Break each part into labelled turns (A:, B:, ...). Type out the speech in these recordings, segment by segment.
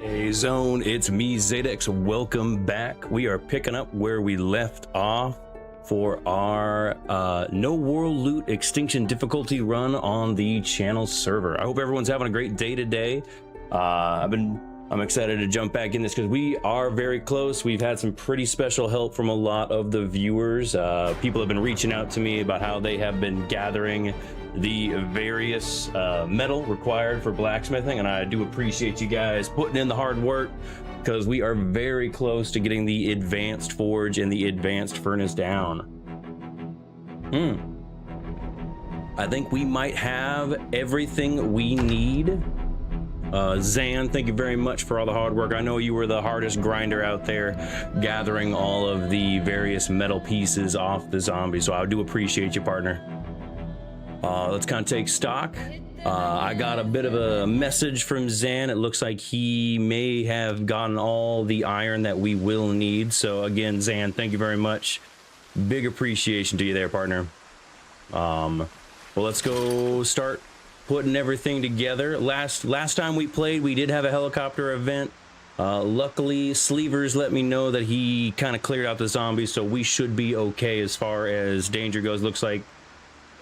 A: Hey Zone, it's me Zadex. Welcome back. We are picking up where we left off for our no world loot extinction difficulty run on the channel server. I hope everyone's having a great day today. I'm excited to jump back in this because we are very close. We've had some pretty special help from a lot of the viewers. People have been reaching out to me about how they have been gathering the various metal required for blacksmithing, and I do appreciate you guys putting in the hard work because we are very close to getting the advanced forge and the advanced furnace down. I think we might have everything we need. Zan, thank you very much for all the hard work. I know you were the hardest grinder out there gathering all of the various metal pieces off the zombie, so I do appreciate you, partner. Let's kind of take stock. I got a bit of a message from Zan. It looks like he may have gotten all the iron that we will need. So again, Zan, thank you very much. Big appreciation to you there, partner. Well, let's go start putting everything together. Last time we played, we did have a helicopter event. Luckily, Sleevers let me know that he kind of cleared out the zombies, so we should be okay as far as danger goes. Looks like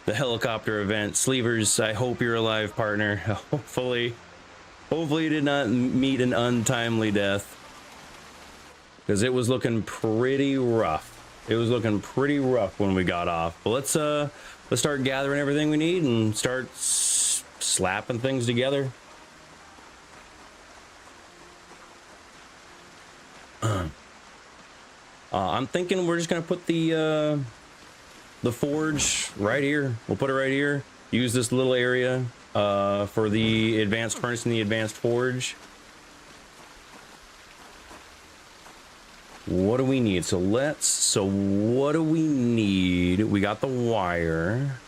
A: the helicopter event. Sleevers, I hope you're alive, partner. Hopefully you did not meet an untimely death, because it was looking pretty rough. It was looking pretty rough when we got off. But let's start gathering everything we need and start slapping things together. I'm thinking we're just gonna put the forge right here. We'll put it right here. Use this little area for the advanced furnace and the advanced forge. What do we need? So what do we need? We got the wire.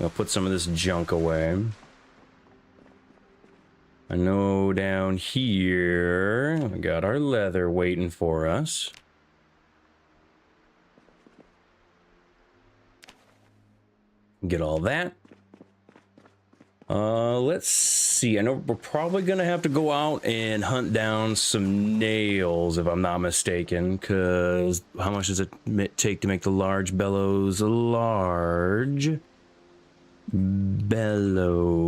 A: I'll put some of this junk away. I know down here we got our leather waiting for us. Get all that. Let's see. I know we're probably gonna have to go out and hunt down some nails, if I'm not mistaken, because how much does it take to make the large bellows? Large bellows.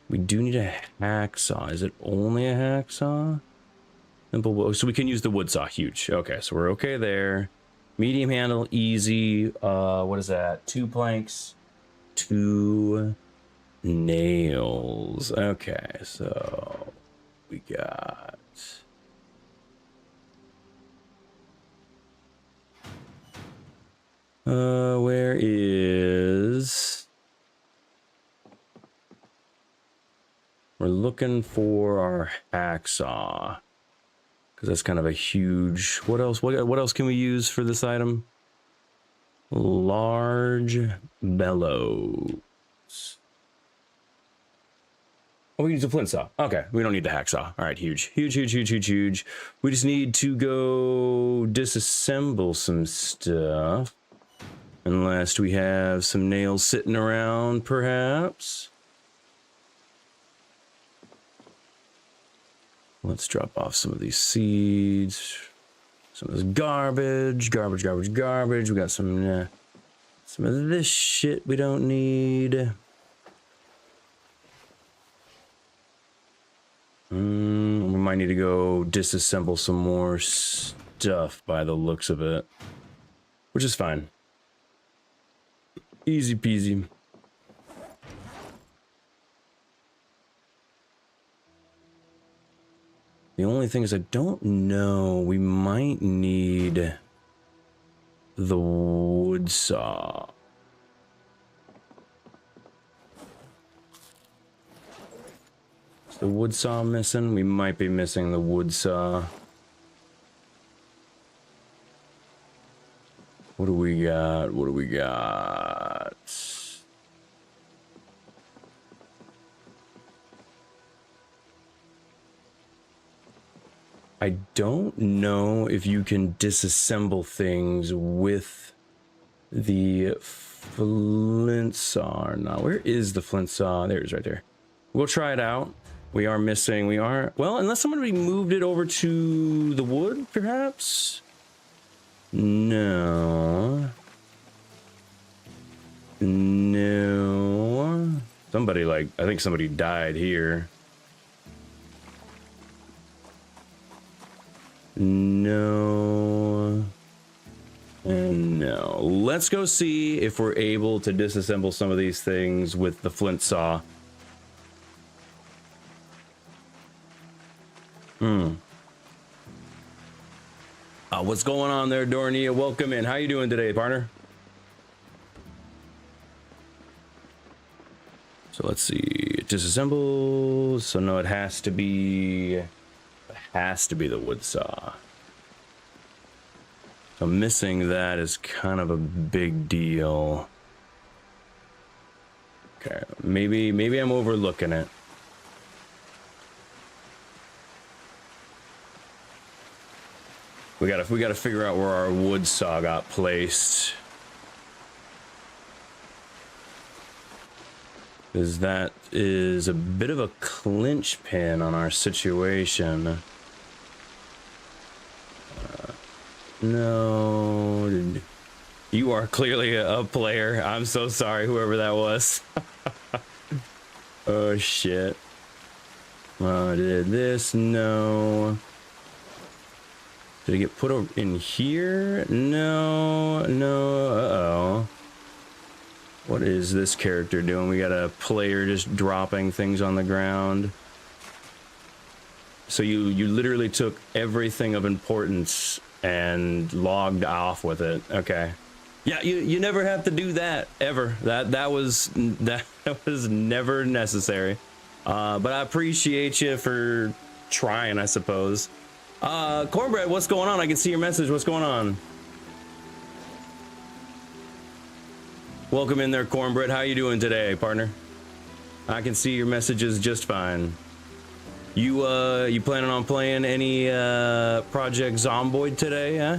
A: We do need a hacksaw. Is it only a hacksaw? Simple. So we can use the wood saw. Huge. Okay, so we're okay there. Medium handle, easy. What is that? 2 planks, 2 nails. Okay, so we got where is, we're looking for our hacksaw, because that's kind of a huge, what else can we use for this item? Large bellows. Oh, we use a flint saw. Okay, we don't need the hacksaw. All right, huge. We just need to go disassemble some stuff, unless we have some nails sitting around, perhaps. Let's drop off some of these seeds, some of this garbage. We got some of this shit we don't need. We might need to go disassemble some more stuff by the looks of it, which is fine. Easy peasy. The only thing is, I don't know, we might need the wood saw. Is the wood saw missing? We might be missing the wood saw. What do we got? What do we got? I don't know if you can disassemble things with the flint saw or not. Where is the flint saw? There it is right there. We'll try it out. We are missing, well, unless somebody moved it over to the wood, perhaps? No. No. Somebody, like, I think somebody died here. No. And no. Let's go see if we're able to disassemble some of these things with the flint saw. What's going on there, Dornia? Welcome in. How you doing today, partner? So let's see. Disassemble. So no, it has to be the wood saw. So missing that is kind of a big deal. Okay, maybe I'm overlooking it. We gotta figure out where our wood saw got placed. Because that is a bit of a clinch pin on our situation. No, you are clearly a player. I'm so sorry, whoever that was. Oh shit. Did this? No. Did it get put in here? No. Uh-oh. What is this character doing? We got a player just dropping things on the ground. So you literally took everything of importance and logged off with it. Okay. Yeah, you never have to do that ever. That was never necessary. But I appreciate you for trying, I suppose. Cornbread, what's going on? I can see your message. What's going on? Welcome in there, Cornbread. How you doing today, partner? I can see your messages just fine. You planning on playing any Project Zomboid today, huh?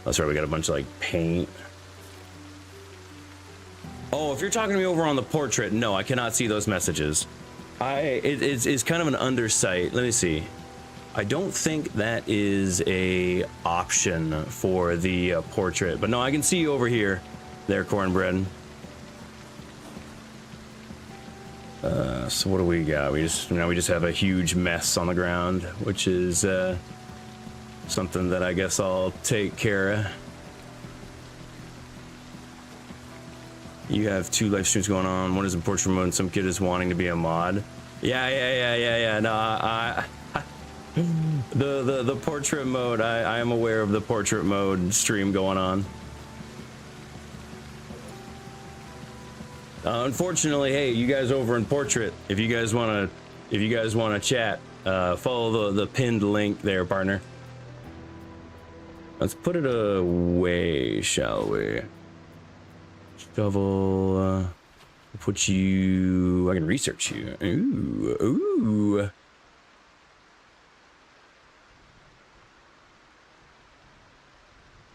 A: That's right, we got a bunch of like paint. Oh, if you're talking to me over on the portrait, no, I cannot see those messages. It's kind of an undersight. Let me see. I don't think that is a option for the portrait, but no, I can see you over here, there, Cornbread. So what do we got? We just have a huge mess on the ground, which is something that I guess I'll take care of. You have 2 live streams going on. One is in portrait mode and some kid is wanting to be a mod. Yeah. No, the portrait mode, I am aware of the portrait mode stream going on. Unfortunately, hey, you guys over in portrait, if you guys want to chat, follow the pinned link there, partner. Let's put it away, shall we? Shovel, put you, I can research you. Ooh.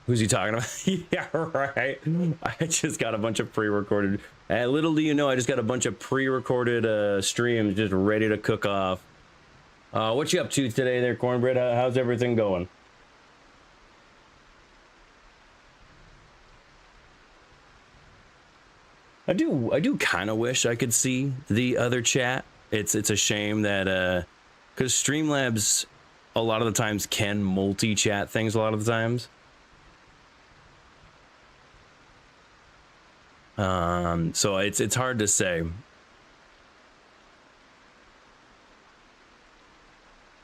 A: Who's he talking about? Yeah, right. I just got a bunch of pre-recorded. Little do you know, I just got a bunch of pre-recorded streams just ready to cook off. What you up to today there, Cornbread? How's everything going? I do kind of wish I could see the other chat. It's a shame that because Streamlabs a lot of the times can multi-chat things a lot of the times. So it's hard to say.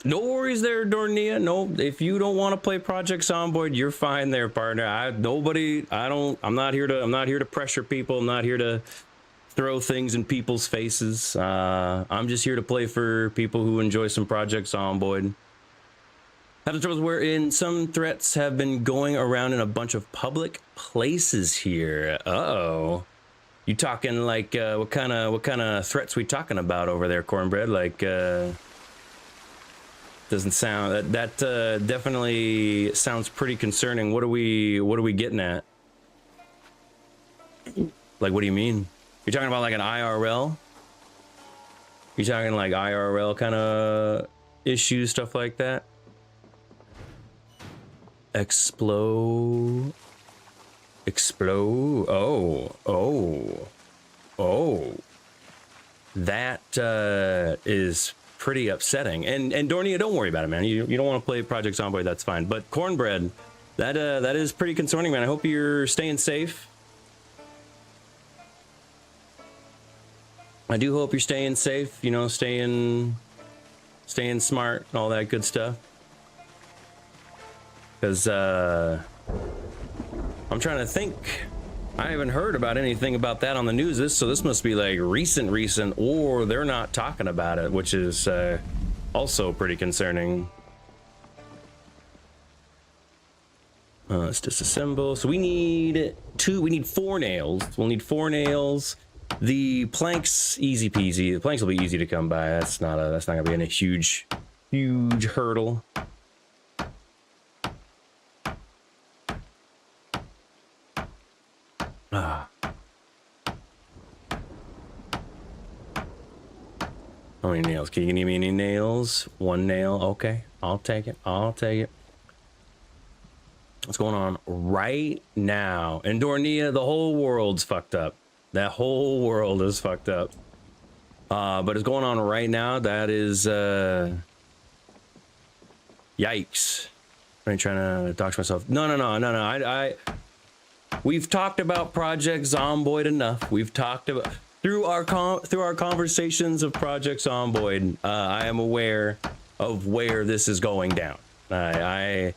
A: No worries there, Dornia. No, if you don't want to play Project Zomboid, you're fine there, partner. I'm not here to pressure people. I'm not here to throw things in people's faces. I'm just here to play for people who enjoy some Project Zomboid. Having troubles wherein some threats have been going around in a bunch of public places here. Uh-oh. You talking like what kind of threats we talking about over there, Cornbread? Like doesn't sound that definitely sounds pretty concerning. What are we getting at? Like, what do you mean? You're talking about like an IRL? You're talking like IRL kind of issues, stuff like that? Explode. Oh. That is pretty upsetting. And Dornia, don't worry about it, man. You don't want to play Project Zomboid, that's fine. But Cornbread, that is pretty concerning, man. I hope you're staying safe. I do hope you're staying safe, you know, staying smart and all that good stuff. Because I'm trying to think. I haven't heard about anything about that on the news. So this must be like recent, or they're not talking about it, which is also pretty concerning. Let's disassemble. So we need 4 nails. We'll need 4 nails. The planks, easy peasy. The planks will be easy to come by. That's not gonna be any huge hurdle. Ah. How many nails? Can you give me any nails? 1 nail. Okay, I'll take it. What's going on right now? In Dornia, the whole world's fucked up. That whole world is fucked up. But it's going on right now. That is yikes. I'm trying to talk to myself. No. We've talked about Project Zomboid enough. We've talked about through our conversations of Project Zomboid. I am aware of where this is going down. Me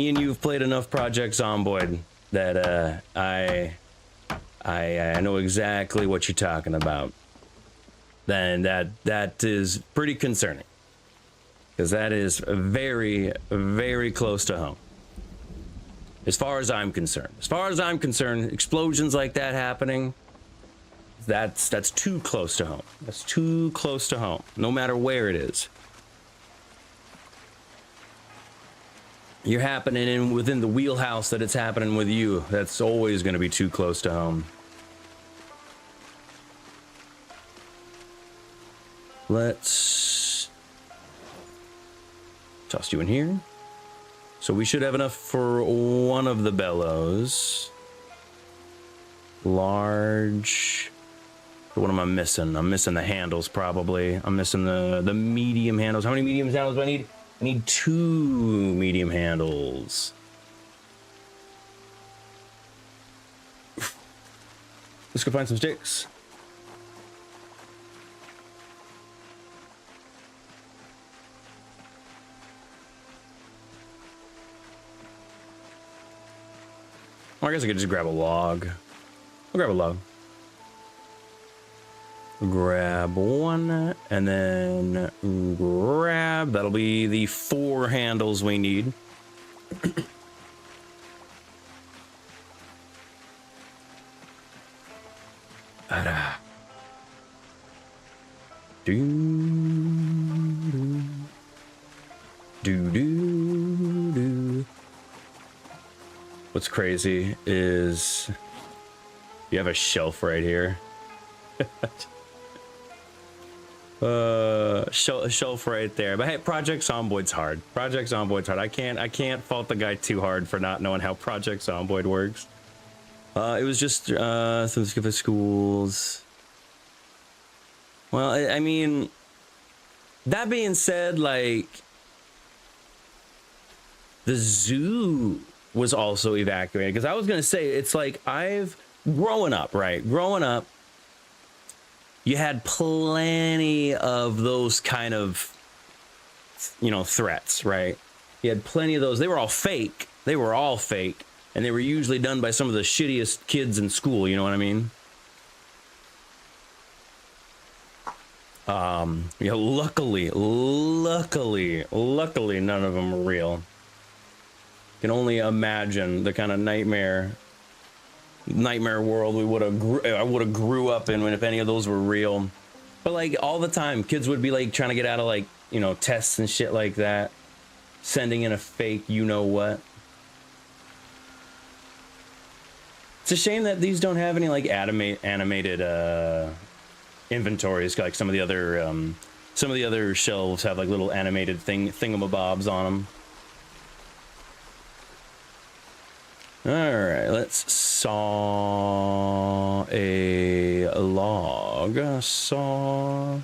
A: and you have played enough Project Zomboid that I know exactly what you're talking about. Then that is pretty concerning, because that is very, very close to home. As far as I'm concerned, explosions like that happening, that's too close to home. That's too close to home, no matter where it is. You're happening within the wheelhouse that it's happening with you. That's always going to be too close to home. Let's toss you in here. So we should have enough for 1 of the bellows. Large. What am I missing? I'm missing the handles, probably. I'm missing the medium handles. How many medium handles do I need? I need 2 medium handles. Let's go find some sticks. I guess I could just grab a log. I'll grab a log. Grab 1, and then grab. That'll be the 4 handles we need. What's crazy is you have a shelf right here. Shelf right there. But hey, Project Zomboid's hard. I can't fault the guy too hard for not knowing how Project Zomboid works. It was just some skip schools. Well, I mean, that being said, like, the zoo was also evacuated, because I was gonna say, it's like, growing up, you had plenty of those kind of, you know, threats, right? You had plenty of those. They were all fake, and they were usually done by some of the shittiest kids in school, you know what I mean? Yeah, luckily, none of them are real. Can only imagine the kind of nightmare world we would have I would have grew up in when if any of those were real. But like all the time, kids would be like trying to get out of like, you know, tests and shit like that, sending in a fake, you know what. It's a shame that these don't have any like animated inventories. Like some of the other shelves have like little animated thingamabobs on them. All right, let's saw a log. Saw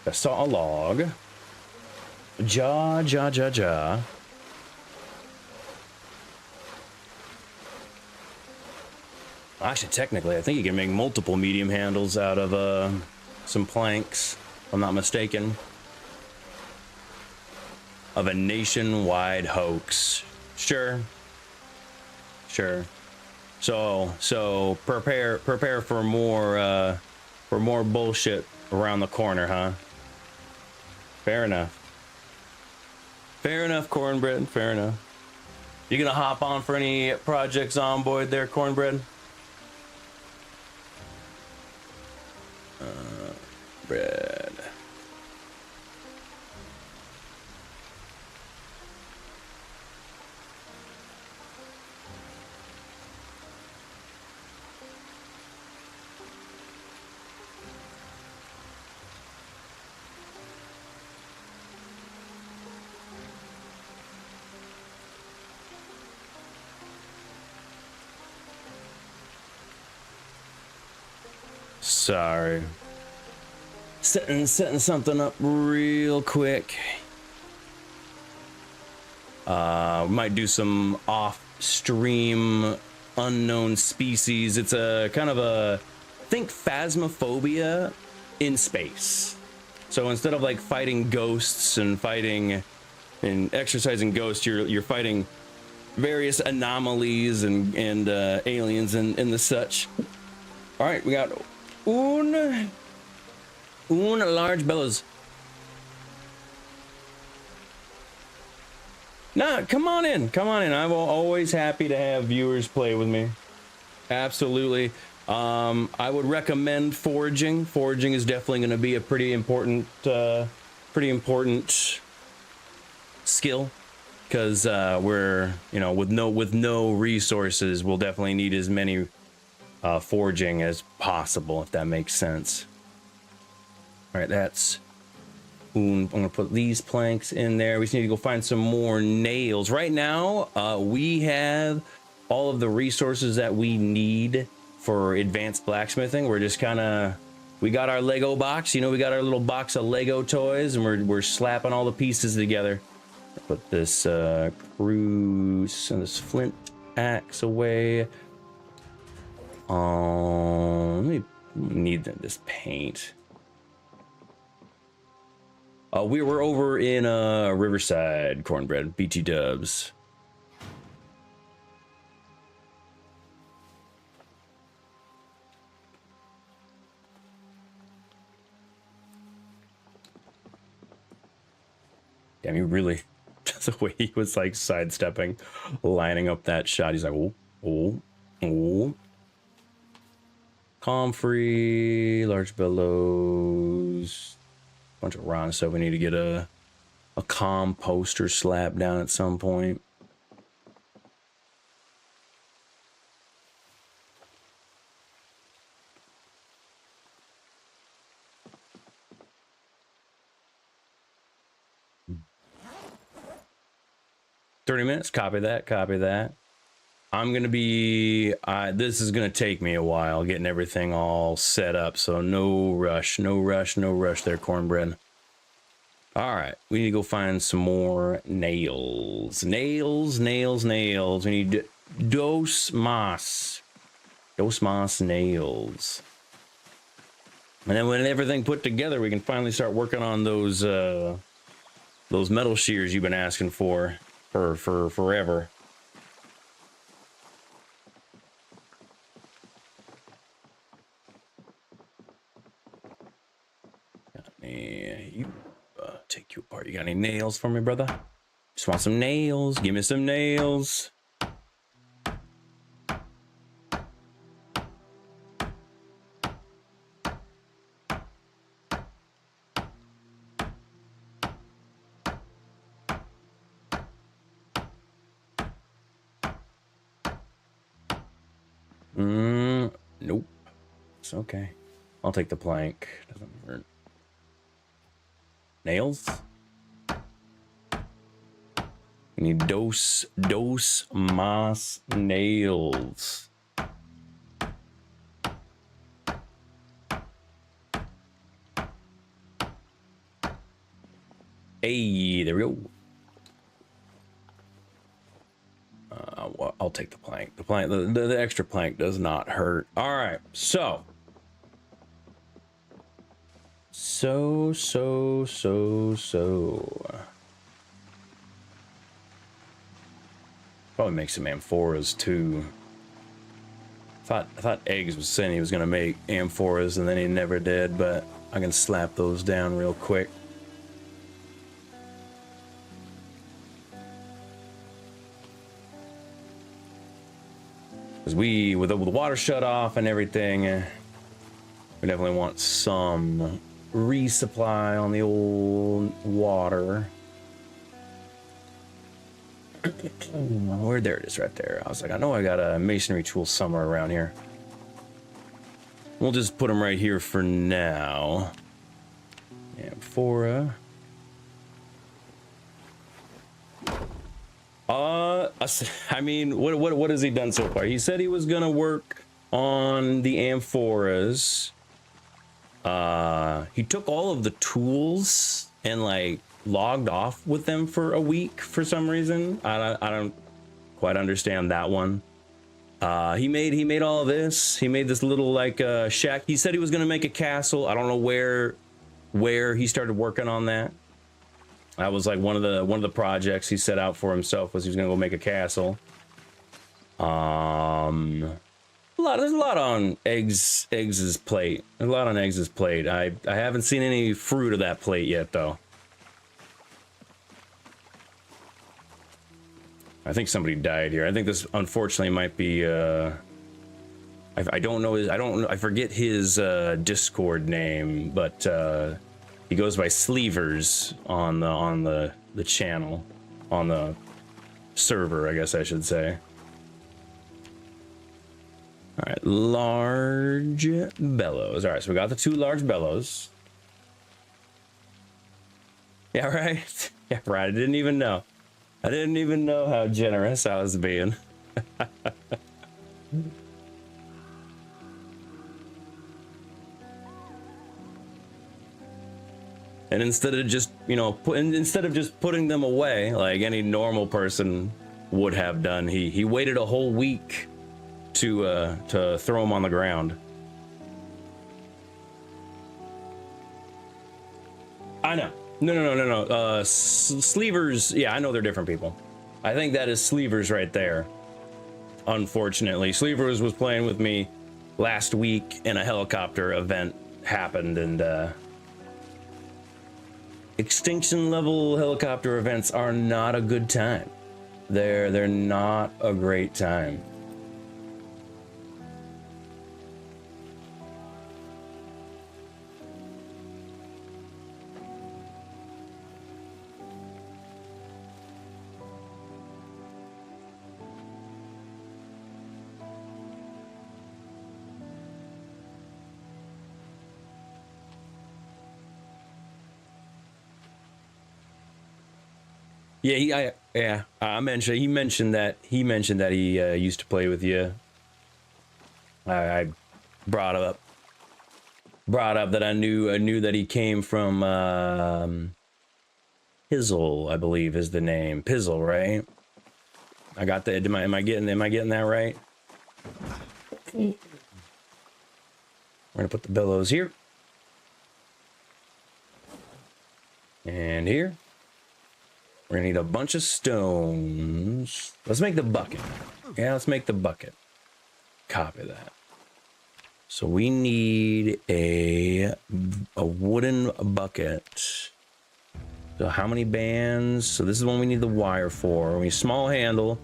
A: a log. Ja. Actually, technically, I think you can make multiple medium handles out of some planks, if I'm not mistaken. Of a nationwide hoax. Sure. So prepare for more bullshit around the corner, huh? Fair enough, Cornbread. Fair enough. You gonna hop on for any Project Zomboid there, Cornbread? Bread. Sorry. Setting something up real quick. Might do some off-stream unknown species. It's a kind of a, think phasmophobia in space. So instead of like fighting ghosts and exercising ghosts, you're fighting various anomalies and aliens and the such. All right, we got un large bellows. Nah, come on in. I'm always happy to have viewers play with me. Absolutely. I would recommend foraging. Foraging is definitely going to be a pretty important skill, because we're, you know, with no resources, we'll definitely need as many foraging as possible, if that makes sense. All right, that's. I'm gonna put these planks in there. We just need to go find some more nails. Right now, we have all of the resources that we need for advanced blacksmithing. We're just we got our Lego box, you know, we got our little box of Lego toys, and we're slapping all the pieces together. Put this cruise and this flint axe away. Let me need this paint. We were over in Riverside, Cornbread, BT Dubs. Damn, he really, the way he was like sidestepping, lining up that shot. He's like, oh. Comfrey, large bellows. Bunch of round stuff. We need to get a composter slab down at some point. $30 minutes. Copy that. I'm gonna be. This is gonna take me a while getting everything all set up. So no rush there, Cornbread. All right, we need to go find some more nails. Nails. We need dos más nails. And then when everything put together, we can finally start working on those metal shears you've been asking for forever. you take you apart. You got any nails for me, brother? Just want some nails. Give me some nails. Nope. It's okay. I'll take the plank. Doesn't hurt. Nails? We need dos más nails. Hey, there we go. Well, I'll take the plank. The plank, the extra plank does not hurt. All right, so probably make some amphoras too. I thought Eggs was saying he was gonna make amphoras and then he never did, but I can slap those down real quick. Because with the water shut off and everything, we definitely want some resupply on the old water. Where, there it is right there. I was like, I know I got a masonry tool somewhere around here. We'll just put them right here for now. Amphora. I mean, what has he done so far? He said he was gonna work on the amphoras. He took all of the tools and like logged off with them for a week for some reason. I don't quite understand that one. He made all of this. He made this little like shack. He said he was gonna make a castle. I don't know where he started working on that. That was like one of the projects he set out for himself, was he was gonna go make a castle. There's a lot on Eggs's plate. There's a lot on Eggs's plate. I haven't seen any fruit of that plate yet though. I think somebody died here. I think this unfortunately might be I don't know I forget his Discord name, but he goes by Sleevers on the channel, on the server, I guess I should say. All right, large bellows. All right, so we got the 2 large bellows. Yeah, right. Yeah, right. I didn't even know how generous I was being. And instead of just, you know, putting them away like any normal person would have done, he waited a whole week to throw them on the ground. I know. No. Sleevers, yeah, I know they're different people. I think that is Sleevers right there. Unfortunately, Sleevers was playing with me last week and a helicopter event happened, and Extinction level helicopter events are not a good time. They're not a great time. Yeah, he mentioned that he used to play with you. I brought up that I knew that he came from Pizzle, I believe is the name. Pizzle, right? I got that. Am I getting that right? We're gonna put the bellows here. And here. We're gonna need a bunch of stones. Let's make the bucket. Yeah, let's make the bucket. Copy that. So we need a wooden bucket. So how many bands? So this is one we need the wire for. We need a small handle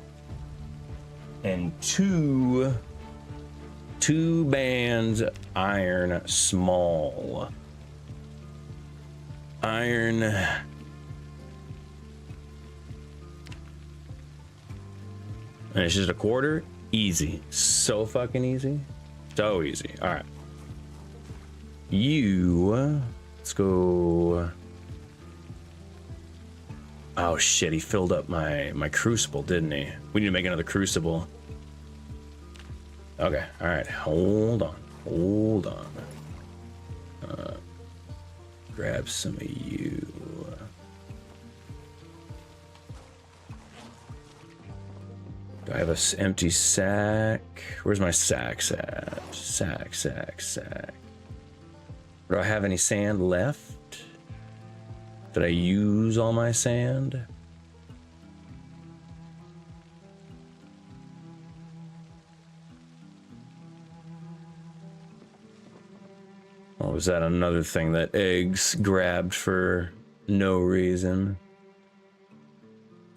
A: and two bands iron small. Iron. And it's just a quarter. Easy. So fucking easy. So easy. All right. Let's go. Oh shit, he filled up my crucible, didn't he? We need to make another crucible. Okay, all right, hold on. Grab some of you. Do I have an empty sack? Where's my sacks at? Sack. Do I have any sand left? Did I use all my sand? Oh, was that another thing that eggs grabbed for no reason?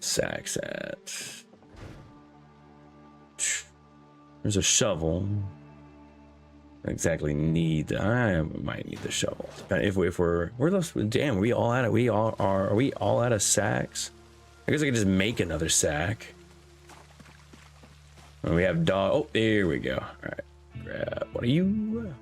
A: Sacks at. There's a shovel. I don't exactly need. I might need the shovel. If we're those. Damn, are we all out of sacks? I guess I could just make another sack. And we have dog. Oh, there we go. All right, grab one of you.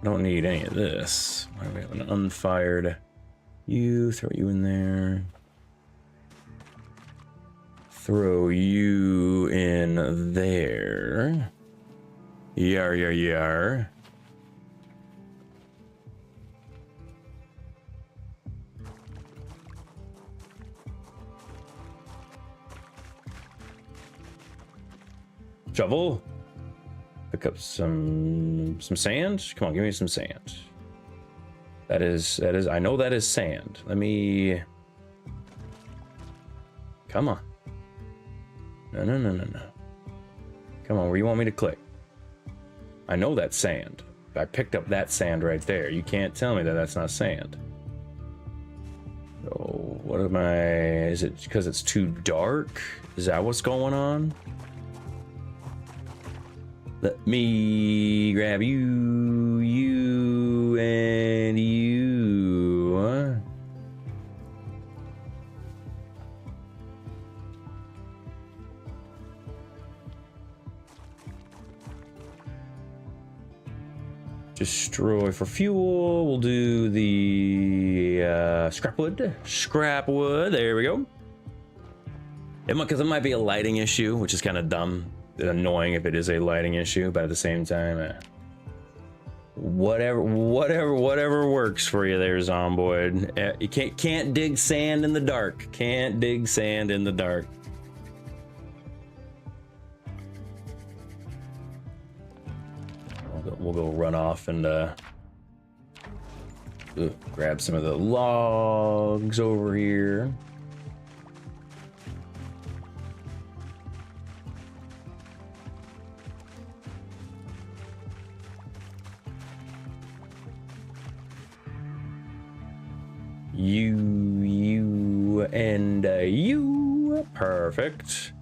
A: Don't need any of this. Why do we have an unfired? You throw you in there. Throw you in there. Yar. Shovel. Pick up some sand. Come on, give me some sand. That is, I know that is sand. Let me, come on. No. Come on, where you want me to click? I know that's sand. I picked up that sand right there. You can't tell me that that's not sand. So, what am I, is it because it's too dark? Is that what's going on? Let me grab you, and you. Destroy for fuel. We'll do the scrap wood. There we go. Because it might be a lighting issue, which is kind of dumb. Annoying if it is a lighting issue, but at the same time, whatever works for you there, Zomboid. You can't dig sand in the dark. Can't dig sand in the dark. We'll go run off and grab some of the logs over here. You and you. Perfect.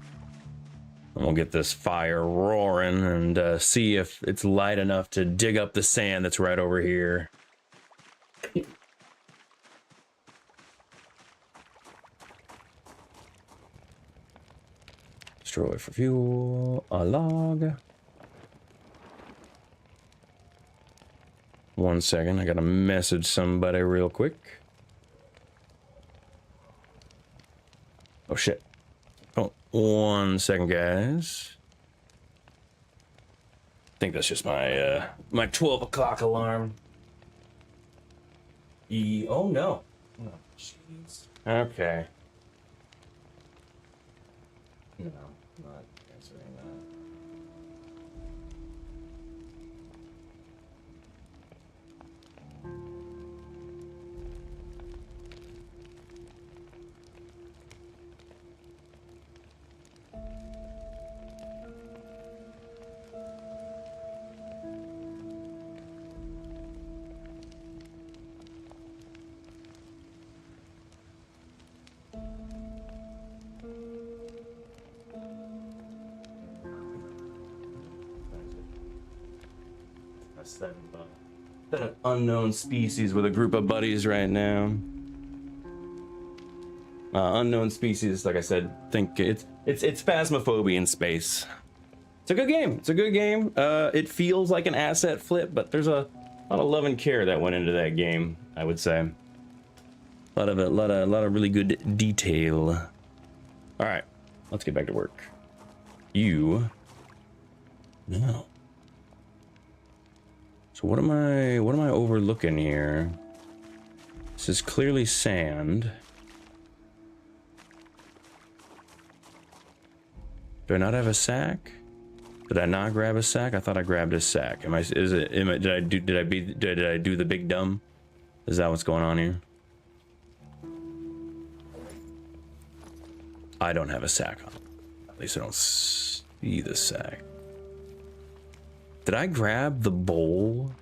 A: And we'll get this fire roaring and see if it's light enough to dig up the sand that's right over here. Destroy for fuel. A log. 1 second. I gotta message somebody real quick. Oh shit. Oh, 1 second, guys. I think that's just my my 12 o'clock alarm. Oh no. Oh, jeez. Okay. No, not answering that. Instead of unknown species with a group of buddies right now. Unknown species, like I said, think it's phasmophobia in space. It's a good game. It's a good game. It feels like an asset flip, but there's a lot of love and care that went into that game, I would say. A lot of really good detail. All right, let's get back to work. No. So what am I overlooking here? This is clearly sand. Do I not have a sack? Did I not grab a sack? I thought I grabbed a sack. Did I do the big dumb? Is that what's going on here? I don't have a sack on. At least I don't see the sack. Did I grab the bowl?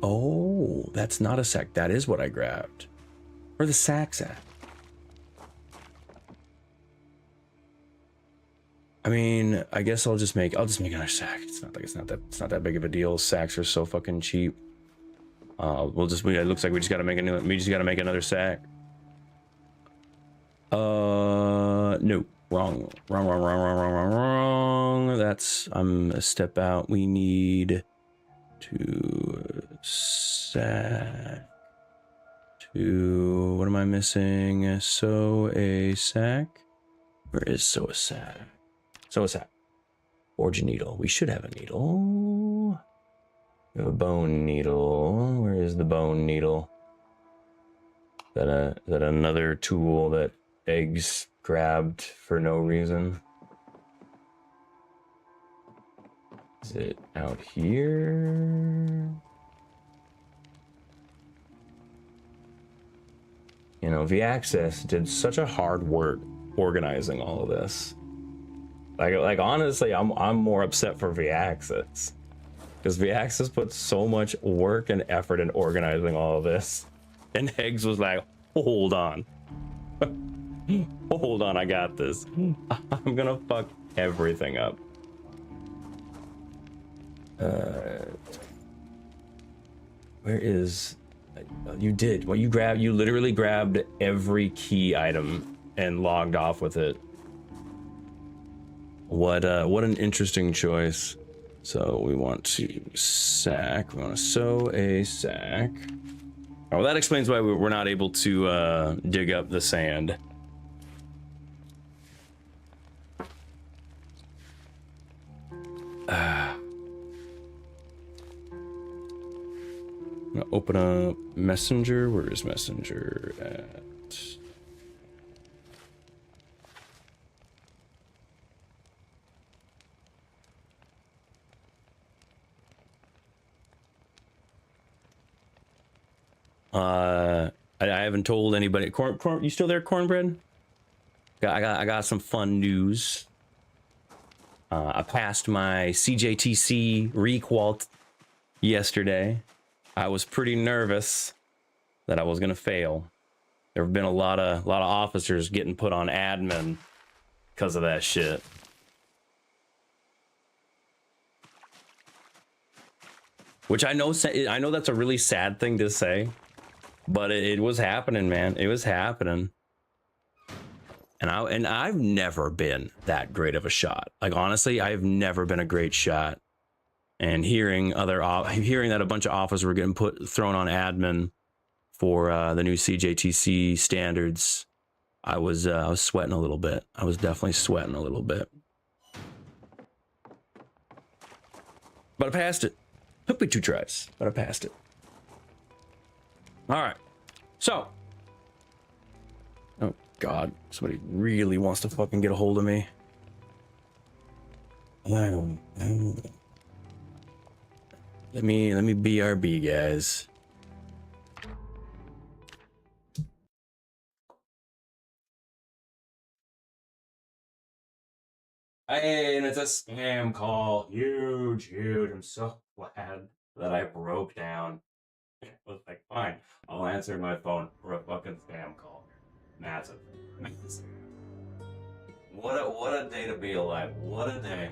A: Oh, that's not a sack. That is what I grabbed. Where are the sacks at? I mean, I guess I'll just make another sack. It's not that big of a deal. Sacks are so fucking cheap. It looks like we just gotta make another sack. No, wrong. I'm a step out. We need to sack to, what am I missing? Sew a sack. Where is sew a sack? Sew a sack. Forge a needle. We should have a needle. We have a bone needle. Where is the bone needle? Is that another tool that eggs grabbed for no reason? Is it out here? You know, V-Access did such a hard work organizing all of this. Like honestly, I'm more upset for V-Access, because V-Access put so much work and effort in organizing all of this, and Eggs was like, hold on. Hold on, I got this. I'm gonna fuck everything up. Where is you did what you grabbed? You literally grabbed every key item and logged off with it. What an interesting choice. So we want to sack. We want to sew a sack. Oh, well, that explains why we're not able to dig up the sand. I'm gonna open up Messenger. Where is Messenger at? I haven't told anybody. Corn, you still there, Cornbread? I got some fun news. I passed my CJTC requal yesterday. I was pretty nervous that I was gonna fail. There have been a lot of officers getting put on admin because of that shit. Which I know that's a really sad thing to say, but it was happening, man. It was happening. And I've never been that great of a shot. Like, honestly, I've never been a great shot. And hearing that a bunch of officers were getting thrown on admin for the new CJTC standards, I was sweating a little bit. I was definitely sweating a little bit. But I passed it. Took me 2 tries, but I passed it. All right. So, oh God, somebody really wants to fucking get a hold of me. Let me BRB, guys. Hey, and it's a scam call. Huge. I'm so glad that I broke down. I was like, fine, I'll answer my phone for a fucking scam call. Massive. What a day to be alive. What a day.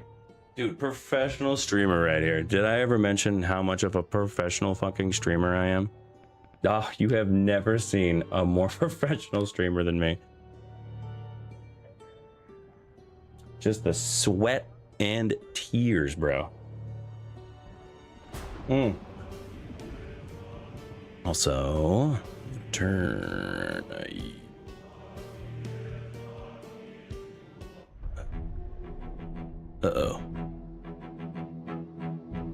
A: Dude, professional streamer right here. Did I ever mention how much of a professional fucking streamer I am? Ah, you have never seen a more professional streamer than me. Just the sweat and tears, bro. Also, turn. Uh-oh.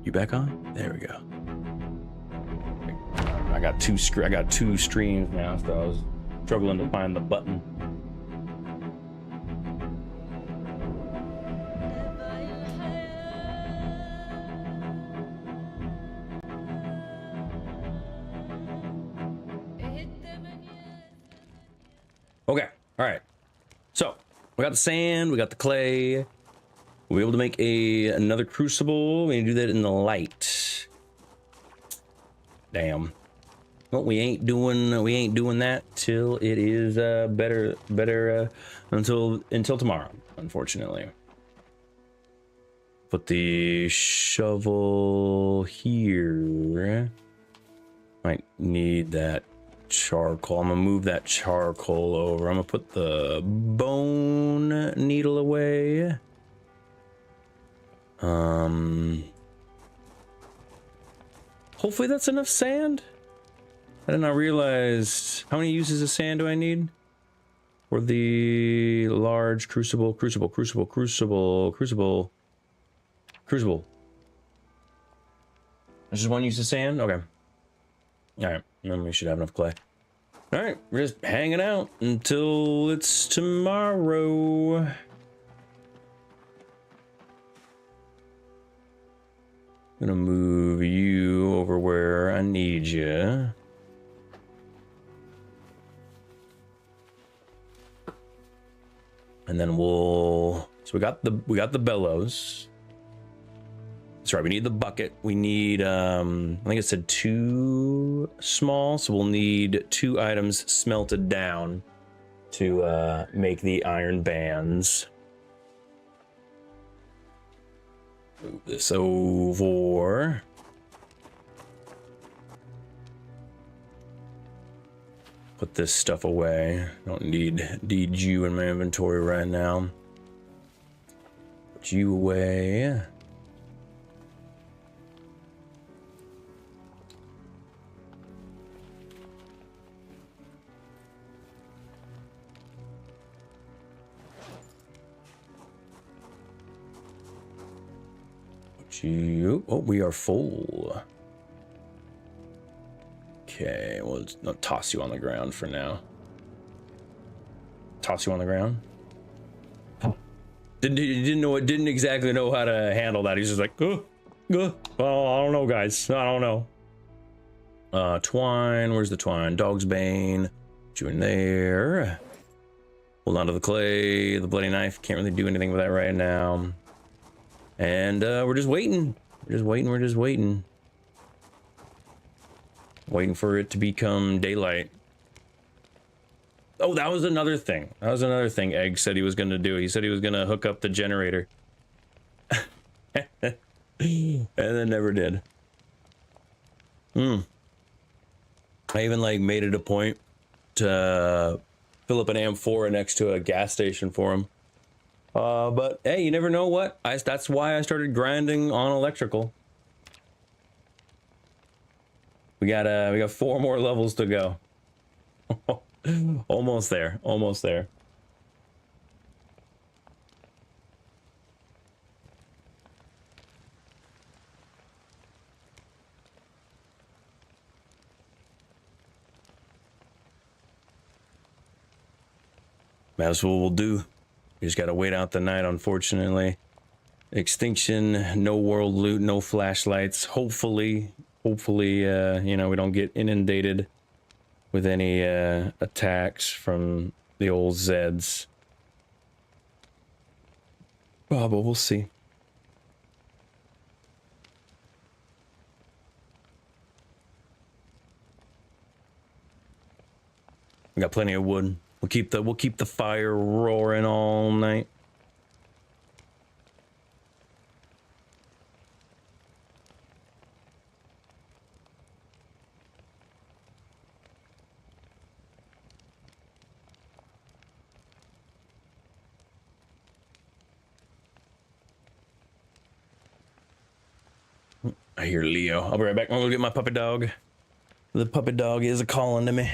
A: You back on? There we go. I got two streams now, so I was struggling to find the button. Okay, all right. So we got the sand, we got the clay. We'll be able to make another crucible. We can do that in the light. Damn. Well, we ain't doing that till it is better until tomorrow, unfortunately. Put the shovel here. Might need that charcoal. I'm gonna move that charcoal over. I'm gonna put the bone needle away. Hopefully that's enough sand. I did not realize how many uses of sand do I need for the large crucible. That's just one use of sand. Okay. All right. Then we should have enough clay. All right. We're just hanging out until it's tomorrow. Gonna move you over where I need you. And then so we got the bellows. That's right, we need the bucket. We need I think it said 2 small, so we'll need 2 items smelted down to make the iron bands. Move this over. Put this stuff away. Don't need you in my inventory right now. Put you away. Put you. Oh, we are full. Okay, we'll toss you on the ground for now. Toss you on the ground. Didn't exactly know how to handle that. He's just like, oh, I don't know, guys. I don't know. Twine, where's the twine? Dog's bane. Put you in there. Hold on to the clay, the bloody knife. Can't really do anything with that right now. And we're just waiting. We're just waiting. Waiting for it to become daylight. Oh, that was another thing. Egg said he was going to do. He said he was going to hook up the generator. And then never did. I even like made it a point to fill up an amphora next to a gas station for him. But hey, you never know what. That's why I started grinding on electrical. We got 4 more levels to go. Almost there. That's what we'll do. We just gotta wait out the night, unfortunately. Extinction, no world loot, no flashlights. Hopefully, you know, we don't get inundated with any attacks from the old Zeds. Oh, but we'll see. We got plenty of wood. We'll keep the fire roaring all night. I hear Leo. I'll be right back. I'm gonna get my puppy dog. The puppy dog is a calling to me.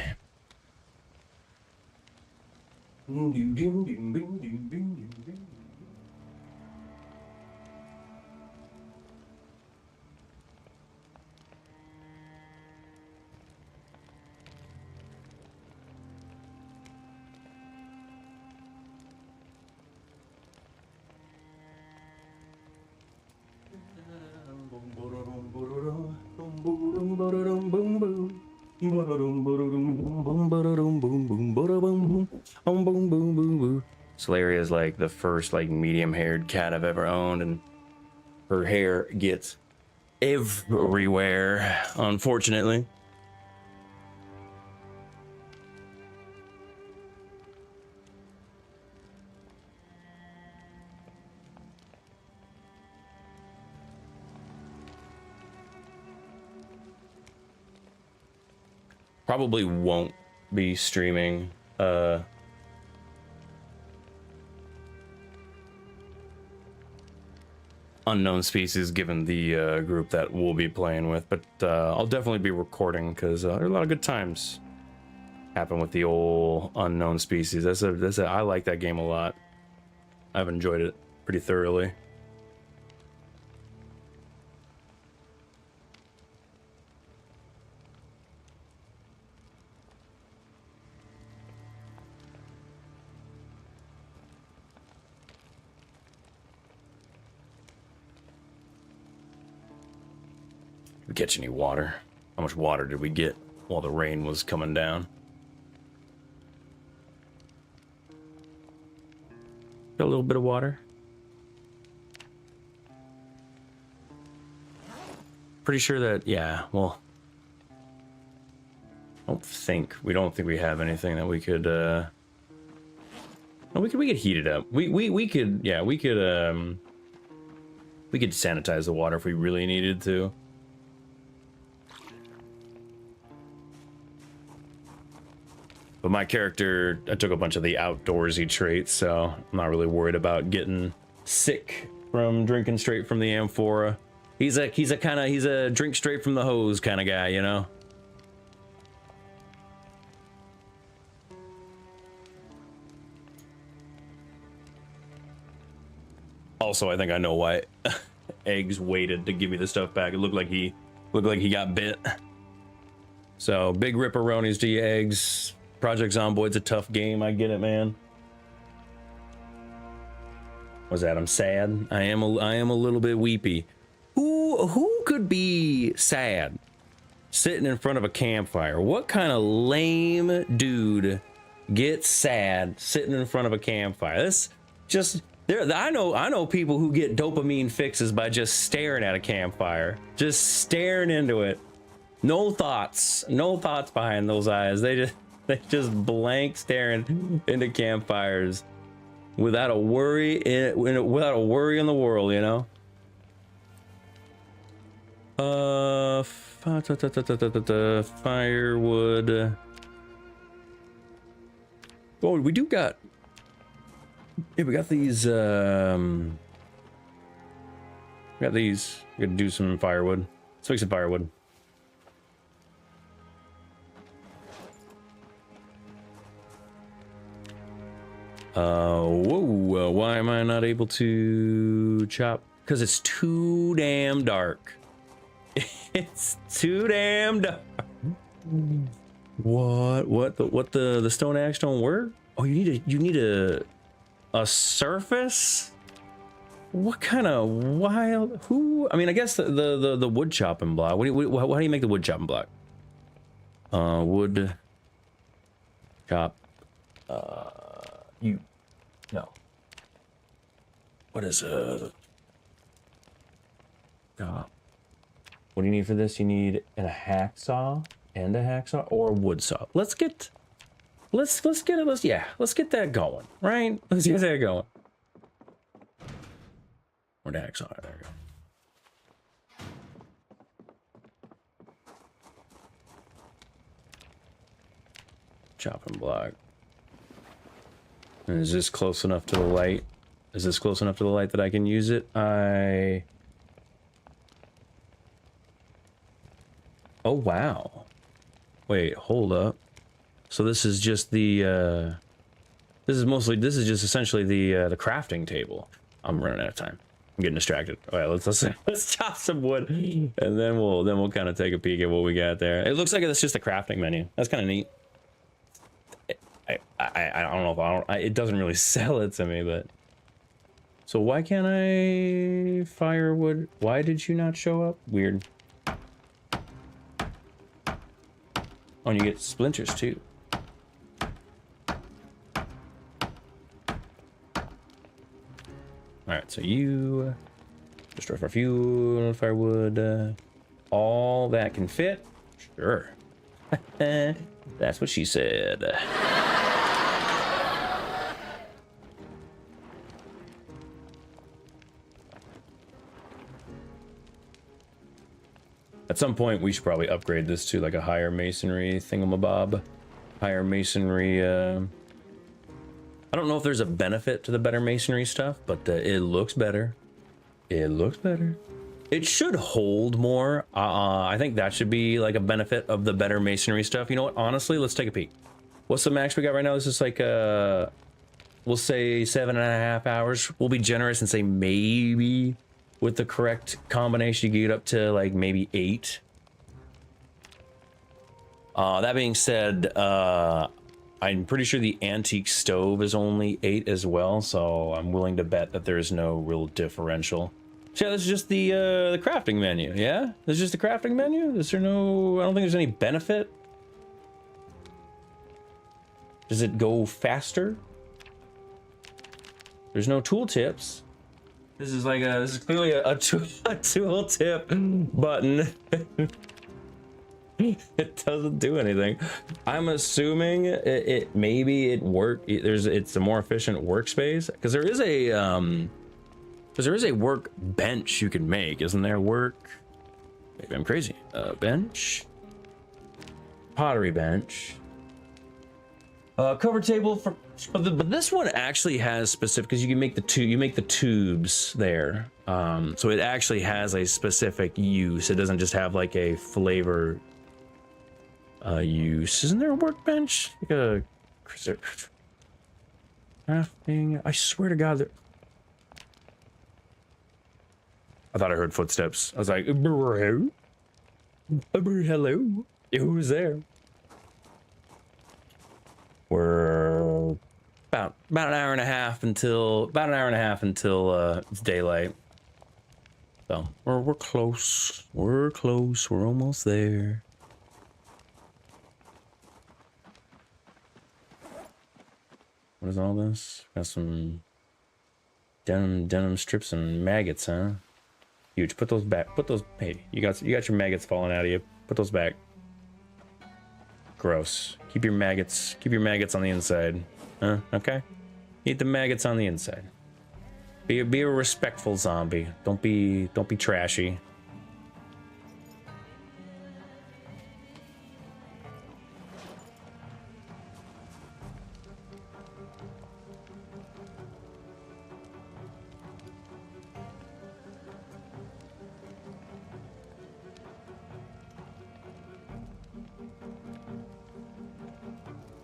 A: Slaria is like the first like medium-haired cat I've ever owned, and her hair gets everywhere, unfortunately. Probably won't be streaming Unknown Species given the group that we'll be playing with, but I'll definitely be recording because there are a lot of good times happen with the old Unknown Species. I like that game a lot. I've enjoyed it pretty thoroughly. Did we catch any water? How much water did we get while the rain was coming down? Got a little bit of water. Pretty sure that, yeah, well, we don't think we have anything that we could we could heat it up. We could, yeah, we could sanitize the water if we really needed to. But my character, I took a bunch of the outdoorsy traits, so I'm not really worried about getting sick from drinking straight from the amphora. He's a drink straight from the hose kind of guy, you know? Also, I think I know why Eggs waited to give me the stuff back. It looked like he got bit. So big ripperonis to you, Eggs. Project Zomboid's a tough game. I get it, man. What's that? I'm sad. I am a little bit weepy. Who could be sad sitting in front of a campfire? What kind of lame dude gets sad sitting in front of a campfire? This just there. I know people who get dopamine fixes by just staring at a campfire, just staring into it. No thoughts behind those eyes. They just blank staring into campfires without a worry in the world, you know. Firewood. Oh, we do got. Yeah, we got these. We got these. We gotta do some firewood. Let's make some firewood. Whoa, why am I not able to chop? Because it's too damn dark. It's too damn dark. What the stone axe don't work? Oh, you need a surface? What kind of wild, I mean, I guess the wood chopping block. How do you make the wood chopping block? Wood chop, no. What is what do you need for this? You need a hacksaw and a hacksaw or a wood saw. Let's get that going, right? Let's get that going. Or the hacksaw, there we go. Chopping block. Is this close enough to the light? Is this close enough to the light that I can use it? Oh, wow. Wait, hold up. So this is just the, this is just essentially the crafting table. I'm running out of time. I'm getting distracted. All right, let's chop some wood, and then we'll kind of take a peek at what we got there. It looks like it's just a crafting menu. That's kind of neat. I don't know if it doesn't really sell it to me, but so why can't I firewood? Why did you not show up? Weird. Oh, and you get splinters too. All right, so you destroy for fuel, firewood, all that can fit. Sure. That's what she said. At some point, we should probably upgrade this to like a higher masonry thingamabob. Higher masonry, I don't know if there's a benefit to the better masonry stuff, but it looks better. It looks better. It should hold more. I think that should be like a benefit of the better masonry stuff. You know what? Honestly, let's take a peek. What's the max we got right now? This is like, we'll say 7.5 hours. We'll be generous and say maybe with the correct combination, you get up to like maybe 8. That being said, I'm pretty sure the antique stove is only 8 as well, so I'm willing to bet that there's no real differential. So yeah, this is just the crafting menu, yeah? This is just the crafting menu? Is there no... I don't think there's any benefit. Does it go faster? There's no tooltips. This is like this is clearly a tool tip button. It doesn't do anything. I'm assuming maybe it work. It's a more efficient workspace because there is a work bench you can make, isn't there? Maybe I'm crazy. Bench, pottery bench, cover table but this one actually has specific because you can make the tubes there. So it actually has a specific use. It doesn't just have like a flavor use. Isn't there a workbench? Like a crafting. I swear to God, I thought I heard footsteps. I was like, hello, who's there? We're about an hour and a half until it's daylight. So we're close. We're almost there. What is all this? Got some denim strips and maggots, huh? Huge. Put those back. Hey, you got your maggots falling out of you. Put those back. Gross. Keep your maggots on the inside. Huh? Okay? Eat the maggots on the inside. Be a respectful zombie. Don't be trashy.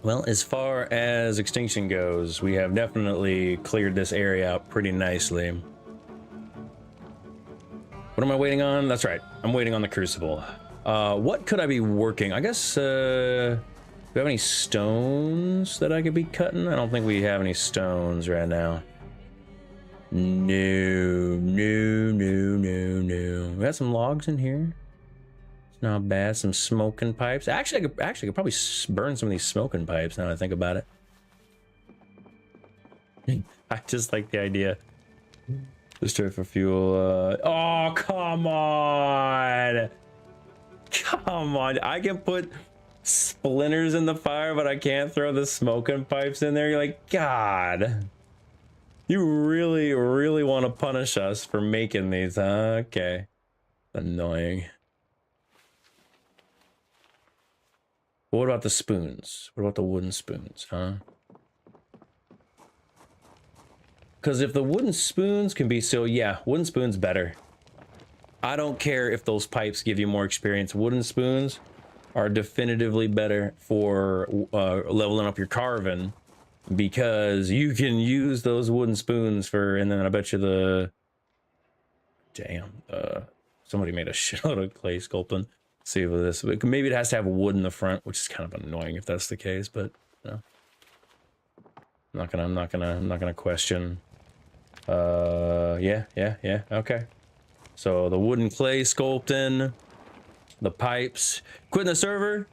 A: Well, as far as Extinction goes, we have definitely cleared this area out pretty nicely. What am I waiting on? That's right, I'm waiting on the crucible. What could I be working? I guess, do we have any stones that I could be cutting? I don't think we have any stones right now. No. We got some logs in here. Not bad. Some smoking pipes. Actually, I could probably burn some of these smoking pipes now that I think about it. I just like the idea. Destroy for fuel. Oh, come on. Come on. I can put splinters in the fire, but I can't throw the smoking pipes in there. You're like, God. You really, really want to punish us for making these, huh? Okay. Annoying. What about the spoons? What about the wooden spoons, huh? Because if the wooden spoons can be so, yeah, wooden spoons better. I don't care if those pipes give you more experience. Wooden spoons are definitively better for leveling up your carving, because you can use those wooden spoons for, and then I bet you the, damn, somebody made a shitload of clay sculpting. Let's see with this, maybe it has to have wood in the front, which is kind of annoying if that's the case, but you know, I'm not gonna question. Yeah, okay. So the wooden clay sculpting, the pipes, quitting the server.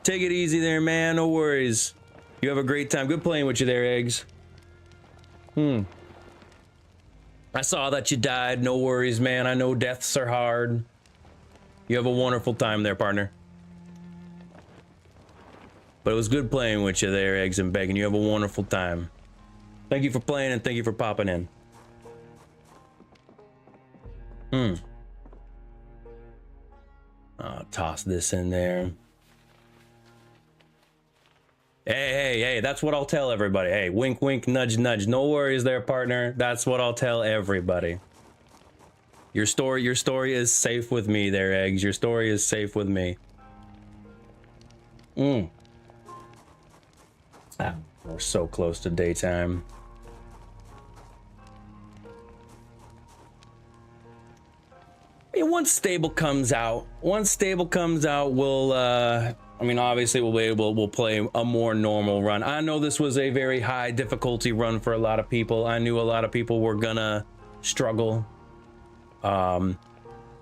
A: Take it easy there, man. No worries. You have a great time. Good playing with you there, Eggs. I saw that you died. No worries, man. I know deaths are hard. You have a wonderful time there, partner. But it was good playing with you there, Eggs and Bacon. You have a wonderful time. Thank you for playing and thank you for popping in. I'll toss this in there. Hey, that's what I'll tell everybody. Hey, wink, wink, nudge, nudge. No worries there, partner. That's what I'll tell everybody. Your story is safe with me there, Eggs. Your story is safe with me. We're so close to daytime. Once stable comes out, we'll I mean, obviously we'll play a more normal run. I know this was a very high difficulty run for a lot of people. I knew a lot of people were gonna struggle. But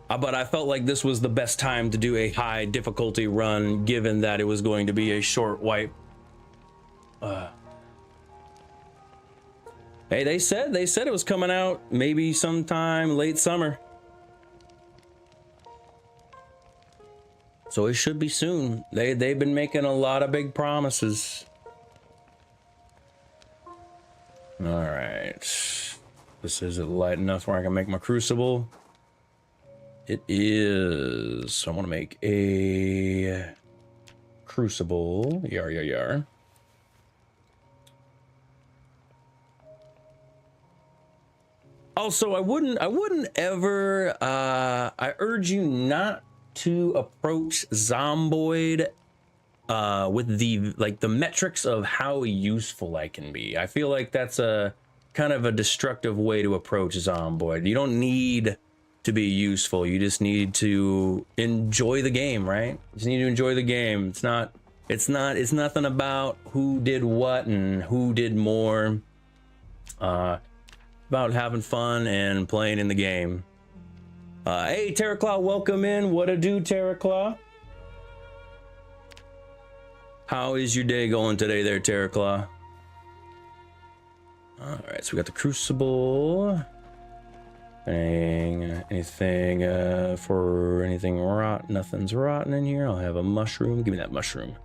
A: I felt like this was the best time to do a high difficulty run, given that it was going to be a short wipe. Hey, they said it was coming out maybe sometime late summer. So it should be soon. They've been making a lot of big promises. All right. This isn't light enough where I can make my crucible. It is. So I want to make a crucible. Yar. Also, I wouldn't ever, I urge you not to approach Zomboid with the metrics of how useful I can be. I feel like that's a kind of a destructive way to approach Zomboid. You don't need to be useful. You just need to enjoy the game, right? You just need to enjoy the game. It's nothing about who did what and who did more. About having fun and playing in the game. Hey, Terraclaw, welcome in. What a do, Terraclaw? How is your day going today there, Terraclaw? All right, so we got the crucible. Anything for anything rot? Nothing's rotten in here. I'll have a mushroom. Give me that mushroom.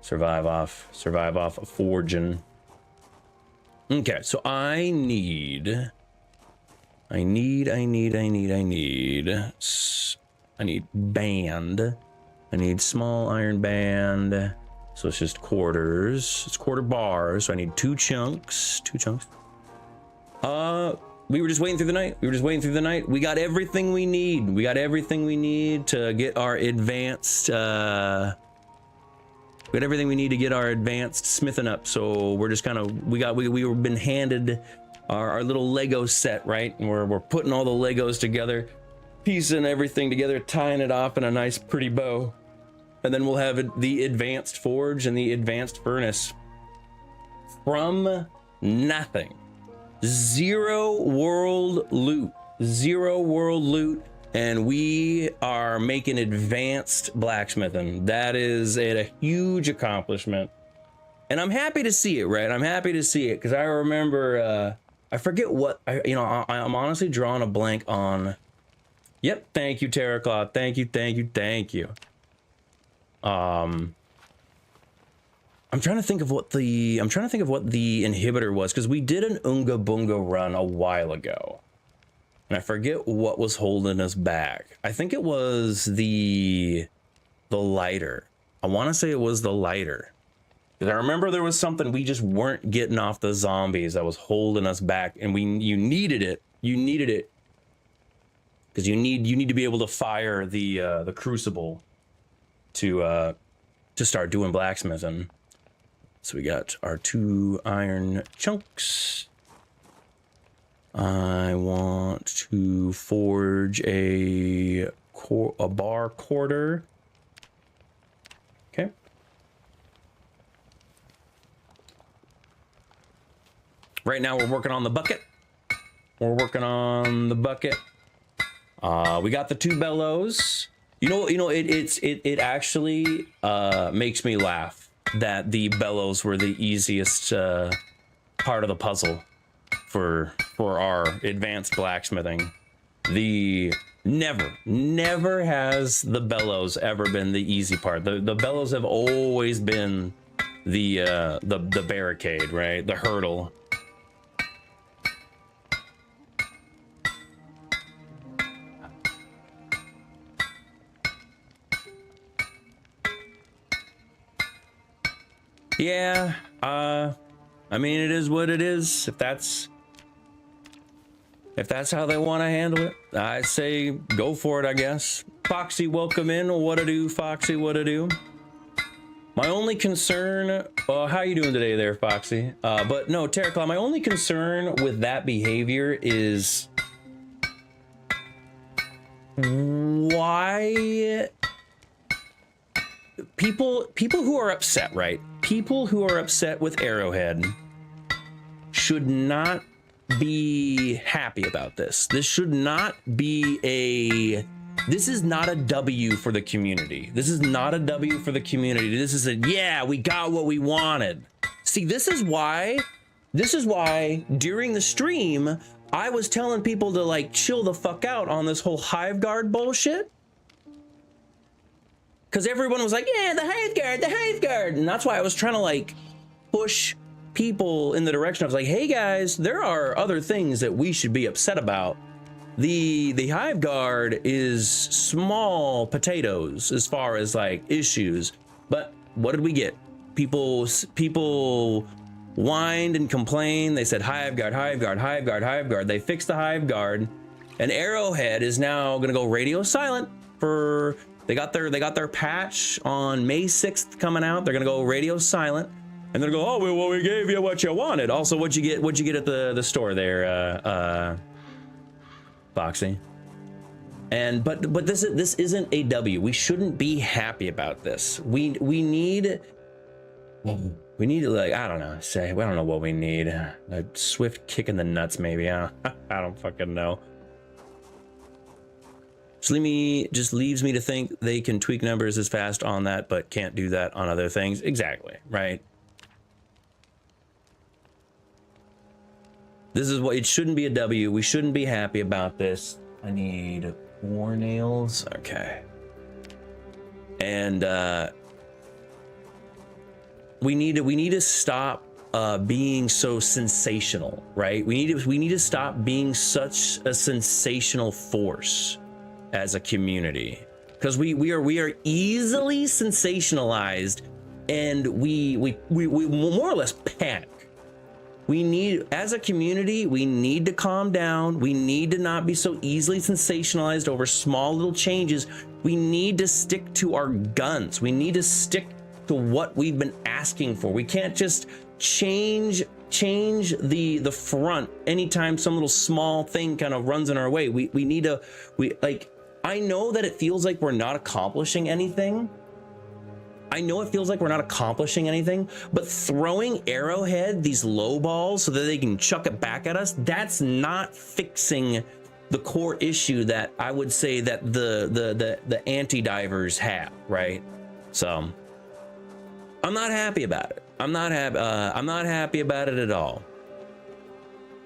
A: Survive off forging. Okay, so I need band. I need small iron band. So it's just quarters. It's quarter bars. So I need two chunks. We were just waiting through the night. We got everything we need. To get our advanced smithing up. So we're just kind of, we've been handed our little Lego set, right? And we're putting all the Legos together, piecing everything together, tying it off in a nice pretty bow. And then we'll have the advanced forge and the advanced furnace. From nothing. Zero world loot. And we are making advanced blacksmithing. That is a huge accomplishment. And I'm happy to see it, right? I'm happy to see it because I remember, I forget what, I'm honestly drawing a blank on. Yep, thank you, Terraclaw. Thank you. I'm trying to think of what the inhibitor was, because we did an Unga Bunga run a while ago. And I forget what was holding us back. I think it was the lighter. I want to say it was the lighter. Because I remember there was something we just weren't getting off the zombies that was holding us back, and you needed it. because you need to be able to fire the crucible to start doing blacksmithing. So we got our 2 iron chunks. I want to forge a bar quarter. Okay. Right now we're working on the bucket. We're working on the bucket. We got the 2 bellows. You know, it actually makes me laugh that the bellows were the easiest part of the puzzle for our advanced blacksmithing. Never has the bellows ever been the easy part. The bellows have always been the barricade, right? The hurdle. Yeah, I mean, it is what it is. If that's how they want to handle it, I say go for it, I guess. Foxy, welcome in. What-a do, Foxy, what-a do. My only concern, how you doing today there, Foxy? But no, Terraclaw, my only concern with that behavior is why people who are upset, right? People who are upset with Arrowhead should not be happy about this. This should not be this is not a W for the community. This is not a W for the community. This is yeah, we got what we wanted. See, this is why during the stream, I was telling people to like chill the fuck out on this whole Hive Guard bullshit. Because everyone was like, yeah, the Hive Guard. And that's why I was trying to like push people in the direction. I was like, hey guys, there are other things that we should be upset about. The Hive Guard is small potatoes as far as like issues. But what did we get? People whined and complained. They said Hive Guard, Hive Guard, Hive Guard, Hive Guard. They fixed the Hive Guard, and Arrowhead is now gonna go radio silent for. They got their patch on May 6th coming out. They're gonna go radio silent, and they're gonna go, oh well, we gave you what you wanted. Also, what'd you get at the store there, Foxy? And but this isn't a W. We shouldn't be happy about this. We need like, I don't know, I don't know what we need. A swift kick in the nuts, maybe. I don't fucking know. Just leaves me to think they can tweak numbers as fast on that, but can't do that on other things. Exactly, right? This is what it shouldn't be a W. We shouldn't be happy about this. I need 4 nails. Okay. And we need to stop being so sensational, right? We need to stop being such a sensational force as a community, because we are easily sensationalized, and we more or less panic. We need, as a community, we need to calm down. We need to not be so easily sensationalized over small little changes. We need to stick to our guns. We need to stick to what we've been asking for. We can't just change the front anytime some little small thing kind of runs in our way. We need to, I know that it feels like we're not accomplishing anything. But throwing Arrowhead these low balls so that they can chuck it back at us, that's not fixing the core issue that I would say that the anti-divers have, right? So I'm not happy about it. I'm not happy about it at all.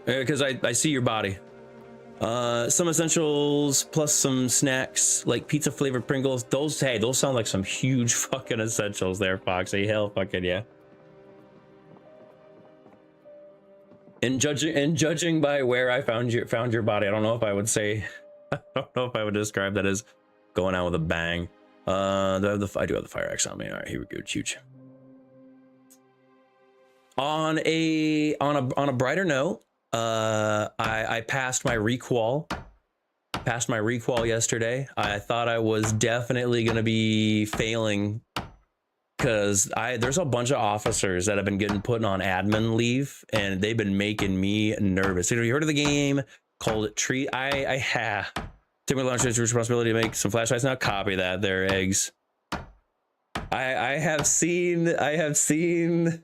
A: Because I see your body. Some essentials plus some snacks like pizza flavored Pringles. Those sound like some huge fucking essentials there, Foxy. Hell fucking yeah. And judging by where I found your body, I don't know if I would describe that as going out with a bang. I do have the fire axe on me. All right, here we go. Huge. On a brighter note, I passed my requal Passed my requal yesterday. I thought I was definitely going to be failing because there's a bunch of officers that have been getting put on admin leave, and they've been making me nervous. Have you heard of the game called Tree? I have. Take my lunch, it's your responsibility to make some flashlights. Now copy that. They're eggs. I have seen I have seen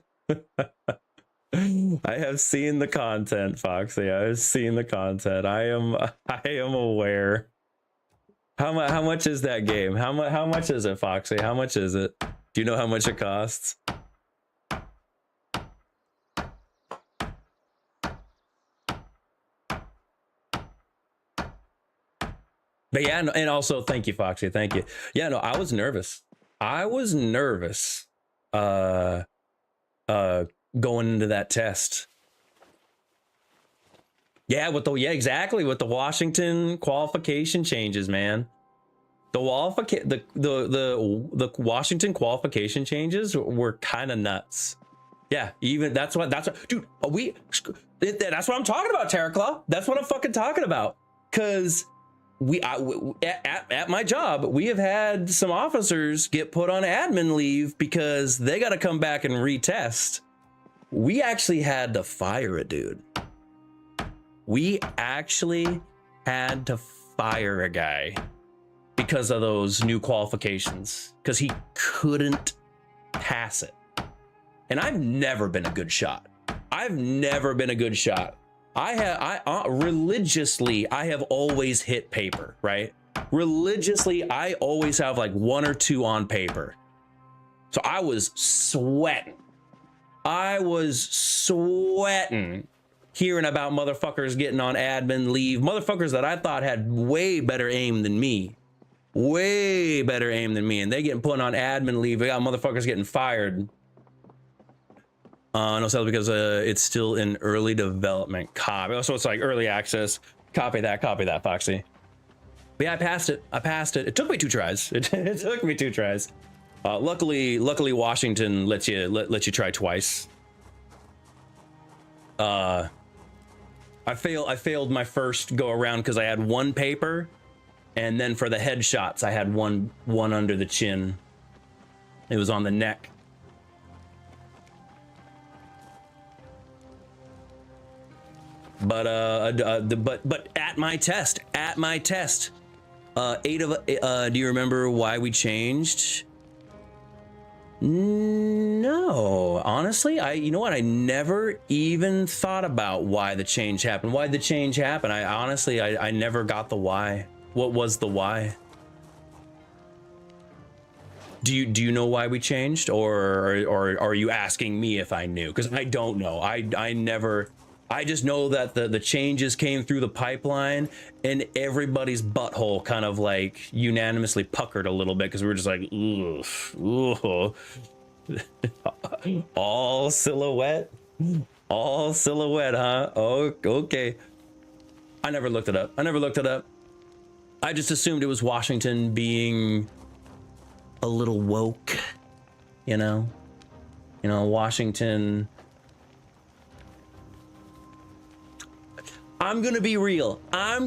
A: the content, Foxy. I've seen the content. I am aware. How much is that game? How much is it, Foxy? How much is it? Do you know how much it costs? But yeah, and also thank you, Foxy. Thank you. Yeah, no, I was nervous. Going into that test. Yeah, exactly, with the Washington qualification changes, man. The Washington qualification changes were kind of nuts. Yeah, even that's what dude, that's what I'm talking about, Terraclaw. That's what I'm fucking talking about. Cause at my job, we have had some officers get put on admin leave because they got to come back and retest. We actually had to fire a dude. We actually had to fire a guy because of those new qualifications, because he couldn't pass it. And I've never been a good shot. Religiously, I have always hit paper, right? Religiously, I always have like 1 or 2 on paper. So I was sweating hearing about motherfuckers getting on admin leave, motherfuckers that I thought had way better aim than me, and they getting put on admin leave. We got motherfuckers getting fired. No sales because it's still in early development. Copy. So it's like early access. Copy that, Foxy. But yeah, I passed it. It took me 2 tries. It took me 2 tries. Luckily, Washington lets you try twice. I failed my first go around because I had 1 paper, and then for the headshots, I had one under the chin. It was on the neck. But at my test, 8 of do you remember why we changed? No, honestly, you know what? I never even thought about why the change happened. Why the change happened? I honestly never got the why. What was the why? Do you know why we changed, or are you asking me if I knew? Because I don't know. I just know that the changes came through the pipeline, and everybody's butthole kind of like unanimously puckered a little bit because we were just like, ooh. all silhouette, huh? Oh, okay. I never looked it up. I just assumed it was Washington being a little woke, you know, Washington. I'm gonna be real. I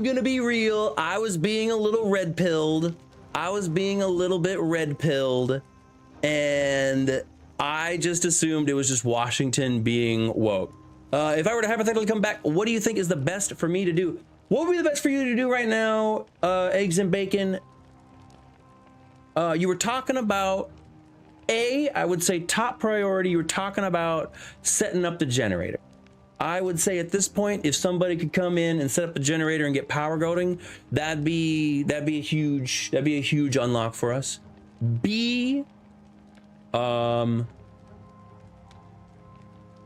A: was being a little red-pilled. And I just assumed it was just Washington being woke. If I were to hypothetically come back, what do you think is the best for me to do? What would be the best for you to do right now, eggs and bacon? You were talking about, I would say top priority, you were talking about setting up the generator. I would say at this point, if somebody could come in and set up the generator and get power going, that'd be a huge unlock for us. B,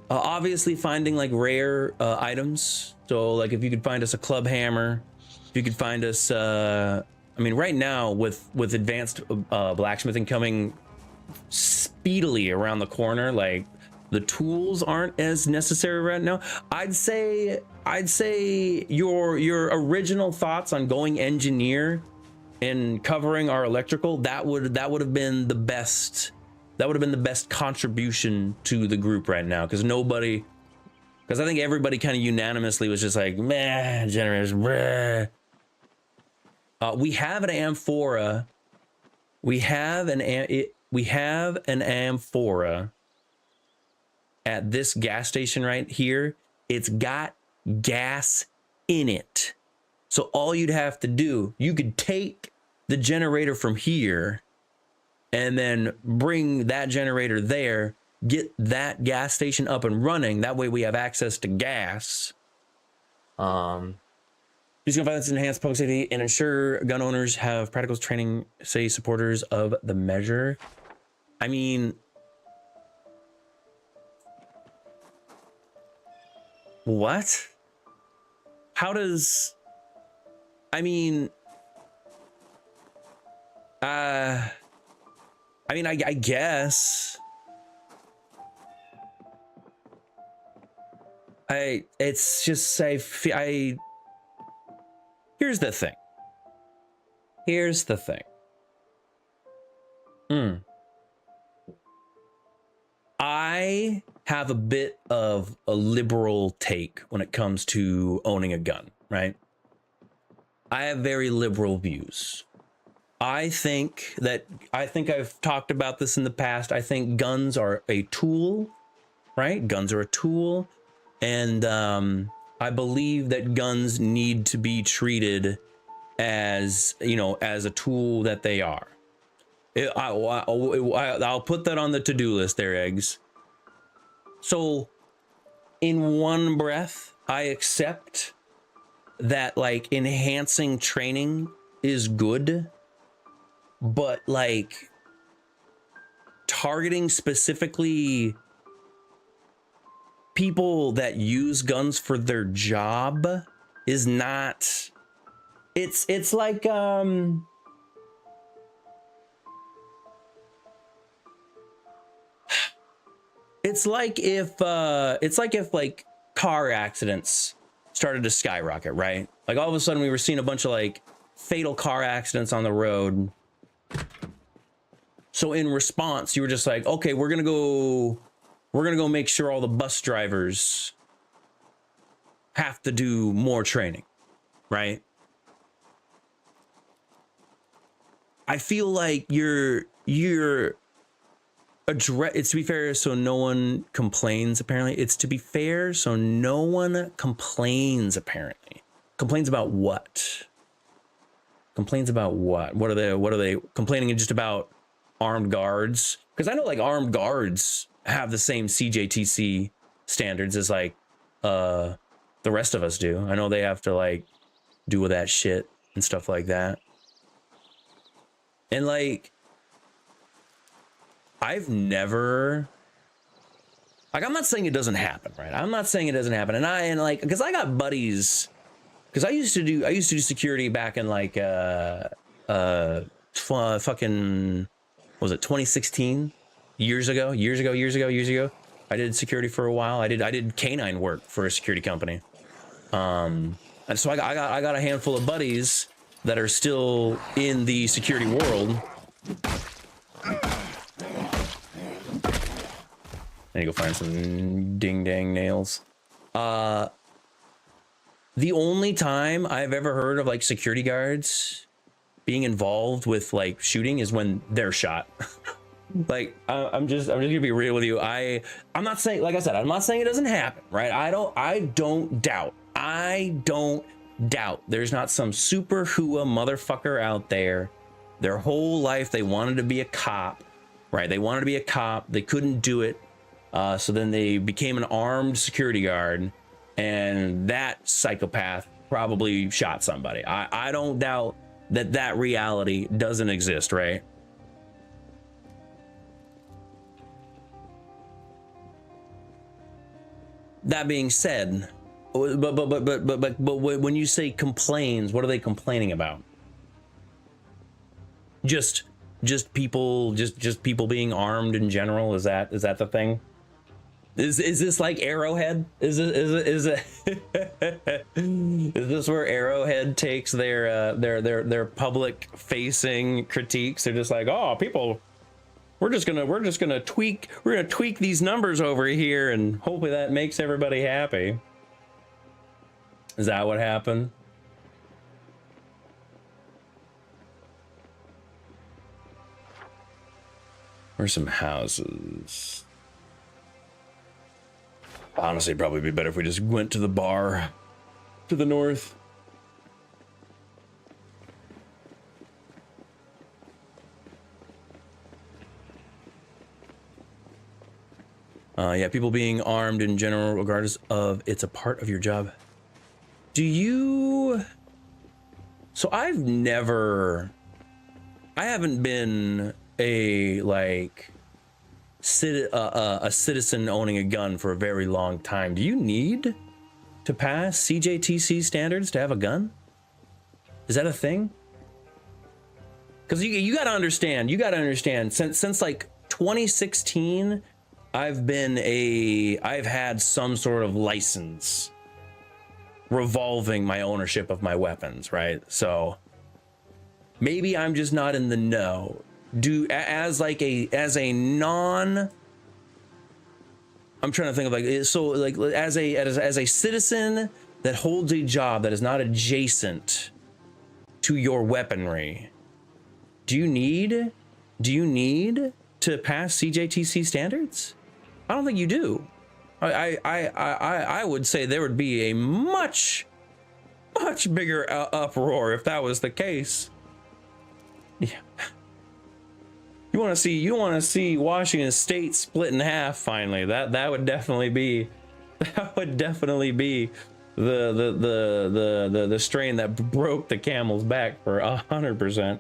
A: obviously finding like rare items. So like if you could find us a club hammer, if you could find us, I mean, right now with advanced blacksmithing coming speedily around the corner, like the tools aren't as necessary right now. I'd say your original thoughts on going engineer and covering our electrical, that would have been the best. That would have been the best contribution to the group right now, because I think everybody kind of unanimously was just like, meh, generators, bleh. We have an amphora. We have an amphora at this gas station right here. It's got gas in it. So all you'd have to do, you could take the generator from here and then bring that generator there, get that gas station up and running. That way we have access to gas. Use gun violence to enhance public safety and ensure gun owners have practical training, say supporters of the measure. I mean, what? How does, I mean, I guess it's just, here's the thing. I have a bit of a liberal take when it comes to owning a gun, right? I have very liberal views. I think I've talked about this in the past. I think guns are a tool, right? Guns are a tool. And I believe that guns need to be treated as, you know, as a tool that they are. I'll put that on the to-do list there, Eggs. So in one breath, I accept that like enhancing training is good, but like targeting specifically people that use guns for their job is not, it's like it's like if like car accidents started to skyrocket, right? Like all of a sudden we were seeing a bunch of like fatal car accidents on the road. So in response, you were just like, okay, we're gonna go make sure all the bus drivers have to do more training, right? I feel like it's to be fair so no one complains, apparently. It's to be fair so no one complains, apparently. Complains about what? Complains about what? What are they complaining just about armed guards? Because I know like armed guards have the same CJTC standards as like the rest of us do. I know they have to like do with that shit and stuff like that. And like I've never, like, I'm not saying it doesn't happen, right? I'm not saying it doesn't happen. And like, because I got buddies, because I used to do security back in like fucking, what was it, 2016? Years ago. I did security for a while. I did canine work for a security company. And so I got a handful of buddies that are still in the security world. I need to go find some ding dang nails. The only time I've ever heard of like security guards being involved with like shooting is when they're shot. Like I'm just gonna be real with you. I'm not saying, like I said, I'm not saying it doesn't happen, right? I don't doubt there's not some super hua motherfucker out there. Their whole life they wanted to be a cop, right? They wanted to be a cop. They couldn't do it. So then they became an armed security guard, and that psychopath probably shot somebody. I don't doubt that reality doesn't exist, right? That being said, but when you say complains, what are they complaining about? Just people being armed in general? Is that the thing? Is this like Arrowhead? Is this where Arrowhead takes their public facing critiques? They're just like, oh, people, we're gonna tweak these numbers over here, and hopefully that makes everybody happy. Is that what happened? Where's some houses? Honestly, it'd probably be better if we just went to the bar to the north. Yeah, people being armed in general, regardless of it's a part of your job. Do you... So I haven't been a, like, a citizen owning a gun for a very long time. Do you need to pass CJTC standards to have a gun? Is that a thing? Because you gotta understand, since like 2016, I've had some sort of license revolving my ownership of my weapons, right? So maybe I'm just not in the know. As a non, I'm trying to think of like, so like as a citizen that holds a job that is not adjacent to your weaponry, do you need to pass CJTC standards? I don't think you do. I would say there would be a much bigger uproar if that was the case. Yeah. You want to see Washington State split in half finally. That would definitely be the strain that broke the camel's back for 100%.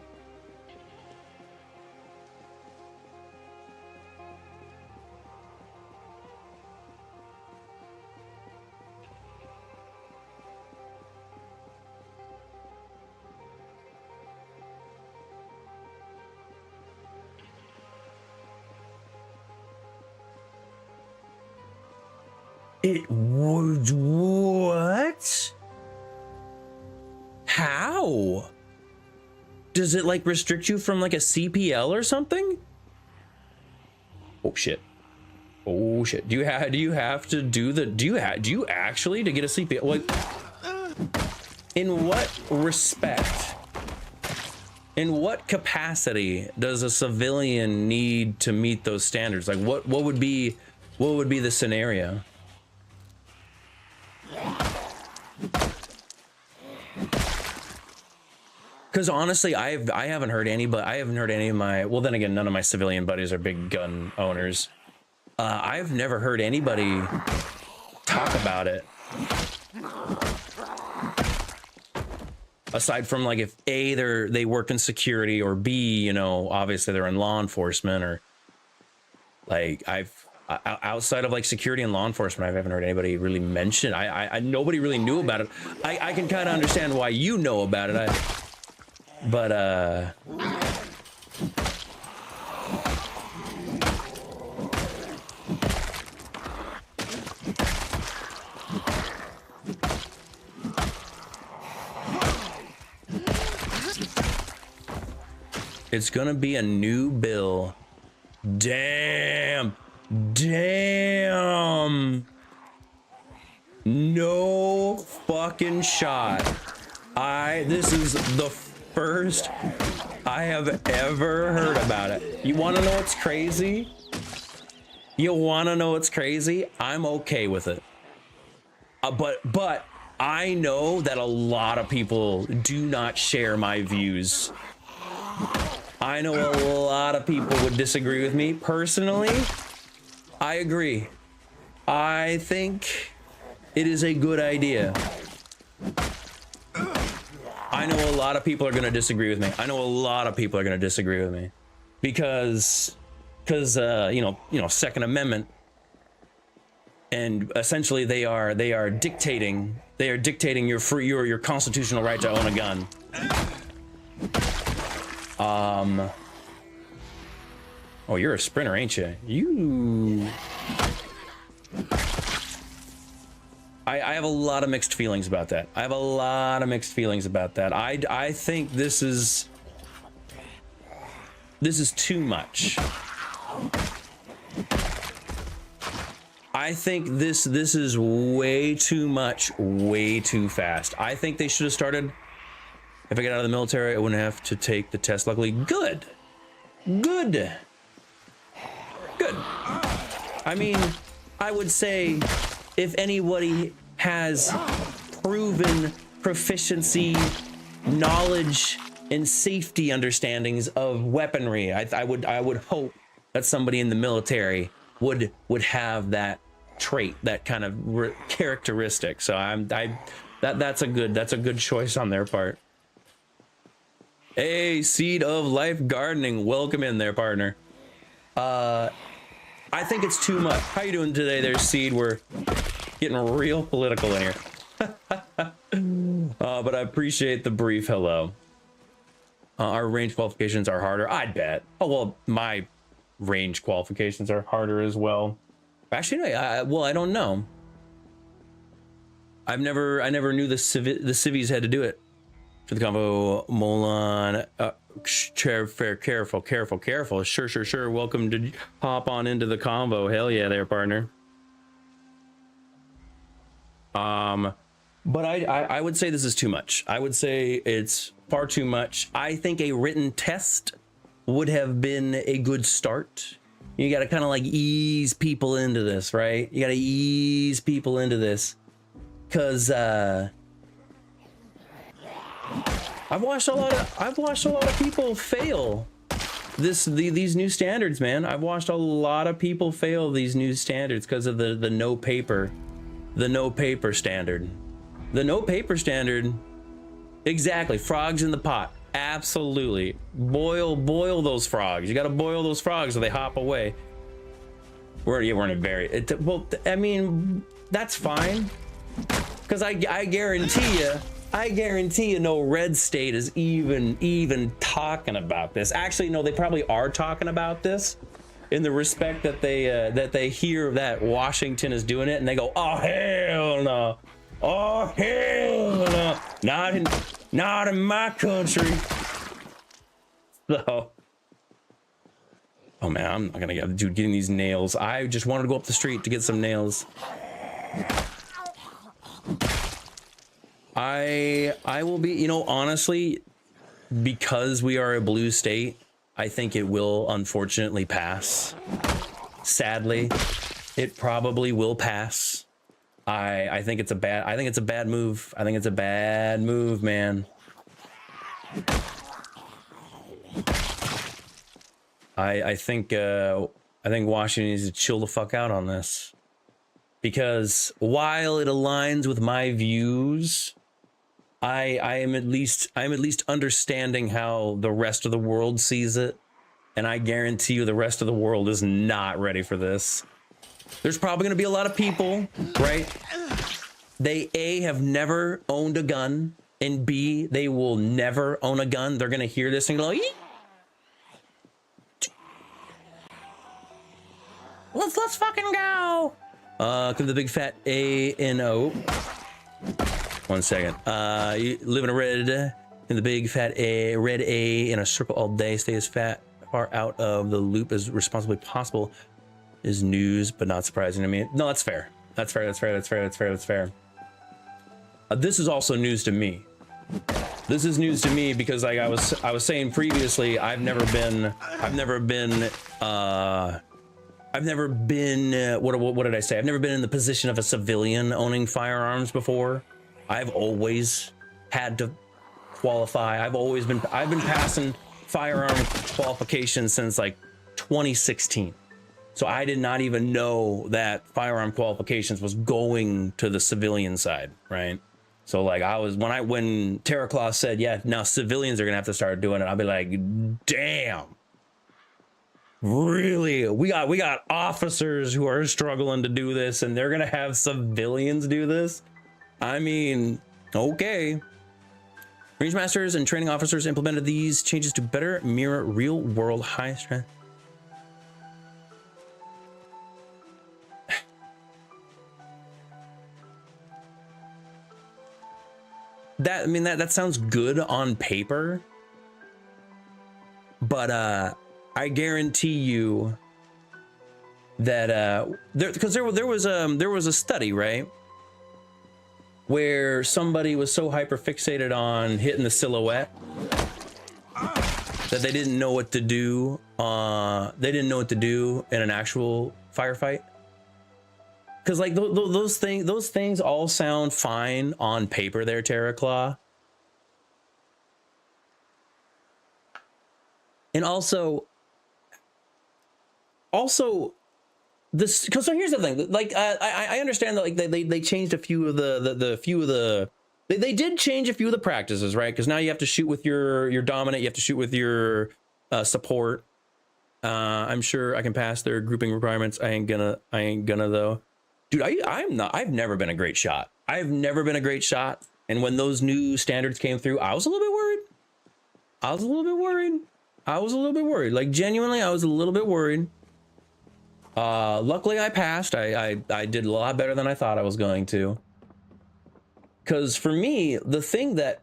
A: It would what? How? Does it like restrict you from like a CPL or something? Oh shit. Oh shit. Do you have to do the do you actually to get a CPL? Like in what respect? In what capacity does a civilian need to meet those standards? Like what would be the scenario? Because honestly, I haven't heard any of my, well then again, none of my civilian buddies are big gun owners. I've never heard anybody talk about it. Aside from like if A, they work in security, or B, you know, obviously they're in law enforcement, or like outside of like security and law enforcement, I haven't heard anybody really mention. Nobody really knew about it. I can kind of understand why you know about it. But it's gonna be a new bill. Damn. No fucking shot. This is the first I have ever heard about it. You want to know what's crazy? I'm okay with it. But I know that a lot of people do not share my views. I know a lot of people would disagree with me. Personally, I agree. I think it is a good idea. I know a lot of people are going to disagree with me. Because you know, Second Amendment, and essentially they are dictating your constitutional right to own a gun. Oh, you're a sprinter, ain't you? I have a lot of mixed feelings about that. I think this is too much. I think this is way too much, way too fast. I think they should have started. If I get out of the military, I wouldn't have to take the test. Luckily, good. Good. I mean, I would say if anybody has proven proficiency, knowledge, and safety understandings of weaponry, I would hope that somebody in the military would have that trait, that kind of characteristic. So that's a good choice on their part. Hey, Seed of Life Gardening, welcome in there, partner. I think it's too much. How you doing today there, Seed? We're getting real political in here. But I appreciate the brief hello. Our range qualifications are harder, I'd bet. Oh, well, my range qualifications are harder as well. Actually, no, I don't know. I never knew the civvies had to do it. To the combo, Molon, careful. Sure. Welcome to hop on into the combo. Hell yeah, there, partner. But I would say this is too much. I would say it's far too much. I think a written test would have been a good start. You got to kind of like ease people into this, right? You got to ease people into this, because I've watched a lot of people fail these new standards, man. I've watched a lot of people fail these new standards because of the no paper standard. The no paper standard, exactly. Frogs in the pot, absolutely. Boil those frogs. You got to boil those frogs or they hop away. We're in a very well. I mean, that's fine, because I guarantee you no red state is even talking about this. Actually, no, they probably are talking about this in the respect that they hear that Washington is doing it and they go, oh hell no, oh hell no, not in my country. So, oh man, I'm not gonna get dude getting these nails. I just wanted to go up the street to get some nails. I will be, you know, honestly, because we are a blue state, I think it will unfortunately pass. Sadly, it probably will pass. I think it's a bad move. I think it's a bad move, man. I think Washington needs to chill the fuck out on this, because while it aligns with my views, I am at least understanding how the rest of the world sees it, and I guarantee you the rest of the world is not ready for this. There's probably going to be a lot of people, right? They A, have never owned a gun, and B, they will never own a gun. They're going to hear this and go, eek. Let's fucking go. Come to the big fat A and O. 1 second. You live in a red, in the big fat A, red A in a circle all day. Stay as far out of the loop as responsibly possible. Is news, but not surprising to me. No, that's fair. That's fair. This is also news to me. This is news to me because, like I was saying previously, I've never been. What did I say? I've never been in the position of a civilian owning firearms before. I've always had to qualify. I've been passing firearm qualifications since like 2016. So I did not even know that firearm qualifications was going to the civilian side, right? So like when Terraclaw said, yeah, now civilians are gonna have to start doing it, I'll be like, damn. Really? We got officers who are struggling to do this, and they're gonna have civilians do this? I mean, okay. Range masters and training officers implemented these changes to better mirror real world high strength. That sounds good on paper, but I guarantee you that because there was a study, right, where somebody was so hyper fixated on hitting the silhouette that they didn't know what to do. They didn't know what to do in an actual firefight. Because like those things all sound fine on paper there, Terraclaw. And also this, because so here's the thing, like I understand that like they changed a few of they did change a few of the practices, right? Because now you have to shoot with your dominant, you have to shoot with your support. I'm sure I can pass their grouping requirements. I ain't gonna though. Dude, I've never been a great shot. I've never been a great shot. And when those new standards came through, I was a little bit worried. I was a little bit worried. Like genuinely, I was a little bit worried. Luckily I passed. I did a lot better than I thought I was going to. Because for me, the thing that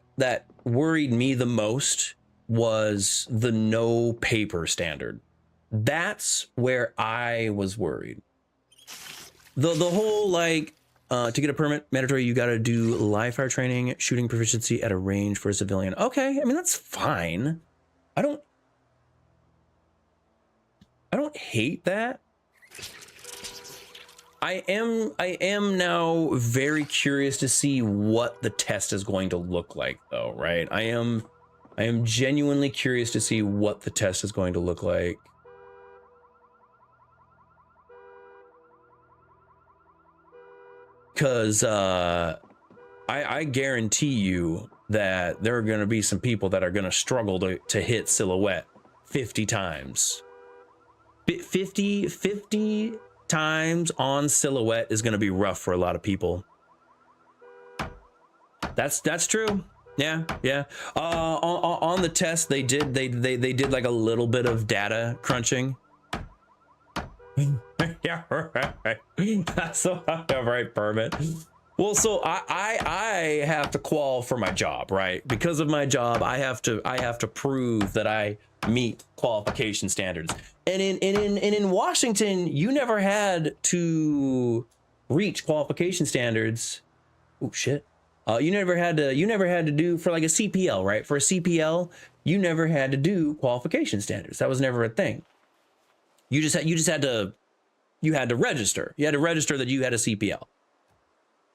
A: worried me the most was the no paper standard. That's where I was worried. The whole like to get a permit mandatory, you got to do live fire training, shooting proficiency at a range for a civilian. Okay, I mean that's fine. I don't hate that. I am now very curious to see what the test is going to look like though, right? I am genuinely curious to see what the test is going to look like. Because I guarantee you that there are going to be some people that are going to struggle to hit silhouette 50 times. 50 times on silhouette is going to be rough for a lot of people. That's true. Yeah. On the test, they did like a little bit of data crunching. Yeah, right. So I have right permit. Well, so I have to qual for my job, right? Because of my job, I have to prove that I meet qualification standards. And in Washington, you never had to reach qualification standards. Oh shit. You never had to do for like a CPL, right? For a CPL, you never had to do qualification standards. That was never a thing. You had to register. You had to register that you had a CPL.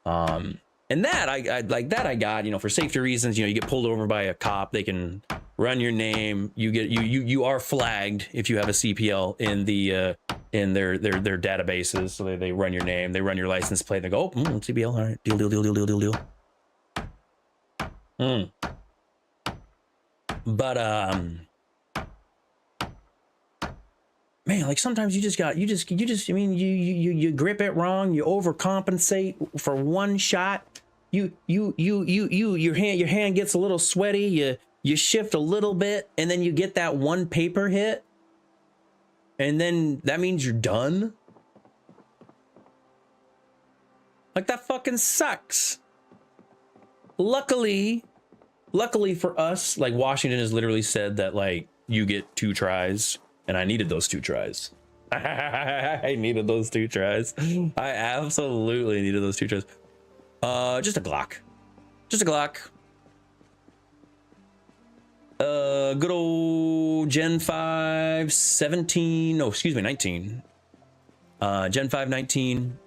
A: And that I got, you know, for safety reasons. You know, you get pulled over by a cop, they can run your name. You are flagged if you have a CPL in the in their databases. So they run your name, they run your license plate. They go, oh, CPL, all right, deal. But man, like sometimes I mean, you grip it wrong, you overcompensate for one shot. Your hand gets a little sweaty, you shift a little bit, and then you get that one paper hit, and then that means you're done. Like that fucking sucks. Luckily for us, like Washington has literally said that like you get 2 tries. And I needed those 2 tries. I needed those 2 tries. I absolutely needed those 2 tries. Just a Glock. Good old Gen 5 17. No, excuse me, 19. Gen 5 19.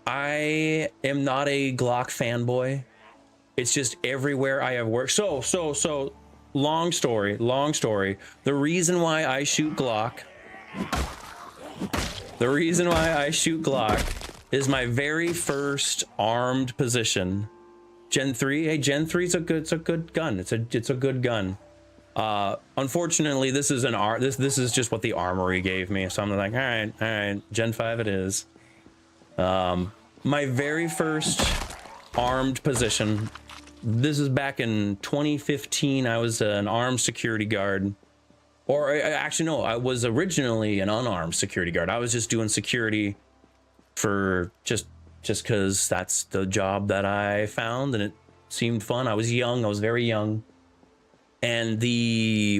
A: I am not a Glock fanboy. It's just everywhere I have worked. So. Long story. The reason why I shoot Glock is my very first armed position. Gen 3. Hey, Gen 3 is a good gun. It's a good gun. Unfortunately, this is this is just what the armory gave me. So I'm like, all right, Gen 5 it is. My very first armed position. This is back in 2015. I was an armed security guard, or actually no, I was originally an unarmed security guard. I was just doing security for just because that's the job that I found and it seemed fun. I was young. I was very young, and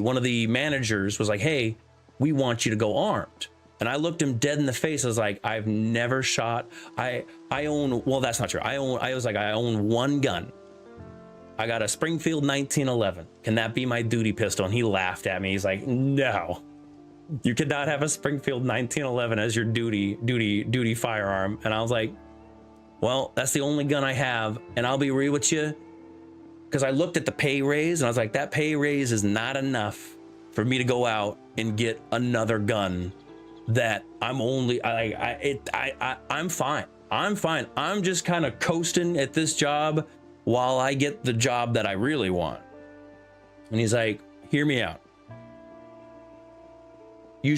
A: one of the managers was like, "Hey, we want you to go armed." And I looked him dead in the face. I was like, "I've never shot. I own." Well, that's not true. I own 1 gun. I got a Springfield 1911. Can that be my duty pistol? And he laughed at me. He's like, no, you cannot have a Springfield 1911 as your duty firearm. And I was like, well, that's the only gun I have. And I'll be real with you, because I looked at the pay raise and I was like, that pay raise is not enough for me to go out and get another gun that I'm fine. I'm fine. I'm just kind of coasting at this job while I get the job that I really want. And he's like, hear me out. Why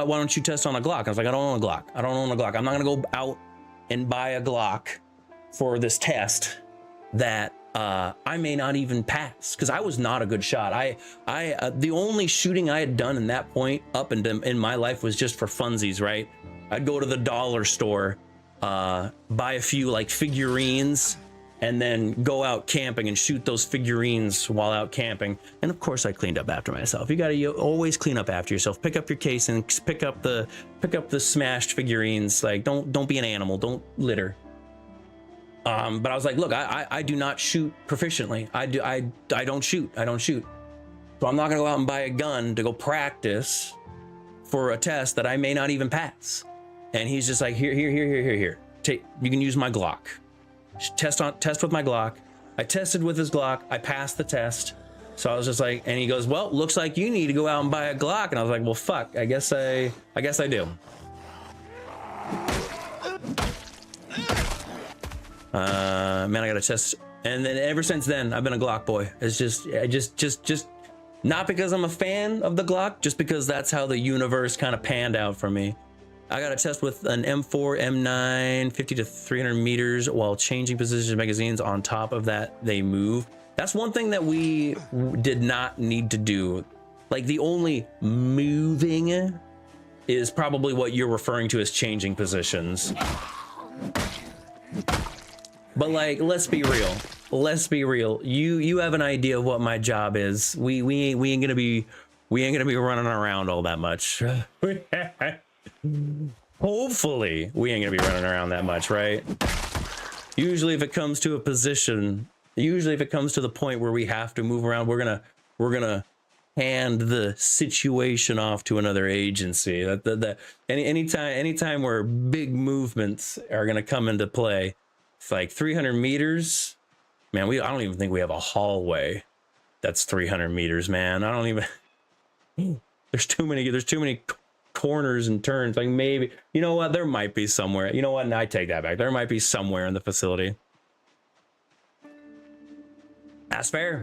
A: don't you test on a Glock? I was like, I don't own a Glock. I don't own a Glock. I'm not gonna go out and buy a Glock for this test that I may not even pass, because I was not a good shot. The only shooting I had done in that point up in my life was just for funsies, right? I'd go to the dollar store, buy a few like figurines, and then go out camping and shoot those figurines while out camping. And of course I cleaned up after myself. You always clean up after yourself. Pick up your case and pick up the smashed figurines. Like, don't be an animal, don't litter. But I was like, look, I do not shoot proficiently. I don't shoot. So I'm not gonna go out and buy a gun to go practice for a test that I may not even pass. And he's just like, here. You can use my Glock. Test with my Glock. I tested with his Glock. I passed the test. So I was just like, and he goes, well, looks like you need to go out and buy a Glock. And I was like, well, fuck, I guess I do. Man, I gotta test. And then ever since then, I've been a Glock boy. It's just not because I'm a fan of the Glock, just because that's how the universe kind of panned out for me. I got to test with an M4, M9, 50 to 300 meters while changing positions of magazines. On top of that, they move. That's one thing that we did not need to do. Like, the only moving is probably what you're referring to as changing positions. But like, let's be real. You have an idea of what my job is. We ain't gonna be running around all that much. Hopefully we ain't gonna be running around that much, right? Usually if it comes to a position, usually if it comes to the point where we have to move around, we're gonna hand the situation off to another agency. Anytime where big movements are gonna come into play, it's like 300 meters, man. I don't even think we have a hallway that's 300 meters, man. I don't even. There's too many corners and turns. Like, maybe, you know what, there might be somewhere. You know what, and I take that back. There might be somewhere in the facility. That's fair.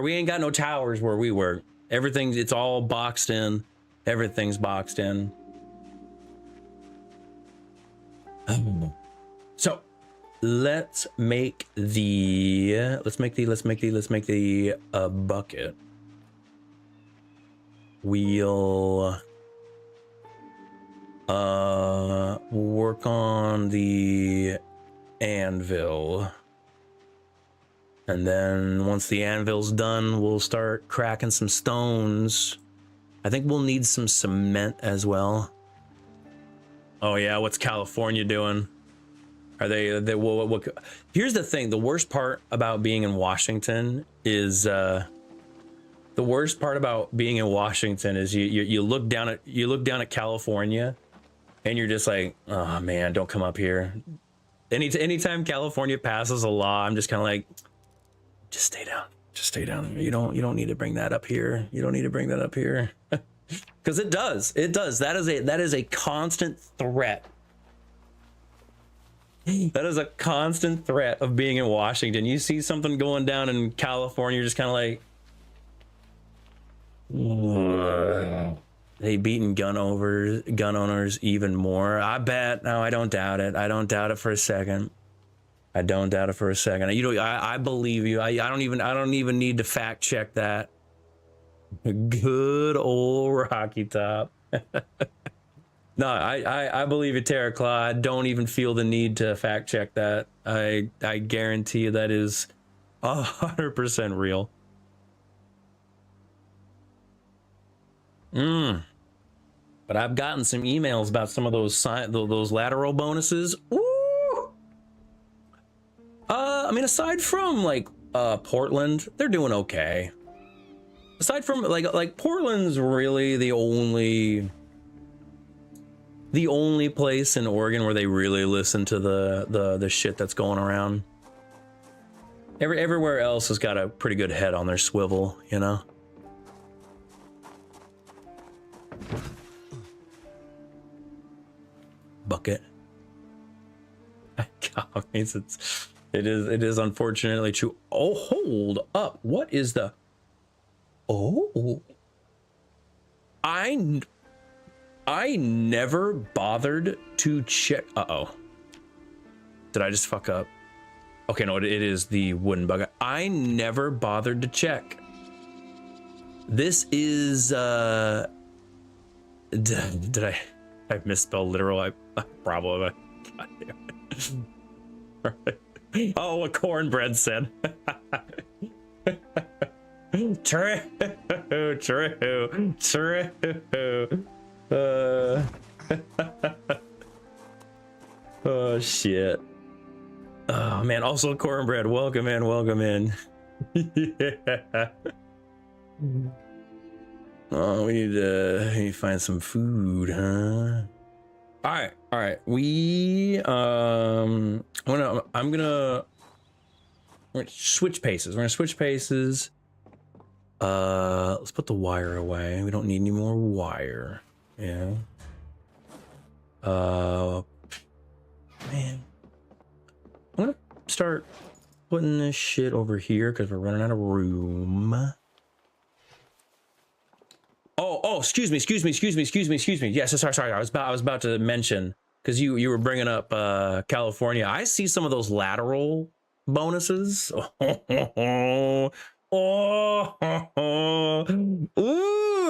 A: We ain't got no towers where we work. It's all boxed in. Everything's boxed in. So let's make the bucket. We'll work on the anvil, and then once the anvil's done, we'll start cracking some stones. I think we'll need some cement as well. Oh yeah, what's California doing? Are they what? Here's the thing, the worst part about being in Washington is you look down at California and you're just like, oh man, don't come up here. Anytime California passes a law, I'm just kind of like, just stay down. You don't need to bring that up here. Because it does. That is a constant threat. That is a constant threat of being in Washington. You see something going down in California, you're just kind of like, they beating gun owners even more. I bet. No, I don't doubt it. I don't doubt it for a second. You know, I believe you. I don't even need to fact check that. Good old Rocky Top. No, I believe you, Terra Claw. I don't even feel the need to fact check that. I guarantee you that is 100% real. But I've gotten some emails about some of those lateral bonuses. Ooh! I mean, aside from like Portland, they're doing okay. Aside from like Portland's really the only place in Oregon where they really listen to the shit that's going around. Everywhere else has got a pretty good head on their swivel, you know. Bucket. God, it is unfortunately true. Oh, hold up. What is the... Oh. I never bothered to check. Uh-oh. Did I just fuck up? Okay, no, it is the wooden bucket. I never bothered to check. This is, did I misspelled literal? I probably. God damn it. Oh, what cornbread said. True. Oh shit. Oh man, also cornbread, welcome in. Yeah. Oh, we need to find some food, huh? All right. I'm gonna switch paces. We're gonna switch paces. Let's put the wire away. We don't need any more wire. Yeah. Man. I'm gonna start putting this shit over here because we're running out of room. Oh, excuse me. Yes, sorry. I was about to mention, because you were bringing up California. I see some of those lateral bonuses. Ooh,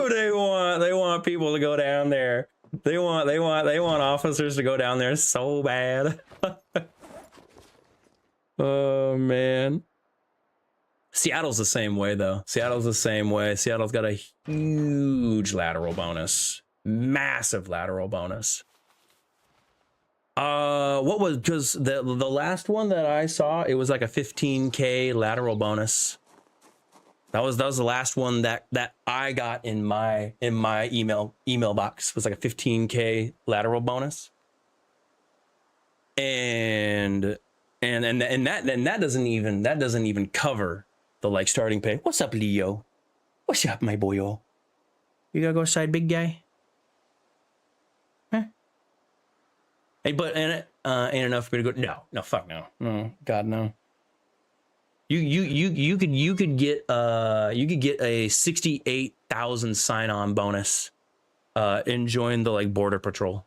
A: they want people to go down there. They want officers to go down there so bad. Oh man. Seattle's the same way though. Seattle's got a huge lateral bonus. Massive lateral bonus. What was, because the last one that I saw, it was like a 15K lateral bonus. That was the last one that I got in my email box, was like a 15K lateral bonus. And that doesn't even cover the like starting pay. What's up, Leo? What's up, my boyo? You gotta go outside, big guy? Huh? Hey, but ain't enough for me to go. No, fuck no. No, God no. You could get a 68,000 sign-on bonus and join the like border patrol.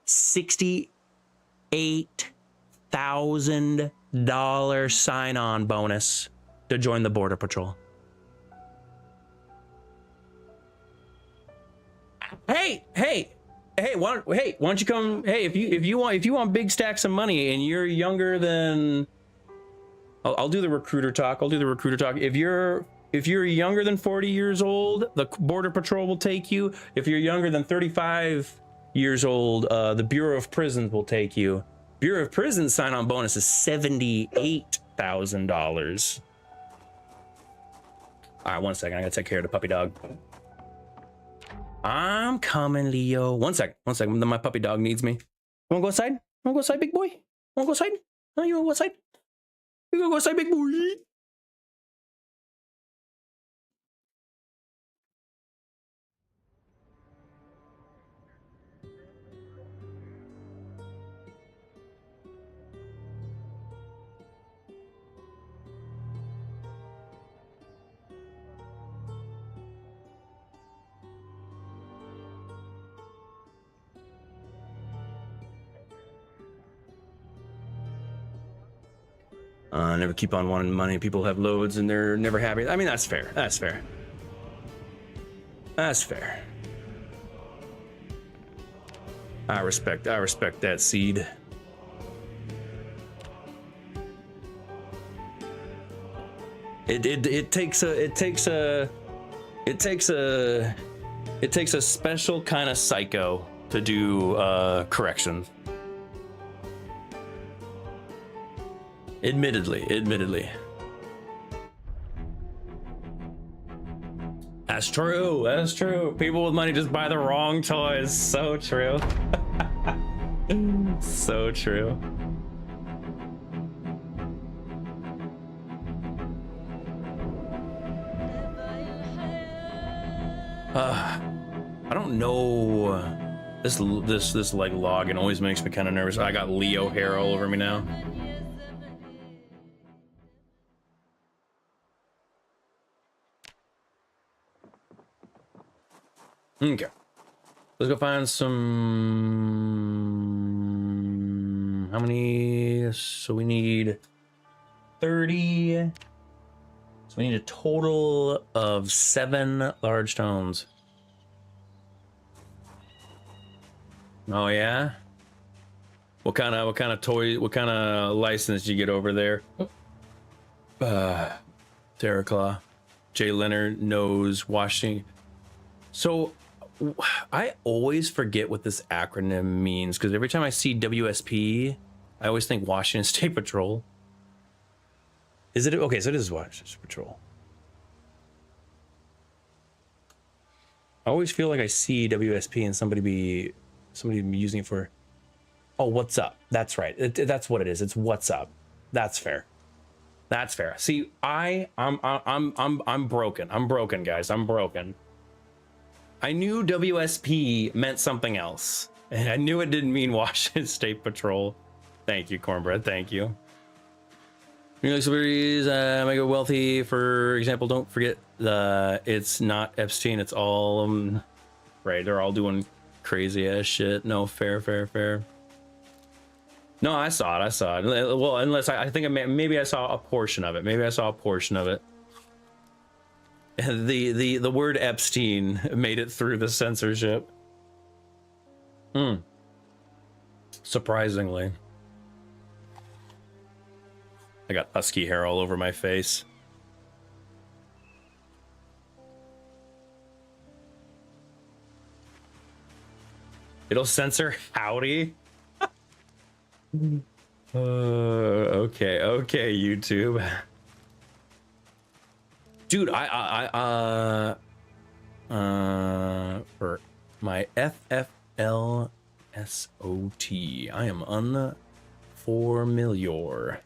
A: $68,000 sign-on bonus to join the border patrol. Hey, why don't you come? Hey, if you want big stacks of money and you're younger than, I'll do the recruiter talk. If you're younger than 40 years old, the border patrol will take you. If you're younger than 35 years old, the Bureau of Prisons will take you. Bureau of Prisons sign-on bonus is $78,000. All right, 1 second. I gotta take care of the puppy dog. I'm coming, Leo. One second. My puppy dog needs me. You wanna go outside? Big boy? You wanna go outside? No, you wanna go outside? You gonna go outside, big boy? Never keep on wanting money. People have loads and they're never happy. I mean, that's fair. I respect that seed. It takes a special kind of psycho to do corrections. Admittedly. That's true. People with money just buy the wrong toys. So true. So true. I don't know. This like login always makes me kind of nervous. I got Leo hair all over me now. Okay. Let's go find some... How many? So we need 30. So we need a total of 7 large stones. Oh yeah? What kind of toy, what kind of license did you get over there? Terraclaw. Jay Leonard knows Washington. So I always forget what this acronym means because every time I see WSP, I always think Washington State Patrol. Is it okay? So it is Washington State Patrol. I always feel like I see WSP and somebody be using it for, oh, what's up? That's right. That's what it is. It's what's up. That's fair. That's fair. See, I'm broken. I'm broken, guys. I'm broken. I knew WSP meant something else, and I knew it didn't mean Washington State Patrol. Thank you, Cornbread. Thank you. New York celebrities mega wealthy, for example. Don't forget it's not Epstein. It's all right. They're all doing crazy ass shit. No, fair. No, I saw it. Well, unless I think maybe I saw a portion of it. The word Epstein made it through the censorship. Surprisingly. I got husky hair all over my face. It'll censor howdy. Okay, YouTube. Dude, for my FFLSOT, I am unfamiliar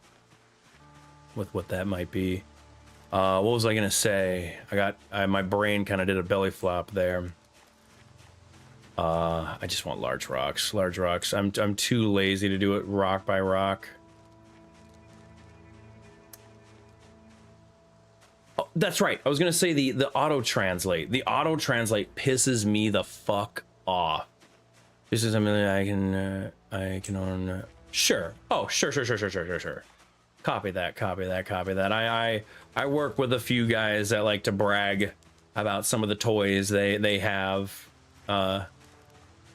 A: with what that might be. What was I gonna say? My brain kind of did a belly flop there. I just want large rocks. I'm too lazy to do it rock by rock. Oh, that's right. I was gonna say the auto translate. The auto translate pisses me the fuck off. This is something that I can own. Sure. Oh, sure. Copy that. I work with a few guys that like to brag about some of the toys they have.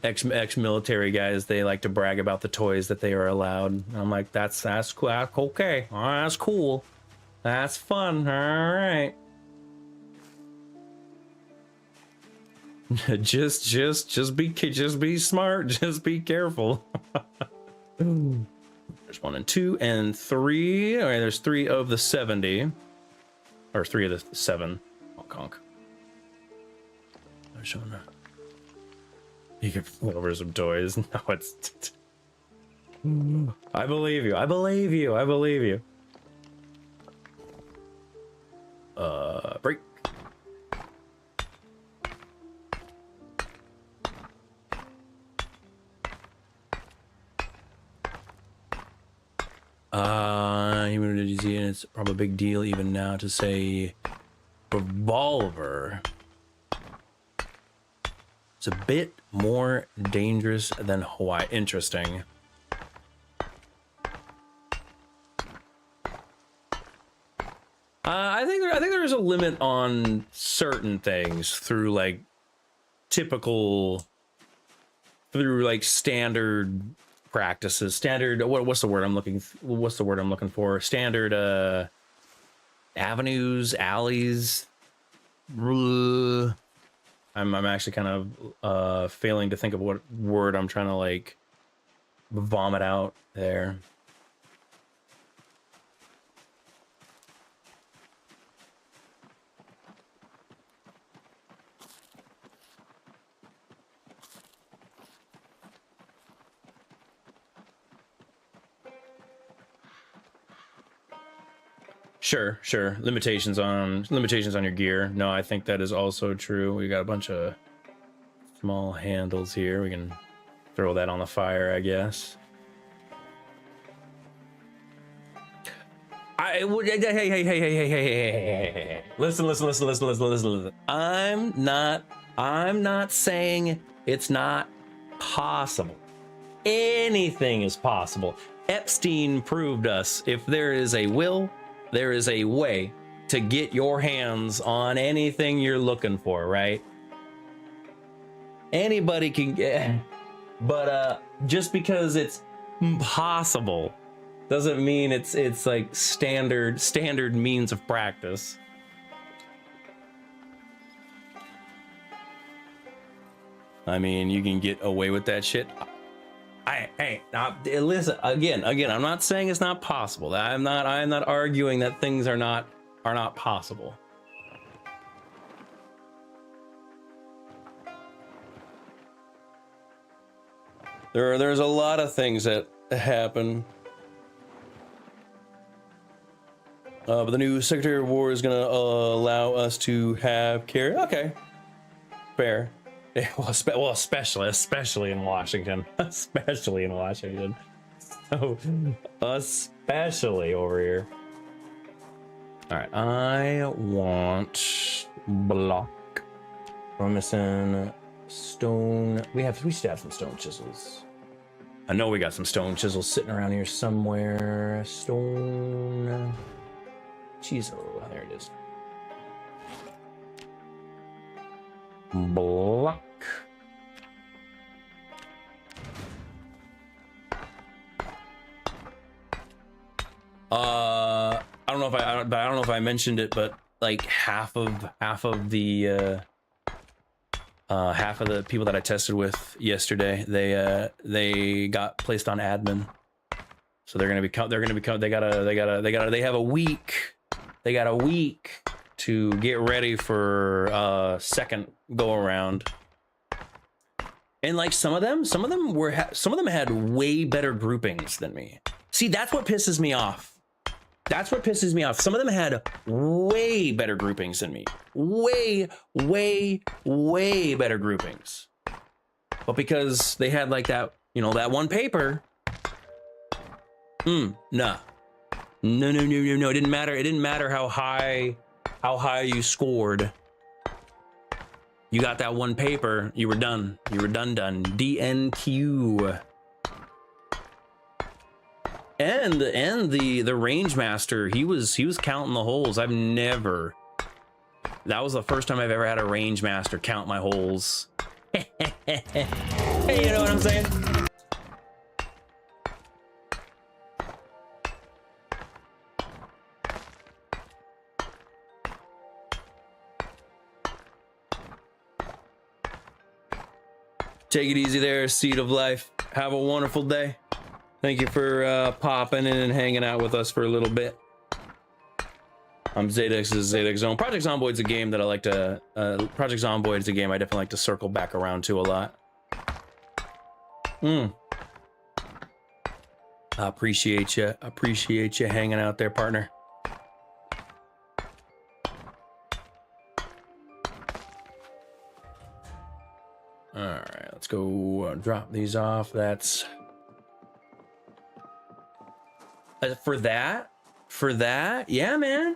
A: Ex-military guys, they like to brag about the toys that they are allowed. And I'm like, that's cool. Okay, oh, that's cool. That's fun. All right. just be smart. Just be careful. There's 1 and 2 and 3. All right, there's 3 of the 70, or 3 of the 7. Oh, conk. There's one. You can pull over some toys. No, it's. I believe you. Break. Even did you see it? It's probably a big deal even now to say revolver. It's a bit more dangerous than Hawaii. Interesting. I think there's a limit on certain things through like standard practices. Standard. What's the word I'm looking for? Standard avenues, alleys. I'm actually kind of failing to think of what word I'm trying to like vomit out there. Sure, sure. Limitations on your gear. No, I think that is also true. We got a bunch of small handles here. We can throw that on the fire, I guess. I would. Hey. Listen. I'm not saying it's not possible. Anything is possible. Epstein proved us if there is a will, there is a way to get your hands on anything you're looking for, right? Anybody can get, but just because it's possible doesn't mean it's like standard means of practice. I mean, you can get away with that shit. Listen again. I'm not saying it's not possible. I'm not arguing that things are not possible. There's a lot of things that happen. But the new Secretary of War is gonna allow us to have carry. Okay, fair. Yeah, well, especially in Washington. Especially in Washington. So, especially over here. All right, I want block. We're missing stone. We should have some stone chisels. I know we got some stone chisels sitting around here somewhere. Stone chisel. There it is. Block. I don't know if I mentioned it, but like half of the people that I tested with yesterday, they got placed on admin, so they have a week. They got a week to get ready for second go around. And like some of them had way better groupings than me. See, that's what pisses me off. Some of them had way better groupings than me. Way better groupings. But because they had like that, that one paper. No. It didn't matter. It didn't matter how high you scored. You got that one paper, you were done. Done. DNQ. And the range master, he was counting the holes. That was the first time I've ever had a range master count my holes. Hey, you know what I'm saying? Take it easy there, Seed of Life. Have a wonderful day. Thank you for popping in and hanging out with us for a little bit. I'm Zadex, this is Zadex Zone. Project Zomboid's a game that I like to... Project Zomboid is a game I definitely like to circle back around to a lot. I appreciate you. Appreciate you hanging out there, partner. All right, let's go drop these off. That's for that, yeah, man.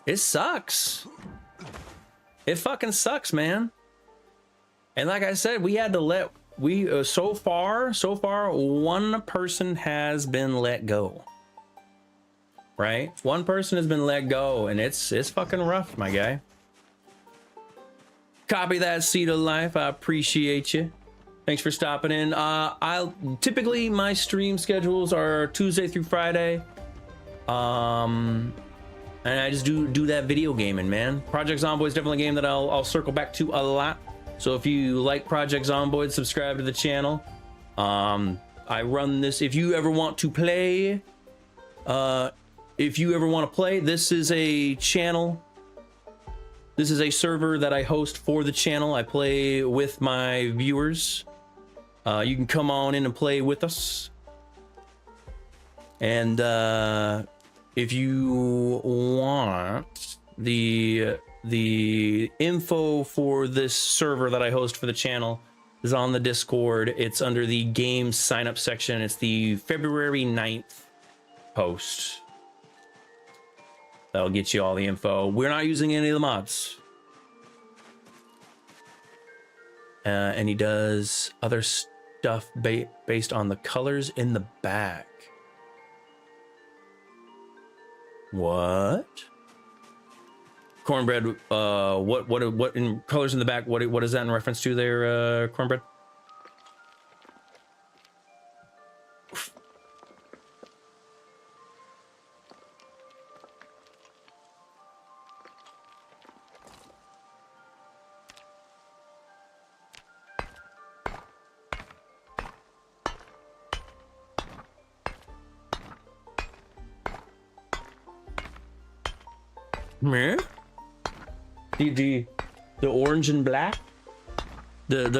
A: It sucks. It fucking sucks, man. And like I said, we had to so far, one person has been let go. Right? One person has been let go, and it's fucking rough, my guy. Copy that, Seed of Life. I appreciate you. Thanks for stopping in. Typically my stream schedules are Tuesday through Friday. And I just do that video gaming, man. Project Zomboid is definitely a game that I'll circle back to a lot. So if you like Project Zomboid, subscribe to the channel. I run this. If you ever want to play, this is a channel. This is a server that I host for the channel. I play with my viewers. You can come on in and play with us. And if you want the info for this server that I host for the channel is on the Discord. It's under the game sign up section. It's the February 9th post. That'll get you all the info. We're not using any of the mods. And he does other stuff based on the colors in the back. What? Cornbread, what in colors in the back, what is that in reference to there, Cornbread? Meh? The orange and black, are you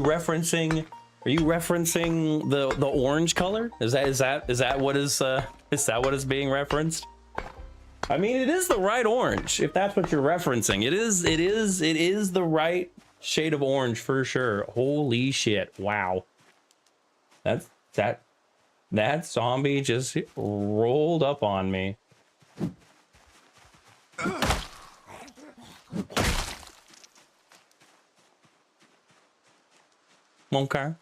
A: referencing the orange color? Is that what is being referenced? I mean, it is the right orange, if that's what you're referencing. It is the right shade of orange for sure. Holy shit. Wow. That zombie just rolled up on me. Okay.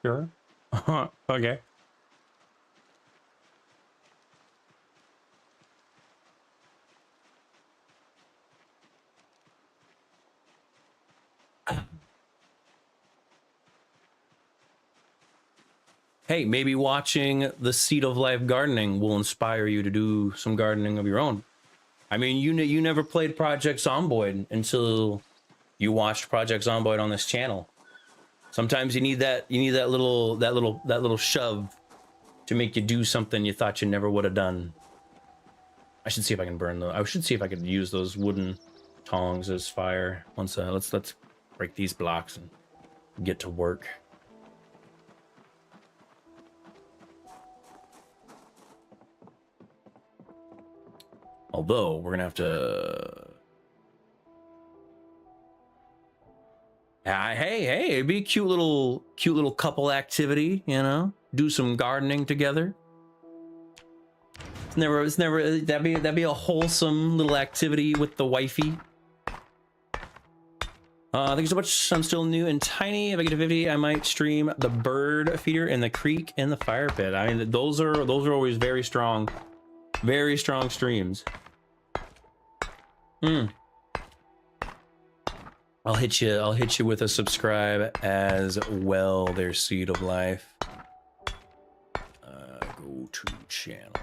A: Sure. Okay. Hey, maybe watching the Seed of Life gardening will inspire you to do some gardening of your own. I mean, you never played Project Zomboid until you watched Project Zomboid on this channel. Sometimes you need that little shove to make you do something you thought you never would have done. I should see if I can burn those. I should see if I could use those wooden tongs as fire. Let's break these blocks and get to work. Although we're gonna have to, hey, it'd be a cute little couple activity, you know, do some gardening together. It's never that'd be a wholesome little activity with the wifey. Thank you so much. I'm still new and tiny. If I get to 50, I might stream the bird feeder in the creek and the fire pit. I mean, those are always very strong streams. I'll hit you with a subscribe as well. There's Seed of Life. Go to channel.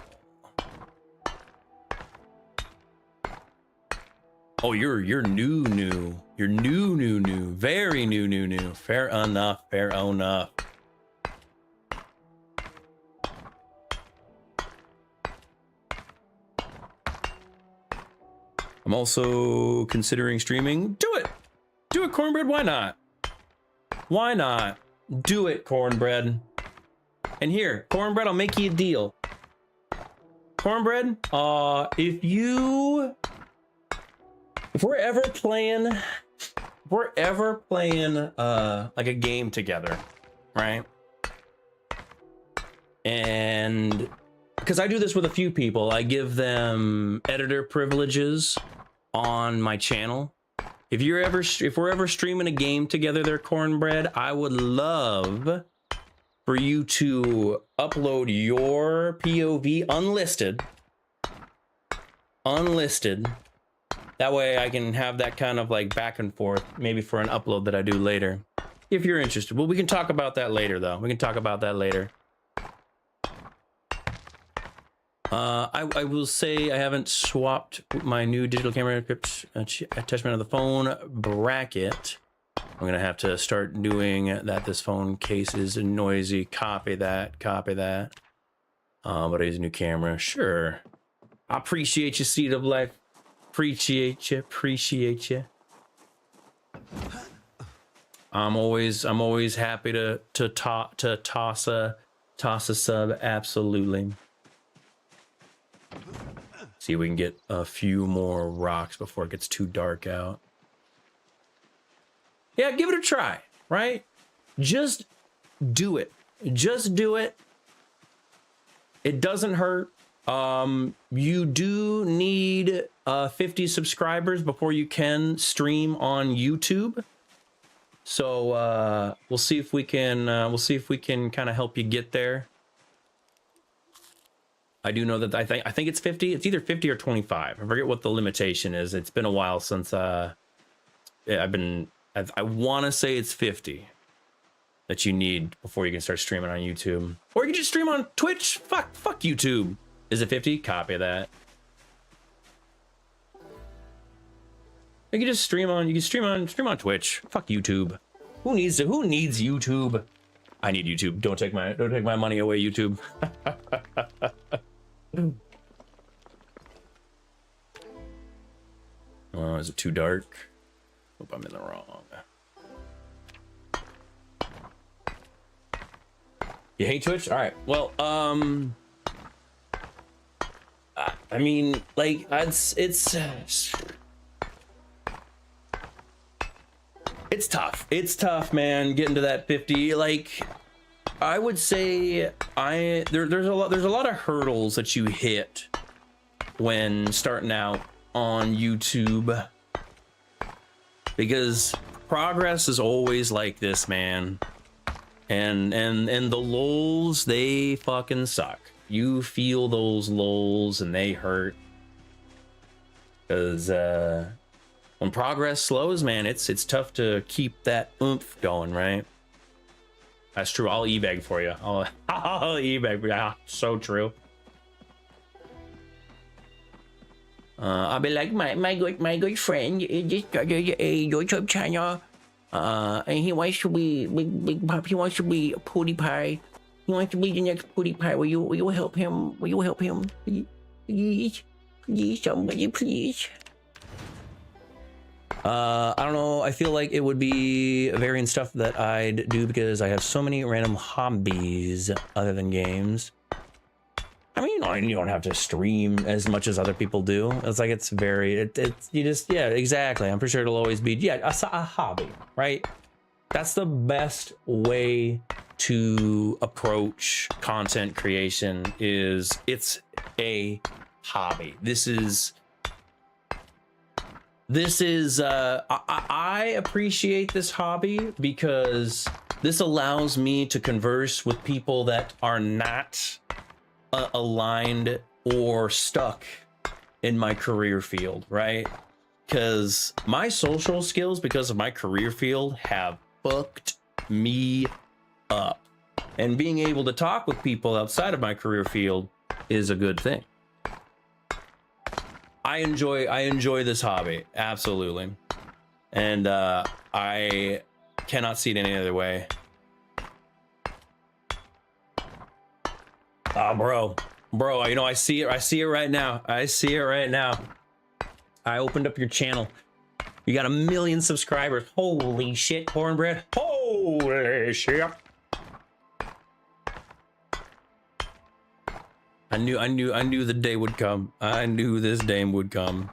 A: Oh, you're new. You're new. Very new. Fair enough. I'm also considering streaming. Do it, Cornbread. Why not? Do it, Cornbread. And here, Cornbread, I'll make you a deal. Cornbread, if we're ever playing like a game together, right? And because I do this with a few people, I give them editor privileges on my channel. If we're ever streaming a game together there, Cornbread, I would love for you to upload your POV unlisted. That way I can have that kind of like back and forth, maybe for an upload that I do later, if you're interested. Well, we can talk about that later, though. I will say I haven't swapped my new digital camera attachment of the phone bracket. I'm gonna have to start doing that. This phone case is noisy. Copy that. But I use a new camera. Sure. I appreciate you, Seed of Life. Appreciate you. I'm always happy to toss a sub. Absolutely. See if we can get a few more rocks before it gets too dark out. Yeah, give it a try, right? Just do it. Just do it. It doesn't hurt. You do need 50 subscribers before you can stream on YouTube. So we'll see if we can kind of help you get there. I do know that I think it's 50. It's either 50 or 25. I forget what the limitation is. It's been a while since I want to say it's 50 that you need before you can start streaming on YouTube. Or you can just stream on Twitch. Fuck YouTube. Is it 50? Copy that. You can just stream on Twitch. Fuck YouTube. Who needs YouTube? I need YouTube. Don't take my money away, YouTube. Oh, is it too dark? Hope I'm in the wrong. You hate Twitch? All right. Well, I mean, like, it's tough. It's tough, man, getting to that 50. Like, I would say there's a lot of hurdles that you hit when starting out on YouTube, because progress is always like this, man. And the lulls, they fucking suck. You feel those lulls and they hurt. Because when progress slows, man, it's tough to keep that oomph going, right? That's true. I'll e-beg for you. I'll e-beg for you. Ah, so true. I'll be like, my good friend just got a YouTube channel. And he wants to be big pop. He wants to be a PewDiePie. He wants to be the next PewDiePie. Will you help him? Will you help him? Please, somebody, please. I don't know. I feel like it would be varying stuff that I'd do because I have so many random hobbies other than games. I mean, you don't have to stream as much as other people do. It's like it's you just, yeah, exactly. I'm pretty sure it'll always be, yeah, a hobby, right? That's the best way to approach content creation. Is it's a hobby. This is I appreciate this hobby because this allows me to converse with people that are not aligned or stuck in my career field, right? Because my social skills, because of my career field, have fucked me up. And being able to talk with people outside of my career field is a good thing. I enjoy this hobby, absolutely. And I cannot see it any other way. Oh, bro, you know, I see it right now. I opened up your channel. You got 1 million subscribers. Holy shit, cornbread. Holy shit. I knew the day would come. I knew this day would come.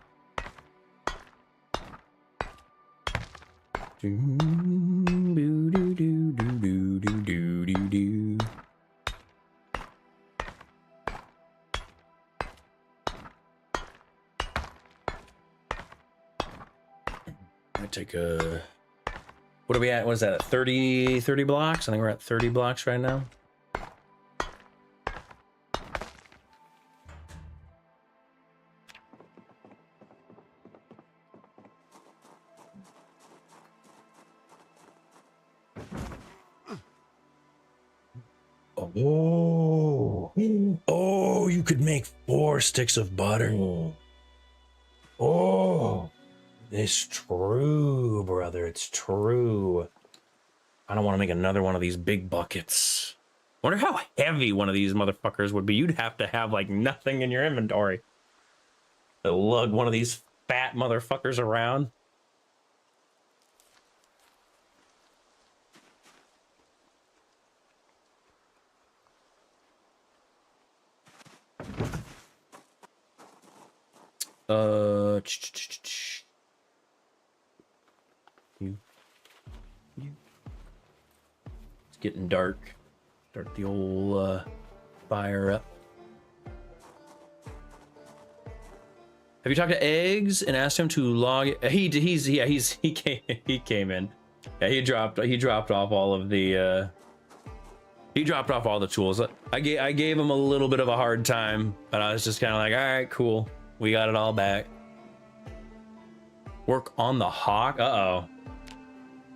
A: Take a, what are we at? What is that? 30 blocks? I think we're at 30 blocks right now. Oh, you could make 4 sticks of butter. Oh. It's true, brother. It's true. I don't want to make another one of these big buckets. Wonder how heavy one of these motherfuckers would be. You'd have to have like nothing in your inventory to lug one of these fat motherfuckers around. You, you. It's getting dark. Start the old fire up. Have you talked to Eggs and asked him to log? He came in. Yeah, he dropped off all of the he dropped off all the tools. I gave him a little bit of a hard time, but I was just kind of like, all right, cool, we got it all back. Work on the hawk. Uh-oh.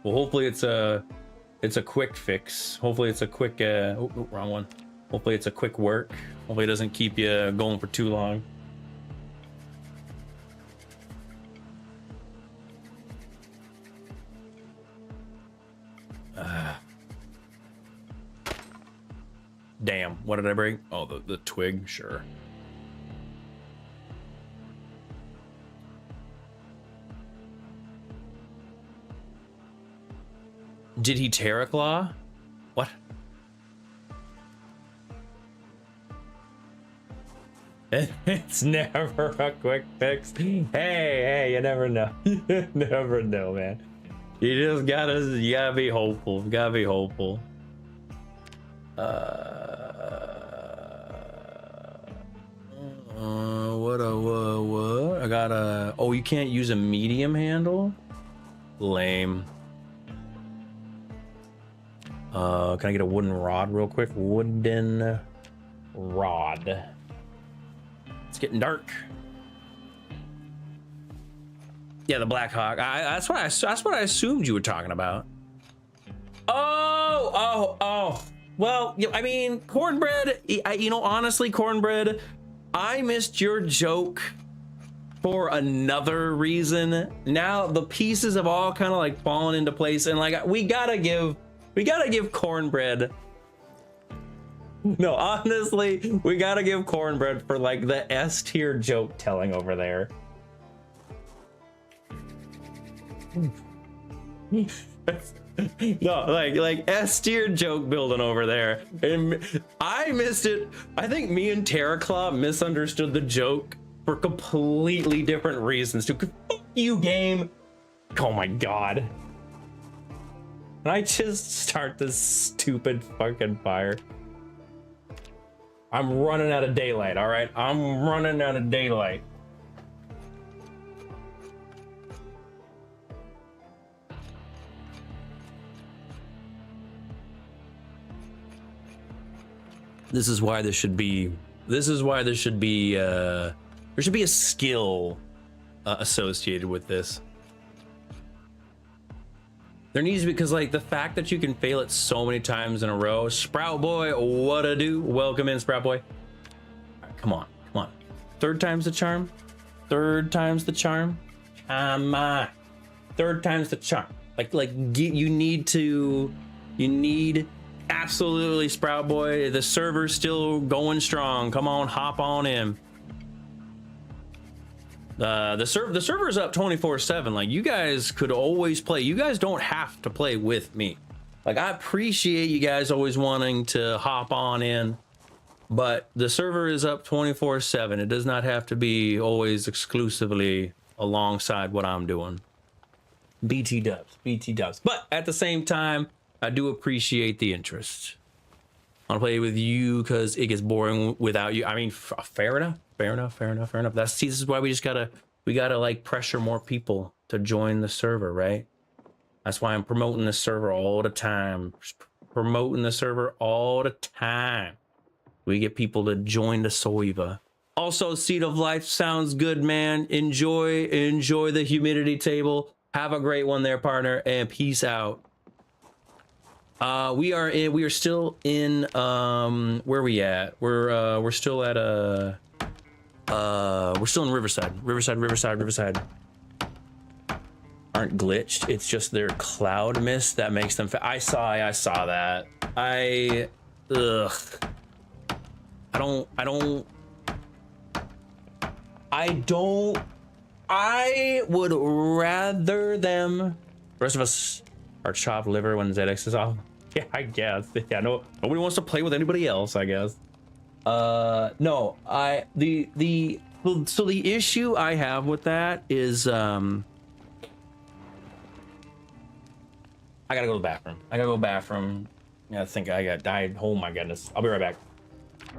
A: Well, hopefully it's a quick fix. Hopefully it's a quick wrong one. Hopefully it's a quick work. Hopefully it doesn't keep you going for too long. Damn, what did I break? Oh, the twig, sure. Did he Terraclaw? What? It's never a quick fix. Hey, you never know. You never know, man. You gotta be hopeful. You gotta be hopeful. What? I got a. Oh, you can't use a medium handle? Lame. Can I get a wooden rod real quick? Wooden rod. It's getting dark. Yeah, the Black Hawk. That's what I assumed you were talking about. Oh. Well, I mean, Cornbread. You know, honestly, Cornbread, I missed your joke for another reason. Now the pieces have all kind of like fallen into place, and like we gotta give Cornbread. No, honestly, we gotta give Cornbread for like the S tier joke telling over there. No, like S tier joke building over there, and I missed it. I think me and Terraclaw misunderstood the joke for completely different reasons. Fuck you, game. Oh my god. Can I just start this stupid fucking fire? I'm running out of daylight, all right? I'm running out of daylight. This is why there should be there should be a skill associated with this. There needs to be, because like the fact that you can fail it so many times in a row. Sprout Boy, what a do? Welcome in, Sprout Boy. All right, come on. Third time's the charm. Third time's the charm. Third time's the charm. You need absolutely, Sprout Boy. The server's still going strong. Come on, hop on in. The server's up 24/7. Like, you guys could always play. You guys don't have to play with me. Like, I appreciate you guys always wanting to hop on in, but the server is up 24/7. It does not have to be always exclusively alongside what I'm doing. BT dubs. But at the same time, I do appreciate the interest. I want to play with you because it gets boring without you. I mean, fair enough. This is why we gotta like pressure more people to join the server, right? That's why I'm promoting the server all the time. We get people to join the Soiva. Also, Seed of Life sounds good, man. Enjoy the humidity table. Have a great one there, partner, and peace out. We are still in where we at? We're still at we're still in Riverside. Aren't glitched. It's just their cloud mist that makes them I saw that. I would rather them. The rest of us are chopped liver when ZX is off. Yeah, I guess. Yeah, nobody wants to play with anybody else, I guess. No, So the issue I have with that is I gotta go to the bathroom. I gotta go to the bathroom. Yeah, I think I got died. Oh my goodness. I'll be right back.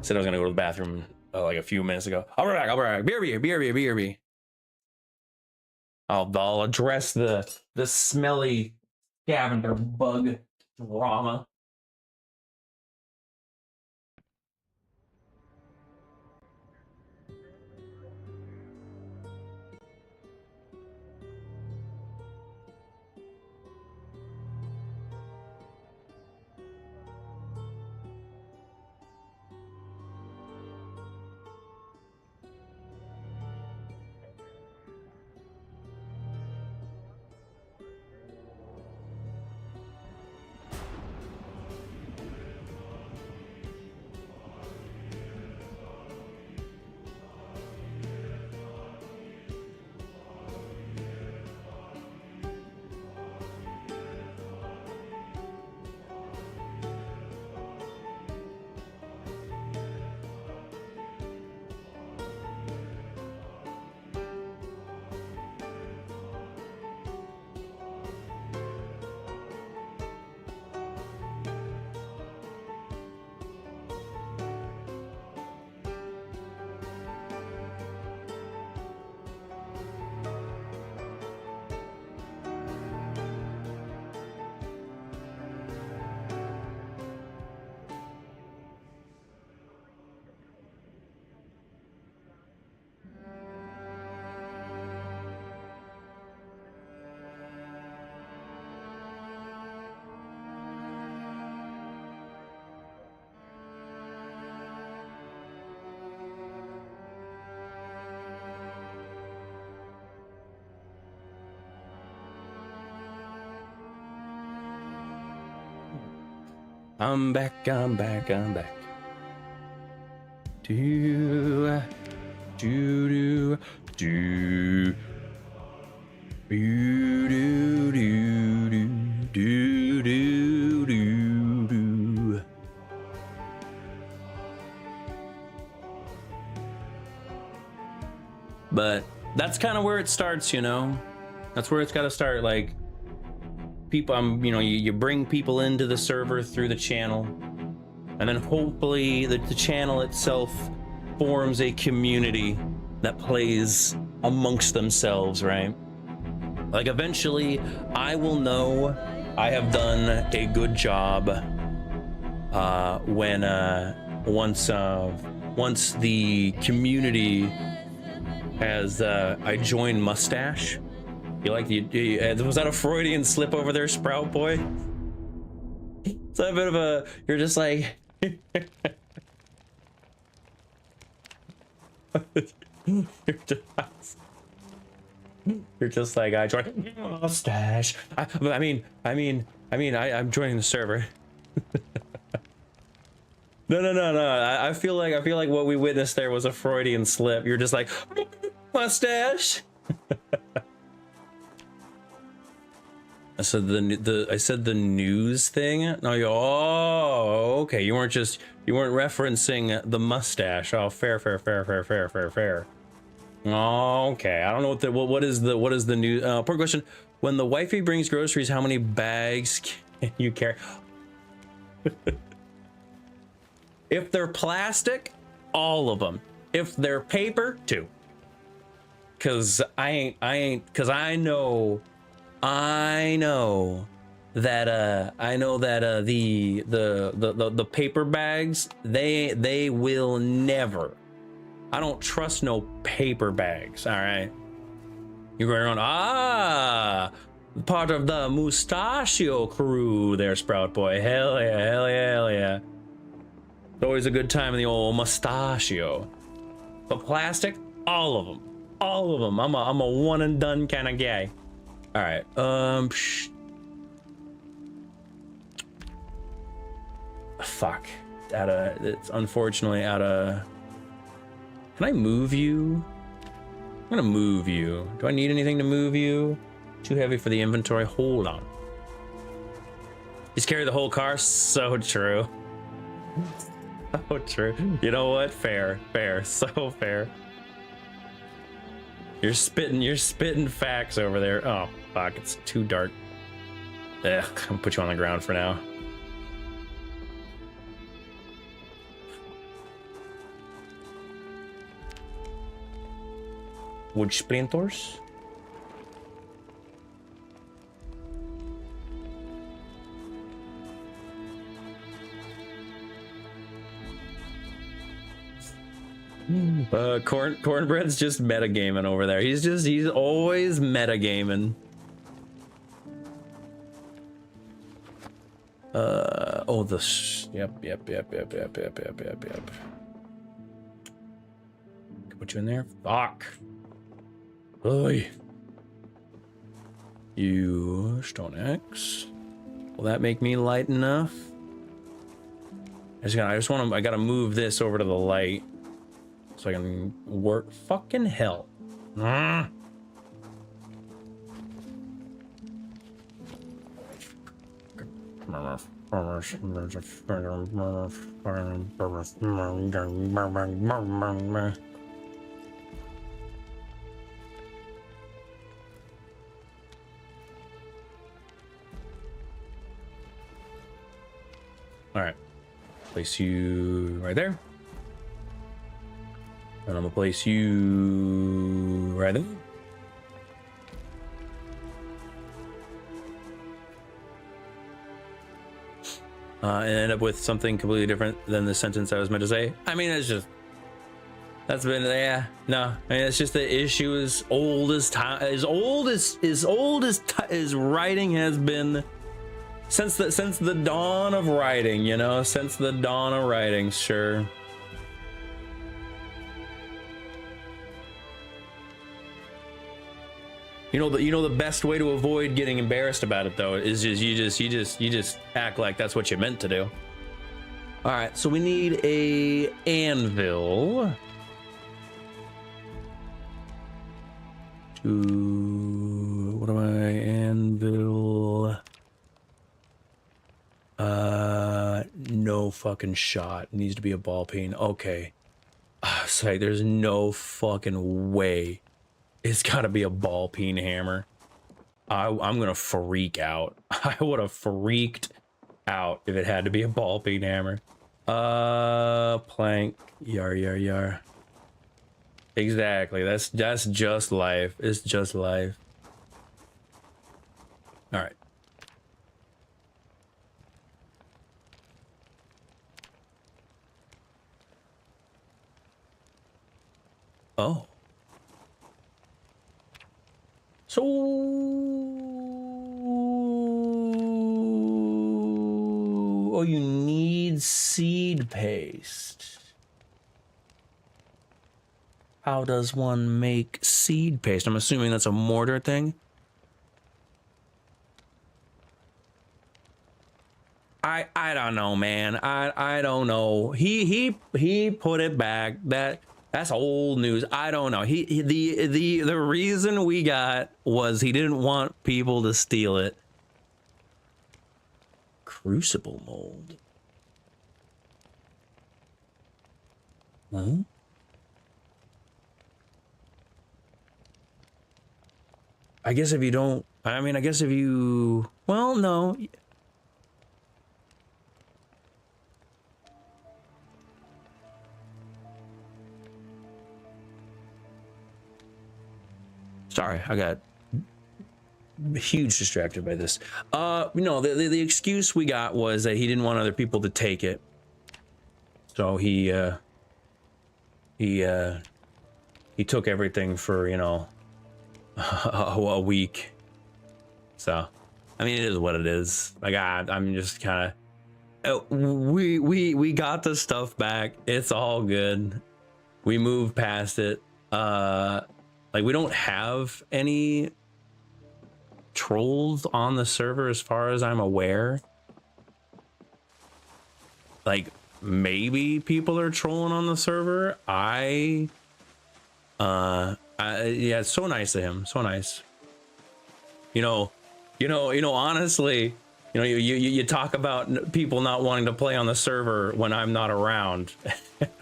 A: Said I was gonna go to the bathroom like a few minutes ago. I'll be right back. I'll be right back. BRB. I'll address the smelly scavenger bug drama. I'm back. Do. But that's kind of where it starts, you know. That's where it's got to start. Like, people, you know, you bring people into the server through the channel, and then hopefully the channel itself forms a community that plays amongst themselves, right? Like, eventually I will know I have done a good job when once the community has I join Mustache. You like was that a Freudian slip over there, Sprout Boy? It's a bit of a, you're just like you're just like, I joined Mustache. I'm joining the server. No. I feel like what we witnessed there was a Freudian slip. You're just like, Mustache. I said the news thing. No, oh, okay. You weren't referencing the mustache. Oh, fair. Oh, okay. I don't know what is the new poor question. When the wifey brings groceries, how many bags can you carry? If they're plastic, all of them. If they're paper, 2. Cause I know that the paper bags, they will never. I don't trust no paper bags. All right, you're going around part of the Mustachio crew there, Sprout Boy. Hell yeah. It's always a good time in the old Mustachio. The plastic, all of them. I'm a one and done kind of guy. All right. Fuck. It's unfortunately out of. Can I move you? I'm gonna move you. Do I need anything to move you? Too heavy for the inventory. Hold on. Just carry the whole car. So true. So true. You know what? Fair. So fair. You're spitting facts over there. Oh, fuck, it's too dark. Ugh, I'm gonna put you on the ground for now. Wood splinters? Cornbread's just metagaming over there. He's always metagaming. Oh, yep. Put you in there. Fuck. Oy. You stone X. Will that make me light enough? I gotta move this over to the light so I can work. Fucking hell. All right, place you right there. And I'm gonna place you right there. And end up with something completely different than the sentence I was meant to say. I mean, it's just, that's been, yeah, no. I mean, it's just the issue is old as time, as old as writing has been since the dawn of writing, you know, since the dawn of writing, sure. You know the best way to avoid getting embarrassed about it though is you just act like that's what you meant to do. All right, so we need a anvil to, what am I, anvil? No fucking shot. It needs to be a ball peen. Okay. Say there's no fucking way. It's gotta be a ball peen hammer. I'm gonna freak out. I would have freaked out if it had to be a ball peen hammer. Plank. Yar. Exactly. That's just life. It's just life. All right. Oh. So, oh, you need seed paste. How does one make seed paste? I'm assuming that's a mortar thing. I don't know, man. I don't know. He put it back. That's old news. I don't know. The reason we got was he didn't want people to steal it. Crucible mold. Huh? I guess if you don't, I mean, I guess if you, well, no. Sorry, I got huge distracted by this. No, the excuse we got was that he didn't want other people to take it. So he took everything for, you know, a week. So, I mean, it is what it is. Like, I'm just kind of, we got the stuff back. It's all good. We moved past it. Like, we don't have any trolls on the server as far as I'm aware. Like, maybe people are trolling on the server. Yeah, it's so nice of him. So nice. You know, honestly, you know, you talk about people not wanting to play on the server when I'm not around.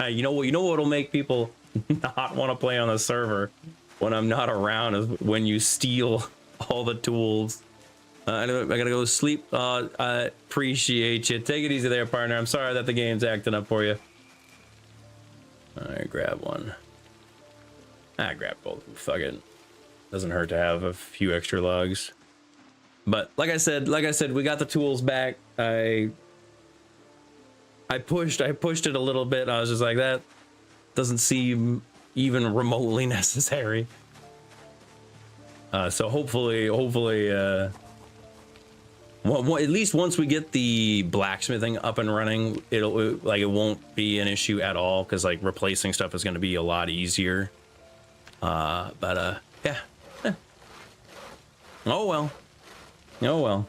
A: You know what'll make people not want to play on the server? when I'm not around is when you steal all the tools. I gotta go to sleep. I appreciate you. Take it easy there, partner. I'm sorry that the game's acting up for you. All right, grab one. I grab both. Fuck it. Doesn't hurt to have a few extra logs. But like I said, we got the tools back. I pushed it a little bit. I was just like, that doesn't seem even remotely necessary. So hopefully, well, at least once we get the blacksmithing up and running, it won't be an issue at all, because like replacing stuff is going to be a lot easier. Yeah. Oh well. Oh well.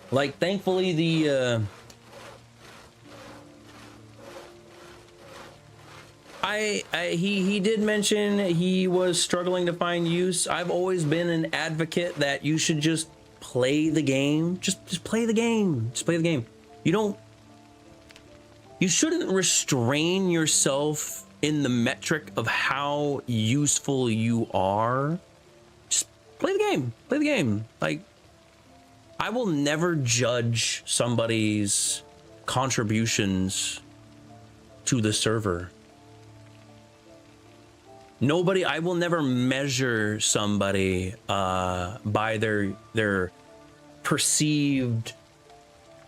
A: Like, thankfully the he did mention he was struggling to find use. I've always been an advocate that you should just play the game. Just play the game. Just play the game. You shouldn't restrain yourself in the metric of how useful you are. Just play the game. Play the game. Like, I will never judge somebody's contributions to the server. I will never measure somebody by their perceived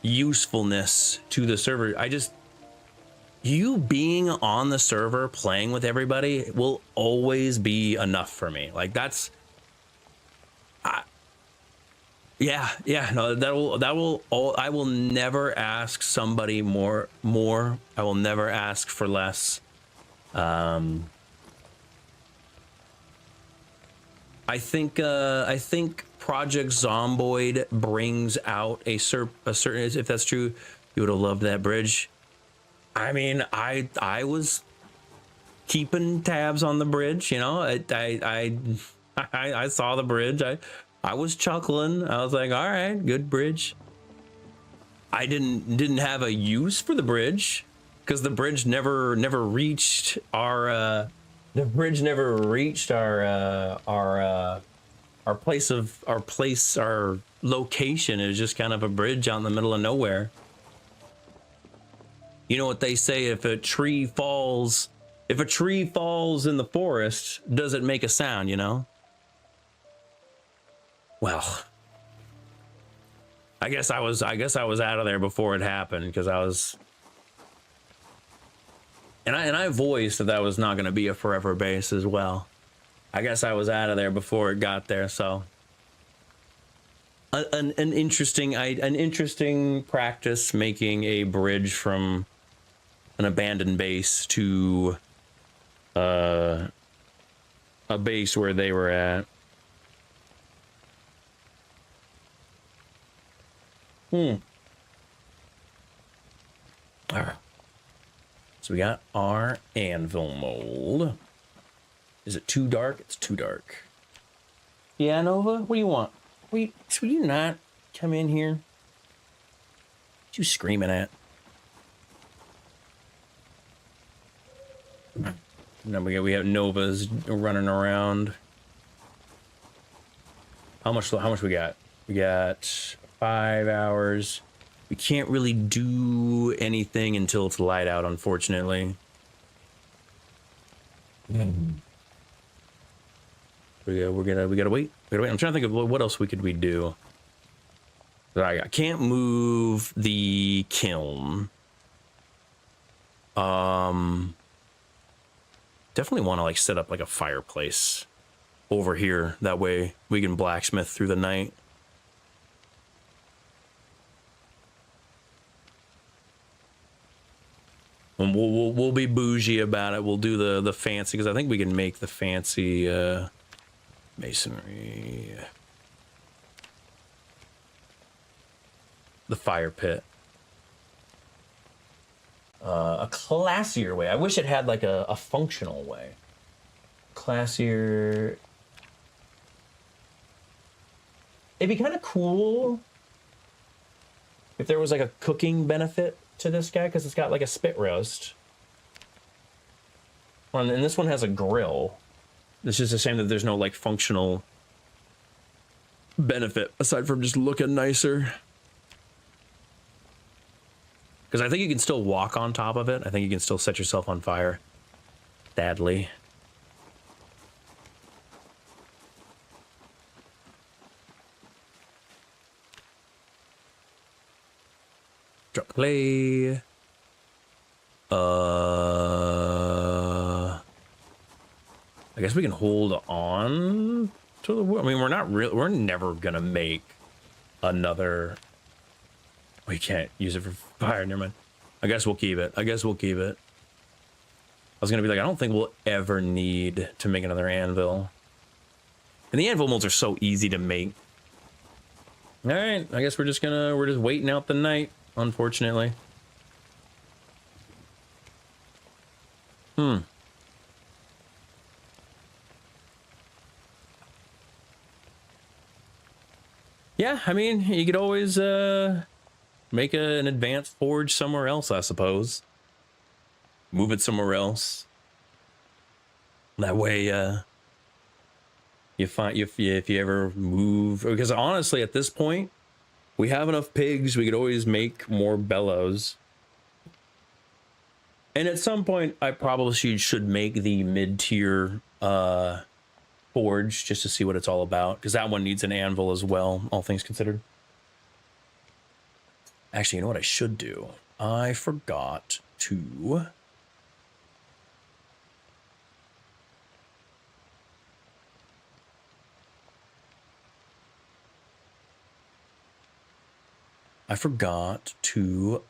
A: usefulness to the server. You being on the server playing with everybody will always be enough for me. Like, that's yeah, no, I will never ask somebody more. I will never ask for less. I think Project Zomboid brings out a certain, if that's true, you would have loved that bridge. I mean, I was keeping tabs on the bridge, you know. I saw the bridge. I was chuckling. I was like, all right, good bridge. I didn't have a use for the bridge because the bridge never reached our our location. It was just kind of a bridge out in the middle of nowhere. You know what they say, if a tree falls in the forest, does it make a sound, you know? Well, I guess I was out of there before it happened, because I voiced that was not going to be a forever base as well. I guess I was out of there before it got there, so an interesting practice, making a bridge from an abandoned base to a base where they were at. All right. So we got our anvil mold. Is it too dark? It's too dark. Yeah, Nova, what do you want? Will you not come in here? What you screaming at? No, we have Novas running around. How much we got? We got 5 hours. We can't really do anything until it's light out, unfortunately. We gotta wait. I'm trying to think of what else we do. I can't move the kiln. Definitely want to like set up like a fireplace over here. That way we can blacksmith through the night. And we'll be bougie about it. We'll do the fancy, because I think we can make the fancy masonry. The fire pit. A classier way. I wish it had like a functional way. Classier. It'd be kind of cool if there was like a cooking benefit to this guy because it's got like a spit roast. And this one has a grill. It's just a shame that there's no like functional benefit aside from just looking nicer. Because I think you can still walk on top of it. I think you can still set yourself on fire. Sadly. Drop play. I guess we can hold on to the wood. I mean, we're never gonna make another. We can't use it for fire. Never mind. I guess we'll keep it. I was gonna be like, I don't think we'll ever need to make another anvil. And the anvil molds are so easy to make. All right, I guess we're just waiting out the night, unfortunately. Yeah, I mean, you could always make an advanced forge somewhere else, I suppose. Move it somewhere else. That way, you find if you ever move, because honestly, at this point, we have enough pigs. We could always make more bellows. And at some point, I probably should make the mid-tier forge just to see what it's all about, because that one needs an anvil as well, all things considered. Actually, you know what I should do? I forgot to...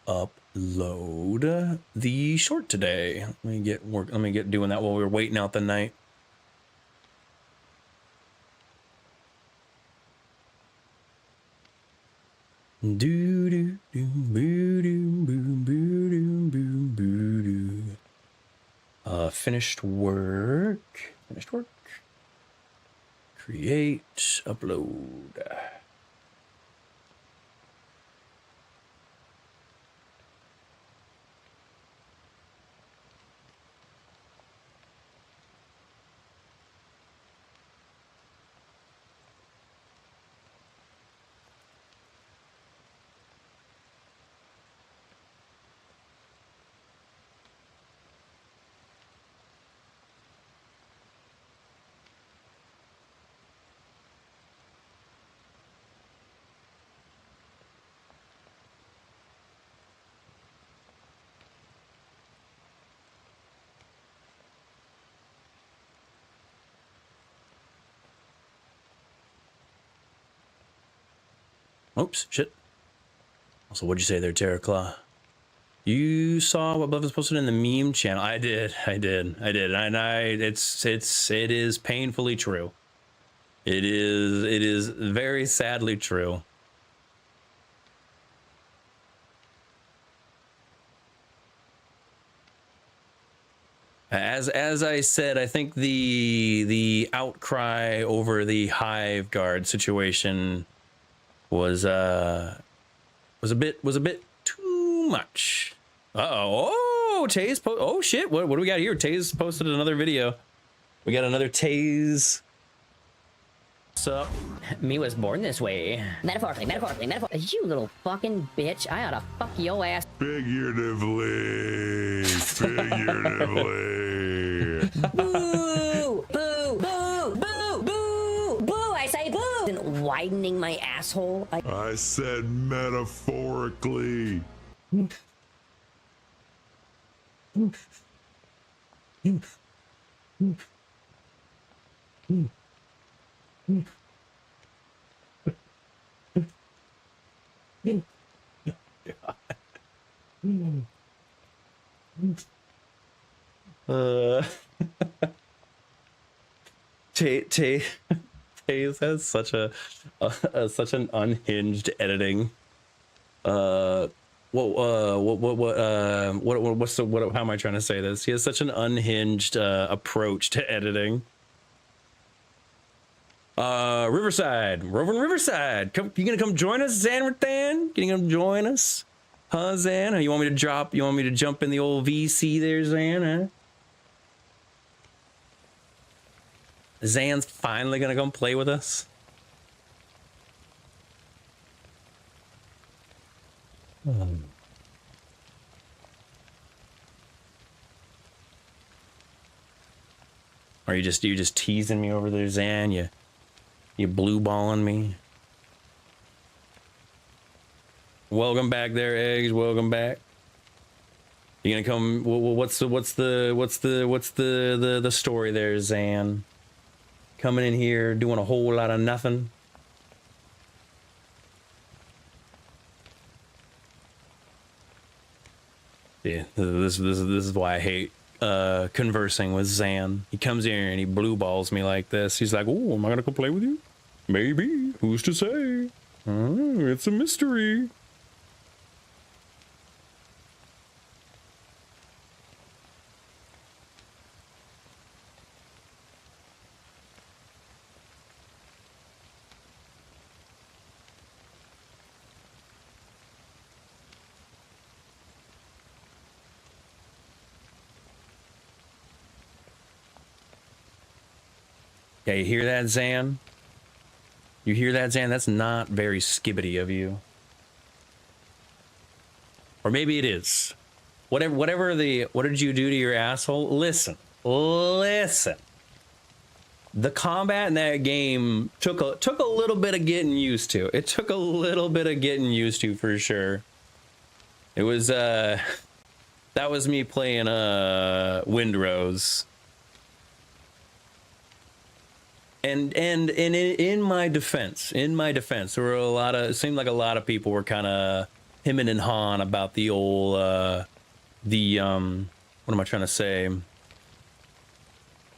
A: upload the short today. Let me get doing that while we were waiting out the night. Finished work. Create, upload. Oops, shit. Also, what'd you say there, Terraclaw? You saw what Buff was posted in the meme channel. I did. And it is painfully true. It is very sadly true. As I said, I think the outcry over the Hive Guard situation was a bit too much. Oh, Taze oh shit, what do we got here? Taze posted another video. We got another Taze. What's up?
B: Me was born this way. Metaphorically. You little fucking bitch. I ought to fuck your ass.
C: Figuratively.
B: Boo! Boo! Boo! Boo! Boo! Boo! I say boo! And widening my asshole.
C: I said metaphorically.
A: Taze has such such an unhinged editing. How am I trying to say this? He has such an unhinged approach to editing. Riverside, Roving Riverside. You gonna come join us, Zanrathan? Can you come join us? Huh, Zan? You want me to drop? You want me to jump in the old VC there, Zan? Huh? Zan's finally gonna come play with us. Or you just teasing me over there, Zan? You blue balling me. Welcome back there, Eggs. Welcome back. You gonna come? What's the story there, Zan? Coming in here doing a whole lot of nothing. Yeah, this is why I hate conversing with Zan. He comes here and he blue balls me like this. He's like, "Oh, am I gonna come play with you? Maybe. Who's to say? It's a mystery." Yeah, you hear that, Zan? You hear that, Zan? That's not very skibbity of you. Or maybe it is. What did you do to your asshole? Listen. The combat in that game took a little bit of getting used to. It took a little bit of getting used to for sure. It was that was me playing Windrose. And in my defense, there were it seemed like a lot of people were kind of hemming and hawing about the old, what am I trying to say?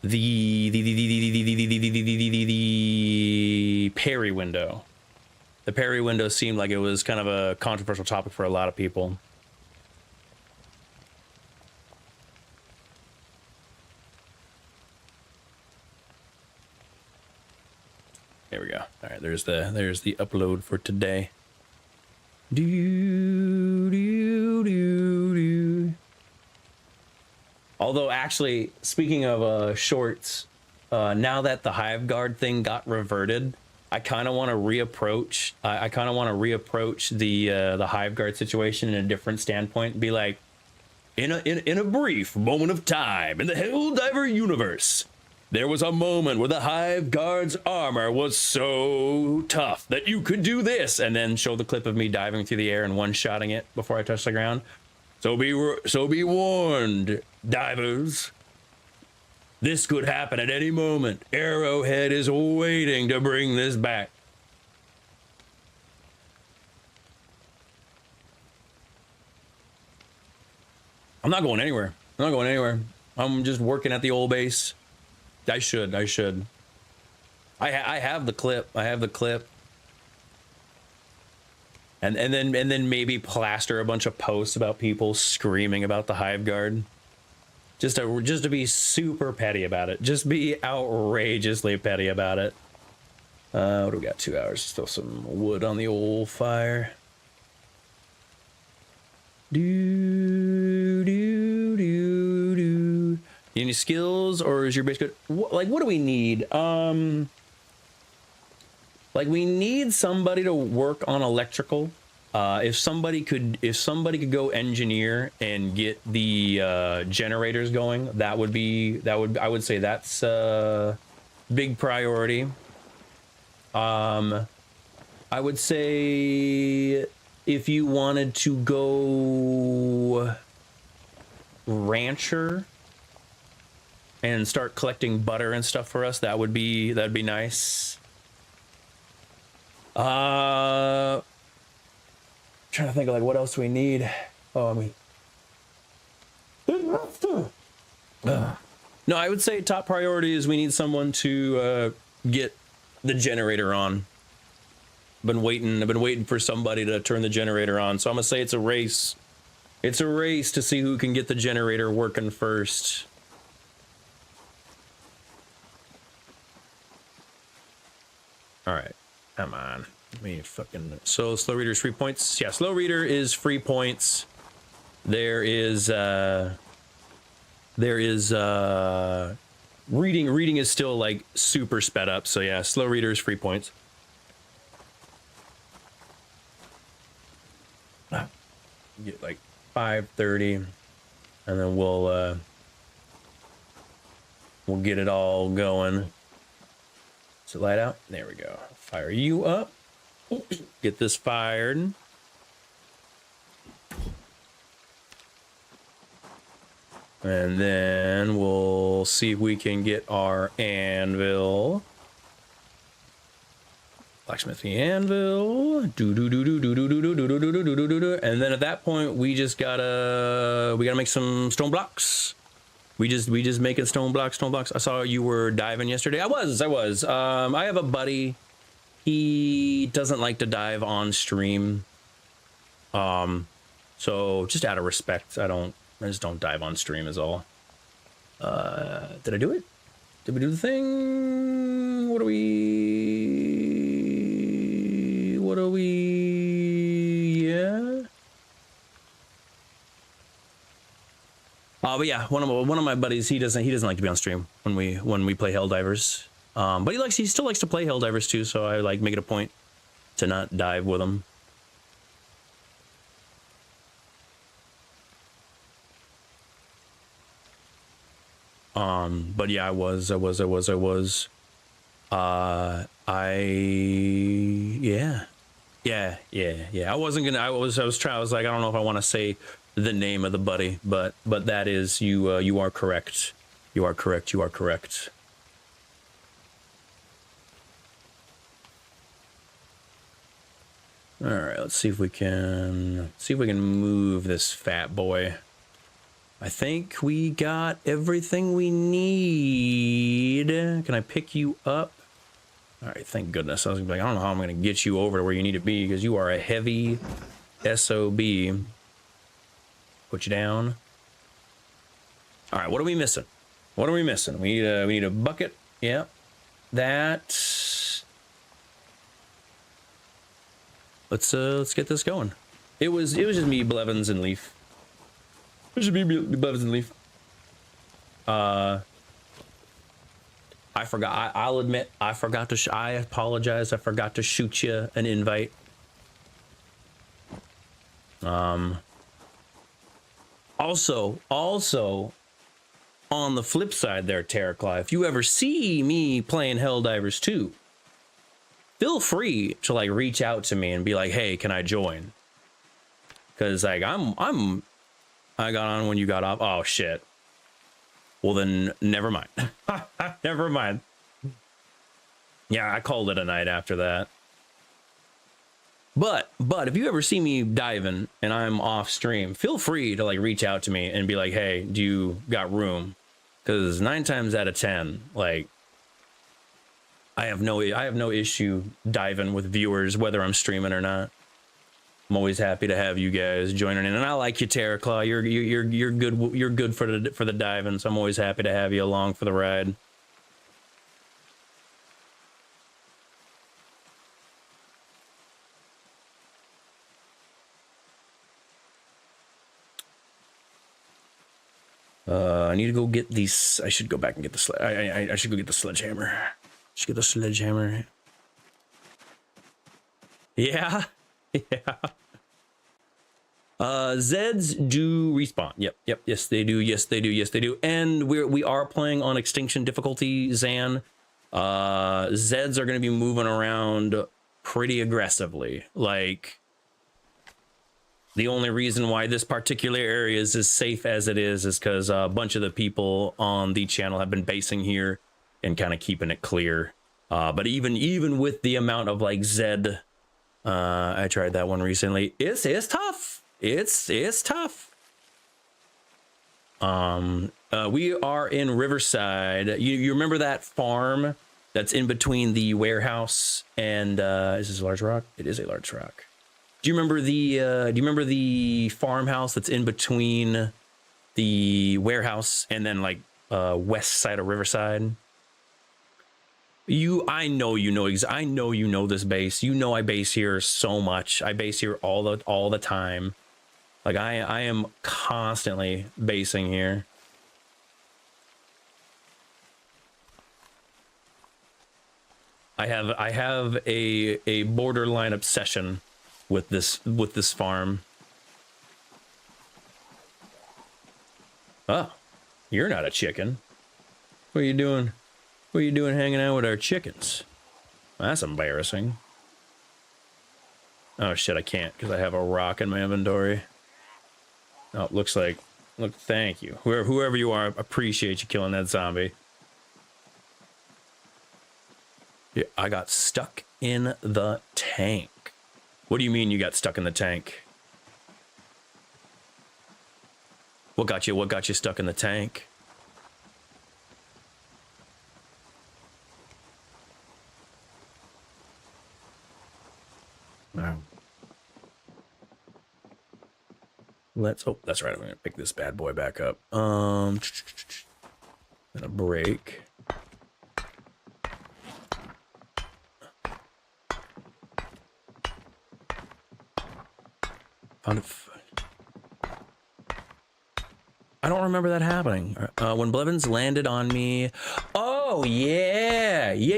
A: The parry window. The parry window seemed like it was kind of a controversial topic for a lot of people. There we go. All right, there's the upload for today. Although actually, speaking of shorts, now that the Hive Guard thing got reverted, I kind of want to reapproach. I kind of want to reapproach the Hive Guard situation in a different standpoint. Be like, in a brief moment of time in the Helldiver universe, there was a moment where the Hive Guard's armor was so tough that you could do this, and then show the clip of me diving through the air and one-shotting it before I touch the ground. So be warned, divers. This could happen at any moment. Arrowhead is waiting to bring this back. I'm not going anywhere. I'm just working at the old base. I should. I have the clip. And then maybe plaster a bunch of posts about people screaming about the Hive Guard. Just to be super petty about it. Just be outrageously petty about it. What do we got? 2 hours. Still some wood on the old fire. Any skills, or is your base good? What do we need? Like, we need somebody to work on electrical. If somebody could go engineer and get the generators going, I would say that's a big priority. I would say if you wanted to go rancher and start collecting butter and stuff for us, that'd be nice. Trying to think of, like, what else do we need? No, I would say top priority is we need someone to get the generator on. I've been waiting for somebody to turn the generator on, so I'm gonna say it's a race. It's a race to see who can get the generator working first. All right, come on. Let me fucking... So slow reader is free points. Yeah, slow reader is free points. There is reading is still like super sped up. So yeah, slow reader is free points. Get like 530, and then we'll get it all going. Is it light out? There we go. Fire you up. Get this fired. And then we'll see if we can get our anvil. Blacksmithing anvil. And then at that point we just gotta make some stone blocks. We just making stone blocks. I saw you were diving yesterday. I was. I have a buddy. He doesn't like to dive on stream. So just out of respect, I just don't dive on stream is all. Did I do it? Did we do the thing? What are we? Yeah. But yeah, one of my buddies, he doesn't like to be on stream when we play Helldivers. But he still likes to play Helldivers too, so I like make it a point to not dive with him. But yeah, I was. Yeah. I wasn't gonna. I was like, I don't know if I want to say the name of the buddy, but that is you. You are correct. You are correct. All right, let's see if we can move this fat boy. I think we got everything we need. Can I pick you up? All right, thank goodness. I was like, I don't know how I'm gonna get you over to where you need to be because you are a heavy SOB. Put you down. All right, what are we missing? We need a bucket. Yeah, that. Let's get this going. It was just me, Blevins, and Leaf. It should be Blevins and Leaf. I forgot. I'll admit I forgot to. I apologize. I forgot to shoot you an invite. Also, on the flip side, there, Terraclaw, if you ever see me playing Helldivers 2, feel free to like reach out to me and be like, "Hey, can I join?" Because like I got on when you got off. Oh shit. Well then, never mind. Never mind. Yeah, I called it a night after that. But if you ever see me diving and I'm off stream, feel free to like reach out to me and be like, "Hey, do you got room?" Because 9 times out of 10, like I have no issue diving with viewers whether I'm streaming or not. I'm always happy to have you guys joining in, and I like you, Terraclaw. You're good. You're good for the diving, so I'm always happy to have you along for the ride. I need to go get these. I should go back and get the I should go get the sledgehammer. Should get the sledgehammer. Yeah. Yeah. Zeds do respawn. Yep. Yes, they do. And we are playing on Extinction difficulty, Zan. Zeds are going to be moving around pretty aggressively. Like, the only reason why this particular area is as safe as it is because a bunch of the people on the channel have been basing here and kind of keeping it clear. But even with the amount of like Zed, I tried that one recently. It's tough. It's tough. We are in Riverside. You remember that farm that's in between the warehouse and is this a large rock? It is a large rock. Do you remember the farmhouse that's in between the warehouse and then like west side of Riverside? I know you know this base. You know I base here so much. I base here all the time. Like I am constantly basing here. I have a borderline obsession with this farm. Oh, you're not a chicken. What are you doing? What are you doing hanging out with our chickens? That's embarrassing. Oh shit, I can't because I have a rock in my inventory. Oh, it looks like, look, thank you. Whoever you are, appreciate you killing that zombie. Yeah, I got stuck in the tank. What do you mean you got stuck in the tank? What got you stuck in the tank? Wow. Oh, that's right. I'm gonna pick this bad boy back up. Gonna break. Found it. I don't remember that happening. When Blevins landed on me. Oh yeah, yeah.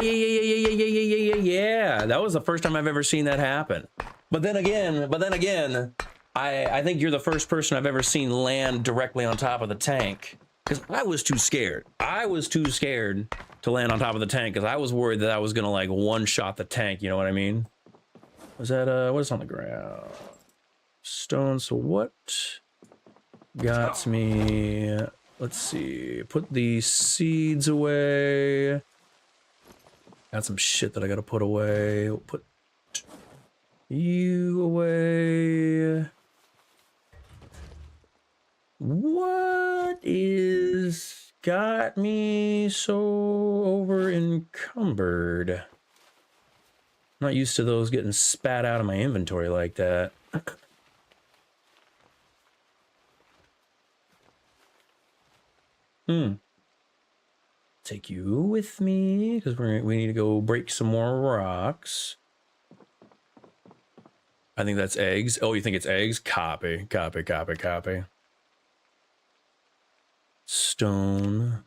A: That was the first time I've ever seen that happen. But then again, I think you're the first person I've ever seen land directly on top of the tank. Because I was too scared. I was too scared to land on top of the tank because I was worried that I was gonna like one-shot the tank. You know what I mean? Was that what's on the ground? Stone. So what got me? Let's see. Put the seeds away. Got some shit that I gotta put away. Put you away. What is got me so over encumbered? Not used to those getting spat out of my inventory like that. Take you with me because we need to go break some more rocks. I think that's eggs. Oh, you think it's eggs? Copy. Stone.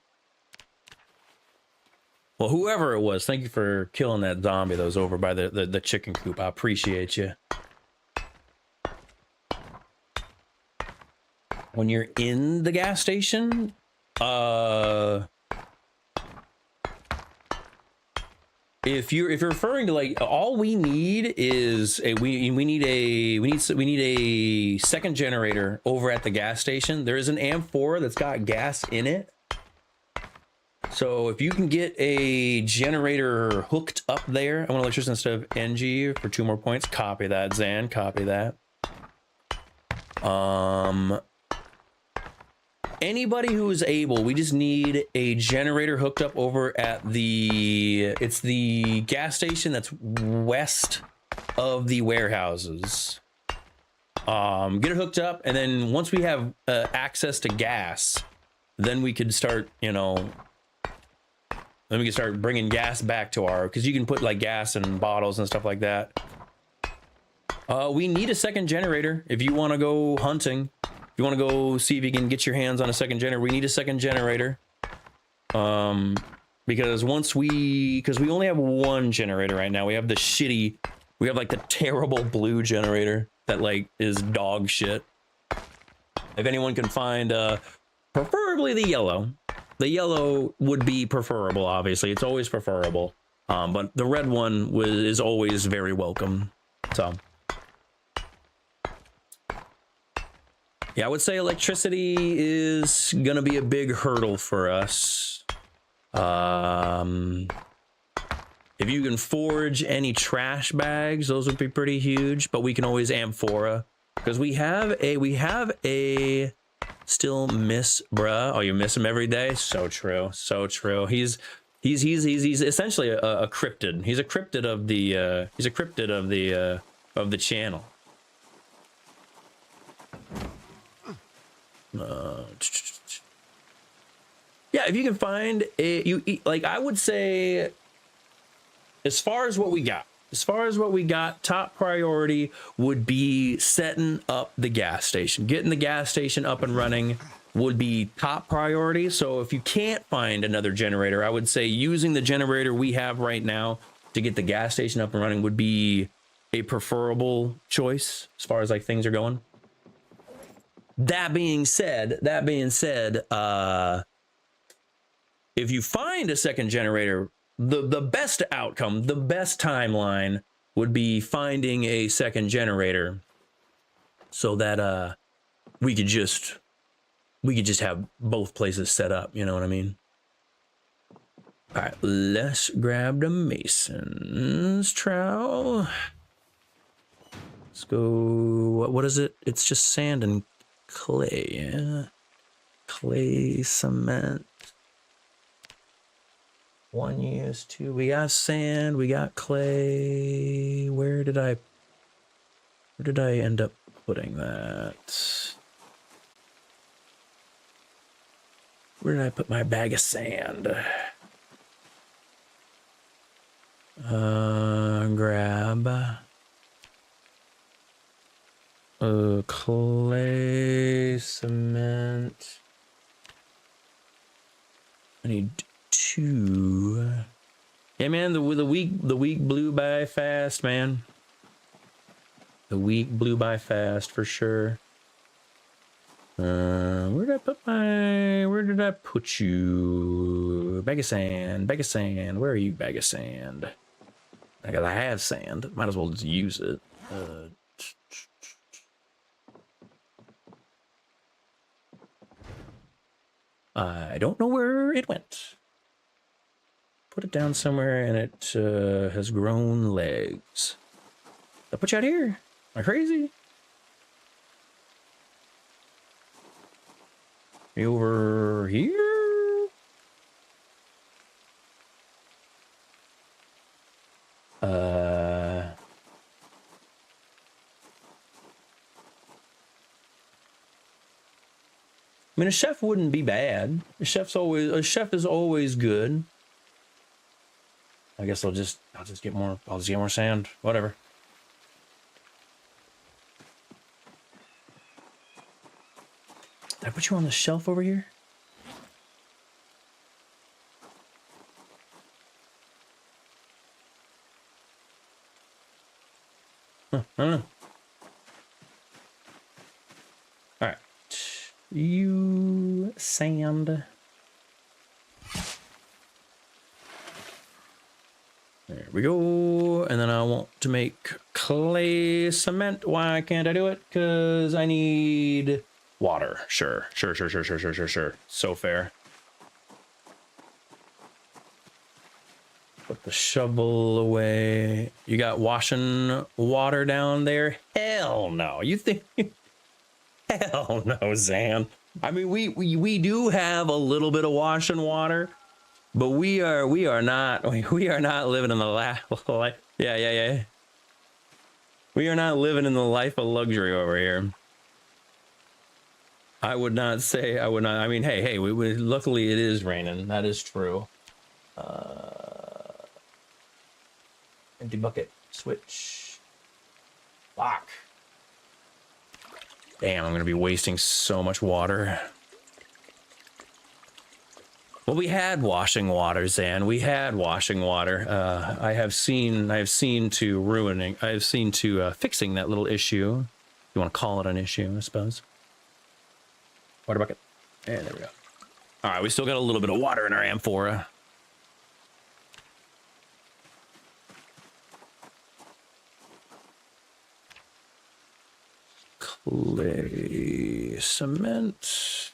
A: Well, whoever it was, thank you for killing that zombie that was over by the chicken coop. I appreciate you. When you're in the gas station, if you're referring to like all we need is we need a second generator over at the gas station. There is an amphora that's got gas in it. So if you can get a generator hooked up there, I want electricity instead of NG for 2 more points. Copy that, Zan. Copy that. Anybody who is able, we just need a generator hooked up over at it's the gas station that's west of the warehouses. Get it hooked up, and then once we have access to gas, then we could start, then we can start bringing gas back to because you can put like gas in bottles and stuff like that. We need a second generator if you want to go hunting. If you want to go see if you can get your hands on a second generator, we need a second generator. Because we only have one generator right now. We have like the terrible blue generator that like is dog shit. If anyone can find, preferably the yellow. The yellow would be preferable, obviously. It's always preferable. But the red one is always very welcome. So. Yeah, I would say electricity is gonna be a big hurdle for us. If you can forge any trash bags, those would be pretty huge. But we can always amphora because we have a still miss bruh. Oh, you miss him every day. So true, so true. He's essentially a cryptid. He's a cryptid of the channel. Yeah, if you can find I would say as far as what we got, top priority would be setting up the gas station. Getting the gas station up and running would be top priority. So if you can't find another generator, I would say using the generator we have right now to get the gas station up and running would be a preferable choice as far as like things are going. That being said, if you find a second generator, the best outcome, the best timeline would be finding a second generator so that we could just have both places set up, you know what I mean? All right, let's grab the mason's trowel. Let's go. What is it? It's just sand and clay. Yeah. Clay, cement. 1 use, 2. We got sand, we got clay. Where did I end up putting that? Where did I put my bag of sand? Grab clay, cement. I need 2. Yeah, man, the week blew by fast, man. The week blew by fast for sure. Where did I put you? Bag of sand. Where are you, bag of sand? I have sand. Might as well just use it. I don't know where it went. Put it down somewhere and it has grown legs. I put you out here. Am I crazy? Are you over here? I mean, a chef wouldn't be bad. A chef is always good. I guess I'll just get more sand. Whatever. Did I put you on the shelf over here? Huh, I don't know. All right. You sand. There we go. And then I want to make clay cement. Why can't I do it? Because I need water. Sure. So fair. Put the shovel away. You got washing water down there? Hell no. You think? Hell no, Zan. I mean, we do have a little bit of washing water, but we are not living in the life. Yeah. We are not living in the life of luxury over here. I would not. I mean, hey, luckily it is raining. That is true. Empty bucket. Switch. Lock. Damn, I'm going to be wasting so much water. Well, we had washing water, Zan. We had washing water. I have seen to fixing that little issue. You want to call it an issue, I suppose. Water bucket. And there we go. All right, we still got a little bit of water in our amphora. Clay, cement.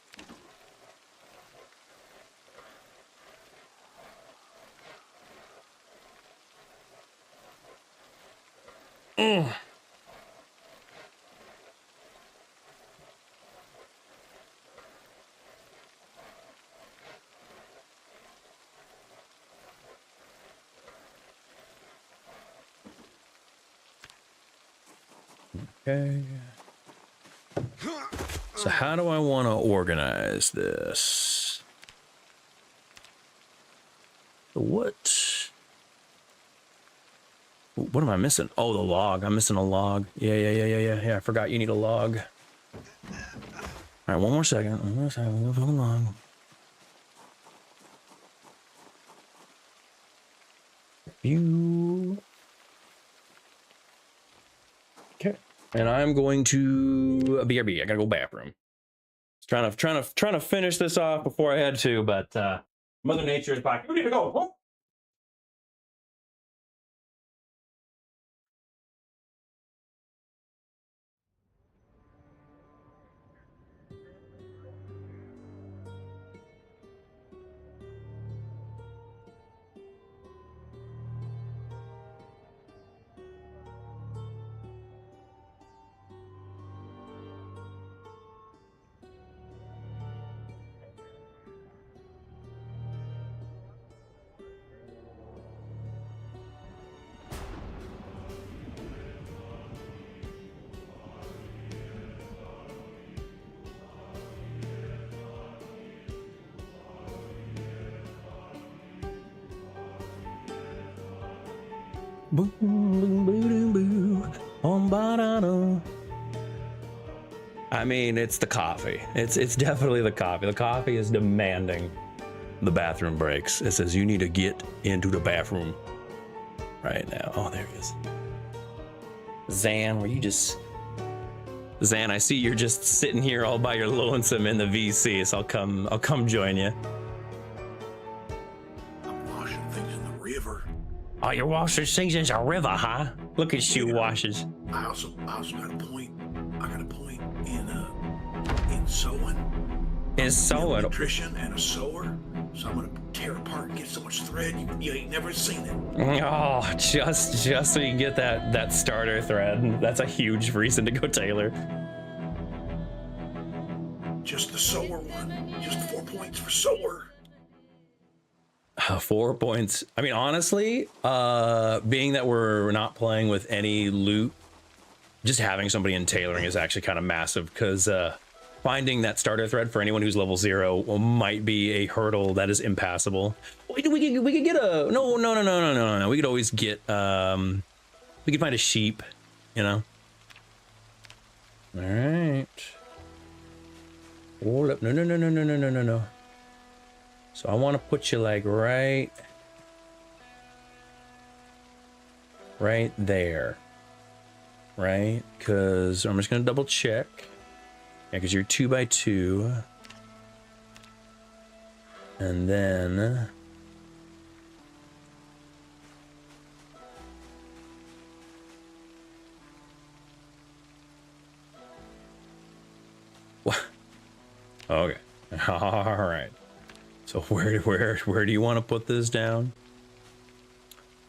A: Okay. So how do I want to organize this? What? What am I missing? Oh, the log. I'm missing a log. Yeah. I forgot you need a log. All right, one more second. One more second. One more fucking log. You. Okay. And I'm going to BRB. I gotta go bathroom. Trying to finish this off before I had to, but Mother Nature is back. You need to go. Oh. Boom, boom, boom, boom, on banana. I mean, it's the coffee. It's definitely the coffee. The coffee is demanding the bathroom breaks. It says you need to get into the bathroom right now. Oh, there he is. Zan, were you just... Zan, I see you're just sitting here all by your lonesome in the VC, so I'll come join you.
D: I'm washing things in the river.
A: Oh, you're washing things in the river, huh? Look at you washes.
D: I also got a point. I got a point in sewing.
A: Is sewing?
D: Electrician and a sewer. So I'm gonna tear apart and get so much thread you ain't never seen it.
A: Oh, just so you can get that starter thread. That's a huge reason to go tailor.
D: Just the sewer one. Just 4 points for sewer.
A: 4 points. I mean, honestly, being that we're not playing with any loot, just having somebody in tailoring is actually kind of massive, because finding that starter thread for anyone who's level 0 might be a hurdle that is impassable. We could get a no. We could always get we could find a sheep, you know. All right. Hold up. No. So I want to put you like right there, right? Because I'm just gonna double check. Yeah, because you're 2x2, and then what? Okay, all right. So where do you want to put this down?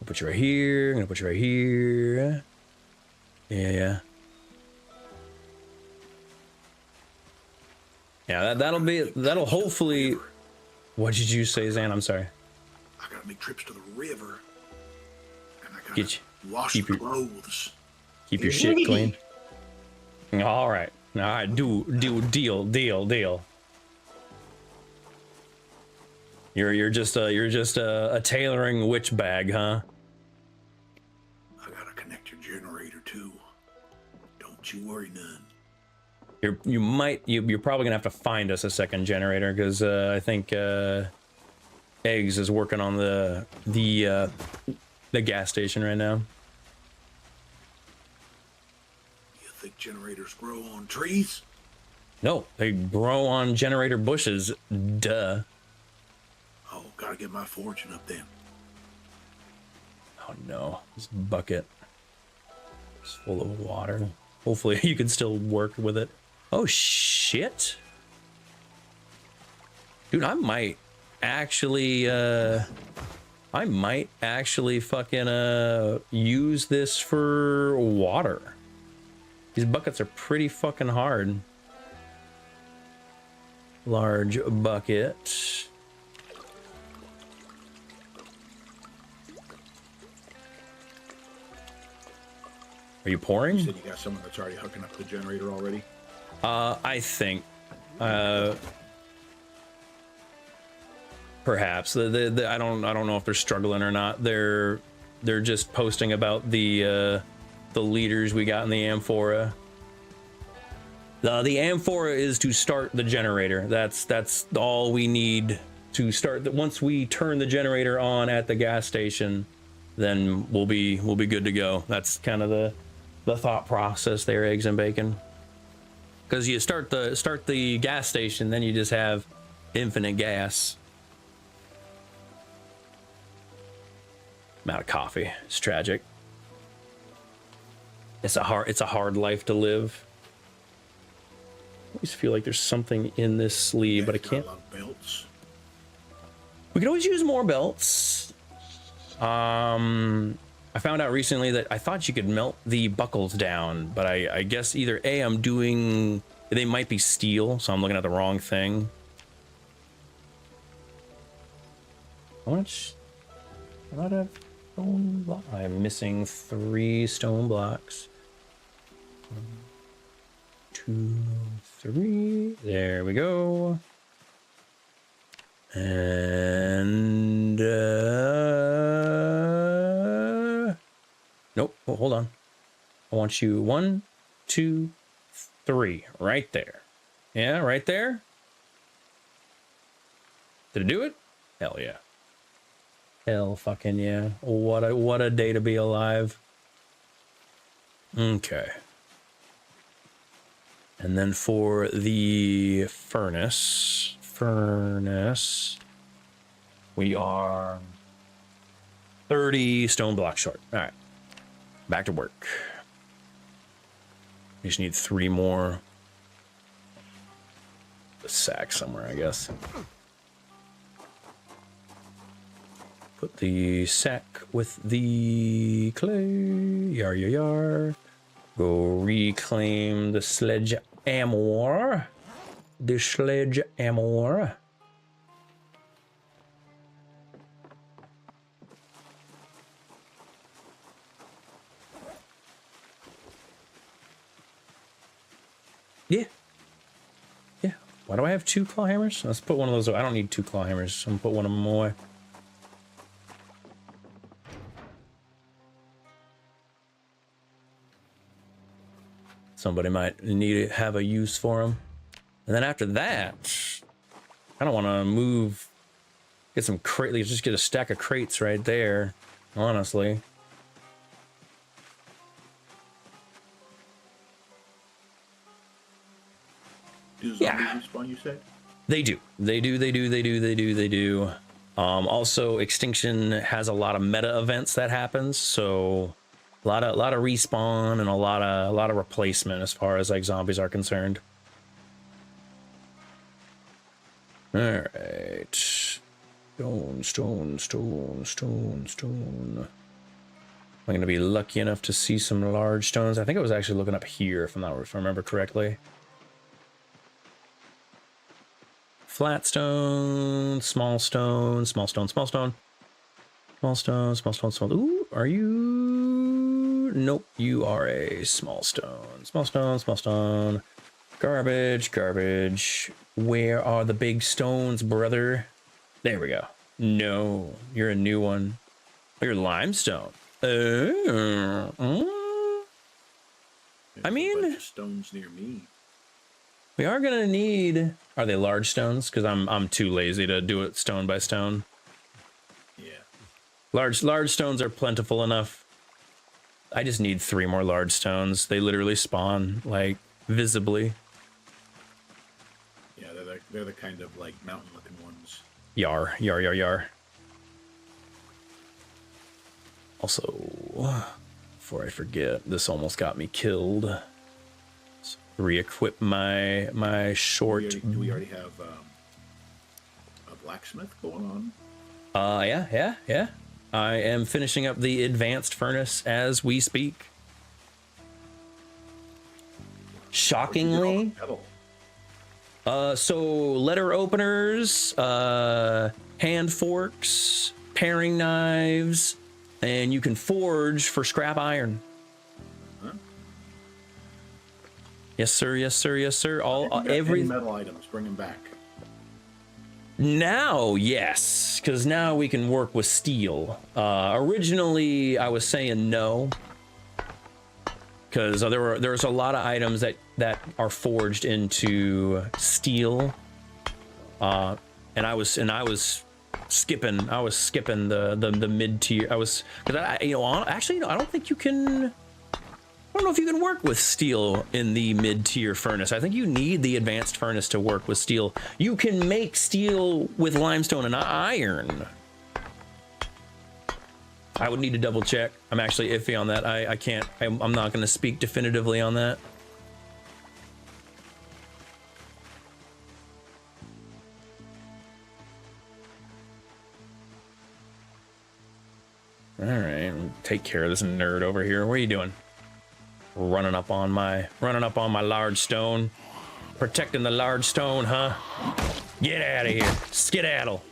A: I'll put you right here. I'm gonna put you right here. Yeah. Yeah, that'll hopefully. What did you say, Zan? I'm sorry.
D: I gotta make trips to the river. And I
A: Get
D: gotta wash the clothes.
A: Keep your shit clean. All right. Deal. You're just a tailoring witch bag, huh?
D: I gotta connect your generator too. Don't you worry none.
A: You're probably gonna have to find us a second generator, because I think Eggs is working on the gas station right now.
D: You think generators grow on trees?
A: No, they grow on generator bushes. Duh.
D: Oh, gotta get my fortune up then.
A: Oh no, this bucket is full of water. Hopefully you can still work with it. Oh shit. Dude, I might actually fucking use this for water. These buckets are pretty fucking hard. Large bucket. Are you pouring?
D: You said you got someone that's already hooking up the generator already?
A: I think. Perhaps. I don't know if they're struggling or not. They're they're just posting about the leaders we got in the amphora. The amphora is to start the generator. That's all we need to start. Once we turn the generator on at the gas station, then we'll be good to go. That's kind of the thought process there, eggs and bacon. Because you start the gas station, then you just have infinite gas. I'm out of coffee. It's tragic. It's a hard life to live. I always feel like there's something in this sleeve, but I can't.
D: Belts.
A: We could always use more belts. I found out recently that I thought you could melt the buckles down, but I guess either A, they might be steel, so I'm looking at the wrong thing. How much? A lot of stone blocks. I'm missing 3 stone blocks. 1, 2, 3. There we go. And nope. Oh, hold on. I want you 1, 2, 3 right there. Yeah, right there. Did it do it? Hell yeah. Hell fucking yeah. What a day to be alive. Okay. And then for the furnace, we are 30 stone blocks short. All right, back to work. We just need 3 more. The sack somewhere, I guess. Put the sack with the clay. Yar, yar, yar. Go reclaim the sledge amor. The sledge amor. Yeah. Yeah. Why do I have 2 claw hammers? Let's put one of those. I don't need 2 claw hammers. I'm gonna put one of them away. Somebody might need to have a use for them. And then after that, I don't want to move. Get some crate. Just get a stack of crates right there. Honestly.
D: Do zombies respawn, you said?
A: They do. They do. Also, Extinction has a lot of meta events that happens, so a lot of respawn and a lot of replacement as far as like zombies are concerned. All right. Stone. Am I going to be lucky enough to see some large stones? I think I was actually looking up here, if I remember correctly. Flat stone, small stone, small stone, small stone. Small stone, small stone, small. Ooh, are you? Nope, you are a small stone. Small stone, small stone. Garbage. Where are the big stones, brother? There we go. No, you're a new one. Oh, you're limestone. I mean,
D: a bunch of stones near me.
A: We are gonna need. Are they large stones? Because I'm too lazy to do it stone by stone.
D: Yeah.
A: Large stones are plentiful enough. I just need 3 more large stones. They literally spawn like visibly.
D: Yeah, they're the kind of like mountain looking ones.
A: Yar. Also, before I forget, this almost got me killed. Re-equip my short.
D: Do we already have a blacksmith going on?
A: Yeah. I am finishing up the advanced furnace as we speak. Shockingly. So letter openers, hand forks, paring knives, and you can forge for scrap iron. Yes, sir.
D: Any metal items, bring them back.
A: Now, yes, because now we can work with steel. Originally, I was saying no, because there's a lot of items that are forged into steel, and I was skipping the mid tier. Because actually, I don't think you can. I don't know if you can work with steel in the mid-tier furnace. I think you need the advanced furnace to work with steel. You can make steel with limestone and iron. I would need to double check. I'm actually iffy on that. I can't, I'm not going to speak definitively on that. All right, take care of this nerd over here. What are you doing? Running up on my large stone, protecting the large stone, huh? Get out of here, skedaddle.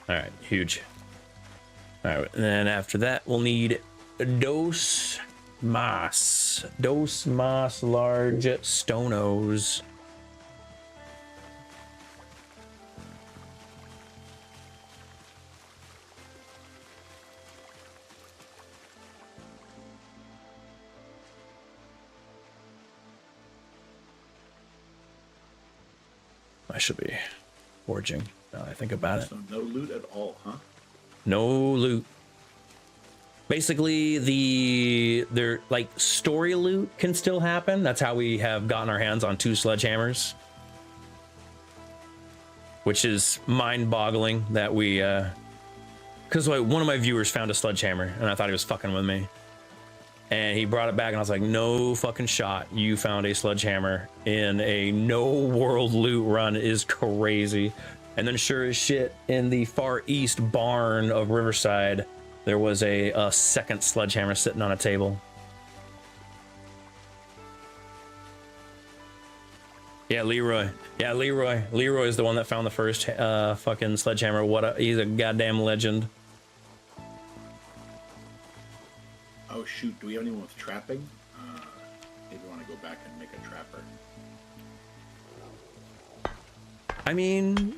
A: All right, huge. All right, and then after that, we'll need dos mas large stonos. I should be forging now I think about it.
D: So no loot at all, huh?
A: No loot. Basically, their like story loot can still happen. That's how we have gotten our hands on 2 sledgehammers, which is mind-boggling that we because like one of my viewers found a sledgehammer and I thought he was fucking with me. And he brought it back and I was like, no fucking shot. You found a sledgehammer in a no world loot run is crazy. And then sure as shit, in the far east barn of Riverside, there was a second sledgehammer sitting on a table. Yeah, Leroy. Yeah, Leroy is the one that found the first fucking sledgehammer. He's a goddamn legend.
D: Oh shoot, do we have anyone with trapping? Maybe want to go back and make a trapper.
A: I mean,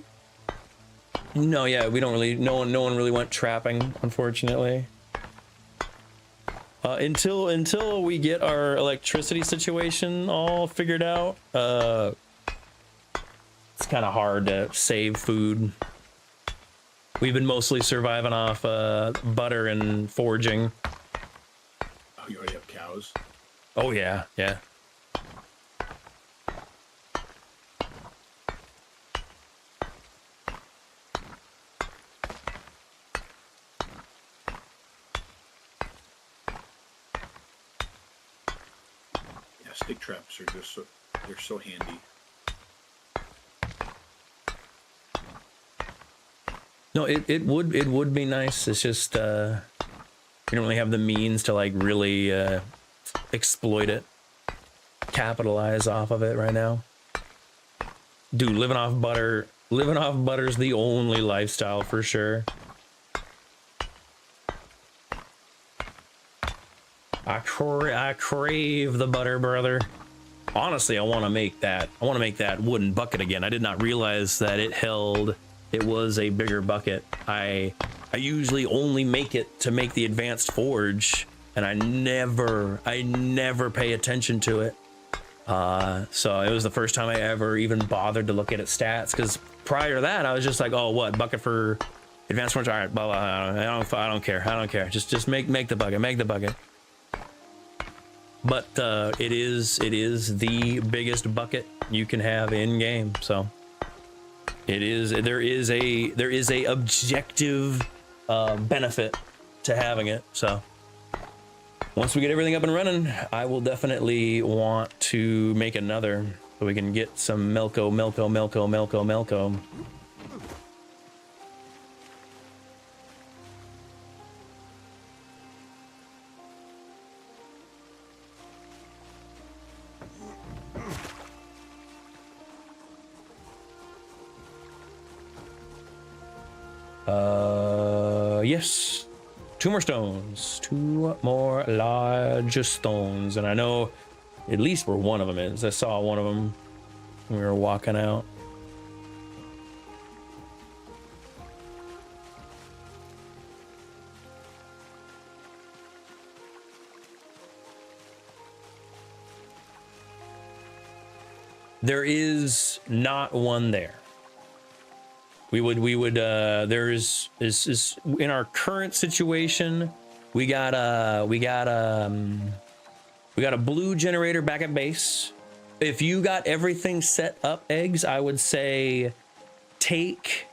A: no, yeah, we don't really, no one really went trapping, unfortunately. Until we get our electricity situation all figured out, it's kind of hard to save food. We've been mostly surviving off butter and forging.
D: Oh, you already have cows?
A: Oh yeah, yeah.
D: Yeah, stick traps are just so, they're so handy.
A: No, it would be nice. It's just we don't really have the means to like really exploit it, capitalize off of it right now. Dude, living off butter's the only lifestyle for sure. I crave the butter, brother. Honestly, I want to make that wooden bucket again. I did not realize that it was a bigger bucket. I usually only make it to make the advanced forge, and I never pay attention to it. So it was the first time I ever even bothered to look at its stats, because prior to that I was just like, oh, what bucket for advanced forge? All right, blah, blah, I don't care. Just make the bucket. But it is the biggest bucket you can have in game, so there is a objective benefit to having it. So once we get everything up and running, I will definitely want to make another so we can get some Melco. Yes. 2 more stones. 2 more large stones. And I know at least where one of them is. I saw one of them when we were walking out. There is not one there. We would there's is in our current situation, we got a blue generator back at base. If you got everything set up, Eggs, I would say take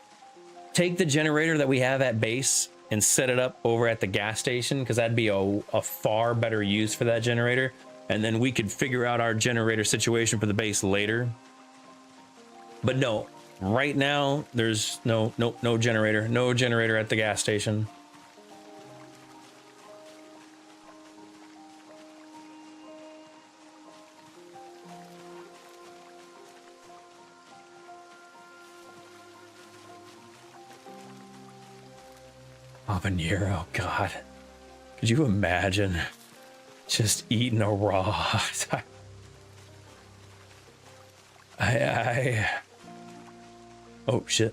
A: the generator that we have at base and set it up over at the gas station, because that'd be a far better use for that generator. And then we could figure out our generator situation for the base later. But no, right now there's no generator at the gas station. Habanero, God, could you imagine just eating a raw? Oh shit.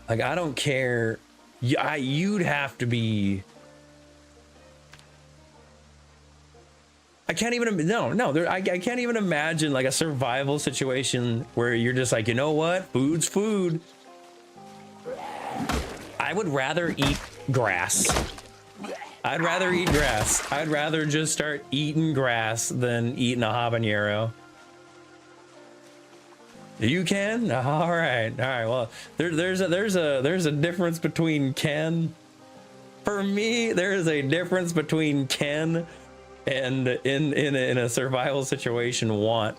A: Like, I don't care. You'd have to be. I can't even. I can't even imagine like a survival situation where you're just like, you know what? Food's food. I would rather eat grass. I'd rather eat grass. I'd rather just start eating grass than eating a habanero. You can? All right. Well, there's a difference between Ken. For me, there is a difference between Ken and in a survival situation want.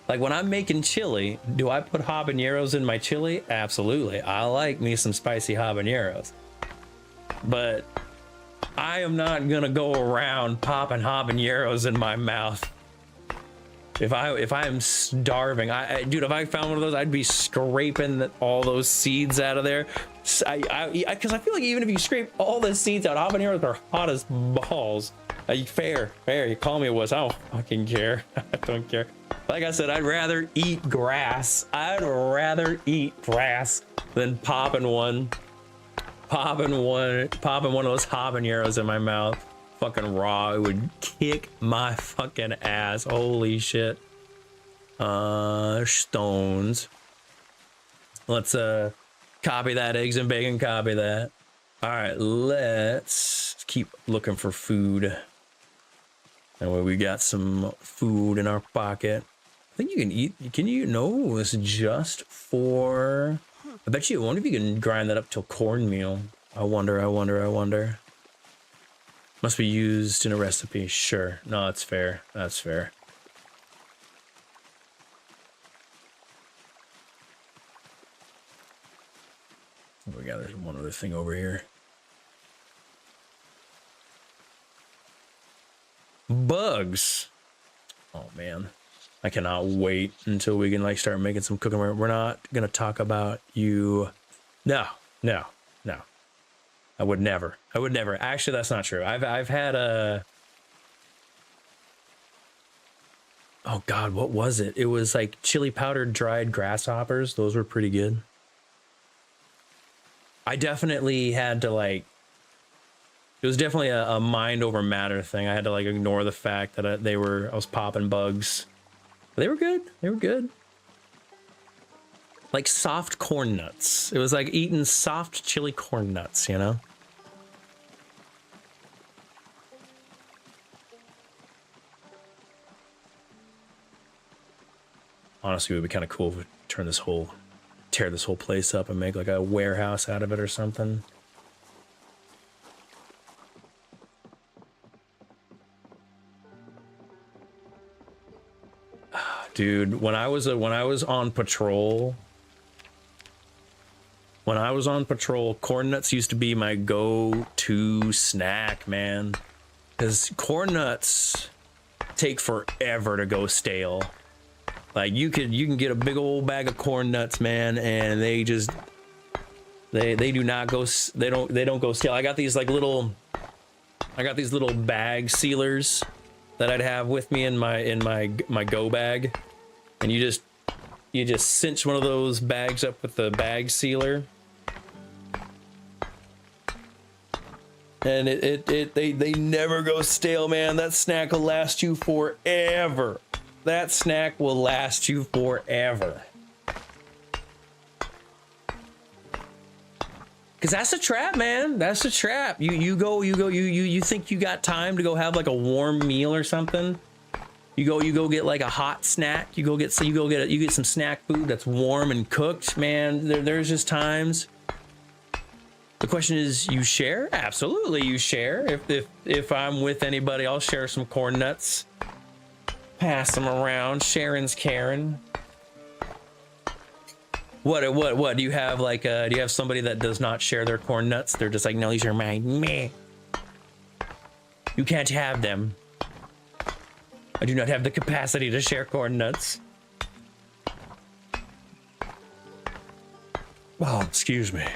A: Like when I'm making chili, do I put habaneros in my chili? Absolutely. I like me some spicy habaneros. But I am not gonna go around popping habaneros in my mouth. If I am starving, dude, if I found one of those, I'd be scraping all those seeds out of there. Because I feel like even if you scrape all the seeds out, habaneros are hot as balls. Fair. You call me a wuss. I don't fucking care. I don't care. Like I said, I'd rather eat grass. I'd rather eat grass than popping one of those habaneros in my mouth. Fucking raw. It would kick my fucking ass. Holy shit. Stones. Let's copy that. Eggs and bacon, copy that. All right, let's keep looking for food. And we got some food in our pocket. I think you can eat. Can you? No, it's just for. I bet you. I wonder if you can grind that up till cornmeal. I wonder. Must be used in a recipe. Sure. No, that's fair. That's fair. Oh, we got there's one other thing over here. Bugs. Oh man, I cannot wait until we can like start making some cooking. We're not gonna talk about you. No. I would never. Actually, that's not true. I've had a. Oh God, what was it? It was like chili powdered dried grasshoppers. Those were pretty good. I definitely had to like. It was definitely a mind over matter thing. I had to like ignore the fact that I was popping bugs. But they were good. Like soft corn nuts. It was like eating soft chili corn nuts, you know? Honestly, it would be kind of cool if we tear this whole place up and make like a warehouse out of it or something. Dude, when I was on patrol, corn nuts used to be my go-to snack, man. Because corn nuts take forever to go stale. Like you can get a big old bag of corn nuts, man, and They do not go. They don't go stale. I got these like little. I got these little bag sealers that I'd have with me in my go bag, and you just cinch one of those bags up with the bag sealer, and they never go stale, man. That snack will last you forever. That snack will last you forever. Cause that's a trap, man. That's a trap. You think you got time to go have like a warm meal or something. You go get like a hot snack. You get some snack food that's warm and cooked, man. There's just times. The question is, you share? Absolutely, you share. If I'm with anybody, I'll share some corn nuts. Pass them around. Sharon's caring. What do you have, like do you have somebody that does not share their corn nuts? They're just like, no, these are mine. Meh. You can't have them. I do not have the capacity to share corn nuts. Oh, excuse me.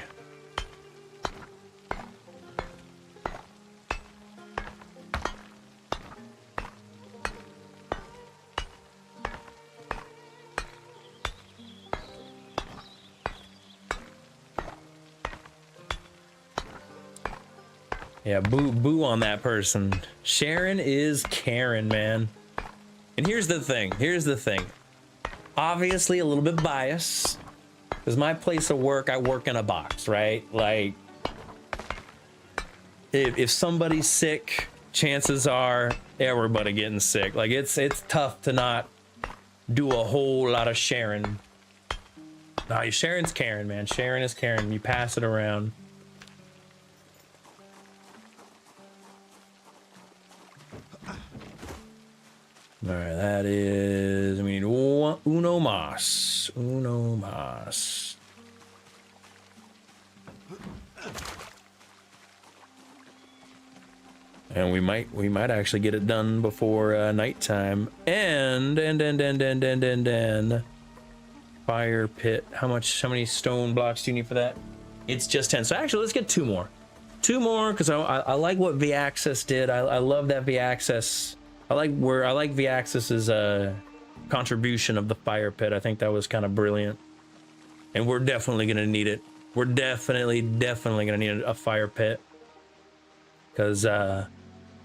A: Yeah, boo on that person. Sharon is Karen, man. And here's the thing. Obviously a little bit biased, because my place of work, I work in a box, right? Like, if somebody's sick, chances are everybody getting sick. Like, it's tough to not do a whole lot of sharing. Nah, Sharon's Karen, man. Sharon is Karen. You pass it around. All right, that is, we need uno mas. Uno mas. And we might actually get it done before nighttime. And fire pit. How many stone blocks do you need for that? It's just 10. So actually, let's get 2 more. 2 more, because I like what V-Access did. I love that V-Access. I like V-Access's contribution of the fire pit. I think that was kind of brilliant, and we're definitely gonna need it. We're definitely gonna need a fire pit, because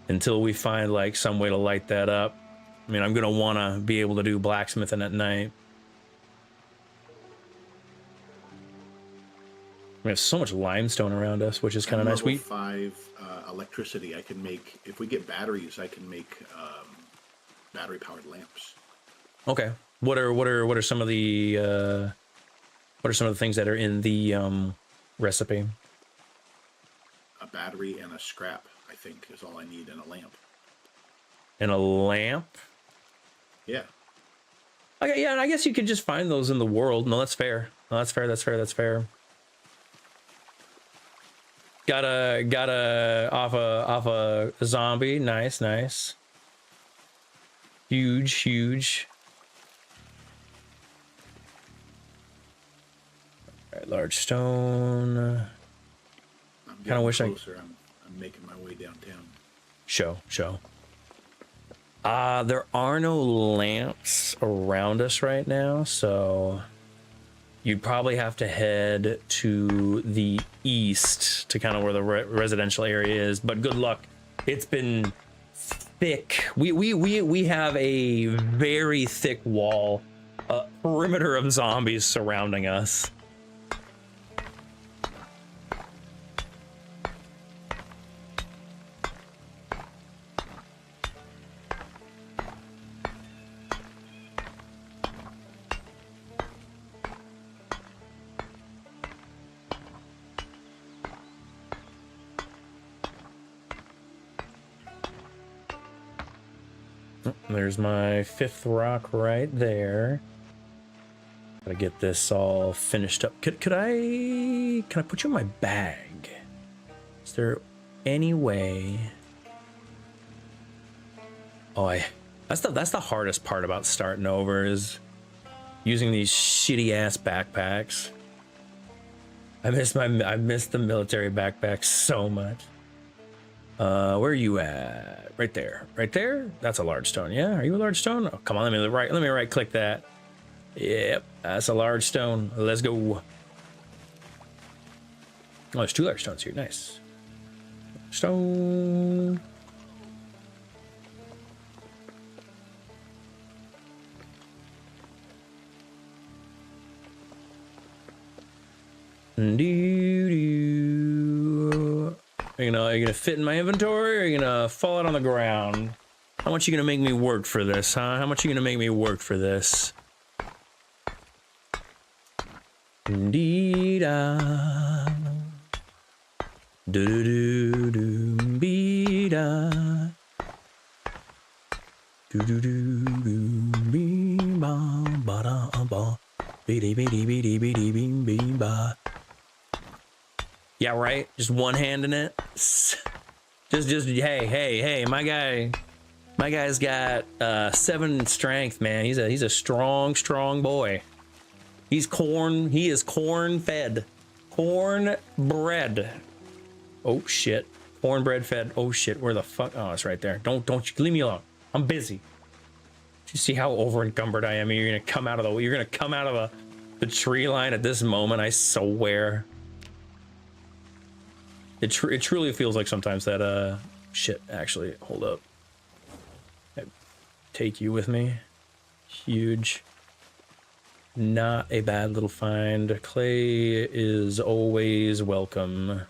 A: until we find like some way to light that up, I mean, I'm gonna wanna be able to do blacksmithing at night. We have so much limestone around us, which is kind of nice.
D: Level 5 electricity. I can make, if we get batteries, I can make battery powered lamps.
A: Okay. What are some of the things that are in the recipe?
D: A battery and a scrap, I think, is all I need, and a lamp.
A: And a lamp?
D: Yeah.
A: Okay, yeah, and I guess you could just find those in the world. No, that's fair. No, that's fair. That's fair. Got a off a zombie. Nice. Huge. All right, large stone. Kind of wish
D: closer. I'm making my way downtown.
A: Show. There are no lamps around us right now, so you'd probably have to head to the east to kind of where the residential area is, but good luck. It's been thick. We have a very thick wall, perimeter of zombies surrounding us. There's my 5th rock right there. Gotta get this all finished up. Can I put you in my bag? Is there any way? Oh, that's the hardest part about starting over, is using these shitty ass backpacks. I miss the military backpack so much. Where are you at? Right there. Right there? That's a large stone. Yeah, are you a large stone? Oh, come on, let me right click that. Yep, that's a large stone. Let's go. Oh, there's 2 large stones here. Nice. Stone. Are you gonna fit in my inventory, or are you gonna fall out on the ground? How much are you gonna make me work for this, huh? How much are you gonna make me work for this? Dee-da. Do-do-do-do-be-da. Do-do-do-do-be-ba-ba-da-ba. Be-dee-be-dee-be-dee-be-dee-be-ba. Yeah, right? Just one hand in it. Just hey, my guy's got 7 strength, man. He's a strong boy. He is corn fed. Cornbread. Oh shit. Cornbread fed. Oh shit, where the fuck? Oh, it's right there. Don't you leave me alone. I'm busy. Do you see how over encumbered I am? You're gonna come out of the tree line at this moment, I swear. It truly feels like sometimes that shit. Actually, hold up. I take you with me. Huge. Not a bad little find. Clay is always welcome.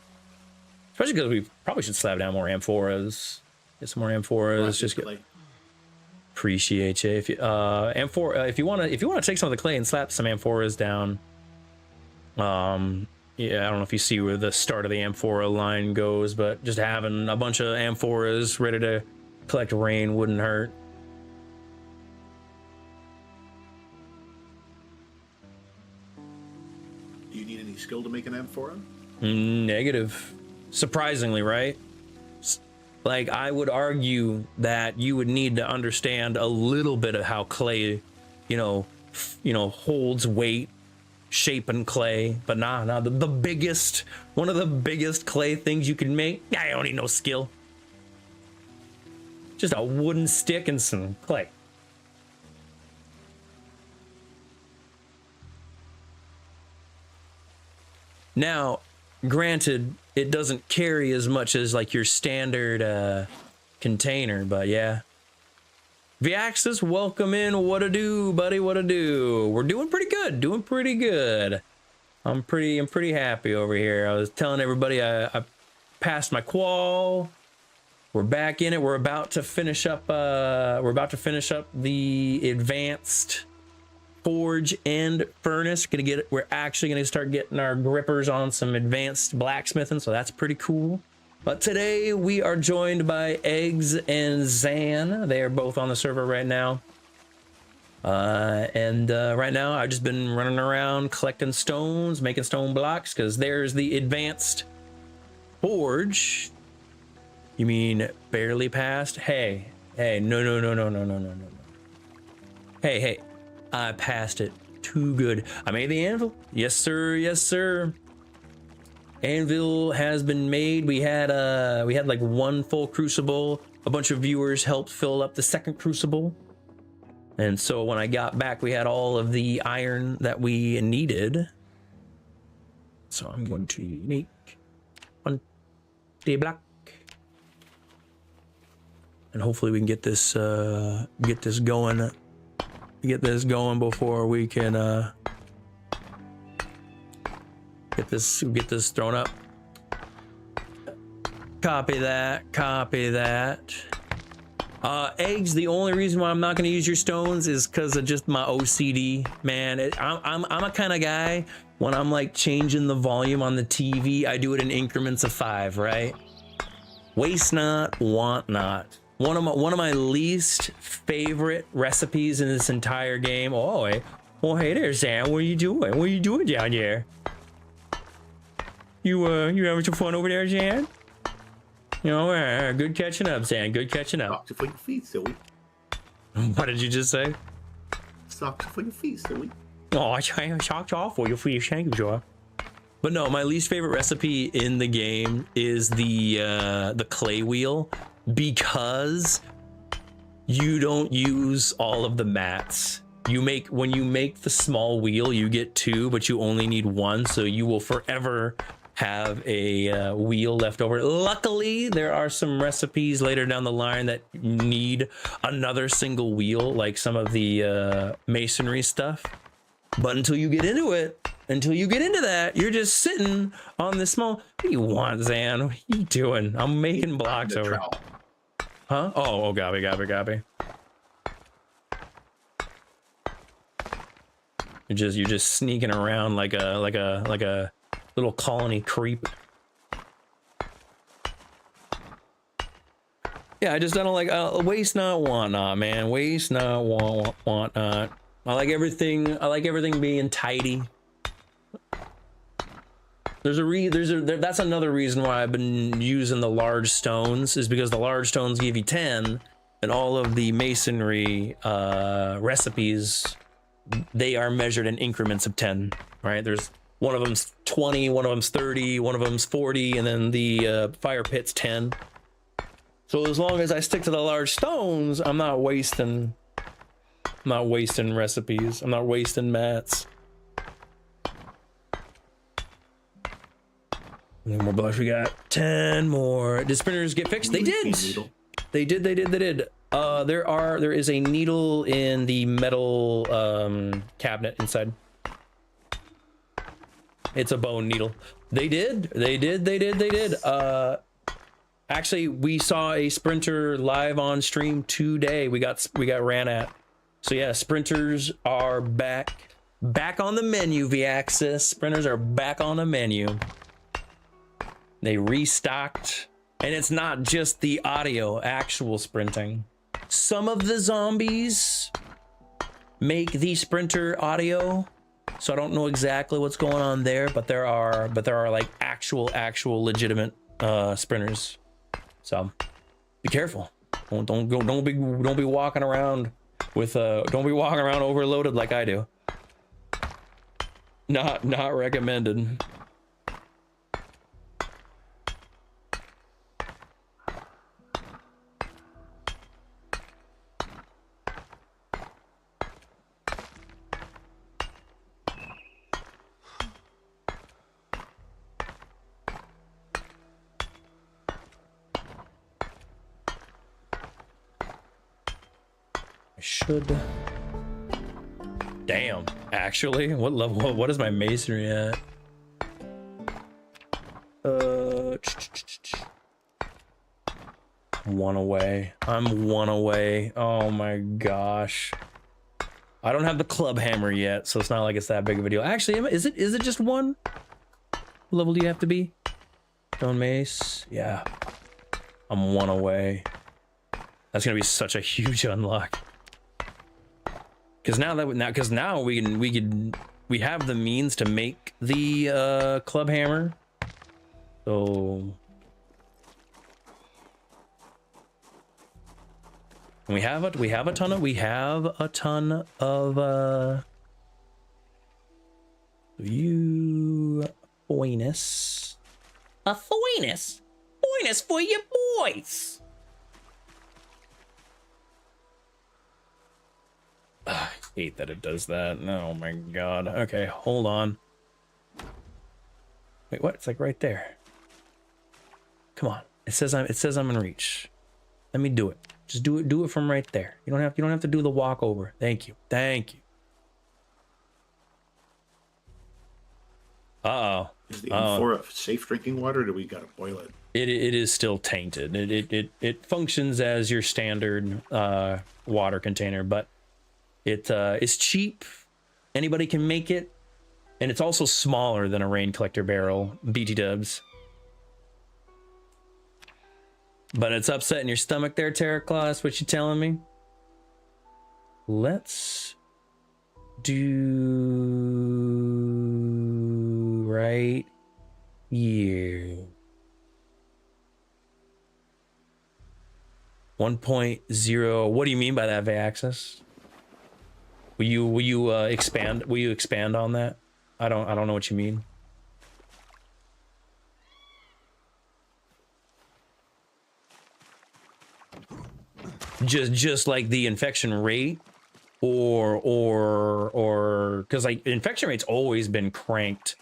A: Especially because we probably should slap down more amphoras. Get some more amphoras. Just get. Appreciate you. If you if you wanna take some of the clay and slap some amphoras down. Yeah, I don't know if you see where the start of the amphora line goes, but just having a bunch of amphoras ready to collect rain wouldn't hurt.
D: Do you need any skill to make an amphora?
A: Negative. Surprisingly, right? Like, I would argue that you would need to understand a little bit of how clay, holds weight, shape and clay, but nah, one of the biggest clay things you can make, I don't need no skill. Just a wooden stick and some clay. Now, granted, it doesn't carry as much as like your standard container, but yeah. Viaxis, welcome in. What to do, buddy? What to do? We're doing pretty good. I'm pretty happy over here. I was telling everybody I passed my qual. We're back in it. We're about to finish up the advanced forge and furnace. We're actually gonna start getting our grippers on some advanced blacksmithing, so that's pretty cool. But today we are joined by Eggs and Zan. They are both on the server right now. Right now I've just been running around collecting stones, making stone blocks, because there's the advanced forge. You mean barely passed? Hey, no. Hey, I passed it. Too good. I made the anvil. Yes, sir. Anvil has been made. We had like 1 full crucible. A bunch of viewers helped fill up the 2nd crucible. And so when I got back, we had all of the iron that we needed. So I'm going to make 1 day block. And hopefully we can get this going. Get this going before we can get this thrown up. Copy that. Eggs, the only reason why I'm not going to use your stones is because of just my OCD, man. I'm a kind of guy, when I'm like changing the volume on the TV, I do it in increments of 5, right? Waste not, want not. One of my least favorite recipes in this entire game. Oh, hey there, Sam. What are you doing? What are you doing down there? You having some fun over there, Sam? Good catching up, Sam. Good catching up.
D: Socks for your feet, silly.
A: What did you just say?
D: Socks for your feet, silly.
A: Oh, I socks off for your feet. Thank you, sure. But no, my least favorite recipe in the game is the clay wheel, because you don't use all of the mats. When you make the small wheel, you get 2, but you only need 1, so you will forever have a wheel left over. Luckily, there are some recipes later down the line that need another single wheel, like some of the masonry stuff. But until you get into that, you're just sitting on this small. What do you want, Zan? What are you doing? I'm making blocks over.
D: Trowel.
A: Huh? Oh, Gabby. You're just sneaking around like a little colony creep. Yeah, I don't like waste not, want not, man. Waste not, want not. I like everything being tidy. That's another reason why I've been using the large stones, is because the large stones give you 10, and all of the masonry recipes, they are measured in increments of 10, right? There's one of them's 20, one of them's 30, one of them's 40, and then the fire pit's 10. So as long as I stick to the large stones, I'm not wasting recipes. I'm not wasting mats. How many more blocks we got? 10 more. Did sprinters get fixed? They did. They did. There is a needle in the metal cabinet inside. It's a bone needle. They did. Actually, we saw a sprinter live on stream today. We got ran at. So yeah, sprinters are back on the menu, V-Axis. Sprinters are back on the menu. They restocked, and it's not just the audio, actual sprinting. Some of the zombies make the sprinter audio, so I don't know exactly what's going on there, but there are like actual legitimate sprinters. So be careful. Don't be walking around with don't be walking around overloaded like I do. Not recommended. Damn, actually, what level? What is my masonry at? One away. I'm one away. Oh my gosh. I don't have the club hammer yet, so it's not like it's that big of a deal. Actually, is it just one? What level do you have to be? Stone mace. Yeah. I'm one away. That's gonna be such a huge unlock. Because now we have the means to make the club hammer. So we have a ton of you boyness. A foinus for you boys. I hate that it does that. Oh my god. Okay, hold on. Wait, what? It's like right there. Come on. It says I'm in reach. Let me do it. Just do it from right there. You don't have to do the walk over. Thank you. Uh-oh.
D: Is the M4 a safe drinking water, or do we gotta boil it?
A: It is still tainted. It functions as your standard water container, but it's cheap. Anybody can make it, and it's also smaller than a rain collector barrel. BT dubs. But it's upsetting your stomach there, Terraclaw. That's what you're telling me. Let's do right here. 1.0. What do you mean by that, V-Axis? Will you expand? Will you expand on that? I don't know what you mean. just like the infection rate, or because like infection rate's always been cranked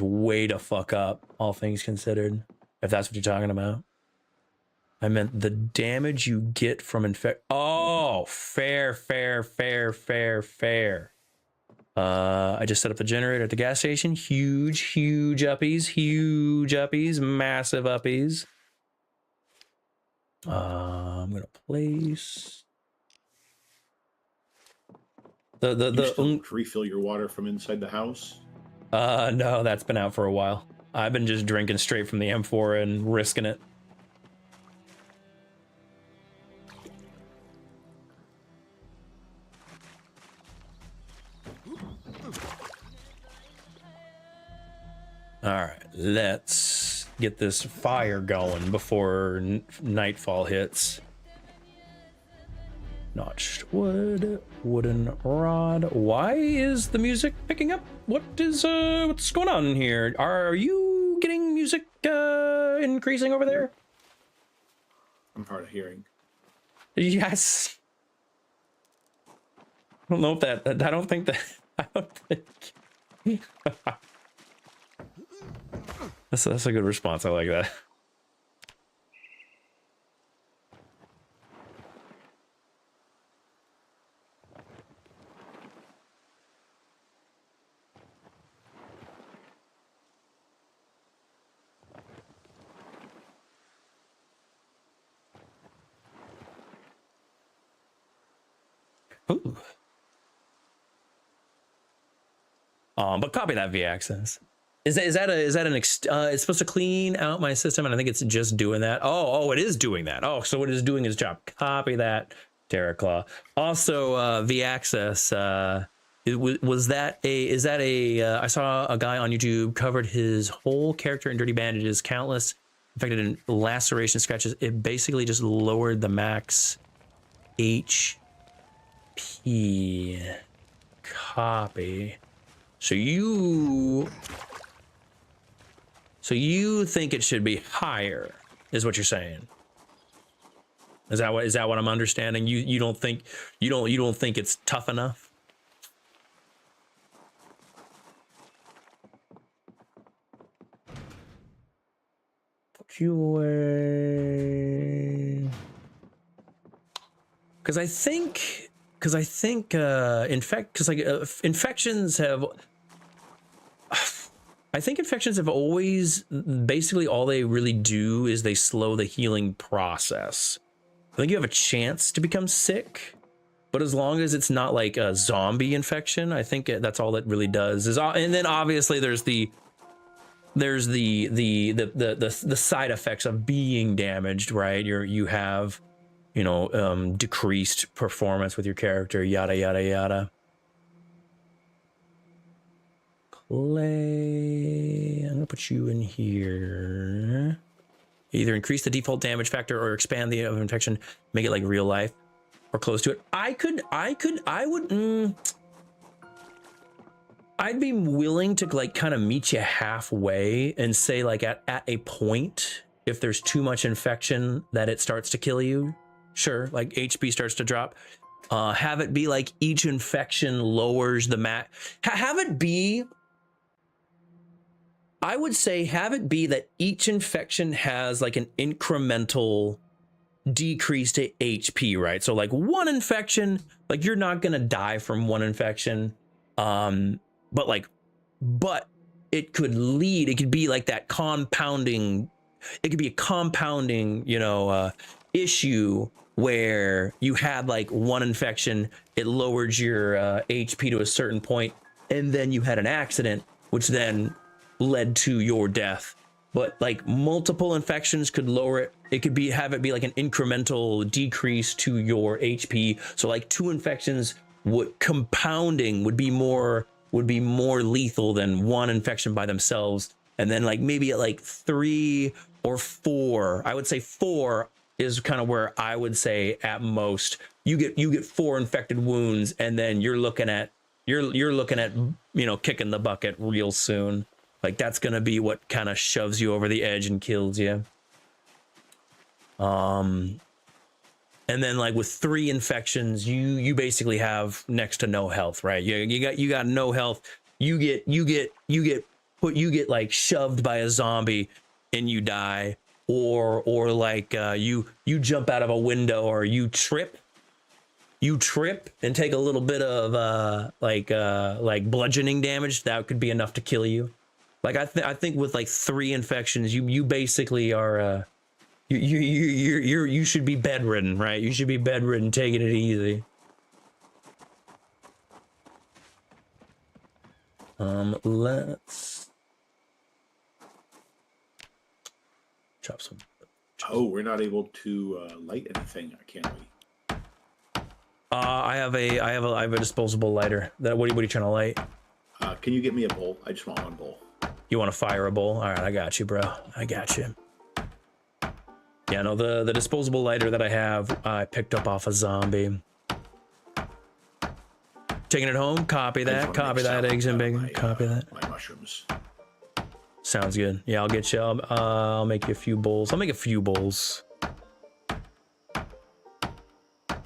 A: way to fuck up, all things considered, if that's what you're talking about. I meant the damage you get from oh, fair. I just set up the generator at the gas station. Huge uppies, massive uppies. I'm gonna place
D: You still refill your water from inside the house?
A: No, that's been out for a while. I've been just drinking straight from the M4 and risking it. All right, let's get this fire going before nightfall hits. Notched wood, wooden rod. Why is the music picking up? What's going on here? Are you getting music increasing over there?
D: I'm hard of hearing.
A: Yes. I don't know if that. I don't think. That's a good response. I like that. Ooh. But copy that via access. Is that an it's supposed to clean out my system, and I think it's just doing that. Oh, it is doing that. Oh, so it is doing its job. Copy that, Terraclaw. Also, via access. I saw a guy on YouTube covered his whole character in dirty bandages, countless infected and laceration scratches. It basically just lowered the max HP. Copy. So you think it should be higher, is what you're saying? Is that what I'm understanding? You don't think it's tough enough? Put you away. Because I think infections have. I think infections have always, basically all they really do is they slow the healing process. I think you have a chance to become sick, but as long as it's not like a zombie infection, I think that's all it really does. And then obviously there's the side effects of being damaged, right? You have, decreased performance with your character, yada yada yada. I'm gonna put you in here. Either increase the default damage factor or expand the infection, make it like real life or close to it. I'd be willing to like kind of meet you halfway and say like at a point, if there's too much infection that it starts to kill you, sure, like HP starts to drop. Have it be like each infection lowers the I would say have it be that each infection has like an incremental decrease to HP, right? So like one infection, like you're not gonna die from one infection, but it could be like that compounding. It could be a compounding, issue where you had like one infection, it lowered your HP to a certain point, and then you had an accident, which then led to your death. But like multiple infections could lower it. It could have it be like an incremental decrease to your HP. So like two infections would be more lethal than one infection by themselves. And then like maybe at like 3 or 4, I would say 4 is kind of where I would say at most you get 4 infected wounds, and then you're looking at kicking the bucket real soon. Like that's gonna be what kind of shoves you over the edge and kills you. And And then like with 3 infections, you basically have next to no health, right? You got no health. You get like shoved by a zombie and you die, or like you jump out of a window, or you trip and take a little bit of like bludgeoning damage. That could be enough to kill you. Like I think with like 3 infections, you basically are you should be bedridden, right? You should be bedridden, taking it easy. Let's chop some.
D: Oh, we're not able to light anything, can't we?
A: I have a disposable lighter. What are you trying to light?
D: Can you get me a bowl? I just want one bowl.
A: You want to fire a bowl? All right, I got you, bro. I got you. Yeah, no, the disposable lighter that I have, I picked up off a zombie. Taking it home. Copy that. Copy that. Eggs and bacon. Copy that.
D: My mushrooms.
A: Sounds good. Yeah, I'll get you. I'll make you a few bowls. I'll make a few bowls.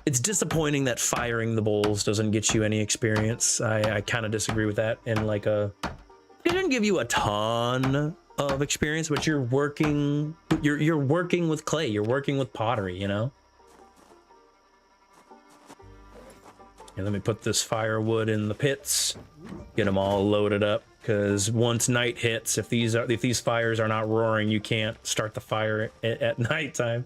A: It's disappointing that firing the bowls doesn't get you any experience. I kind of disagree with that. And like it doesn't give you a ton of experience, but you're working with clay. You're working with pottery, you know. And let me put this firewood in the pits. Get them all loaded up, because once night hits, if these fires are not roaring, you can't start the fire at nighttime.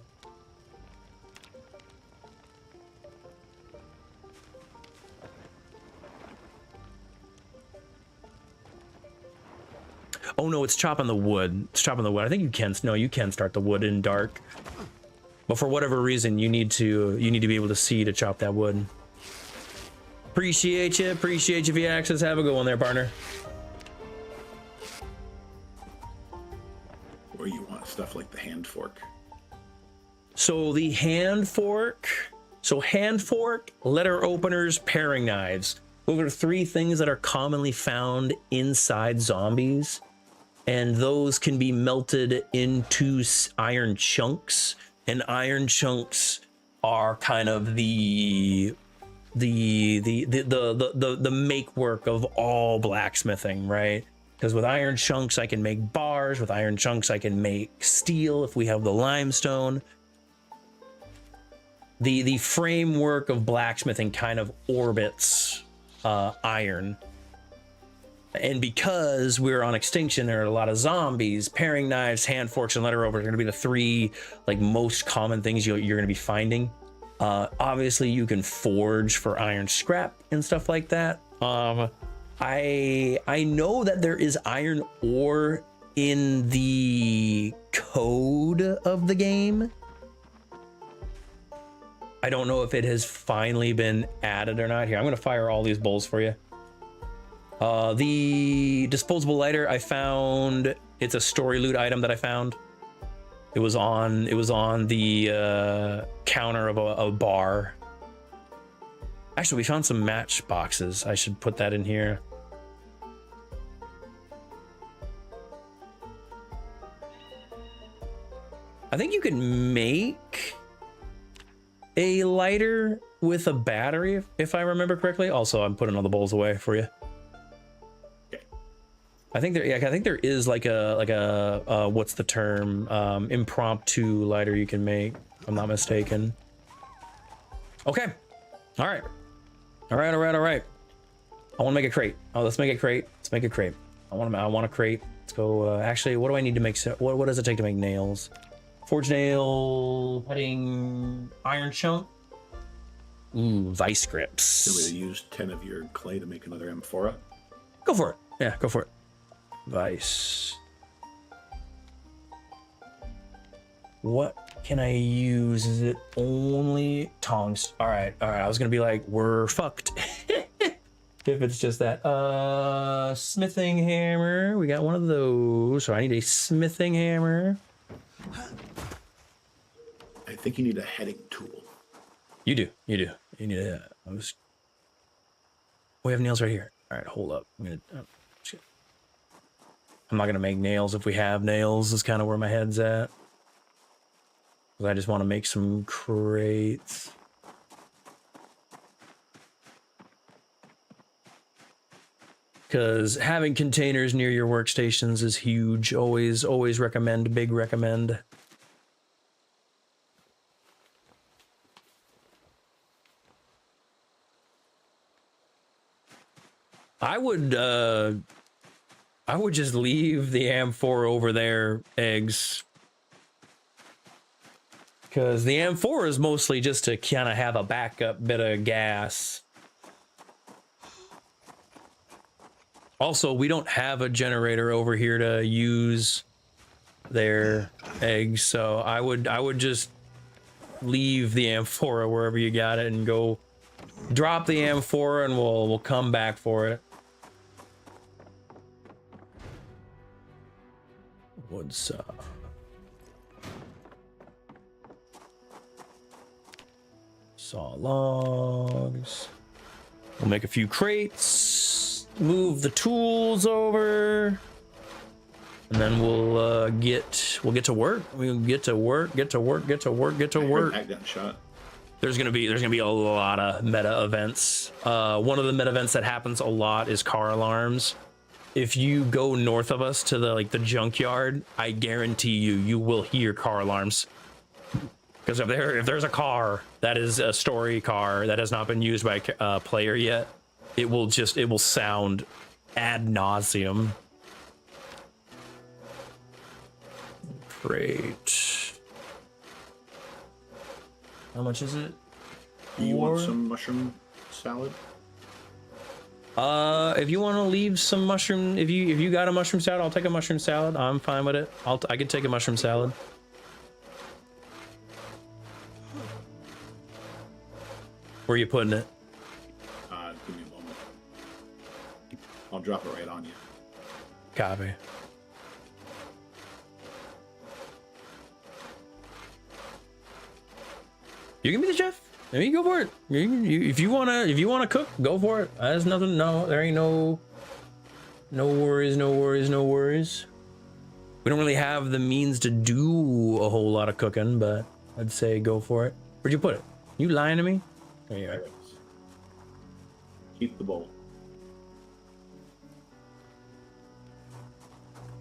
A: Oh no, it's chopping the wood. It's chopping the wood. I think you can. No, you can start the wood in dark. But for whatever reason, you need to be able to see to chop that wood. Appreciate you. Appreciate you for your access. Have a good one there, partner.
D: Or you want stuff like the hand fork.
A: So the hand fork. So hand fork, letter openers, paring knives. Those are 3 things that are commonly found inside zombies. And those can be melted into iron chunks. And iron chunks are kind of the make work of all blacksmithing, right? Because with iron chunks I can make bars, with iron chunks I can make steel if we have the limestone. The framework of blacksmithing kind of orbits iron. And because we're on Extinction, there are a lot of zombies. Paring knives, hand forks, and letter openers are going to be the 3 like most common things you're going to be finding. Obviously you can forge for iron scrap and stuff like that. I know that there is iron ore in the code of the game. I don't know if it has finally been added or not. Here, I'm going to fire all these bowls for you. The disposable lighter I found, it's a story loot item that I found. It was on the counter of a bar. Actually, we found some match boxes. I should put that in here. I think you can make a lighter with a battery, if I remember correctly. Also, I'm putting all the bowls away for you. I think there is like a what's the term, impromptu lighter you can make, if I'm not mistaken. Okay. All right. I want to make a crate. Oh, let's make a crate. I want a crate. Let's go. Actually, what do I need to make? What does it take to make nails? Forge nail, cutting iron chunk. Ooh, vice grips.
D: So we use 10 of your clay to make another amphora?
A: Go for it. Yeah, go for it. Vice. What can I use? Is it only tongs? All right. I was gonna be like, we're fucked. If it's just that. Smithing hammer. We got one of those. So I need a smithing hammer.
D: I think you need a heading tool.
A: You do. You need a. We have nails right here. All right, hold up. I'm not gonna make nails if we have nails. Is kind of where my head's at. I just want to make some crates. Because having containers near your workstations is huge. Always recommend, big recommend. I would just leave the amphora over there, eggs. Because the amphora is mostly just to kind of have a backup bit of gas. Also, we don't have a generator over here to use their eggs, so I would just leave the amphora wherever you got it and go drop the amphora, and we'll come back for it. Wood saw. Saw logs. We'll make a few crates. Move the tools over. And then we'll get to work. We'll get to work.
D: I got shot.
A: There's gonna be a lot of meta events. One of the meta events that happens a lot is car alarms. If you go north of us to the junkyard, I guarantee you will hear car alarms. Because if there's a car that is a story car that has not been used by a player yet, it will sound ad nauseum. Great. How much is it?
D: Do you want some mushroom salad?
A: If you want to leave some mushroom, if you got a mushroom salad, I'll take a mushroom salad. I'm fine with it. I could take a mushroom salad. Where are you putting it?
D: Give me a moment. I'll drop it right on you.
A: Copy. You can be the chef. There you go for it. If you wanna cook, go for it. There's nothing. No, there ain't no worries. No worries. We don't really have the means to do a whole lot of cooking, but I'd say go for it. Where'd you put it? You lying to me? There you are.
D: Keep the bowl.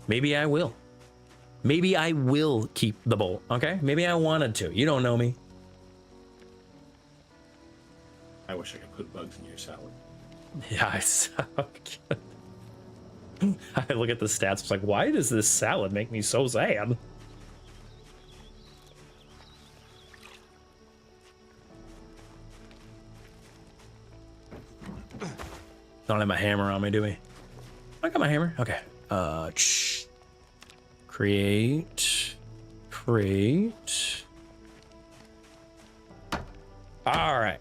A: Maybe I will. Maybe I will keep the bowl. Okay. Maybe I wanted to. You don't know me.
D: I wish I could put bugs in your salad.
A: Yeah, I suck. I look at the stats. It's like, why does this salad make me so sad? Don't have my hammer on me, do we? I got my hammer. Okay. Create. All right.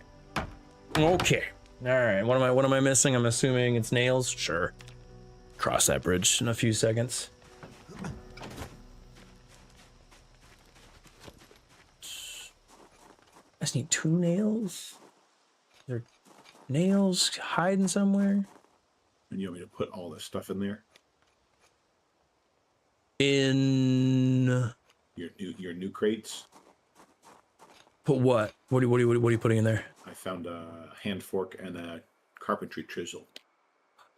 A: Okay. All right. What am I missing? I'm assuming it's nails. Sure. Cross that bridge in a few seconds. I just need 2 nails. There nails hiding somewhere.
D: And you want me to put all this stuff in there?
A: In
D: your new crates?
A: Put what? What are you putting in there?
D: I found a hand fork and a carpentry chisel.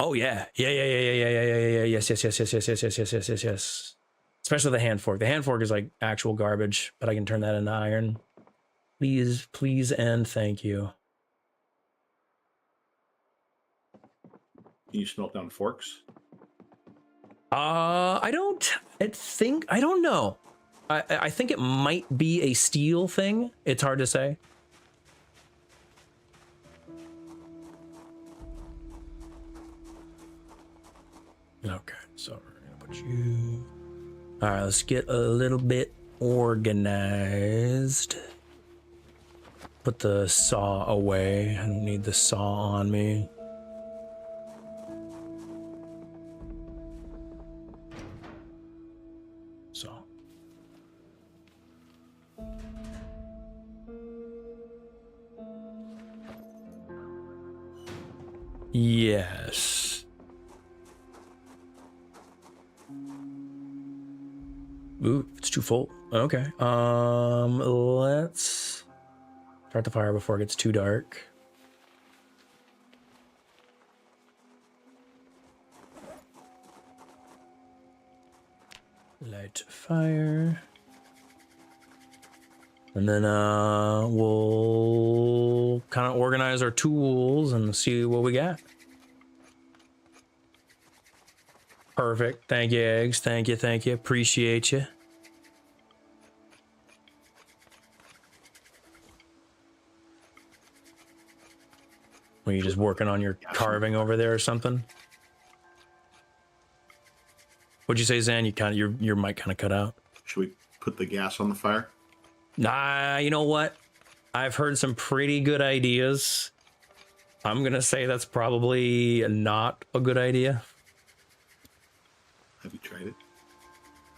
A: Oh yeah. Yes. Especially the hand fork. The hand fork is like actual garbage, but I can turn that into iron. Please, and thank you.
D: Can you smelt down forks?
A: I don't know. I think it might be a steel thing. It's hard to say. Okay, so we're gonna put you. All right, let's get a little bit organized. Put the saw away. I don't need the saw on me. So. Yes. Ooh, it's too full. Okay. Let's start the fire before it gets too dark. Light fire. And then we'll kind of organize our tools and see what we got. Perfect. Thank you, eggs. Thank you, thank you. Appreciate you. Were you just working on your carving over there or something? What'd you say, Zan? You kind of your mic kind of cut out.
D: Should we put the gas on the fire?
A: Nah, you know what? I've heard some pretty good ideas. I'm gonna say that's probably not a good idea.
D: Have you tried it?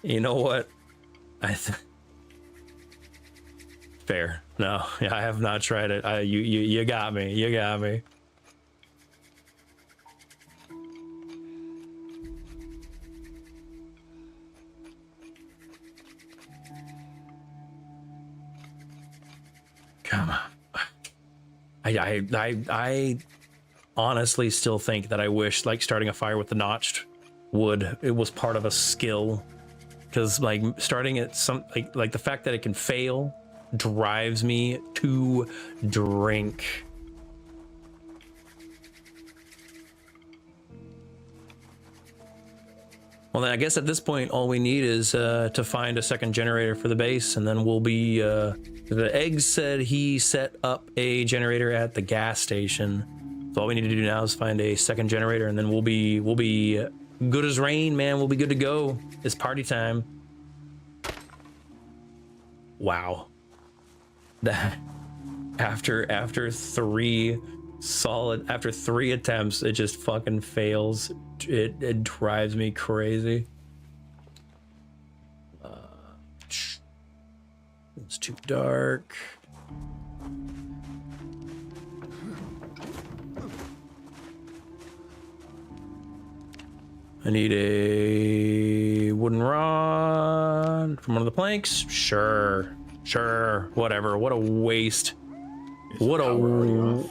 A: You know what? Fair. No, yeah, I have not tried it. You got me. You got me. Come on. I honestly still think that I wish like starting a fire with the notched wood, it was part of a skill, because like starting at some like the fact that it can fail drives me to drink. Well, then I guess at this point all we need is to find a second generator for the base, and then we'll be the egg said he set up a generator at the gas station, so all we need to do now is find a second generator, and then we'll be good as rain, man. We'll be good to go. It's party time. Wow. That after three attempts, it just fucking fails. It drives me crazy. It's too dark. I need a wooden rod from one of the planks. Sure, whatever. What a waste. What a...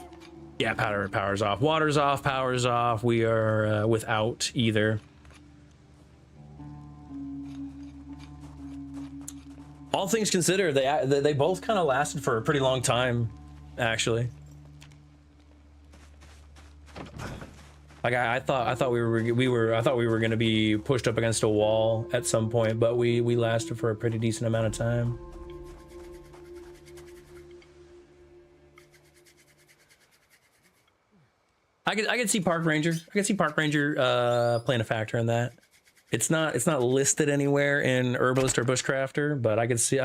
A: Yeah, power's off. Water's off, power's off. We are without either. All things considered, they both kind of lasted for a pretty long time, actually. Like I thought we were gonna be pushed up against a wall at some point, but we lasted for a pretty decent amount of time. I could see Park Ranger. I could see Park Ranger playing a factor in that. It's not listed anywhere in Herbalist or Bushcrafter, but I could see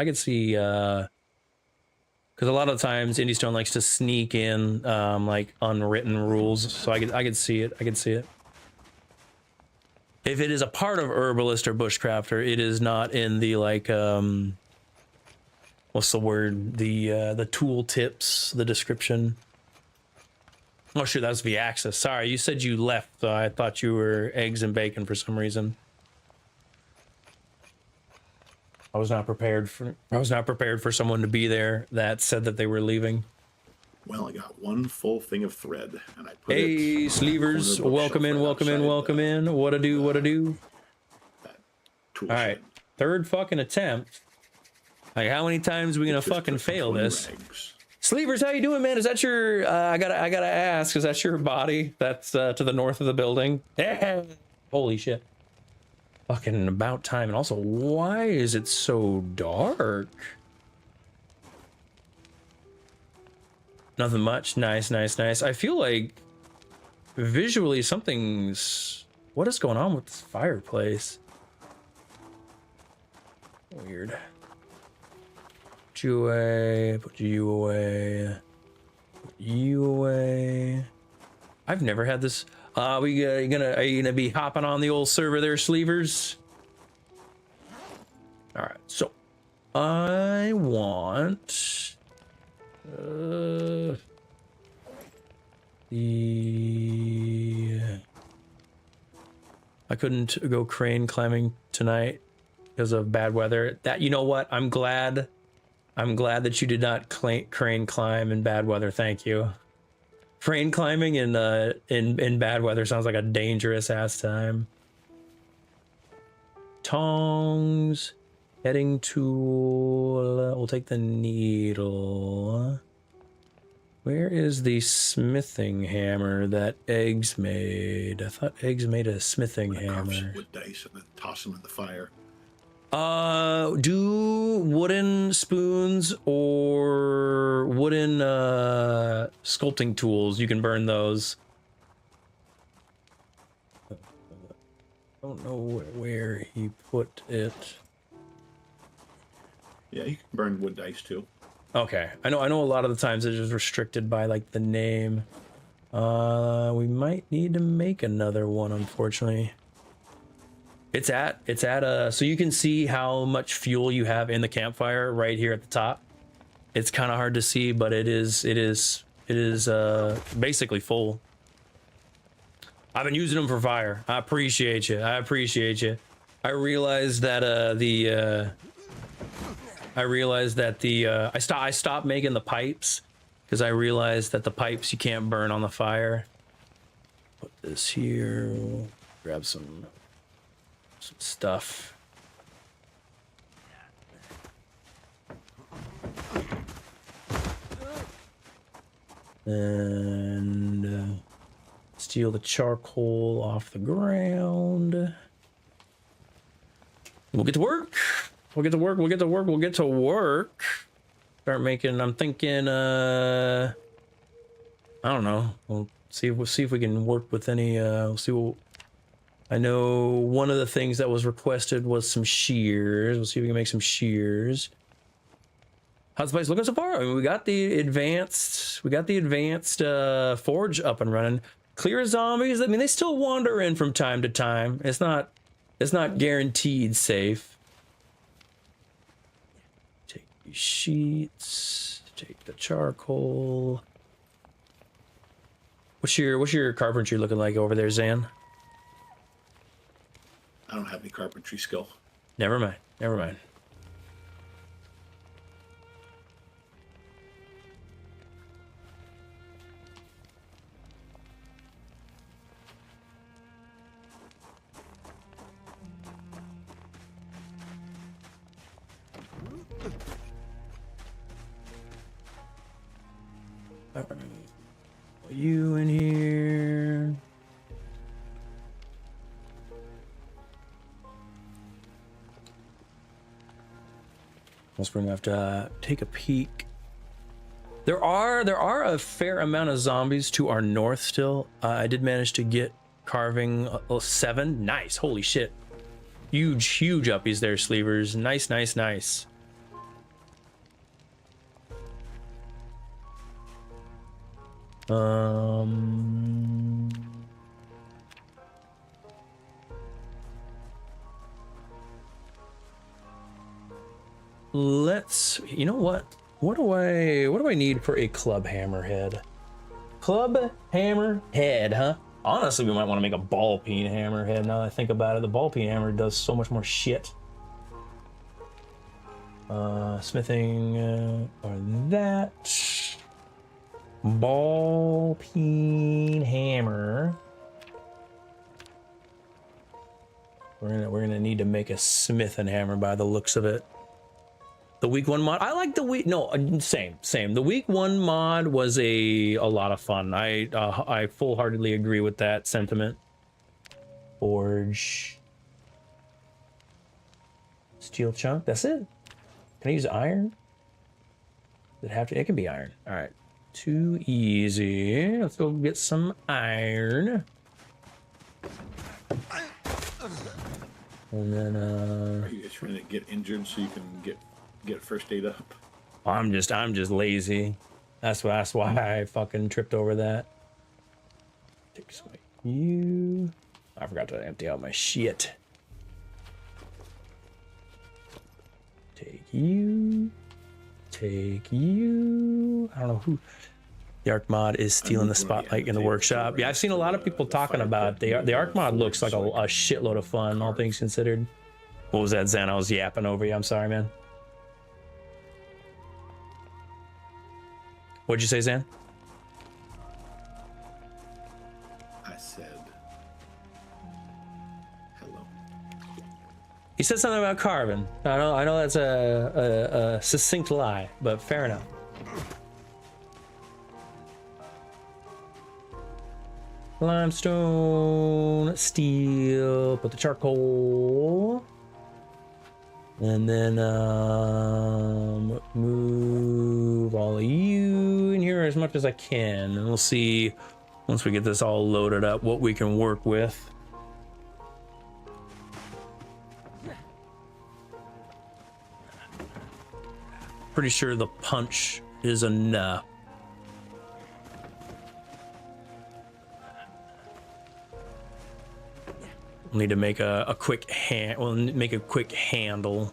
A: because a lot of times Indie Stone likes to sneak in like unwritten rules, so I could see it. I could see it. If it is a part of Herbalist or Bushcrafter, it is not in the like what's the word? The tool tips, the description. Oh shoot, that was the Axis. Sorry, you said you left, so I thought you were eggs and bacon for some reason. I was not prepared for someone to be there that said that they were leaving.
D: Well, I got one full thing of thread, and I put
A: hey, Sleevers, welcome in. What a do. All right, third fucking attempt. Like, how many times are we gonna fucking fail this? Sleevers, how you doing, man? Is that your? I gotta ask. Is that your body? That's to the north of the building. Holy shit! Fucking about time. And also, why is it so dark? Nothing much. Nice. I feel like visually something's... What is going on with this fireplace? Weird. Put you away. Put you away. Put you away. I've never had this. Are you gonna be hopping on the old server there, Sleevers? All right. So I want I couldn't go crane climbing tonight. because of bad weather. That, you know what? I'm glad that you did not crane climb in bad weather. Thank you. Crane climbing in bad weather sounds like a dangerous ass time. Tongs, heading tool. We'll take the needle. Where is the smithing hammer that Eggs made? I thought Eggs made a smithing hammer.
D: Carve some wood dice and then toss them in the fire.
A: Do wooden spoons or wooden sculpting tools. You can burn those. I don't know where he put it.
D: Yeah, you can burn wood dice too.
A: Okay, I know a lot of the times it is restricted by like the name. We might need to make another one, unfortunately. It's at so you can see how much fuel you have in the campfire right here at the top. It's kind of hard to see, but it is basically full. I've been using them for fire. I appreciate you. I realized that I stopped making the pipes because I realized that the pipes you can't burn on the fire. Put this here. Grab some stuff. And steal the charcoal off the ground. We'll get to work. We'll get to work. Start making, I'm thinking, I don't know. We'll see if we can work with any, we'll see what, I know one of the things that was requested was some shears. We'll see if we can make some shears. How's the place looking so far? I mean, we got the advanced forge up and running. Clear of zombies. I mean, they still wander in from time to time. It's not guaranteed safe. Take these sheets. Take the charcoal. What's your carpentry looking like over there, Zan?
D: I don't have any carpentry skill.
A: Never mind. You in here. We're gonna have to take a peek. There are a fair amount of zombies to our north still. I did manage to get carving 7. Nice, holy shit. Huge uppies there, Sleevers. Nice. You know what? What do I need for a club hammerhead? Club hammerhead, huh? Honestly, we might want to make a ball peen hammerhead now that I think about it. The ball peen hammer does so much more shit. Smithing, or that. Ball peen hammer. We're gonna need to make a smithing hammer by the looks of it. The week 1 mod, I like the week. No, same. The week 1 mod was a lot of fun. I full-heartedly agree with that sentiment. Forge, steel chunk. That's it. Can I use iron? Does it have to? It can be iron. All right. Too easy. Let's go get some iron. And then
D: Are you guys trying to get injured so you can get first aid up?
A: I'm just lazy. That's why I fucking tripped over that. Take some of you. I forgot to empty out my shit. Take you. I don't know who. The Arc mod is stealing the spotlight in the workshop. Yeah, I've seen a lot of people talking about it. The Arc mod looks like a shitload of fun, all things considered. What was that, Zen? I was yapping over you. I'm sorry, man. What'd you say, Zan?
D: I said hello.
A: He said something about carving. I know that's a succinct lie, but fair enough. Limestone, steel, put the charcoal, and then move all of you in here as much as I can, and we'll see once we get this all loaded up what we can work with. Pretty sure the punch is enough. We'll need to make a quick hand. We'll make a quick handle.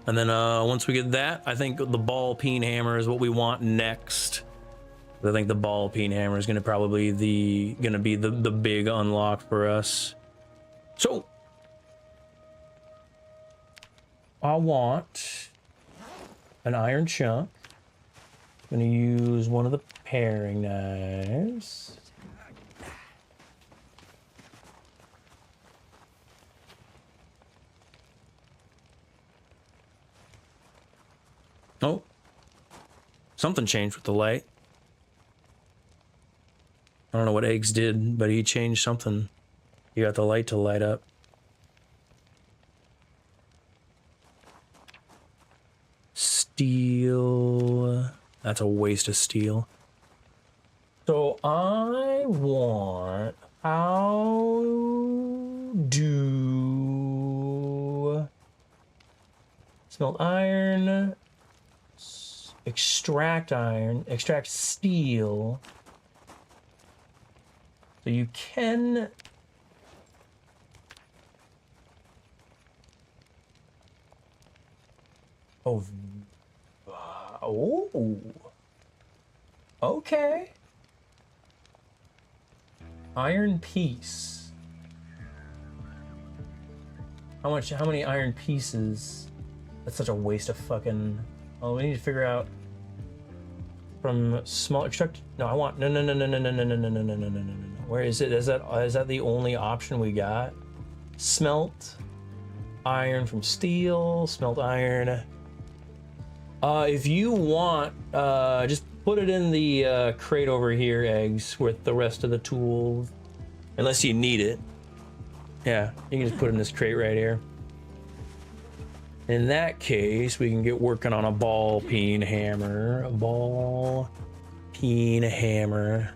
A: And then once we get that, I think the ball peen hammer is what we want next. I think the ball peen hammer is gonna probably be the big unlock for us. So I want an iron chunk. I'm gonna use one of the paring knives. Oh, something changed with the light. I don't know what Eggs did, but he changed something. He got the light to light up. Steel. That's a waste of steel. So I want, how do smelt iron, extract steel. So you can oh, okay. Iron piece. How many iron pieces? That's such a waste of fucking. Oh, we need to figure out from small extract. No, I want no. Where is it? Is that the only option we got? Smelt iron from steel. Smelt iron. If you want, just put it in the crate over here, Eggs, with the rest of the tools. Unless you need it. Yeah, you can just put it in this crate right here. In that case, we can get working on a ball peen hammer. A ball peen hammer.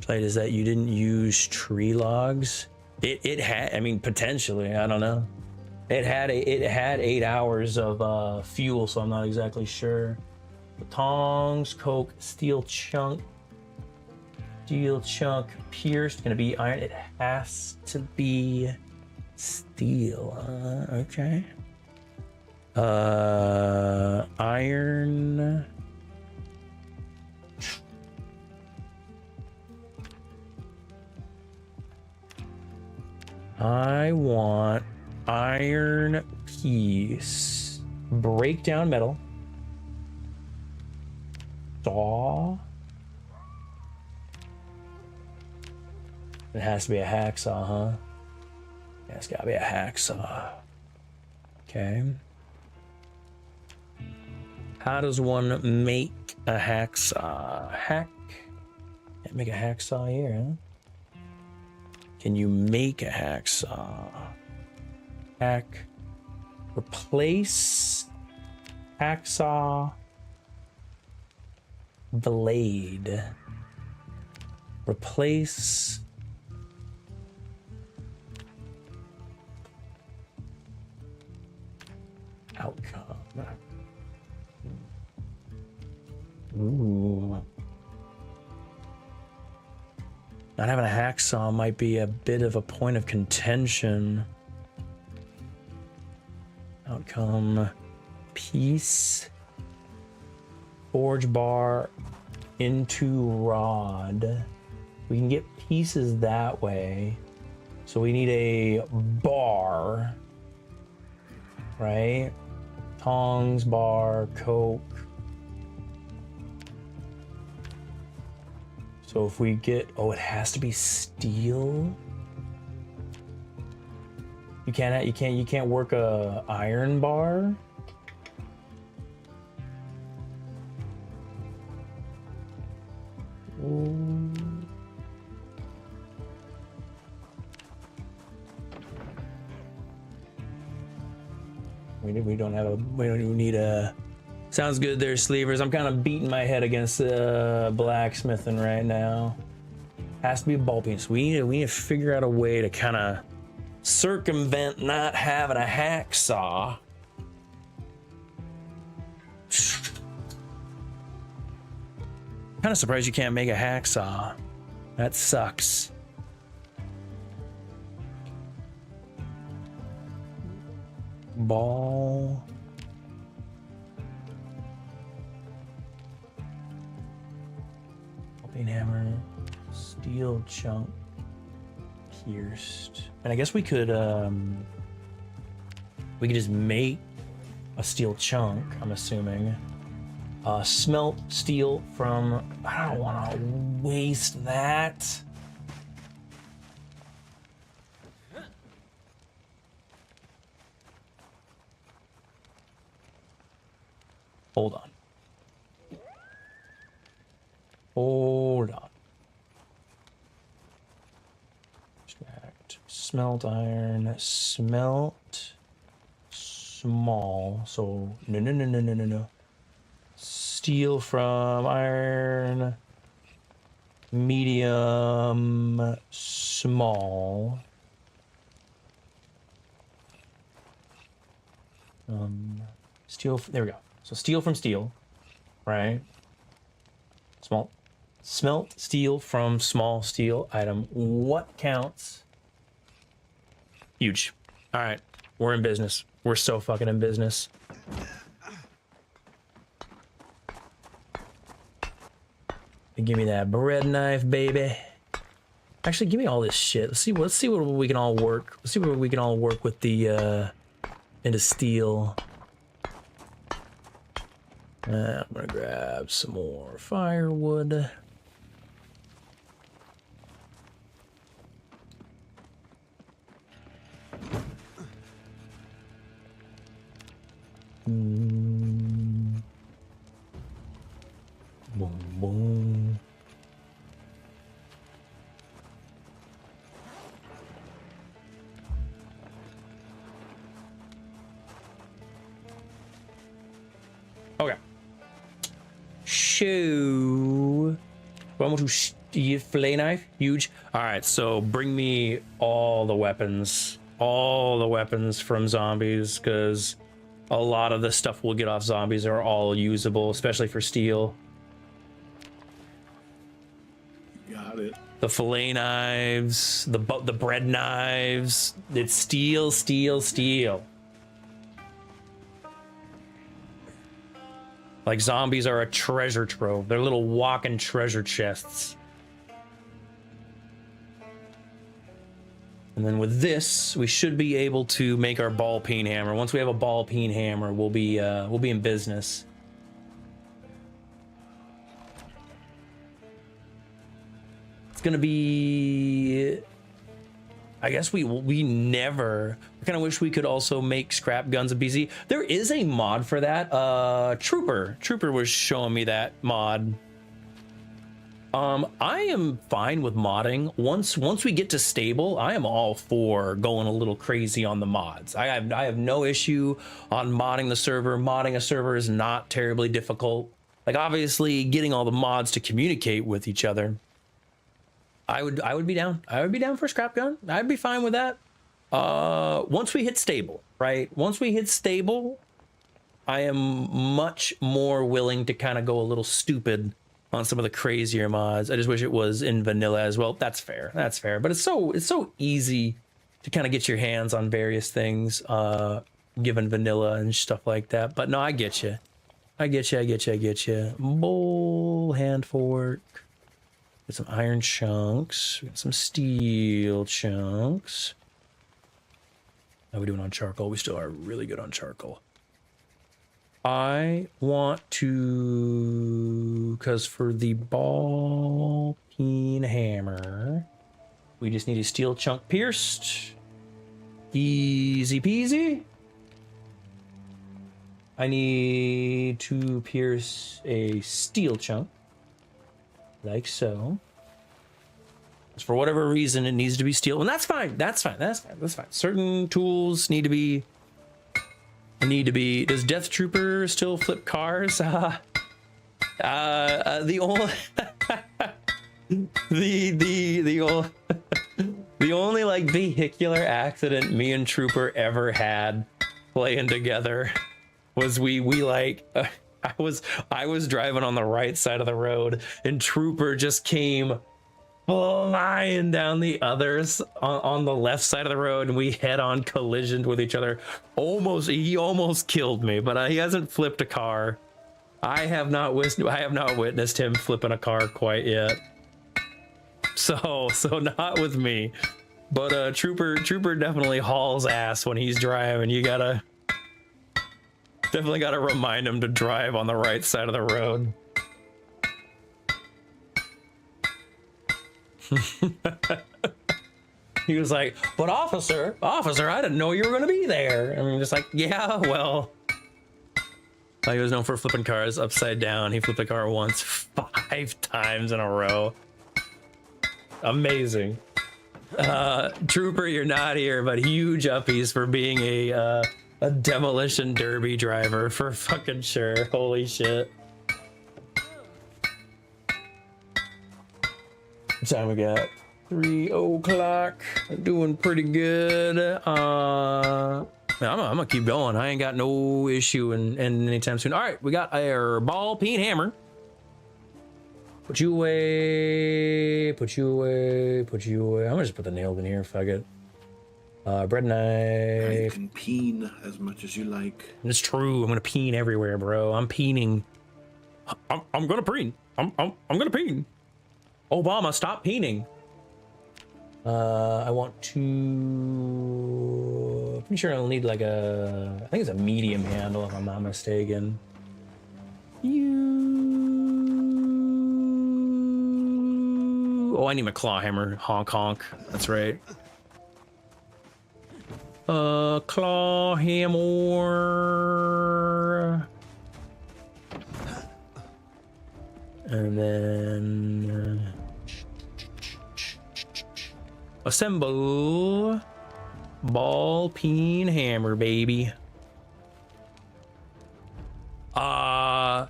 A: Plate is that you didn't use tree logs. It had, I mean, potentially, I don't know. It had 8 hours of fuel, so I'm not exactly sure. The tongs, coke, steel chunk, pierced, gonna be iron. It has to be steel. Okay. Iron. I want iron piece. Break down metal. Saw. It has to be a hacksaw, huh? Yeah, it's gotta be a hacksaw. Okay. How does one make a hacksaw? Can't make a hacksaw here, huh? Can you make a hacksaw? Hack. Replace hacksaw blade. Replace outcome. Ooh. Not having a hacksaw might be a bit of a point of contention. Outcome. Piece. Forge bar into rod. We can get pieces that way. So we need a bar, right? Tongs, bar, coke. So if we get, oh, it has to be steel. You can't work a iron bar. Ooh. We don't even need a. Sounds good there, Sleevers. I'm kind of beating my head against blacksmithing right now. Has to be a ball peen. So we need to figure out a way to kind of circumvent not having a hacksaw. Kind of surprised you can't make a hacksaw. That sucks. Ball. Open hammer. Steel chunk. Pierced. And I guess we could just make a steel chunk, I'm assuming. Smelt steel from, I don't want to waste that. Hold on. Hold on. Extract. Smelt iron. Smelt. Small. So, no. Steel from iron. Medium. Small. Steel. There we go. So steel from steel, right? Small. Smelt steel from small steel item. What counts? Huge. All right. We're in business. We're so fucking in business. Give me that bread knife, baby. Actually, give me all this shit. Let's see what we can all work. Let's see what we can all work with the into steel. I'm gonna grab some more firewood. Boom, boom. Okay. Shoe. Vamos to fillet knife. Huge. All right. So bring me all the weapons from zombies, because a lot of the stuff we'll get off zombies are all usable, especially for steel.
D: Got it.
A: The fillet knives, the bread knives. It's steel. Like, zombies are a treasure trove. They're little walking treasure chests. And then with this, we should be able to make our ball peen hammer. Once we have a ball peen hammer, we'll be in business. It's gonna be, I guess we never. I kind of wish we could also make scrap guns and BZ. There is a mod for that. Trooper was showing me that mod. I am fine with modding. Once we get to stable, I am all for going a little crazy on the mods. I have no issue on modding the server. Modding a server is not terribly difficult. Like, obviously, getting all the mods to communicate with each other. I would be down. I would be down for a scrap gun. I'd be fine with that. Once we hit stable, right? Once we hit stable, I am much more willing to kind of go a little stupid on some of the crazier mods. I just wish it was in vanilla as well. That's fair. But it's so easy to kind of get your hands on various things, given vanilla and stuff like that. But no, I get you. Bowl, hand fork. Get some iron chunks. We got some steel chunks. How are we doing on charcoal? We still are really good on charcoal. I want to, because for the ball peen hammer, we just need a steel chunk pierced. Easy peasy. I need to pierce a steel chunk, like so. For whatever reason, it needs to be steel, and that's fine. That's fine. That's fine. That's fine. Certain tools need to be. Does Death Trooper still flip cars? The only the only like vehicular accident me and Trooper ever had playing together was we like I was driving on the right side of the road and Trooper just came flying down the others on the left side of the road, and we head-on collisioned with each other. He almost killed me, but he hasn't flipped a car. I have not witnessed him flipping a car quite yet. So not with me. But Trooper definitely hauls ass when he's driving. You definitely gotta remind him to drive on the right side of the road. He was like, but officer, I didn't know you were gonna be there. And I'm just like, yeah, well. He was known for flipping cars upside down. He flipped a car once 5 times in a row. Amazing. Trooper, you're not here, but huge uppies for being a demolition derby driver for fucking sure. Holy shit. What time we got? 3 o'clock. Doing pretty good. I'm gonna keep going. I ain't got no issue in anytime soon. All right, we got our ball peen hammer. Put you away. Put you away. Put you away. I'm gonna just put the nails in here. Fuck it. Bread knife.
D: You can peen as much as you like.
A: It's true. I'm gonna peen everywhere, bro. I'm peening. I'm gonna peen. I'm gonna peen. Obama, stop peening. I want to. Pretty sure I'll need like I think it's a medium handle if I'm not mistaken. Oh, I need my claw hammer. Honk honk. That's right. Claw hammer. And then assemble ball peen hammer, baby. So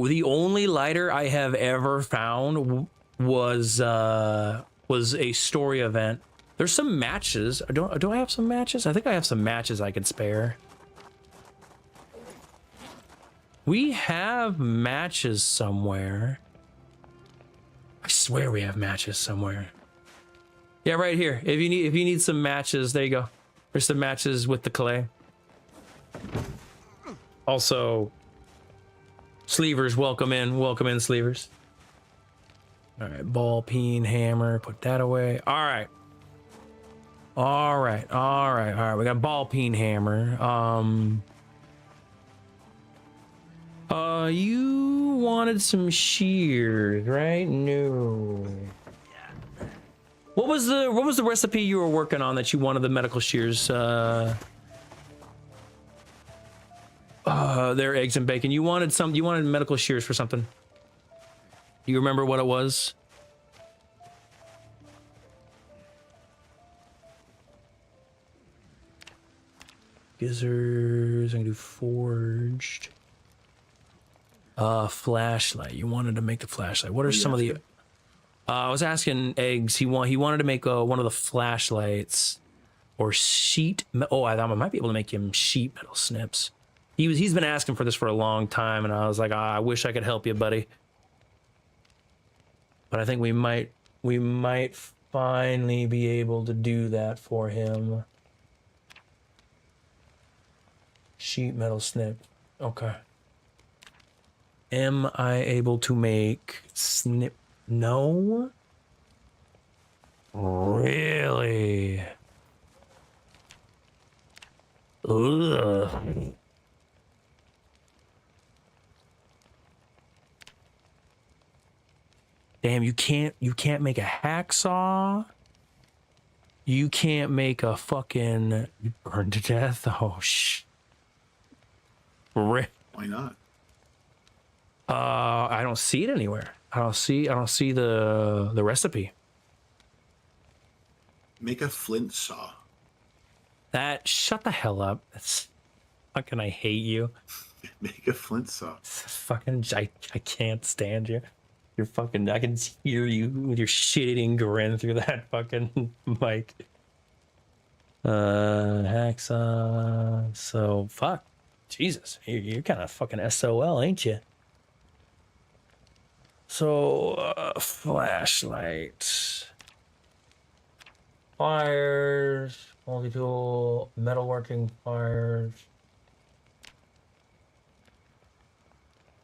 A: the only lighter I have ever found was a story event. There's some matches. Do I have some matches? I think I have some matches I could spare. We have matches somewhere. I swear we have matches somewhere. Yeah, right here. If you need some matches, there you go. There's some matches with the clay. Also, Sleevers, welcome in, Sleevers. All right, ball peen hammer, put that away. All right. We got ball peen hammer. You wanted some shears, right? No. What was the recipe you were working on that you wanted the medical shears? They're eggs and bacon. You wanted medical shears for something. Do you remember what it was? Gizzards, I can do forged. Flashlight. You wanted to make the flashlight. What are some of the... I was asking Eggs. He wanted to make one of the flashlights or sheet. Oh, I thought I might be able to make him sheet metal snips. He's been asking for this for a long time, and I was like, I wish I could help you, buddy. But I think we might finally be able to do that for him. Sheet metal snip. Okay. Am I able to make snip No? Really? Ugh. Damn, you can't make a hacksaw? You can't make a fucking burn to death? Oh
D: Why not?
A: I don't see it anywhere. I don't see the recipe.
D: Make a flint saw.
A: That shut the hell up. That's fucking I hate you.
D: Make a flint saw.
A: Fucking I can't stand you. You're fucking I can hear you with your shit-eating grin through that fucking mic. Hacksaw. So fuck. Jesus. You're kind of fucking SOL, ain't you? So flashlight. Pliers, multi-tool, metalworking pliers.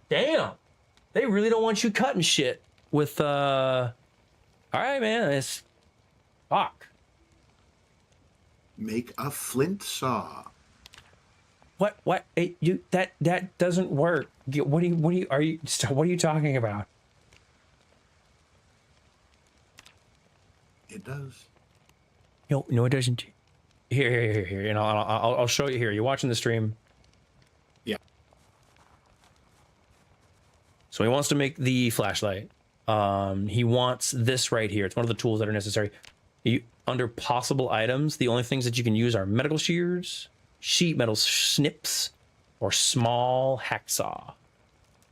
A: Damn, they really don't want you cutting shit with all right, man, it's fuck.
D: Make a flint saw.
A: What you that doesn't work. What are you talking about?
D: It does.
A: No, it doesn't. Here. You know, I'll show you here. You're watching the stream.
D: Yeah.
A: So he wants to make the flashlight. He wants this right here. It's one of the tools that are necessary. Under possible items, the only things that you can use are medical shears, sheet metal snips, or small hacksaw.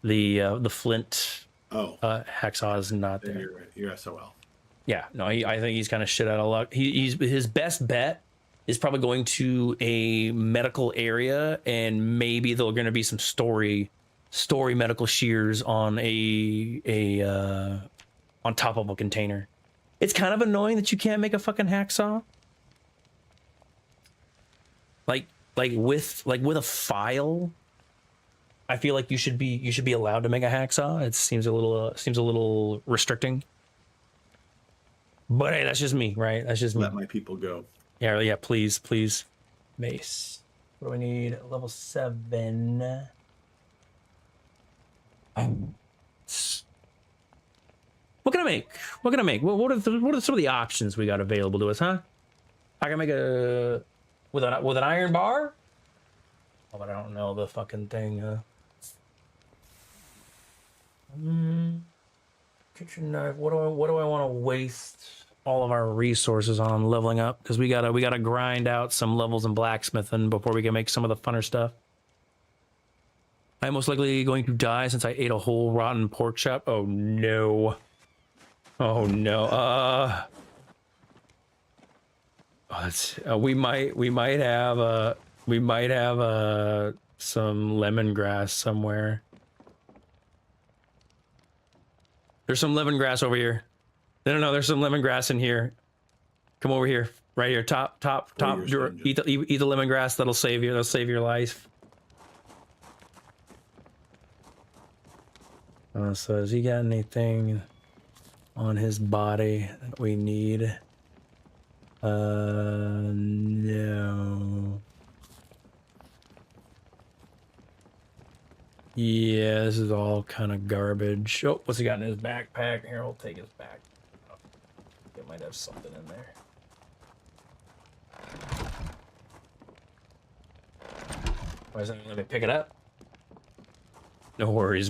A: The flint hacksaw is not there.
D: You're right. You're SOL.
A: Yeah, no, I think he's kind of shit out of luck. He's his best bet is probably going to a medical area, and maybe there's going to be some story medical shears on on top of a container. It's kind of annoying that you can't make a fucking hacksaw. Like with a file. I feel like you should be allowed to make a hacksaw. It seems a little restricting. But hey, that's just me, right? That's just me.
D: Let my people go.
A: Yeah, please. Mace. What do we need? Level 7. What can I make? What are some of the options we got available to us, huh? I can make a with an iron bar? Oh, but I don't know the fucking thing. Kitchen knife. What do I want to waste all of our resources on leveling up? Because we gotta grind out some levels in blacksmithing before we can make some of the funner stuff. I'm most likely going to die since I ate a whole rotten pork chop. Oh no. Oh no. We might have some lemongrass somewhere. There's some lemongrass over here. No, there's some lemongrass in here. Come over here, right here, top. Eat the lemongrass. That'll save you. That'll save your life. So has he got anything on his body that we need? No. Yeah, this is all kind of garbage. Oh, what's he got in his backpack? Here, I'll take his back. It might have something in there. Why isn't it let me pick it up? No worries.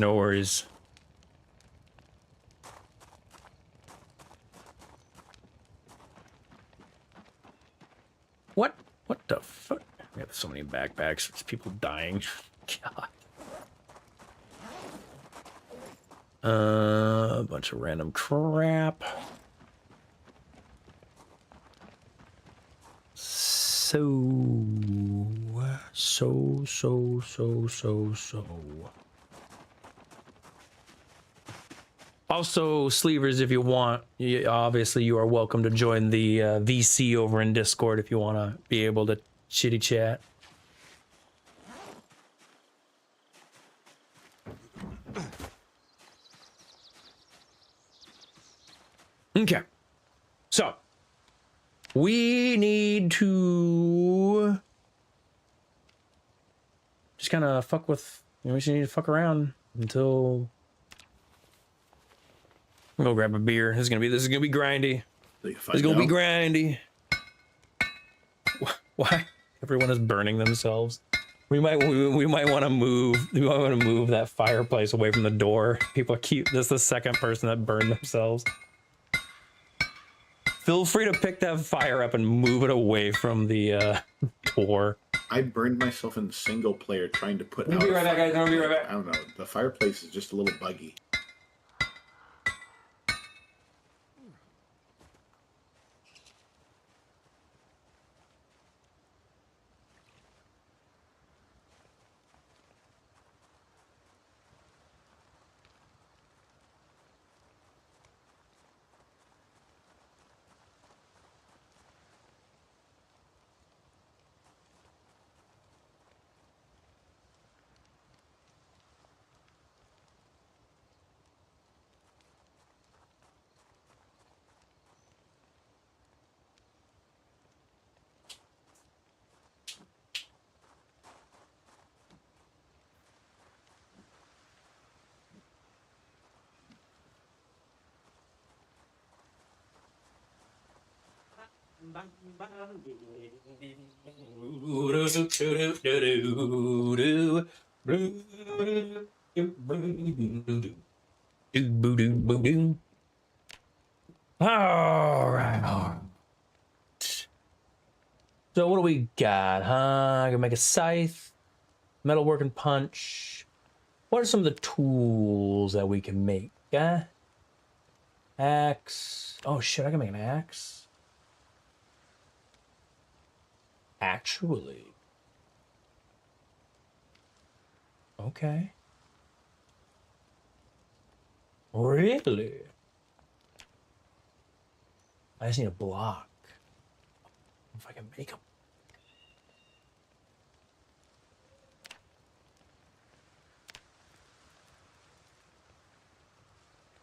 A: What the fuck? We have so many backpacks. There's people dying. God. A bunch of random crap. So. Also, Sleevers, if you want, obviously you are welcome to join the VC over in Discord if you want to be able to chitty chat. Okay. So we need to just kind of fuck with, we just need to fuck around until I'll go grab a beer. This is gonna be grindy. This is gonna be grindy. Why? Everyone is burning themselves. We might want to move. We might want to move that fireplace away from the door. People are cute. This is the second person that burned themselves. Feel free to pick that fire up and move it away from the door.
D: I burned myself in single player trying to put out.
A: I'll be right back, guys. I'll be right back.
D: I don't know. The fireplace is just a little buggy.
A: All right. So what do we got, huh? I can make a scythe, metalworking punch. What are some of the tools that we can make? Axe. Oh shit, I can make an axe. Actually. Okay. Really? I just need a block. If I can make them.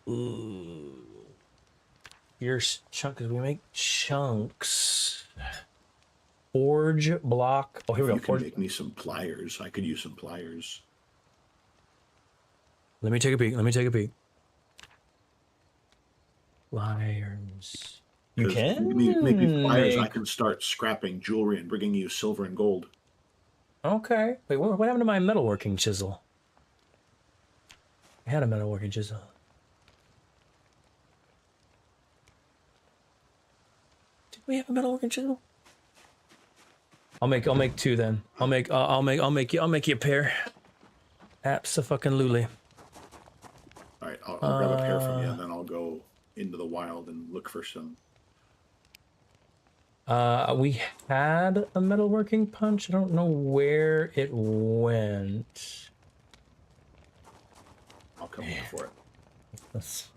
A: Ooh. Here's chunk, because we make chunks. Forge block. Oh, here we go.
D: You can make me some pliers. I could use some pliers.
A: Let me take a peek. Let me take a peek. Pliers. You can
D: make me pliers. I can start scrapping jewelry and bringing you silver and gold.
A: Okay. Wait, what happened to my metalworking chisel? I had a metalworking chisel. Did we have a metalworking chisel? I'll make two then. I'll make you a pair. Abso-fucking-lutely.
D: All right, I'll grab a pair from you, and then I'll go into the wild and look for some.
A: We had a metalworking punch. I don't know where it went.
D: I'll come look for it.
A: That's...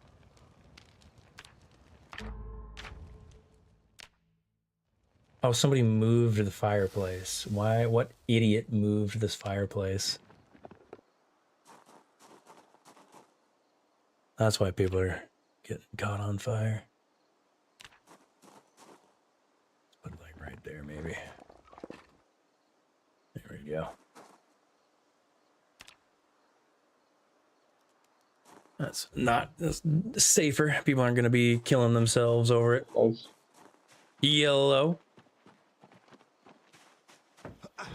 A: Oh, somebody moved the fireplace. Why? What idiot moved this fireplace? That's why people are getting caught on fire. Put it like right there, maybe. There we go. That's safer. People aren't going to be killing themselves over it.
E: Nice.
A: Yellow.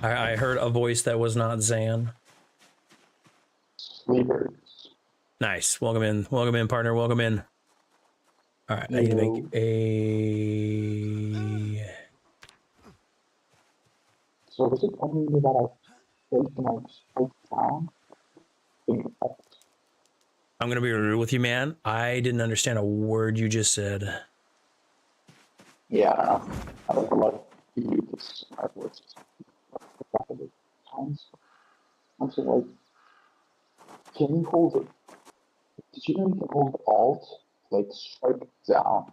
A: I heard a voice that was not Zan.
E: Sleepers.
A: Nice. Welcome in, partner. Welcome in. All right, I need to make a.
E: So was it only that I think I spoke down?
A: I'm gonna be real with you, man. I didn't understand a word you just said.
E: Yeah, I don't know what to use this smart words. I'm so like, can you hold it? Did you know you can hold Alt, like strike down?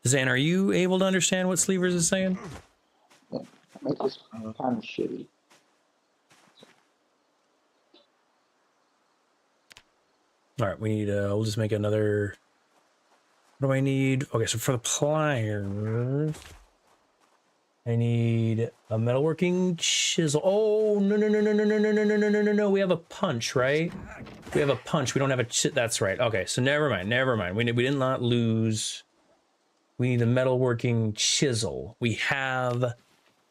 A: Zan, are you able to understand what Sleevers is saying?
E: Yeah, it makes this kind of shitty.
A: All right, we need, we'll just make another, what do I need? Okay, so for the pliers, I need a metalworking chisel. Oh, no, no, no, no, no, no, no, no, no, no, no, no, no. We have a punch, right? We have a punch. We don't have a, that's right. Okay, so never mind, never mind. We did not lose. We need a metalworking chisel. We have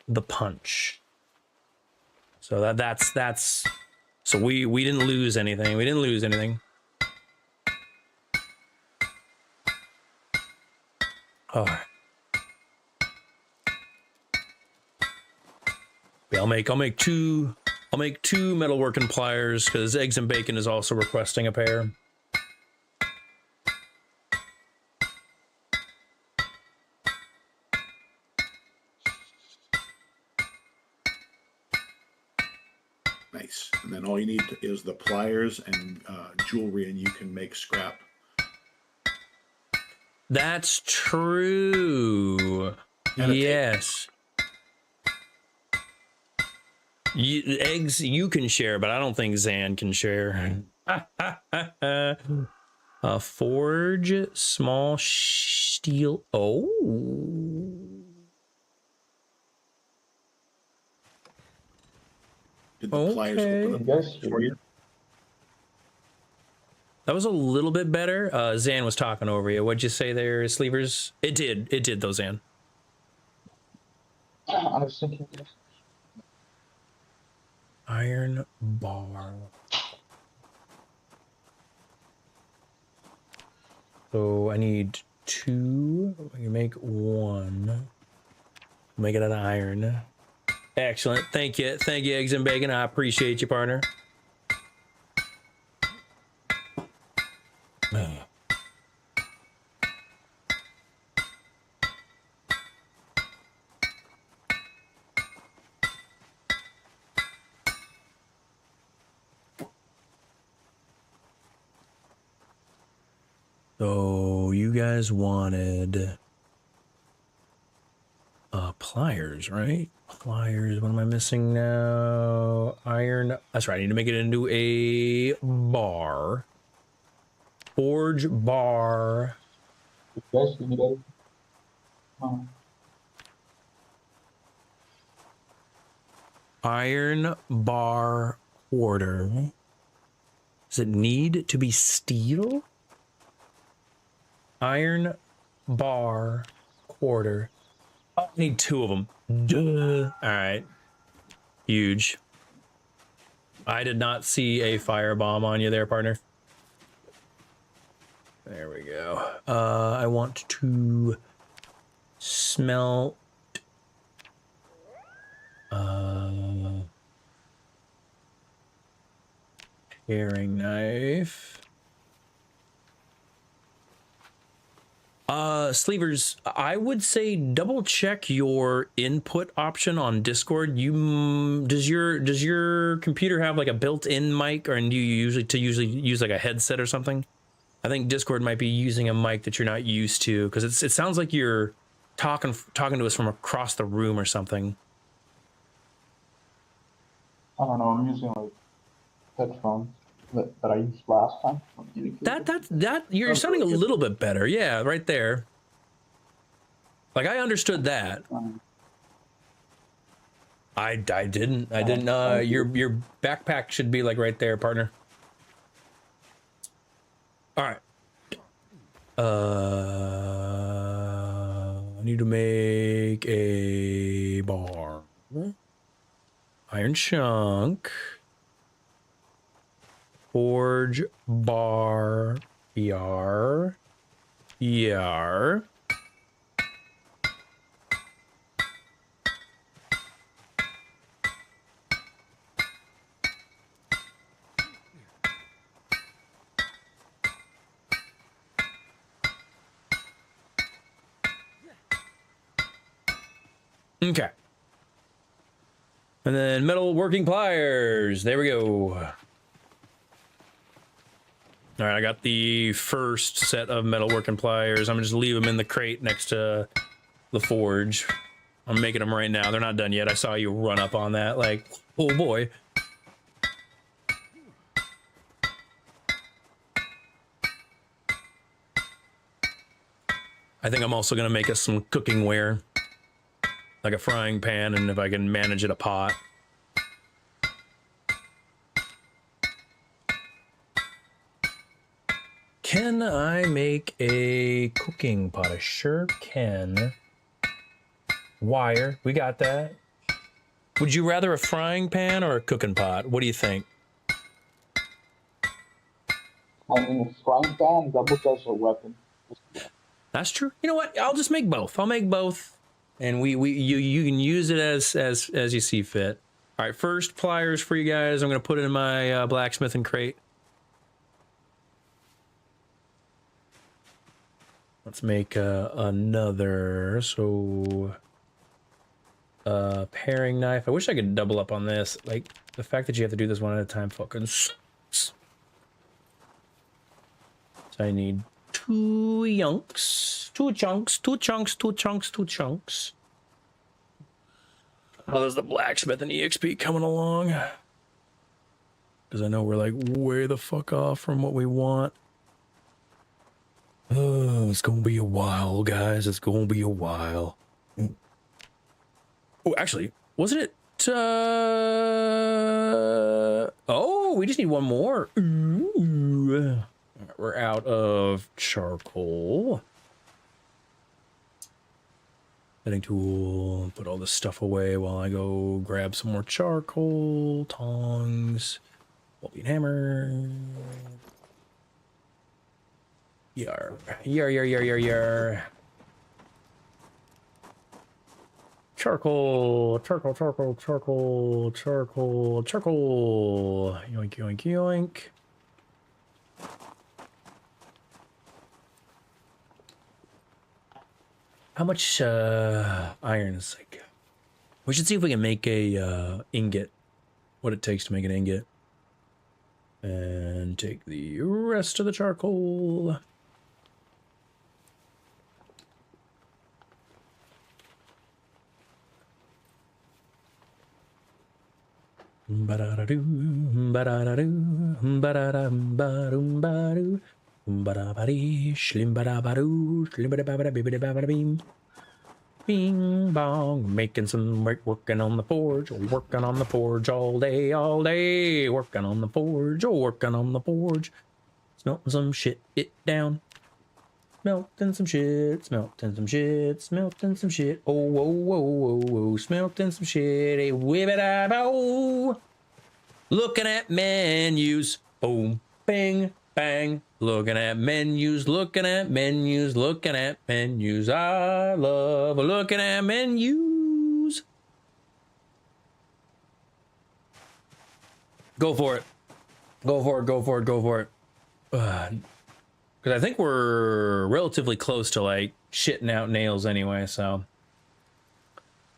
A: the punch. So that's, so we didn't lose anything. We didn't lose anything. All right. Yeah, I'll make two metalworking pliers because Eggs and Bacon is also requesting a pair.
D: Nice. And then all you need is the pliers and jewelry, and you can make scrap.
A: That's true. Yes. Eggs you can share, but I don't think Zan can share. Forge small steel. Oh.
D: Did the pliers open up
E: Yes,
D: for you?
A: That was a little bit better. Zan was talking over you. What'd you say there, Sleevers? It did though, Zan.
E: I was thinking this.
A: Iron bar. So I need 2. We can make 1. Make it out of iron. Excellent. Thank you, Eggs and Bacon. I appreciate you, partner. So you guys wanted pliers, right? Pliers. What am I missing now? Iron. That's right. I need to make it into a bar. Forge bar.
E: Yes, you need it.
A: Iron bar order. Does it need to be steel? Iron bar quarter. Oh, I need 2 of them. Duh. All right. Huge. I did not see a firebomb on you there, partner. There we go. I want to smelt. Paring knife. Sleevers, I would say double check your input option on Discord. Does your computer have like a built-in mic, or do you usually use like a headset or something? I think Discord might be using a mic that you're not used to, because it sounds like you're talking to us from across the room or something.
E: I don't know. I'm using like headphones that I used last time.
A: You're sounding a little bit better. Yeah, right there. Like I understood that. I didn't. Your backpack should be like right there, partner. All right. I need to make a bar. Iron chunk. Forge bar. ER. ER. Okay. And then metal working pliers. There we go. All right, I got the first set of metal working pliers. I'm gonna just leave them in the crate next to the forge. I'm making them right now. They're not done yet. I saw you run up on that like, oh boy. I think I'm also gonna make us some cooking ware, like a frying pan, and if I can manage it, a pot. Can I make a cooking pot? I sure can. Wire, we got that. Would you rather a frying pan or a cooking pot? What do you think?
E: I mean, a frying pan doubles as a weapon.
A: That's true. You know what? I'll just make both. I'll make both, and you can use it as you see fit. All right, first pliers for you guys. I'm gonna put it in my blacksmithing crate. Let's make another. So, paring knife. I wish I could double up on this. Like the fact that you have to do this one at a time fucking sucks. So I need 2 chunks. Oh, there's the blacksmith and EXP coming along. Because I know we're like way the fuck off from what we want. Oh, it's gonna be a while, guys. It's gonna be a while. Oh, actually, wasn't it? Oh, we just need one more. Ooh. We're out of charcoal. Cutting tool. Put all this stuff away while I go grab some more charcoal. Tongs. Welding hammer. Yar. Yar, yar, yar, yar, yar. Charcoal. Charcoal, charcoal, charcoal, charcoal, charcoal. Yoink, yoink, yoink. How much iron is like? We should see if we can make a ingot. What it takes to make an ingot. And take the rest of the charcoal. Ba-da-da-doo, ba-da-da-doo, ba-da-da-ba-dum-ba-doo. Bing bong, making some work, working on the forge, working on the forge all day, working on the forge, working on the forge, smelting some shit it down, smelting some shit, smelting some shit, smelting some shit, oh, whoa, whoa, whoa, whoa, smelting some shit, a whip-it-a-bow, looking at menus, boom, bang, bang. Looking at menus, looking at menus, looking at menus. I love looking at menus. Go for it. Go for it, go for it, go for it. Because I think we're relatively close to like shitting out nails anyway, so.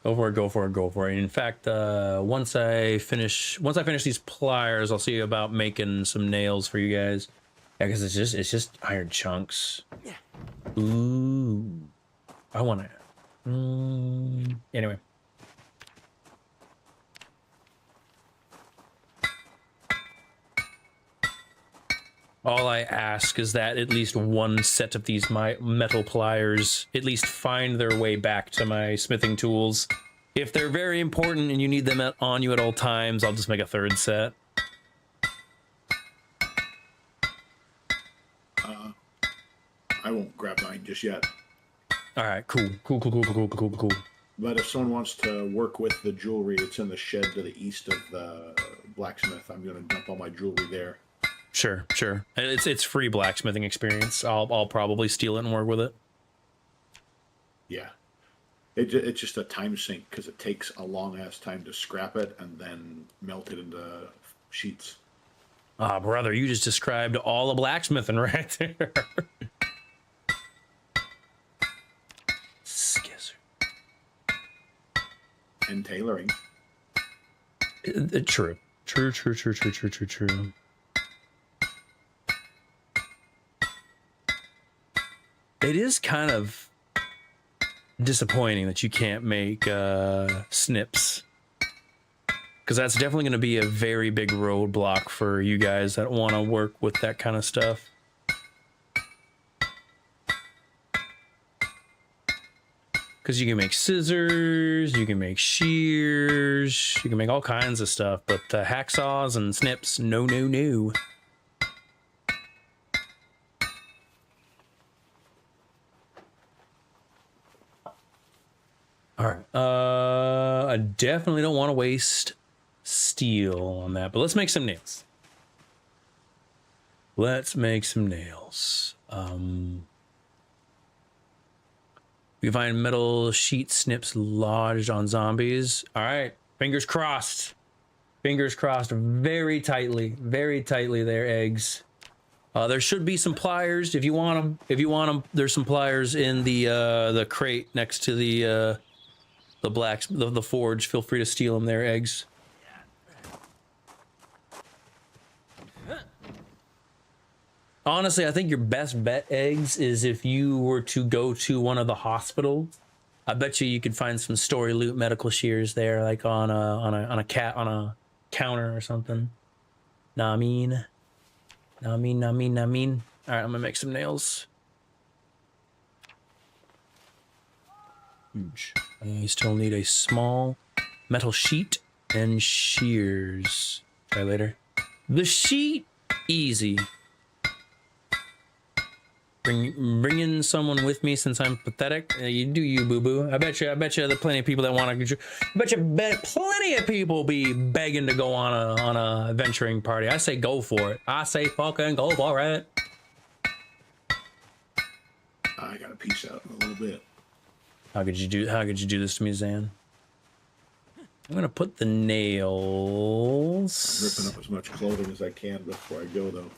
A: Go for it, go for it, go for it. In fact, once I finish these pliers, I'll see about making some nails for you guys. Yeah, because it's just iron chunks. Ooh, I want to. Anyway. All I ask is that at least one set of these metal pliers at least find their way back to my smithing tools. If they're very important and you need them on you at all times, I'll just make a third set.
D: I won't grab mine just yet.
A: All right, cool.
D: But if someone wants to work with the jewelry, it's in the shed to the east of the blacksmith. I'm going to dump all my jewelry there.
A: Sure. And it's free blacksmithing experience. I'll probably steal it and work with it.
D: Yeah. It's just a time sink because it takes a long ass time to scrap it and then melt it into sheets.
A: Ah, brother, you just described all the blacksmithing right there.
D: And tailoring.
A: True. It is kind of disappointing that you can't make snips, because that's definitely going to be a very big roadblock for you guys that want to work with that kind of stuff. Because you can make scissors, you can make shears, you can make all kinds of stuff, but hacksaws and snips, no, no, no. All right. I definitely don't want to waste steel on that, but let's make some nails. Let's make some nails. We find metal sheet snips lodged on zombies. All right, fingers crossed. Fingers crossed very tightly there, eggs. There should be some pliers if you want them. If you want them, there's some pliers in the crate next to the forge. Feel free to steal them there, eggs. Honestly, I think your best bet, eggs, is if you were to go to one of the hospitals. I bet you could find some story loot medical shears there, like on a counter or something. Nah, I mean. All right, I'm gonna make some nails. Huge. I still need a small metal sheet and shears. Try later. The sheet, easy. Bring in someone with me since I'm pathetic. You do you, boo boo. I bet you there are plenty of people that want to. Bet plenty of people be begging to go on a adventuring party. I say go for it. I say fucking go for it.
D: I gotta peace out in a little bit.
A: How could you do this to me, Zan? I'm gonna put the nails.
D: I'm ripping up as much clothing as I can before I go, though.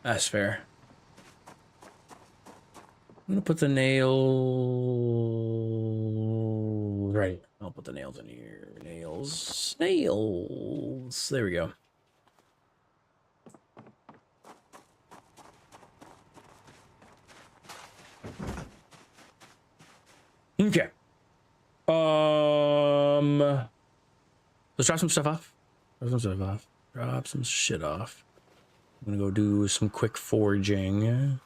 A: That's fair. I'm gonna put the nails right. I'll put the nails in here. Nails. There we go. Okay. Let's drop some stuff off. Drop some shit off. I'm gonna go do some quick foraging.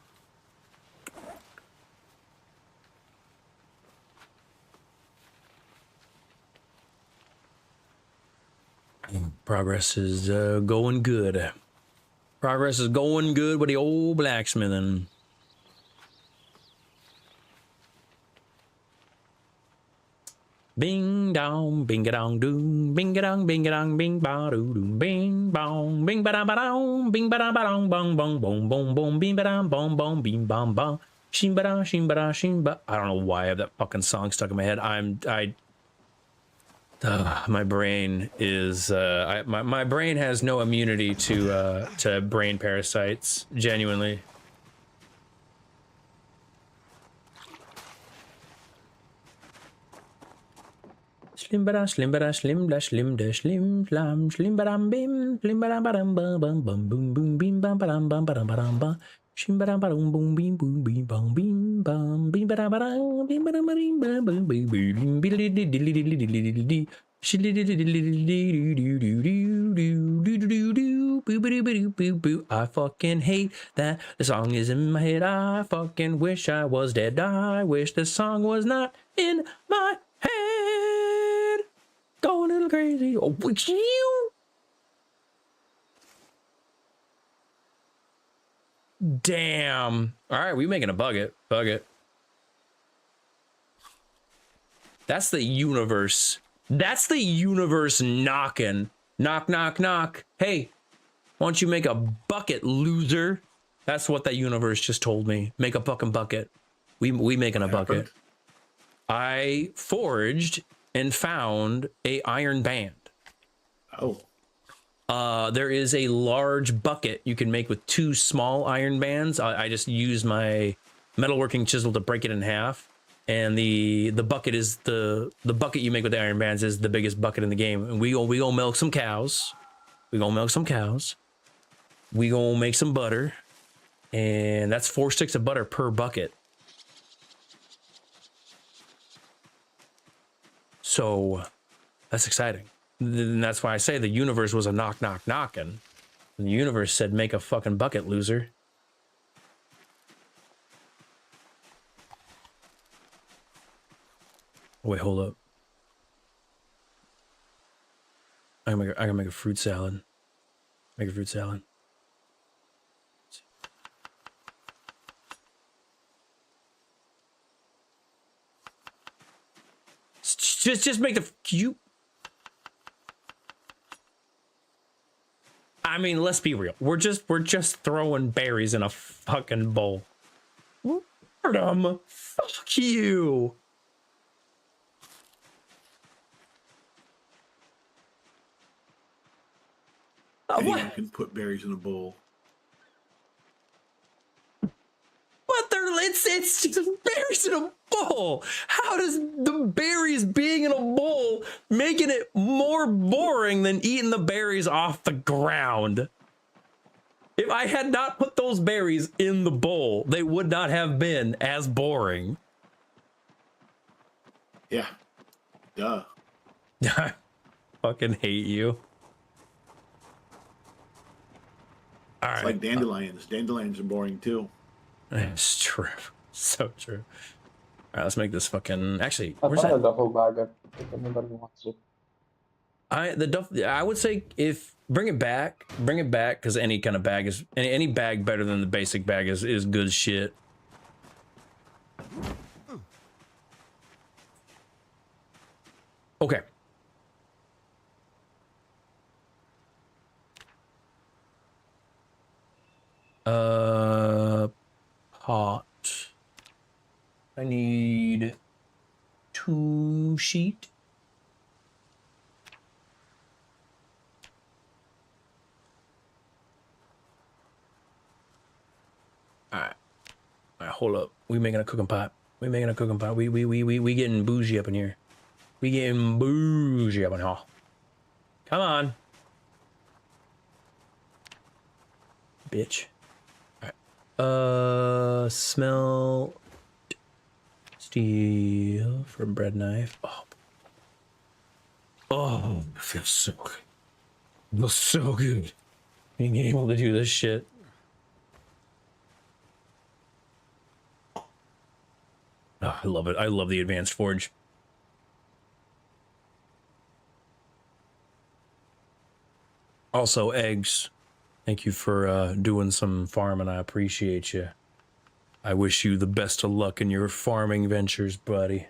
A: Progress is going good. Progress is going good with the old blacksmithing. Bing dong, bing a dong doom, bing a dong, bing ba doo doom, bing bong, bing ba da ba dong, bing ba da ba dong, bong bong bong bong bong, bing ba dong, bong bong, bing bong bong, shim ba da, shim ba da, shim ba. I don't know why I have that fucking song stuck in my head. My brain is my brain has no immunity to brain parasites, genuinely. Slim ba da slim ba da slim da slim da slim slam slim ba dam bim slim ba dam ba dam bum bum bum boom boom bim bam ba dam bum ba dam ba shim ba dam ba dum boom bim boom bim bum bim bam bim ba dam ba dam bim ba dam ba dim bam boom bim bim bim I fucking hate that the song is in my head. I fucking wish I was dead. I wish the song was not in my head. Go a little crazy. Oh, you. Damn. All right, we making a bucket. That's the universe. That's the universe knocking. Knock, knock, knock. Hey, why don't you make a bucket, loser? That's what that universe just told me. Make a fucking bucket. We making a bucket. I forged and found a iron band.
D: Oh.
A: There is a large bucket you can make with 2 small iron bands. I just used my metalworking chisel to break it in half. And the bucket is the bucket you make with the iron bands is the biggest bucket in the game. And we gonna milk some cows. We gonna make some butter. And that's 4 sticks of butter per bucket. So that's exciting. And that's why I say the universe was a knock, knock, knocking. And the universe said, make a fucking bucket, loser. Wait, hold up. I gotta make a fruit salad. Make a fruit salad. Just make the you. I mean, let's be real. We're just throwing berries in a fucking bowl. Boredom. Fuck you.
D: Anyone can put berries in a bowl.
A: But it's just berries in a bowl. How does the berries being in a bowl making it more boring than eating the berries off the ground? If I had not put those berries in the bowl, they would not have been as boring.
D: Yeah. Duh.
A: I fucking hate you. All
D: It's
A: right.
D: like dandelions. Dandelions are boring too.
A: It's true. So true. All right, let's make this fucking. Actually,
E: I
A: where's
E: found a
A: that?
E: duffel bag if anybody wants it.
A: I would say if bring it back because any kind of bag is any bag better than the basic bag is good shit. Okay. Pot. I need 2 sheet. All right, hold up. We making a cooking pot. We making a cooking pot. We getting bougie up in here. We getting bougie up in here. Come on, bitch. All right. Smell steel for bread knife. Oh, it feels so good. It feels so good being able to do this shit. Oh, I love it. I love the advanced forge. Also, eggs. Thank you for doing some farming. I appreciate you. I wish you the best of luck in your farming ventures, buddy.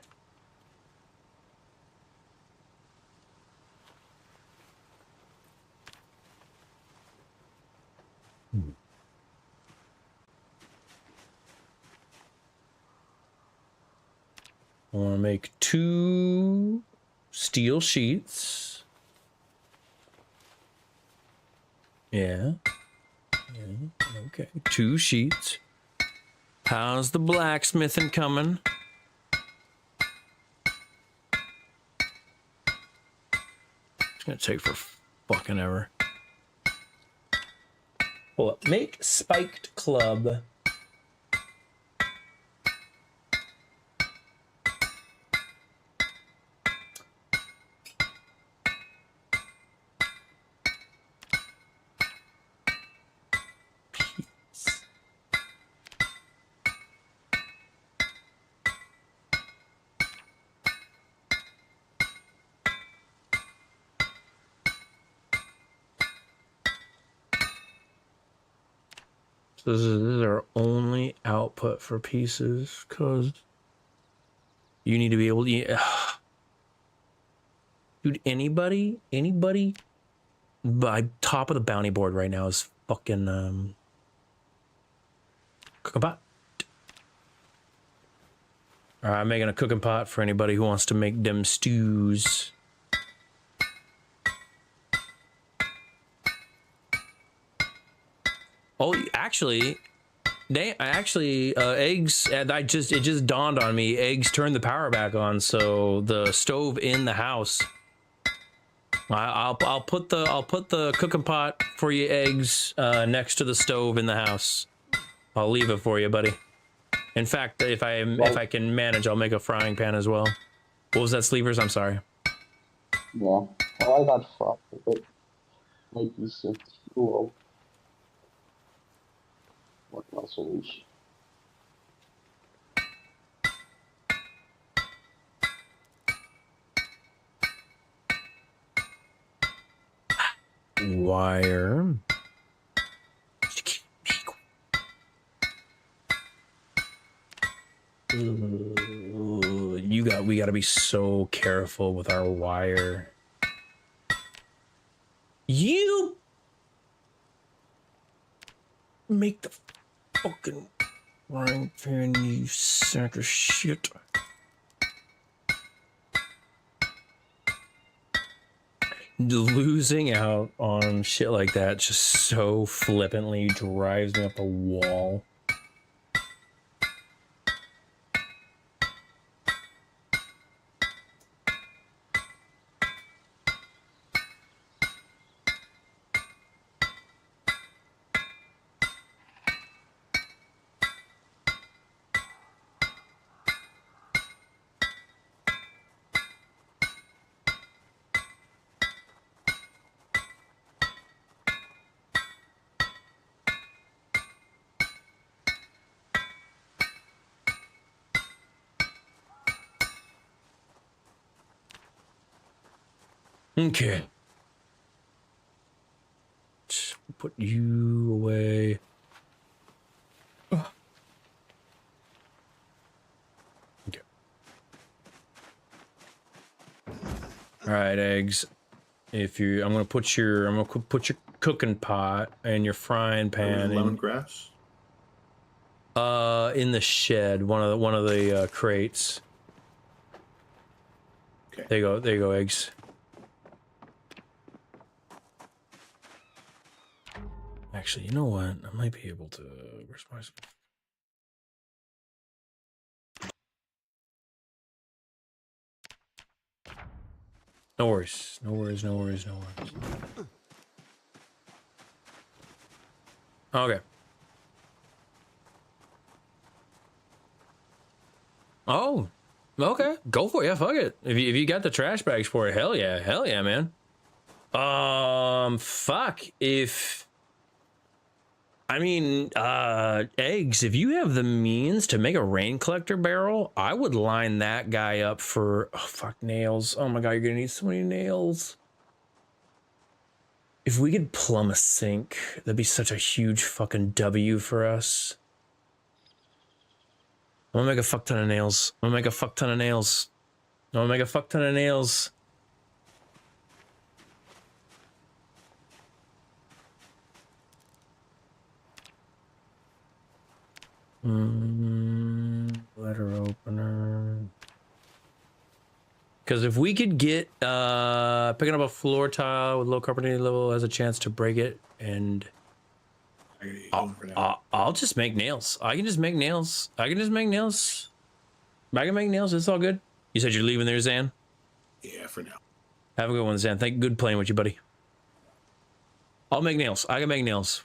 A: I want to make 2 steel sheets. Yeah. Okay. 2 sheets. How's the blacksmithing coming? It's gonna take for fucking ever. Hold up. Make spiked club. So this is our only output for pieces, because you need to be able to. Dude, anybody by top of the bounty board right now is fucking cooking pot. All right, I'm making a cooking pot for anybody who wants to make them stews. Oh, actually, eggs. It just dawned on me. Eggs turned the power back on, so the stove in the house. I'll put the cooking pot for you, eggs, next to the stove in the house. I'll leave it for you, buddy. In fact, if I can manage, I'll make a frying pan as well. What was that, Sleevers? I'm sorry.
E: Yeah. Well, I got fucked with it. Like you said, cool. What my solution?
A: wire. Ooh, we gotta be so careful with our wire. You make the fucking frying pan, you sack of shit. Losing out on shit like that just so flippantly drives me up a wall. Okay. Just put you away. Okay. All right, eggs. I'm gonna put your cooking pot and your frying pan
D: lemongrass.
A: In the shed, one of the crates.
D: Okay.
A: There you go, eggs. Actually, you know what? I might be able to. Where's my? No worries. No worries. No worries. No worries. Okay. Oh. Okay. Go for it. Yeah. Fuck it. If you got the trash bags for it, hell yeah. Hell yeah, man. Fuck. Eggs, if you have the means to make a rain collector barrel, I would line that guy up for, oh, fuck, nails. Oh my god, you're gonna need so many nails. If we could plumb a sink, that'd be such a huge fucking W for us. I'm gonna make a fuck ton of nails. I'm gonna make a fuck ton of nails. I'm gonna make a fuck ton of nails. Letter opener. Because if we could get picking up a floor tile with low carpeting level has a chance to break it, and I'll just make nails. I can just make nails. I can make nails. It's all good. You said you're leaving there, Zan?
D: Yeah, for now.
A: Have a good one, Zan. Good playing with you, buddy. I'll make nails. I can make nails.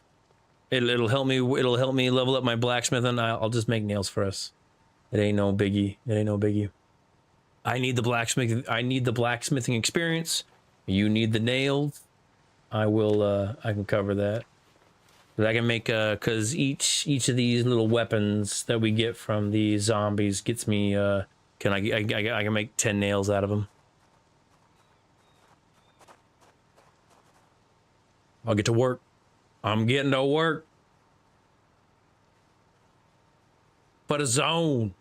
A: It'll help me. It'll help me level up my blacksmithing. I'll just make nails for us. It ain't no biggie. It ain't no biggie. I need the blacksmithing. I need the blacksmithing experience. You need the nails. I will. I can cover that. But I can make. Cause each of these little weapons that we get from the zombies gets me. I can make 10 nails out of them. I'll get to work. I'm getting to work. But a zone.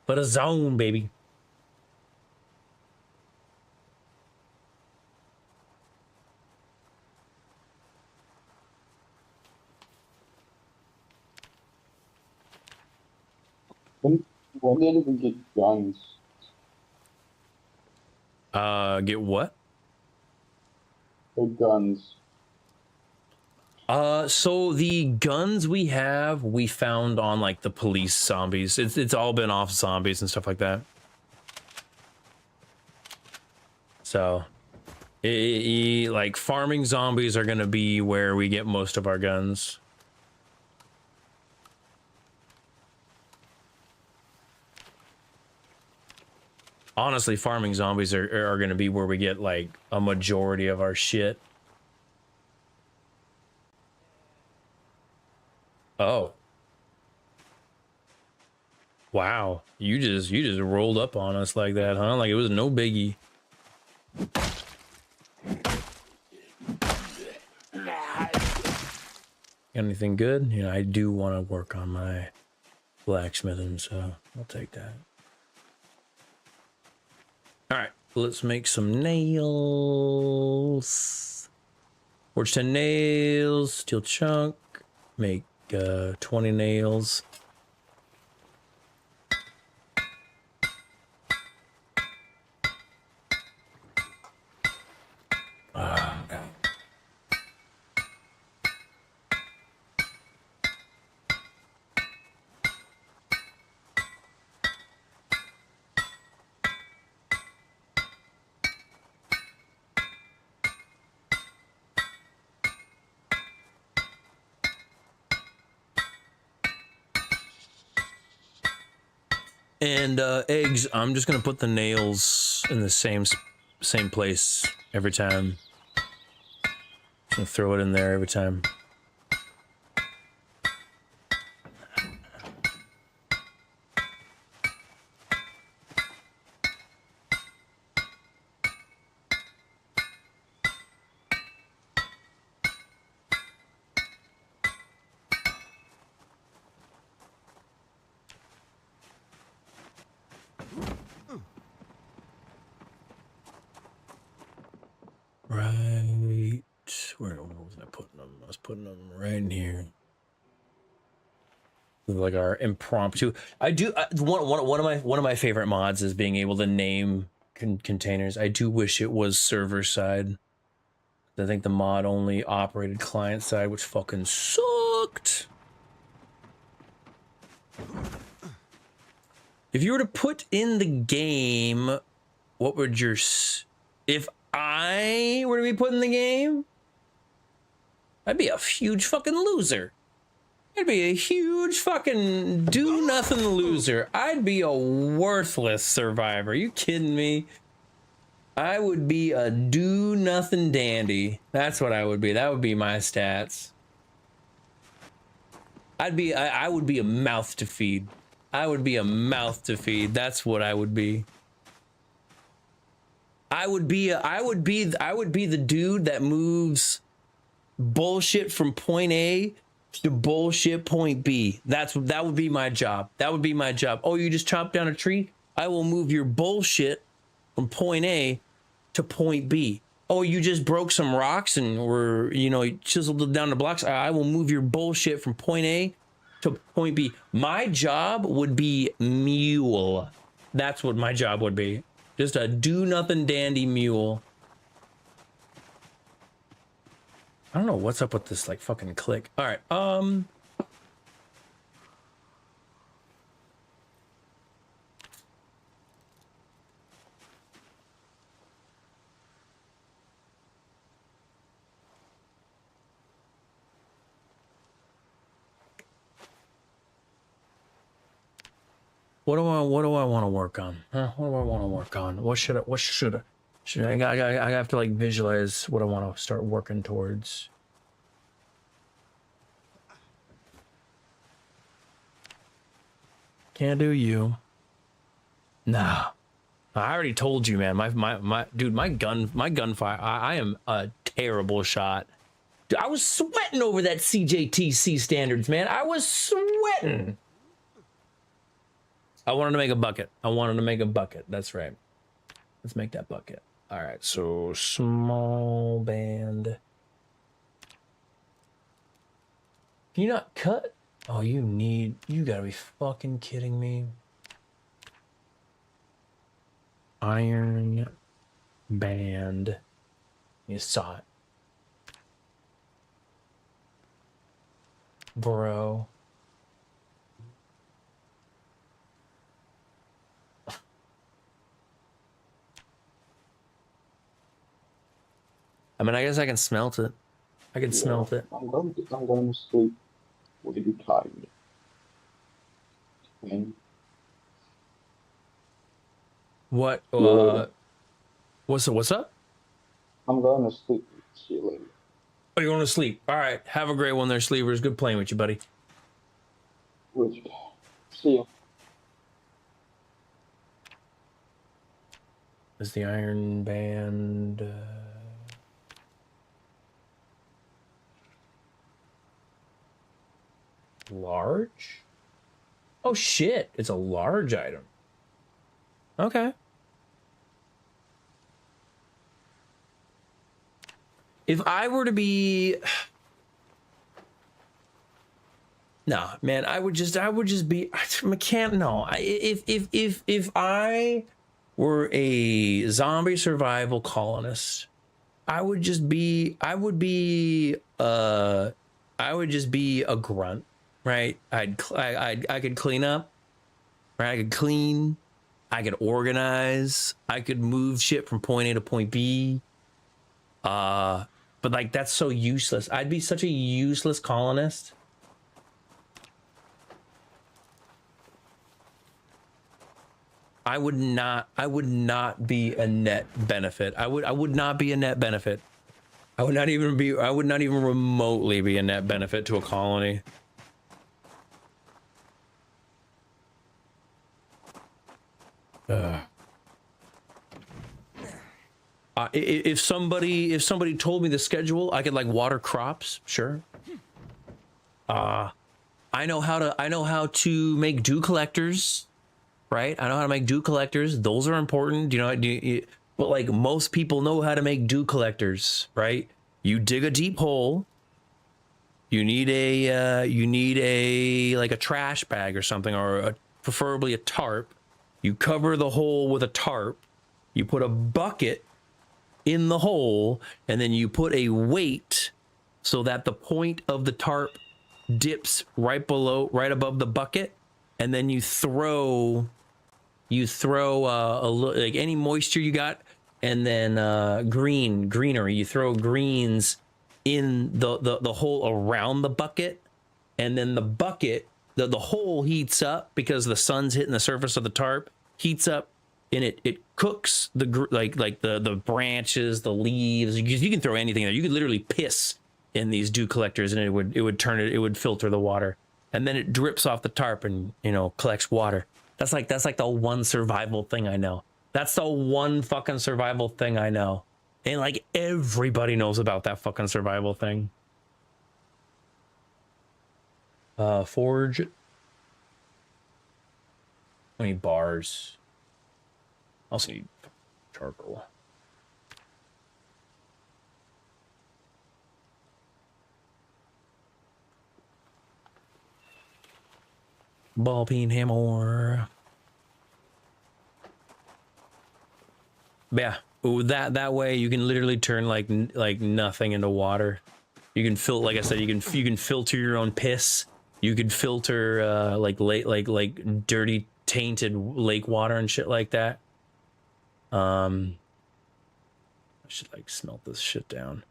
A: But a zone, baby.
E: When did we get guns?
A: Get what?
E: The guns.
A: So the guns we have, we found on like the police zombies. It's all been off zombies and stuff like that. So, like farming zombies are gonna be where we get most of our guns. Honestly, farming zombies are gonna be where we get like a majority of our shit. Oh. Wow. You just rolled up on us like that, huh? Like it was no biggie. Got anything good? You know, I do want to work on my blacksmithing, so I'll take that. All right, let's make some nails. Forge 10 nails, steel chunk, make 20 nails. And eggs, I'm just gonna put the nails in the same place every time. Just gonna throw it in there every time. Right, where was I putting them? I was putting them right in here. Like our impromptu. I do one of my favorite mods is being able to name containers. I do wish it was server side. I think the mod only operated client side, which fucking sucked. If you were to put in the game, what would your if I were to be put in the game, I'd be a huge fucking loser. I'd be a huge fucking do-nothing loser. I'd be a worthless survivor. Are you kidding me? I would be a do-nothing dandy. That's what I would be. That would be my stats. I would be a mouth to feed. I would be a mouth to feed. That's what I would be. I would be the dude that moves bullshit from point A to bullshit point B. That would be my job. That would be my job. Oh, you just chopped down a tree? I will move your bullshit from point A to point B. Oh, you just broke some rocks and were, you know, chiseled it down the blocks. I will move your bullshit from point A to point B. My job would be mule. That's what my job would be. Just a do-nothing dandy mule. I don't know what's up with this, like, fucking click. All right, what do I want to work on? Huh? What do I want to work on? What should I have to like visualize what I want to start working towards. Can't do you. Nah. I already told you, man. My dude, my gunfire. I am a terrible shot. Dude, I was sweating over that CJTC standards, man. I was sweating. I wanted to make a bucket. That's right. Let's make that bucket. All right, so small band. Can you not cut? Oh, you gotta be fucking kidding me. Iron band. You saw it. Bro. I mean, I guess I can smelt it. I can smelt it.
E: I'm going to sleep. Will you tired? Okay.
A: What? What's up?
E: I'm going to sleep. See you later.
A: Oh, you're going to sleep. All right. Have a great one there, Sleevers. Good playing with you, buddy.
E: Richard. See you.
A: Is the Iron Band... Large? Oh shit, it's a large item. Okay. If I were to be... Nah, man, I would just be... If I were a zombie survival colonist, I would just be a grunt, right? I could clean up, right? I could clean, I could organize, I could move shit from point A to point B. But like that's so useless. I'd be such a useless colonist. I would not be a net benefit. I would not be a net benefit. I would not even remotely be a net benefit to a colony. If somebody told me the schedule, I could like water crops, sure. I know how to make dew collectors. Right? I know how to make dew collectors. Those are important. But like most people know how to make dew collectors, right? You dig a deep hole. You need a like a trash bag or something, or preferably a tarp. You cover the hole with a tarp. You put a bucket in the hole, and then you put a weight so that the point of the tarp dips right above the bucket, and then you throw a little, like any moisture you got, and then greenery. You throw greens in the hole around the bucket, and then the bucket, the hole heats up because the sun's hitting the surface of the tarp, heats up, and it cooks the branches, the leaves. You can throw anything there. You could literally piss in these dew collectors, and it would filter the water, and then it drips off the tarp and collects water. That's like the one survival thing I know. That's the one fucking survival thing I know. And like everybody knows about that fucking survival thing. Forge. I need bars. I also need charcoal. Ball peen hammer. Yeah, that way you can literally turn like nothing into water. You can like I said, you can filter your own piss. You could filter like dirty tainted lake water and shit like that. I should like smelt this shit down.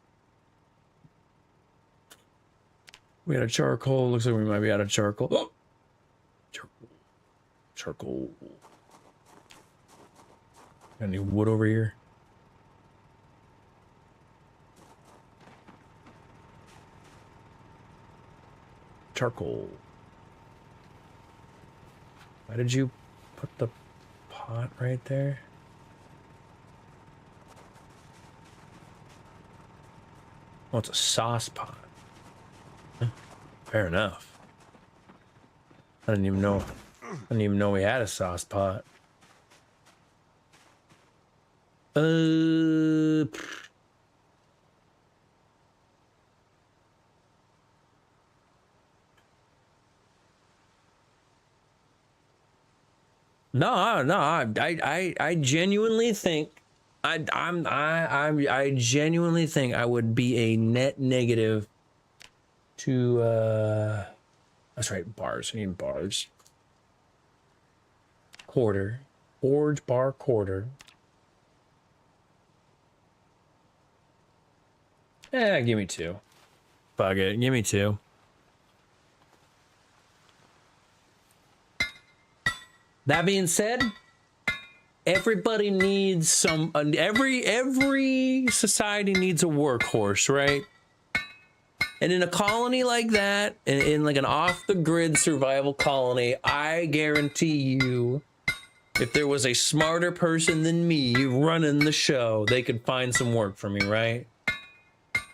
A: We got a charcoal. Looks like we might be out of charcoal. Oh! Charcoal. Got any wood over here? Charcoal. Why did you put the pot right there? Oh, it's a sauce pot. Fair enough. I didn't even know we had a sauce pot. No, I genuinely think I genuinely think I would be a net negative to that's right, bars. I need bars. Quarter. Forge bar quarter. Yeah, give me 2. Fuck it, give me 2. That being said, everybody needs some. Every society needs a workhorse, right? And in a colony like that, in like an off-the-grid survival colony, I guarantee you, if there was a smarter person than me running the show, they could find some work for me, right?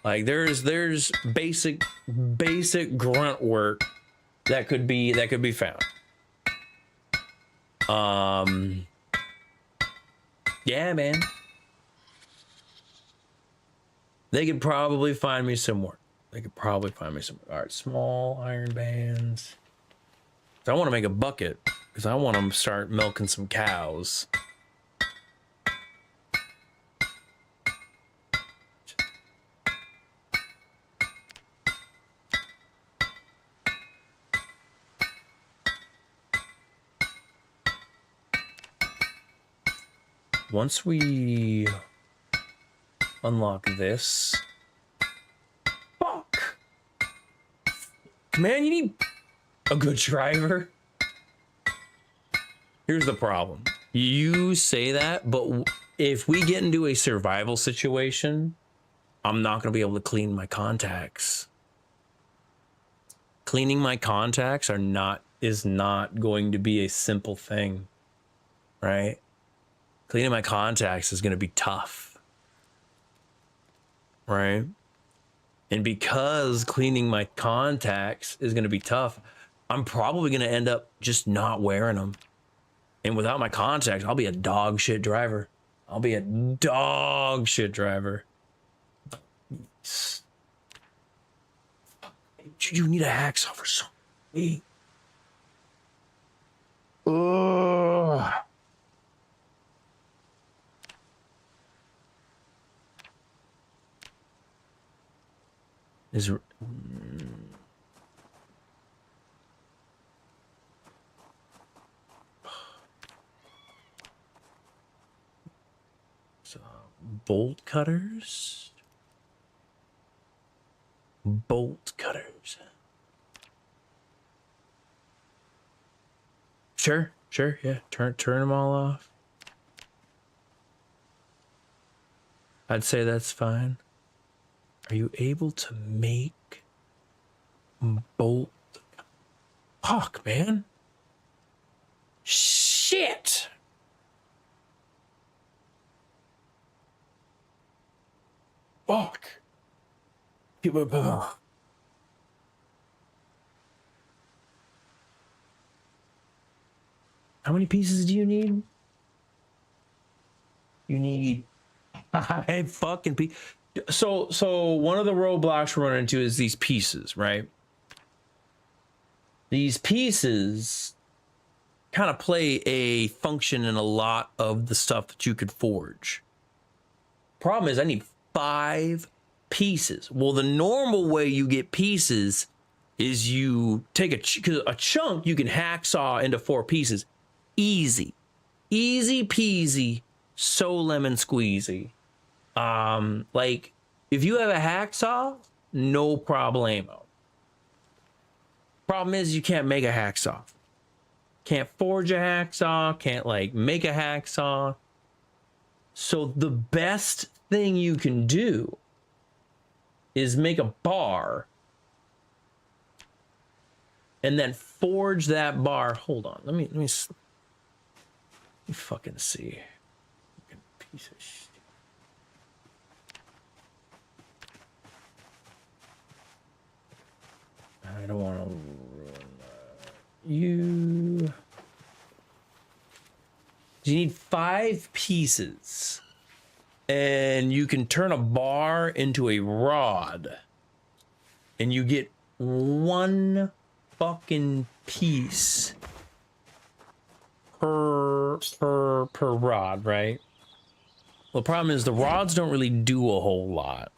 A: Like there's basic grunt work that could be found. Yeah, man. They could probably find me some more. All right, small iron bands. So I want to make a bucket because I want to start milking some cows. Once we unlock this, fuck, man, you need a good driver. Here's the problem. You say that, but if we get into a survival situation, I'm not going to be able to clean my contacts. Cleaning my contacts is not going to be a simple thing, right? Cleaning my contacts is going to be tough, right? And because cleaning my contacts is going to be tough, I'm probably going to end up just not wearing them. And without my contacts, I'll be a dog shit driver. You need a hacksaw for something. Ugh. Bolt cutters. Sure, yeah. Turn them all off. I'd say that's fine. Are you able to make bolt? Fuck, man. Shit. Fuck. How many pieces do you need? You need 5 fucking pieces. So one of the roadblocks we're running into is these pieces, right? These pieces kind of play a function in a lot of the stuff that you could forge. Problem is, I need 5 pieces. Well, the normal way you get pieces is you take a chunk you can hacksaw into 4 pieces. Easy peasy, so lemon squeezy. Like if you have a hacksaw, no problemo. Problem is you can't make a hacksaw. Can't forge a hacksaw, can't like make a hacksaw. So the best thing you can do is make a bar and then forge that bar. Hold on, let me fucking see. Fucking piece of shit. I don't want to ruin you. You need 5 pieces, and you can turn a bar into a rod, and you get 1 fucking piece per rod, right? Well, the problem is the rods don't really do a whole lot.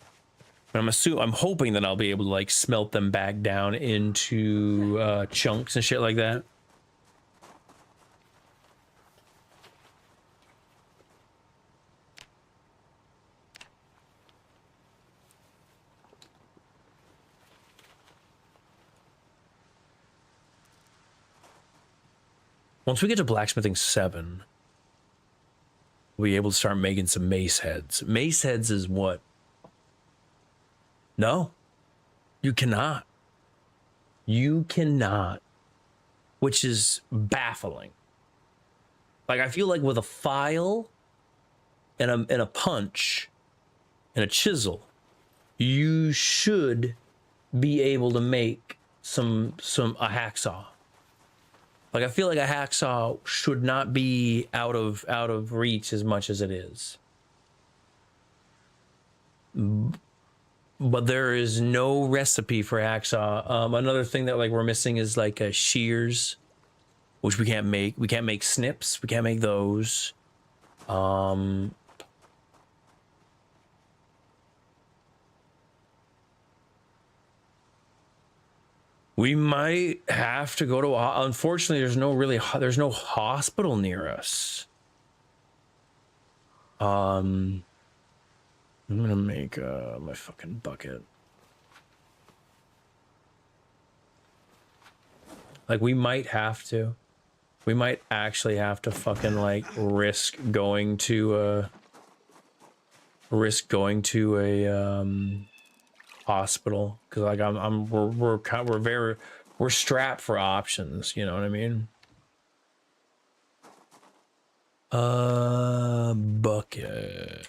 A: I'm hoping that I'll be able to like smelt them back down into chunks and shit like that. Once we get to blacksmithing 7, we'll be able to start making some mace heads. Mace heads is what? No, you cannot. You cannot, which is baffling. Like, I feel like with a file and a punch and a chisel, you should be able to make a hacksaw. Like I feel like a hacksaw should not be out of reach as much as it is. But there is no recipe for hacksaw. Another thing that like we're missing is like shears, which we can't make. We can't make snips. We can't make those. We might have to go to. Unfortunately, there's no hospital near us. I'm gonna make my fucking bucket. Like we might have to. We might actually have to fucking like risk going to a hospital, because like we're strapped for options, you know what I mean? Bucket.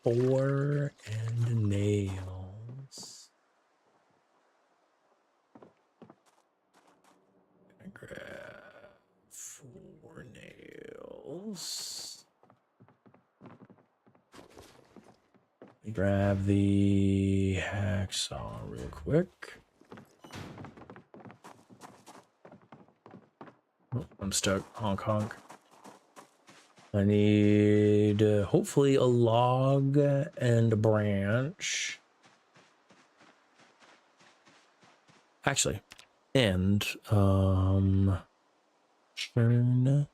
A: 4 and nails. Gonna grab 4 nails. Grab the hacksaw real quick. Oh, I'm stuck. Honk honk. I need hopefully a log and a branch. Actually, and churn.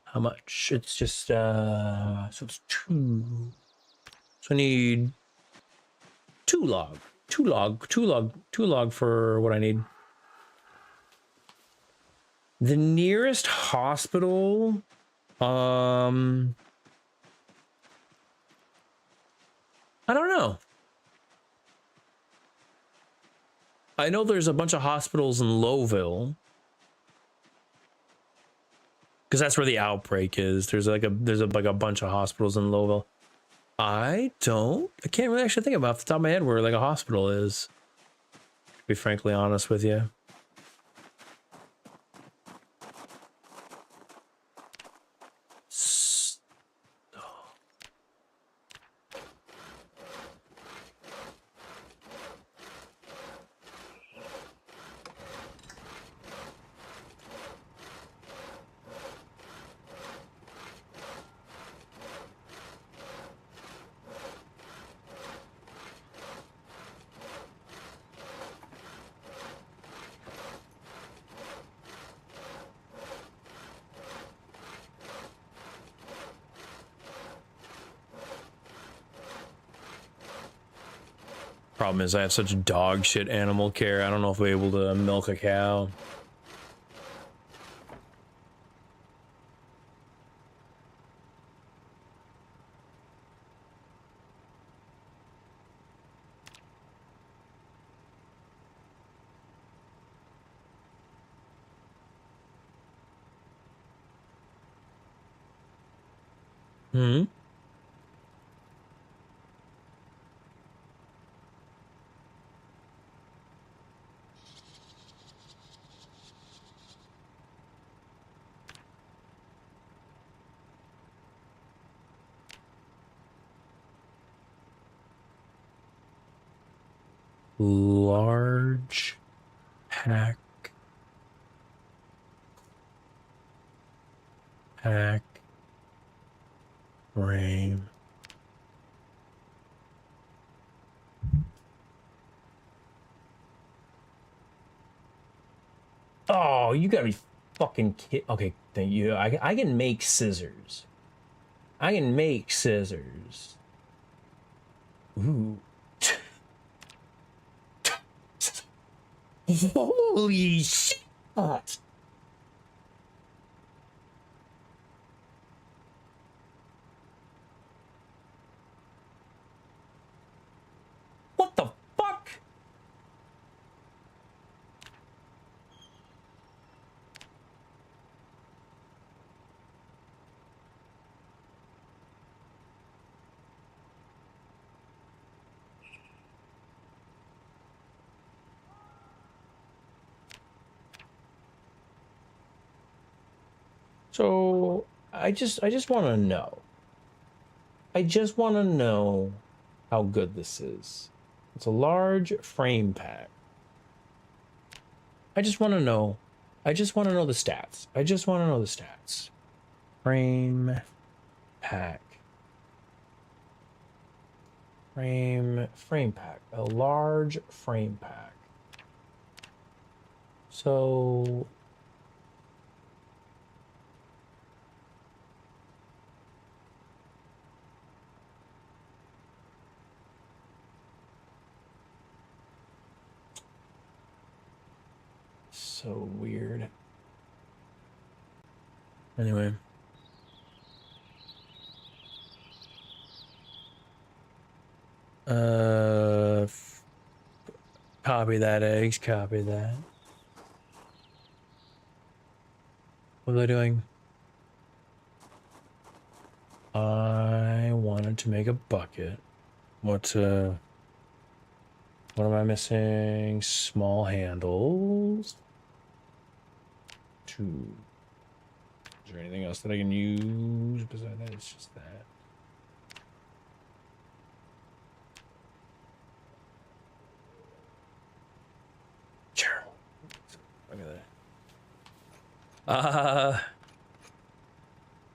A: How much? It's just so it's 2. So I need 2 log. 2 log for what I need. The nearest hospital, I don't know. I know there's a bunch of hospitals in Lowville, because that's where the outbreak is. There's like a bunch of hospitals in Lowville. I can't really actually think about off the top of my head where like a hospital is, to be frankly honest with you. Problem is I have such dog shit animal care. I don't know if we're able to milk a cow. Hmm. Large pack frame. Oh, you gotta be fucking kidding. Okay, thank you. I can make scissors. I can make scissors. Ooh. Holy shit. What the fuck? So I just want to know. I just want to know how good this is. It's a large frame pack. I just want to know. I just want to know the stats. I just want to know the stats. Frame pack. Frame pack. A large frame pack. So weird. Anyway. Copy that, eggs. Copy that. What was I doing? I wanted to make a bucket. What am I missing? Small handles. 2. Is there anything else that I can use besides that? It's just that. Sure. Look at that.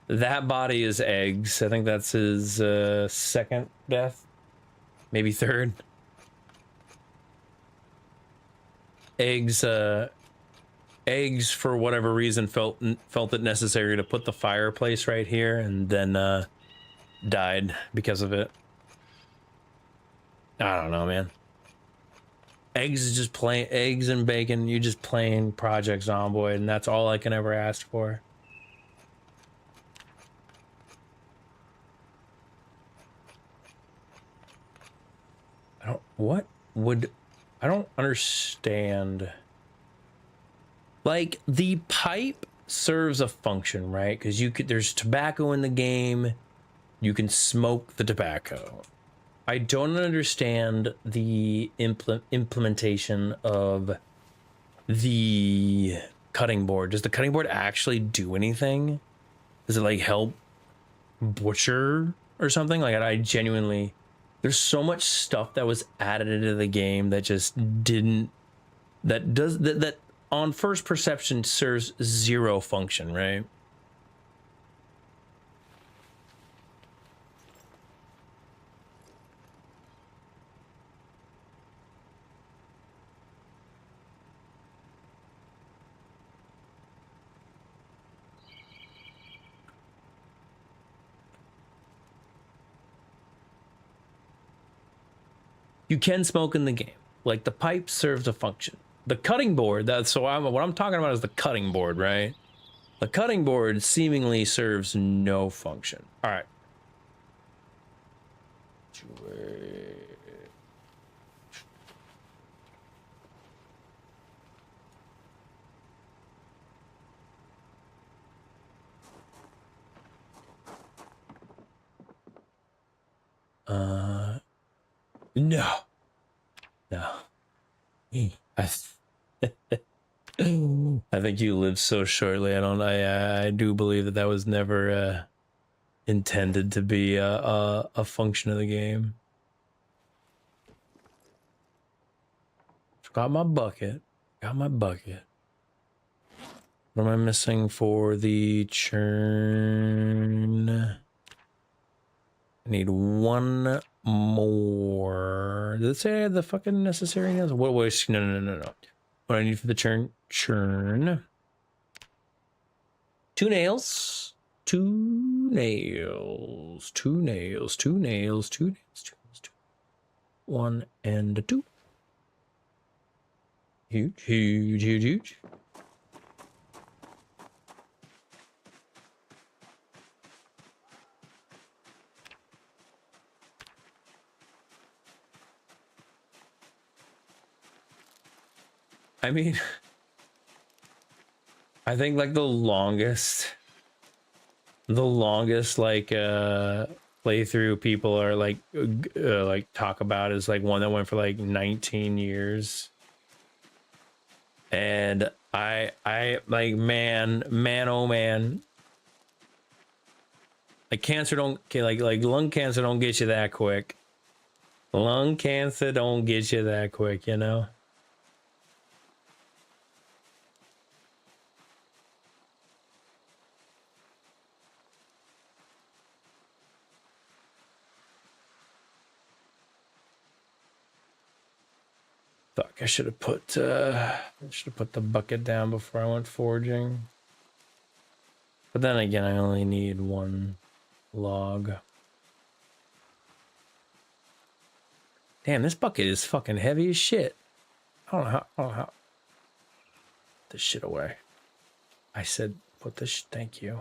A: That body is eggs. I think that's his second death, maybe third. Eggs for whatever reason felt it necessary to put the fireplace right here, and then died because of it. I don't know, man. Eggs is just plain eggs and bacon. You just plain Project Zomboid, and that's all I can ever ask for. I don't understand. Like, the pipe serves a function, right? Because there's tobacco in the game. You can smoke the tobacco. I don't understand the implementation of the cutting board. Does the cutting board actually do anything? Does it like help butcher or something? Like, I genuinely, there's so much stuff that was added into the game that just didn't, that on first perception serves zero function, right? You can smoke in the game. Like, the pipe serves a function. The cutting board, what I'm talking about is the cutting board, right? The cutting board seemingly serves no function. All right. No. I think you lived so shortly. I do believe that was never intended to be a function of the game. Got my bucket. What am I missing for the churn? I need one more. Did it say I had the fucking necessary nails? What was no. What I need for the churn? 2 nails. 2 nails. 2 nails. 2 nails. 2 nails. 1 and 2. Huge. I mean, I think like the longest like playthrough people are like talk about is like one that went for like 19 years. And I like man, oh man, Like cancer don't like lung cancer don't get you that quick. Lung cancer don't get you that quick, you know. Fuck, I should have put the bucket down before I went foraging. But then again, I only need one log. Damn, this bucket is fucking heavy as shit. I don't know how. Put this shit away. I said, put this. Thank you.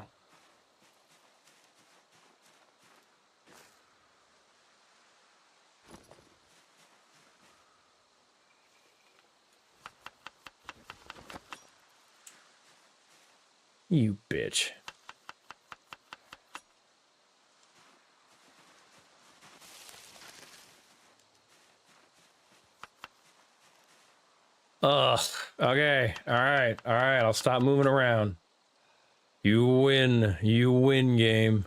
A: You bitch. Ugh. Okay. All right. All right. I'll stop moving around. You win. You win, game.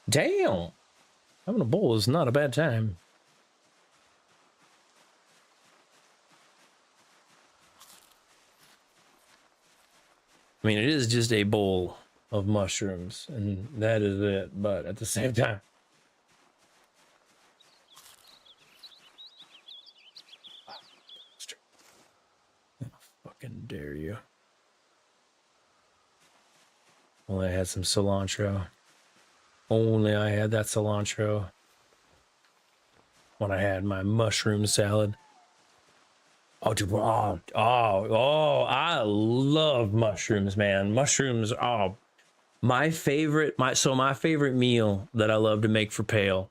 A: Damn. Having a bowl is not a bad time. I mean, it is just a bowl of mushrooms, and that is it. But at the same time, I fucking dare you. Only I had some cilantro. Only I had that cilantro when I had my mushroom salad. Oh, dude, I love mushrooms, man. Mushrooms, my favorite meal that I love to make for Pale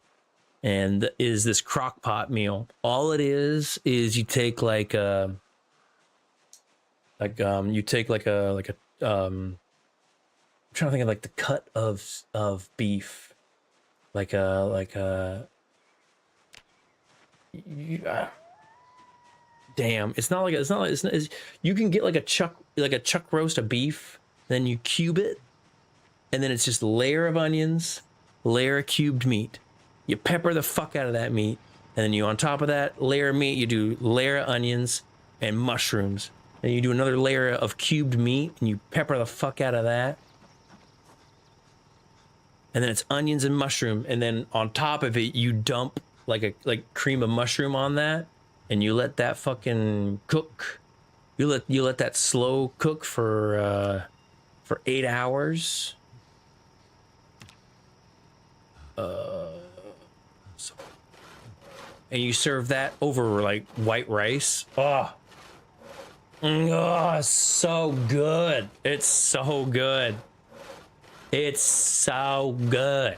A: and is this crock pot meal. All it is you take I'm trying to think of like the cut of beef, damn, you can get like a chuck roast of beef, then you cube it, and then it's just a layer of onions, layer of cubed meat. You pepper the fuck out of that meat, and then you on top of that layer of meat, you do layer of onions and mushrooms. Then you do another layer of cubed meat, and you pepper the fuck out of that. And then it's onions and mushroom, and then on top of it, you dump like cream of mushroom on that, and you let that fucking cook. You let that slow cook for 8 hours. And you serve that over like white rice. Oh, it's so good. It's so good. It's so good.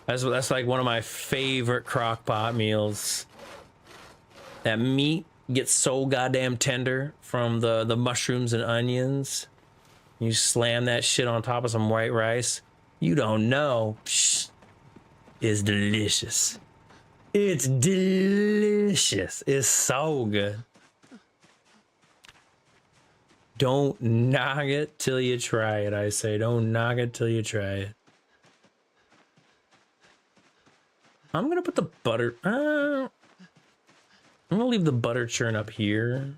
A: That's like one of my favorite crock pot meals. That meat gets so goddamn tender from the mushrooms and onions. You slam that shit on top of some white rice. You don't know. Psh, it's delicious. It's delicious. It's so good. Don't knock it till you try it, I say. Don't knock it till you try it. I'm gonna put the butter... I'm gonna leave the butter churn up here.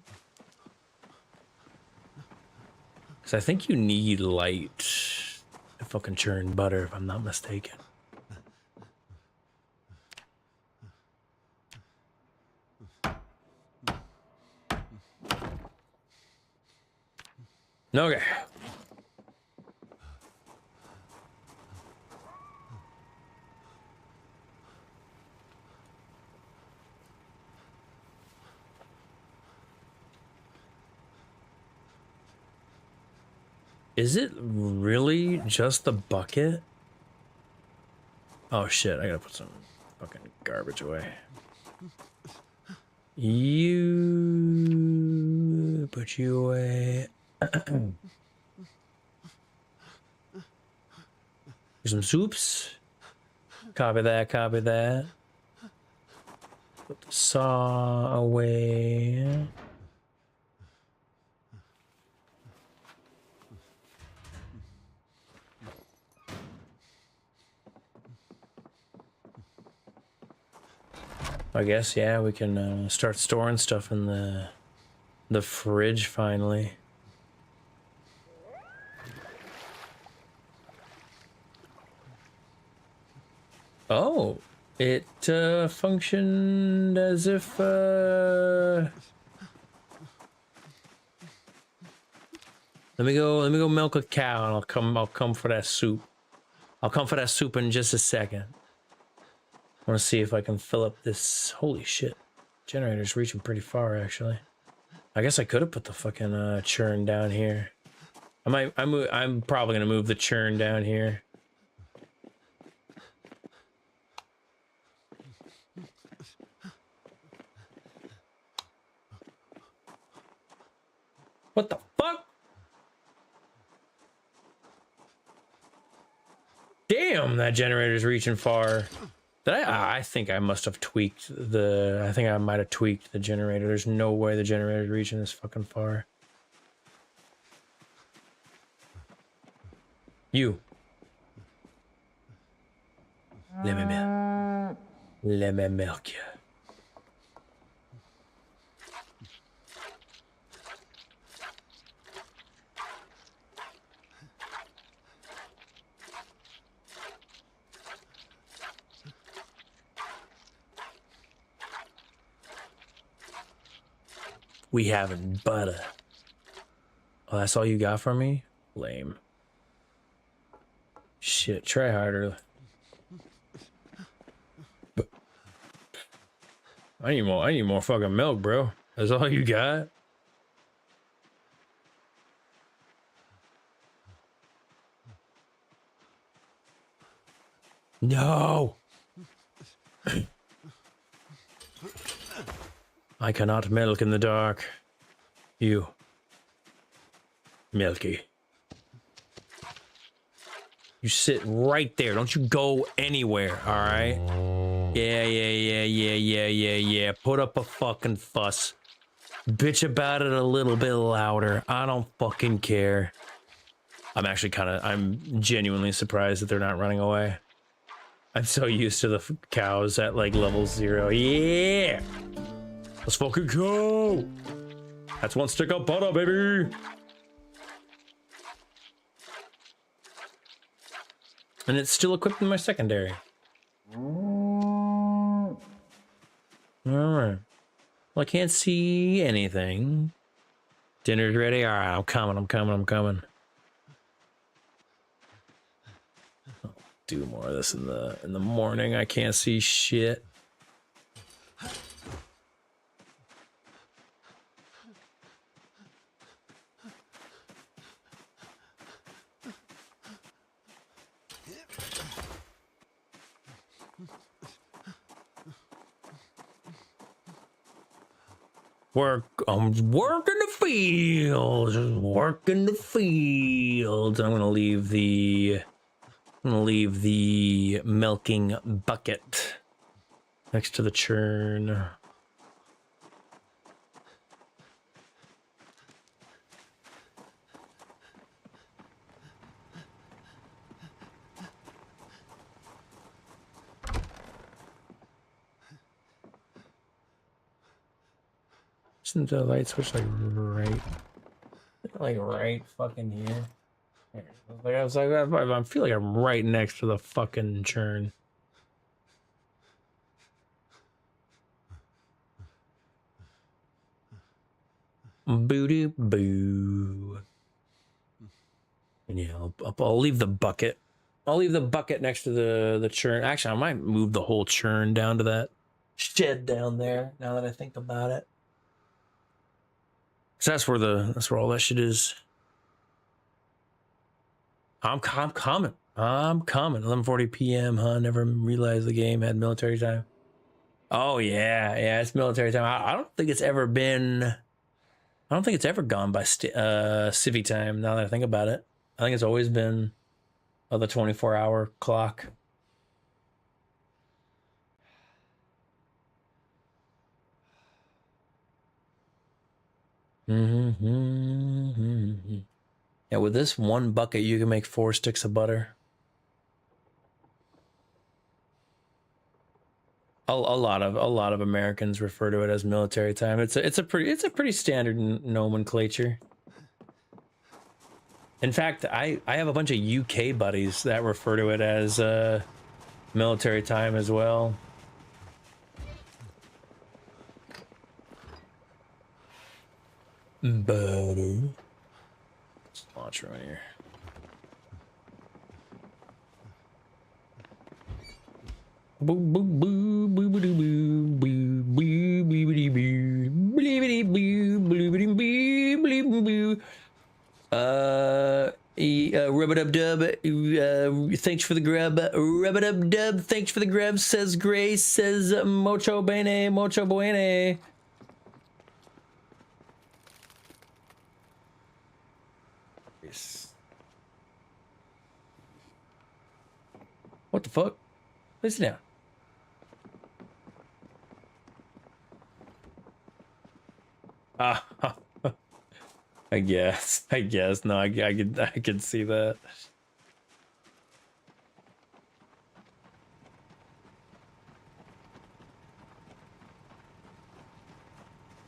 A: Because I think you need light to fucking churn butter, if I'm not mistaken. Okay. Is it really just the bucket? Oh shit, I gotta put some fucking garbage away. You put you away. Here's some soups. Copy that, copy that. Put the saw away. I guess, yeah, we can start storing stuff in the fridge finally. Oh, it functioned as if let me go milk a cow and I'll come for that soup. I'll come for that soup in just a second. I want to see if I can fill up this. Holy shit. Generator's reaching pretty far actually. I guess I could have put the fucking churn down here. I'm probably gonna move the churn down here. What the fuck? Damn, that generator's reaching far. I think I must have tweaked the... I think I might have tweaked the generator. There's no way the generator's reaching this fucking far. You. Let me milk you. We having butter. Oh, that's all you got from me? Lame. Shit, try harder. I need more fucking milk, bro. That's all you got? No! I cannot milk in the dark. You. Milky. You sit right there. Don't you go anywhere, alright? Yeah. Put up a fucking fuss. Bitch about it a little bit louder. I don't fucking care. I'm genuinely surprised that they're not running away. I'm so used to the cows at like level 0. Yeah! Let's fucking go! That's one stick of butter, baby! And it's still equipped in my secondary. Alright. Well, I can't see anything. Dinner's ready? Alright, I'm coming. I'll do more of this in the morning. I can't see shit. I'm working the fields. I'm gonna leave the milking bucket next to the churn. Isn't the light switch like right fucking here? I feel like I'm right next to the fucking churn. Boo boo. And yeah, I'll leave the bucket. I'll leave the bucket next to the churn. Actually, I might move the whole churn down to that shed down there. Now that I think about it. So that's where all that shit is. I'm coming. 11:40 p.m. Huh? Never realized the game had military time. Oh yeah, it's military time. I don't think it's ever gone by civvy time. Now that I think about it, I think it's always been the 24-hour clock. Yeah, with this one bucket, you can make 4 sticks of butter. A lot of Americans refer to it as military time. It's a pretty standard nomenclature. In fact, I have a bunch of UK buddies that refer to it as military time as well. Butter. Let's launch right here. Boo boo boo boo boo boo boo boo boo boo boo boo. Rub-a-dub-dub, thanks for the grub. Rub-a-dub-dub, thanks for the grub, says Grace, says Mocho Bene, Mocho Buene. What the fuck? Listen down. I guess. No, I could see that.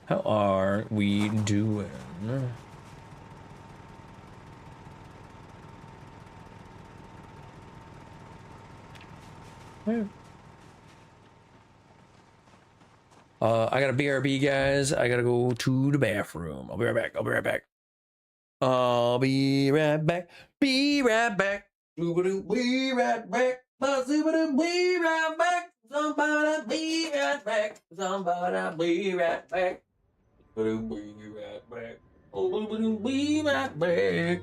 A: How are we doing? I got a BRB, guys. I gotta go to the bathroom. I'll be right back. Be right back. Be right back. Be right back. Be right back. Be right back. Somebody be right back. Somebody be right back. Be right back. Be right back.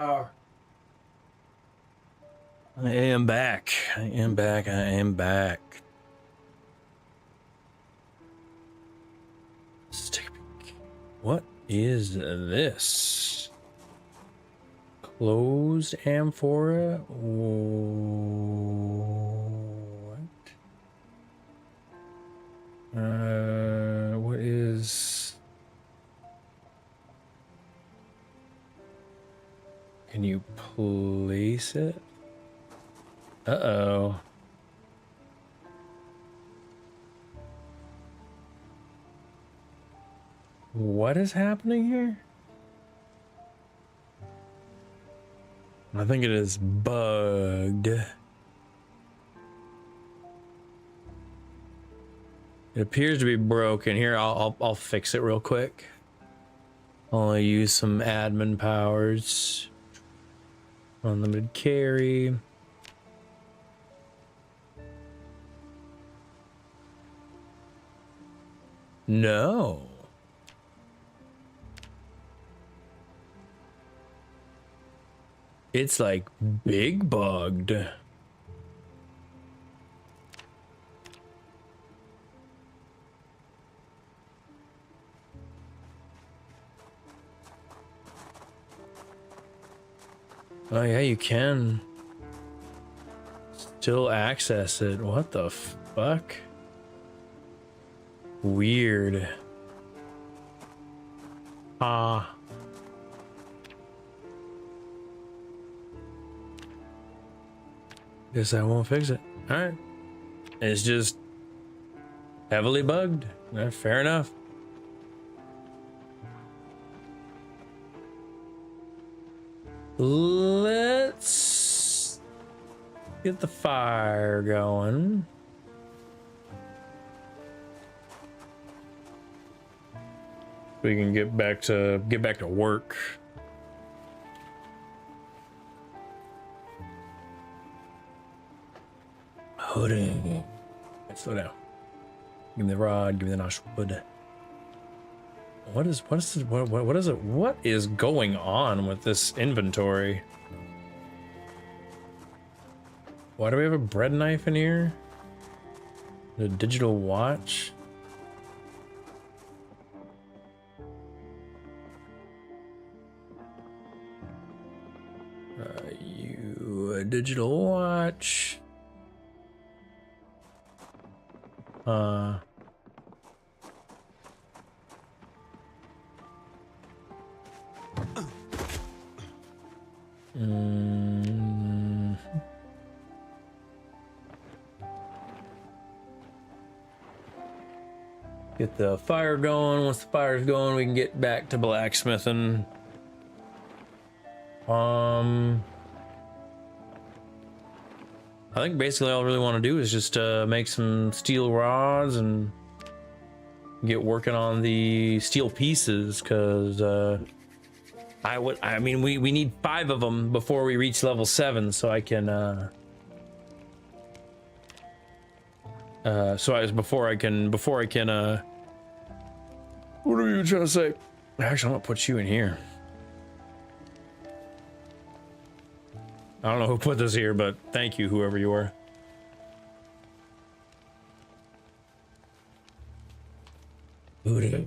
A: I am back. I am back. I am back. Let's take a peek. What is this? Closed amphora? What? What is... Can you place it? Uh-oh. What is happening here? I think it is bugged. It appears to be broken. Here, I'll fix it real quick. I'll use some admin powers. Unlimited carry. No. It's like big bugged. Oh yeah, you can still access it. What the fuck? Weird. Guess I won't fix it. All right. It's just heavily bugged. Fair enough. Let's get the fire going. We can get back to work. Hooding. Slow down. Give me the rod. Give me the nosh wood. What is it? What is going on with this inventory? Why do we have a bread knife in here? The digital watch. A digital watch. Get the fire going. Once the fire's going, we can get back to blacksmithing. I think basically all I really want to do is just make some steel rods and get working on the steel pieces, because I mean we need 5 of them before we reach level 7, so I can before I can what are you trying to say? Actually, I'm gonna put you in here. I don't know who put this here, but thank you, whoever you are. Booty.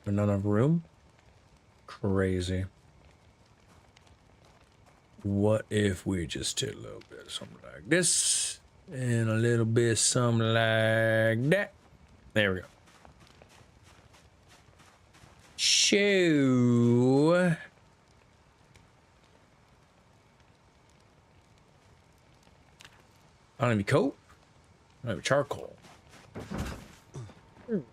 A: But not enough room? Crazy. What if we just did a little bit of something like this and a little bit of something like that? There we go. Shoo. I don't have any coat. I don't have charcoal. Sure.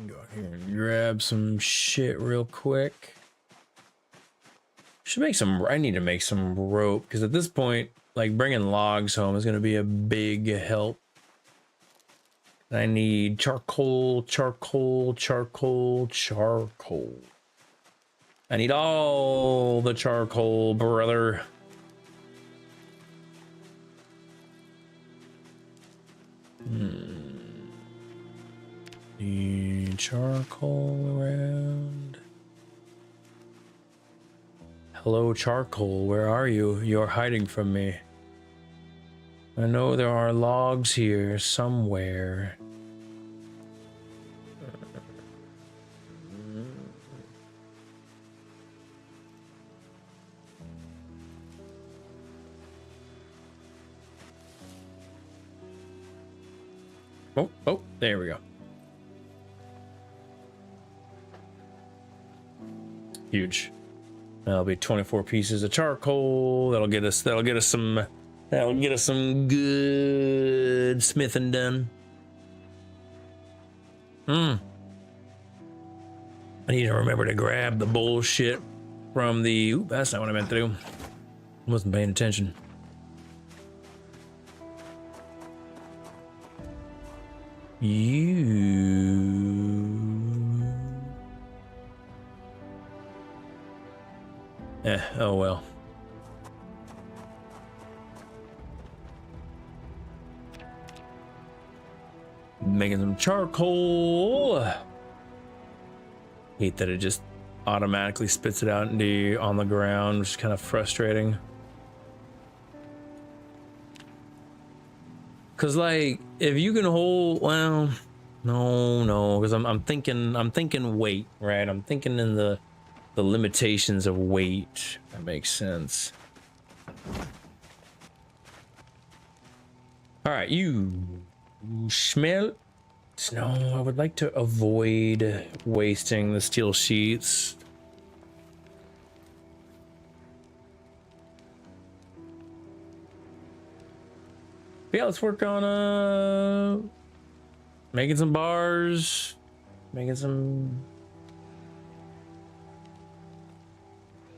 A: Go out here and grab some shit real quick. Should make some. I need to make some rope, because at this point, like, bringing logs home is going to be a big help. I need charcoal, charcoal, charcoal, charcoal. I need all the charcoal, brother. Need charcoal around. Hello, charcoal. Where are you? You're hiding from me. I know there are logs here somewhere. Oh, there we go. Huge. That'll be 24 pieces of charcoal. That'll get us some good smithing done. I need to remember to grab the bullshit from the... Oop, that's not what I meant to do. I wasn't paying attention. Oh well. Making some charcoal. Hate that it just automatically spits it out on the ground, which is kind of frustrating. Cause like if you can hold, well, no, because I'm thinking weight, right? I'm thinking in the limitations of weight. That makes sense. All right, you smell. No, I would like to avoid wasting the steel sheets. Yeah, let's work on making some bars, making some,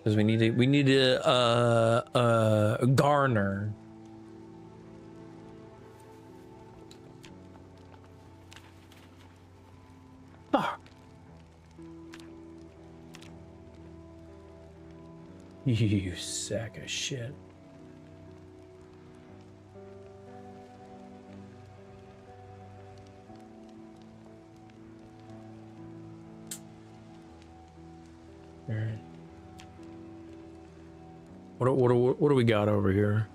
A: because we need to garner. Ah. You sack of shit. All right. What do we got over here?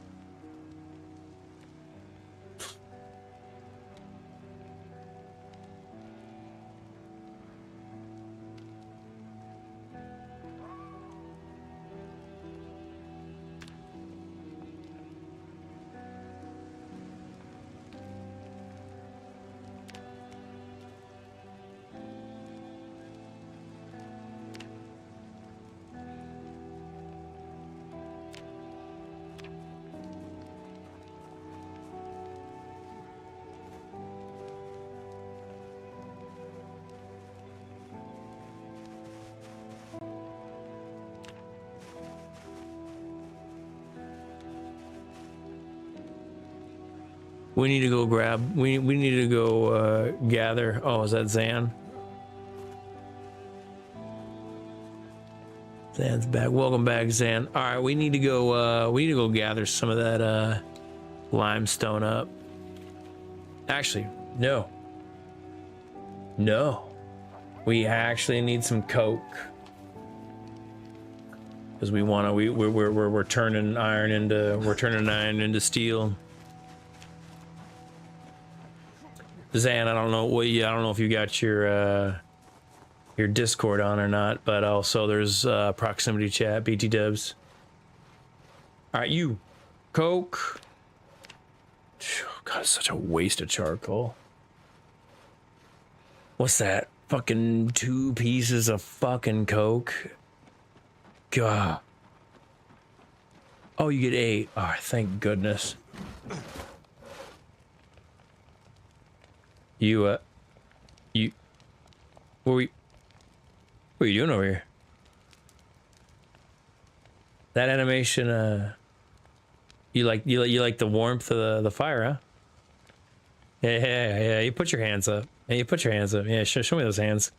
A: We need to go grab. We need to go gather. Oh, is that Zan? Zan's back. Welcome back, Zan. All right, we need to go. We need to go gather some of that limestone up. Actually, no. No, we actually need some coke because we want to. We're turning iron into steel. Zan, I don't know if you got your Discord on or not, but also there's proximity chat, BT dubs. All right, you, coke. God, it's such a waste of charcoal. What's that? Fucking 2 pieces of fucking coke. God. Oh, you get 8. Oh, thank goodness. What are you doing over here? That animation, you like the warmth of the fire, huh? Yeah. You put your hands up. Hey, you put your hands up. Yeah, show me those hands.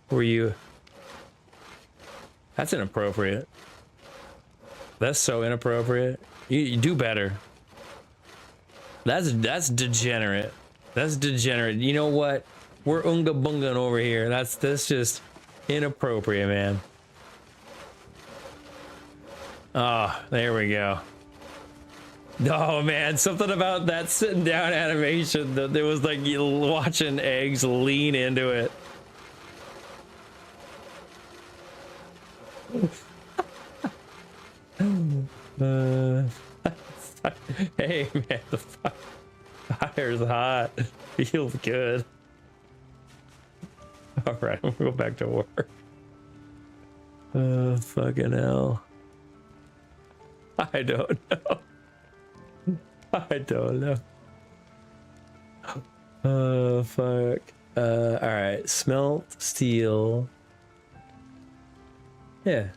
A: Who are you? That's inappropriate. That's so inappropriate. You do better. That's degenerate. That's degenerate. You know what? We're unga bungaing over here. That's just inappropriate, man. Oh, there we go. Oh man, something about that sitting down animation that there was like you watching eggs lean into it. Hey man, the fire's hot. Feels good. All right, I'm gonna go back to work. Fucking hell. I don't know. I don't know. Oh, fuck. All right. Smelt steel. Yeah.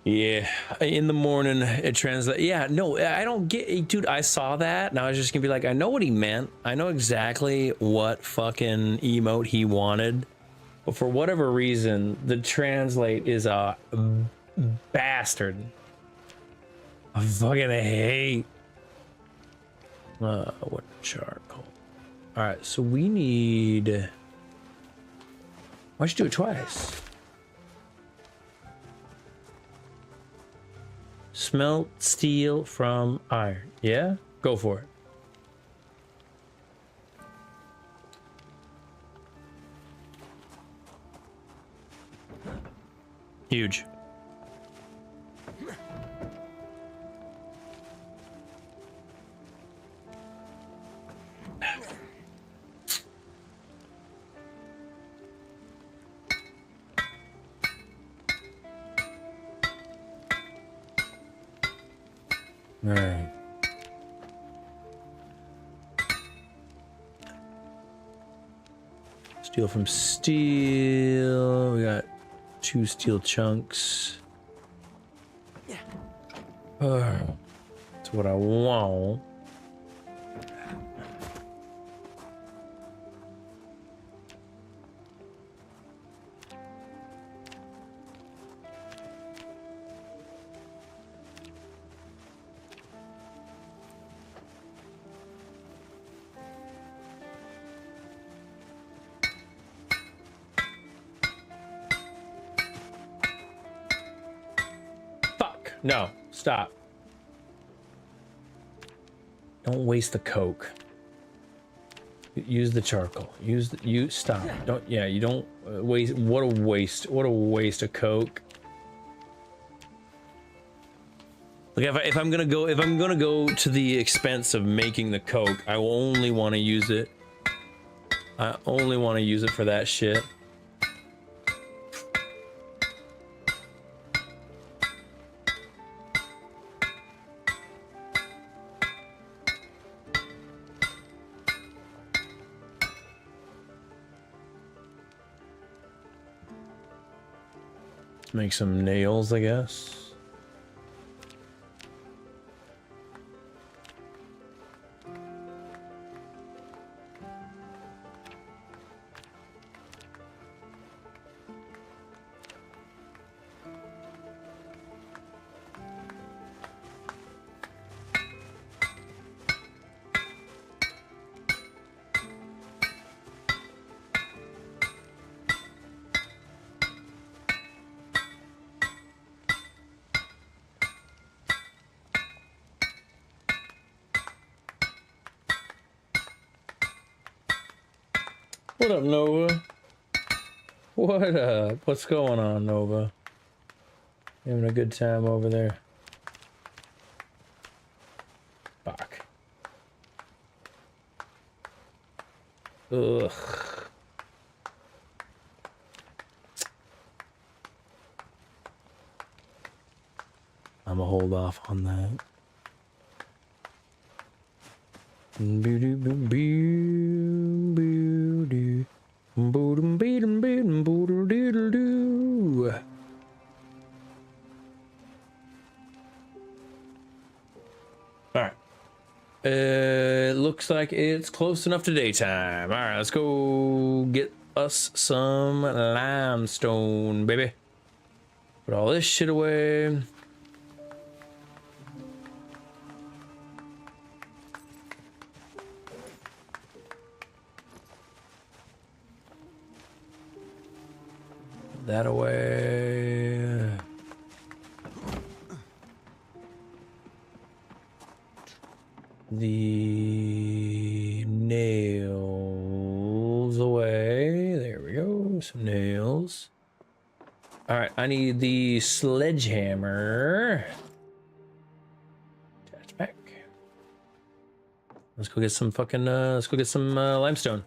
A: Yeah, in the morning it translates. Yeah, no, I don't get, dude. I saw that and I was just gonna be like, I know what he meant. I know exactly what fucking emote he wanted, but for whatever reason, the translate is a bastard. I fucking hate. What charcoal? All right, so we need. Why'd you do it twice? Smelt steel from iron. Yeah? Go for it. Huge. All right. Steel from steel. We got 2 steel chunks. Yeah. That's what I want. No, stop. Don't waste the coke. Use the charcoal. You stop. Don't, yeah, you don't waste. What a waste. What a waste of coke. Like if I'm gonna go to the expense of making the coke, I will only want to use it. I only want to use it for that shit. Make some nails, I guess. What up, Nova? What up? What's going on, Nova? Having a good time over there? Fuck. Ugh. I'm gonna hold off on that. Boo-doo-boo-boo-boo-doo. Boo-dum-bee-dum-bee-dum-boo-doo-doo-doo-doo. All right. It looks like it's close enough to daytime. All right, let's go get us some limestone, baby. Put all this shit away. That away. The nails away. There we go. Some nails. All right, I need the sledgehammer. Attach back. Let's go get some fucking. Let's go get some limestone.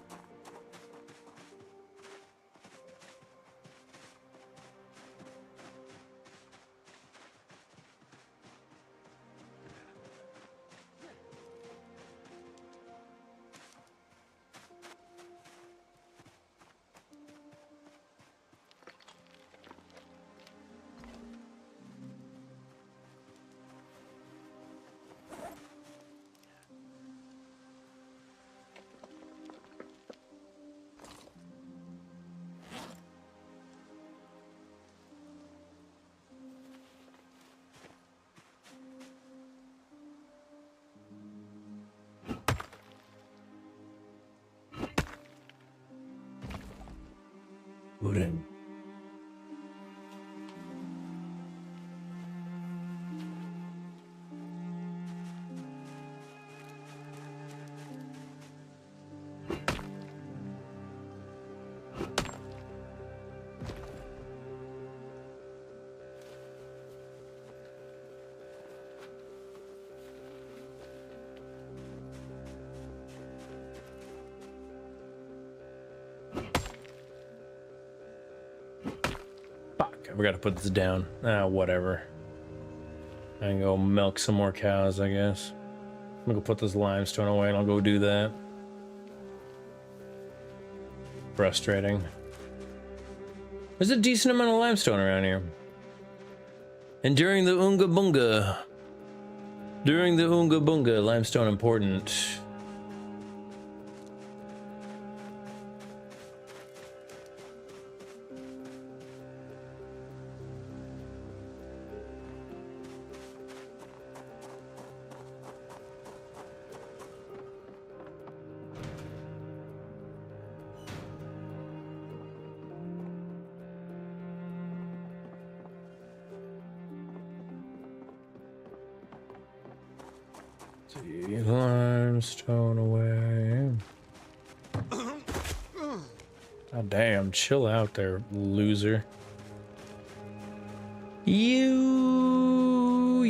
A: Wooden. We gotta put this down. Ah, whatever. I can go milk some more cows, I guess. I'm gonna go put this limestone away and I'll go do that. Frustrating. There's a decent amount of limestone around here. And during the Unga Bunga, limestone important. Limestone away. God damn, chill out there, loser. You.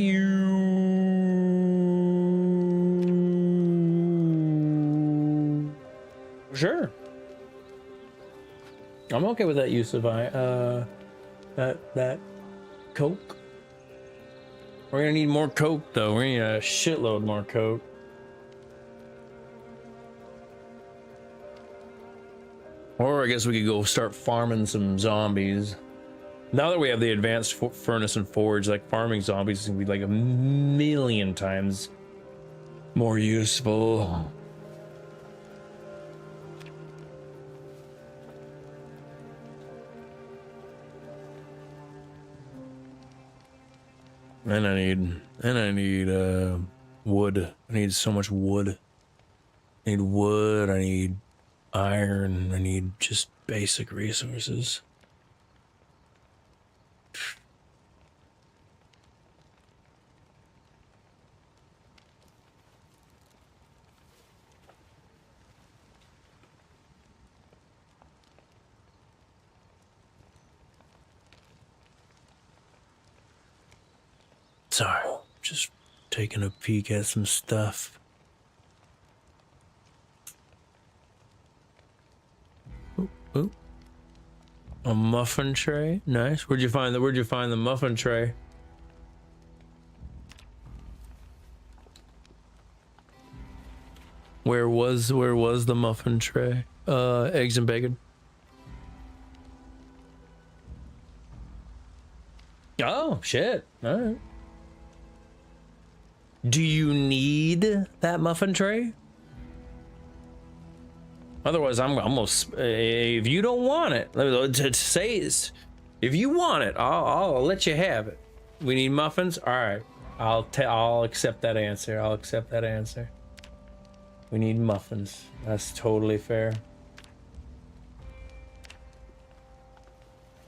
A: Sure. I'm okay with that use of that coke. We're gonna need more coke though. We're gonna need a shitload more coke. Or I guess we could go start farming some zombies. Now that we have the advanced furnace and forge, like farming zombies is gonna be like a million times more useful. And I need wood. I need so much wood. I need wood, I need iron, I need just basic resources. Sorry, just taking a peek at some stuff. Ooh. A muffin tray, nice. Where'd you find the muffin tray? Where was the muffin tray? Eggs and bacon. Oh shit! All right. Do you need that muffin tray? Otherwise, I'm almost. If you don't want it, it says, if you want it, I'll let you have it. We need muffins. All right, I'll accept that answer. I'll accept that answer. We need muffins. That's totally fair.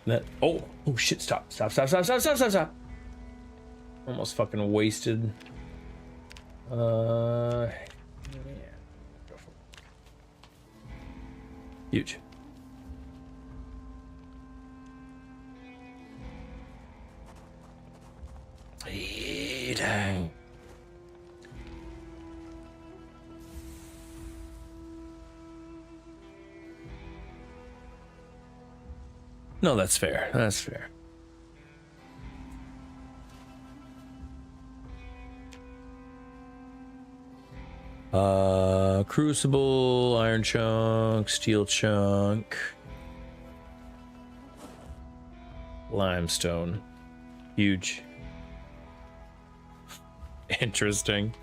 A: That oh shit! Stop! Almost fucking wasted. Yeah. Huge. Dang. No, that's fair. That's fair. Crucible, iron chunk, steel chunk, limestone. Huge. Interesting.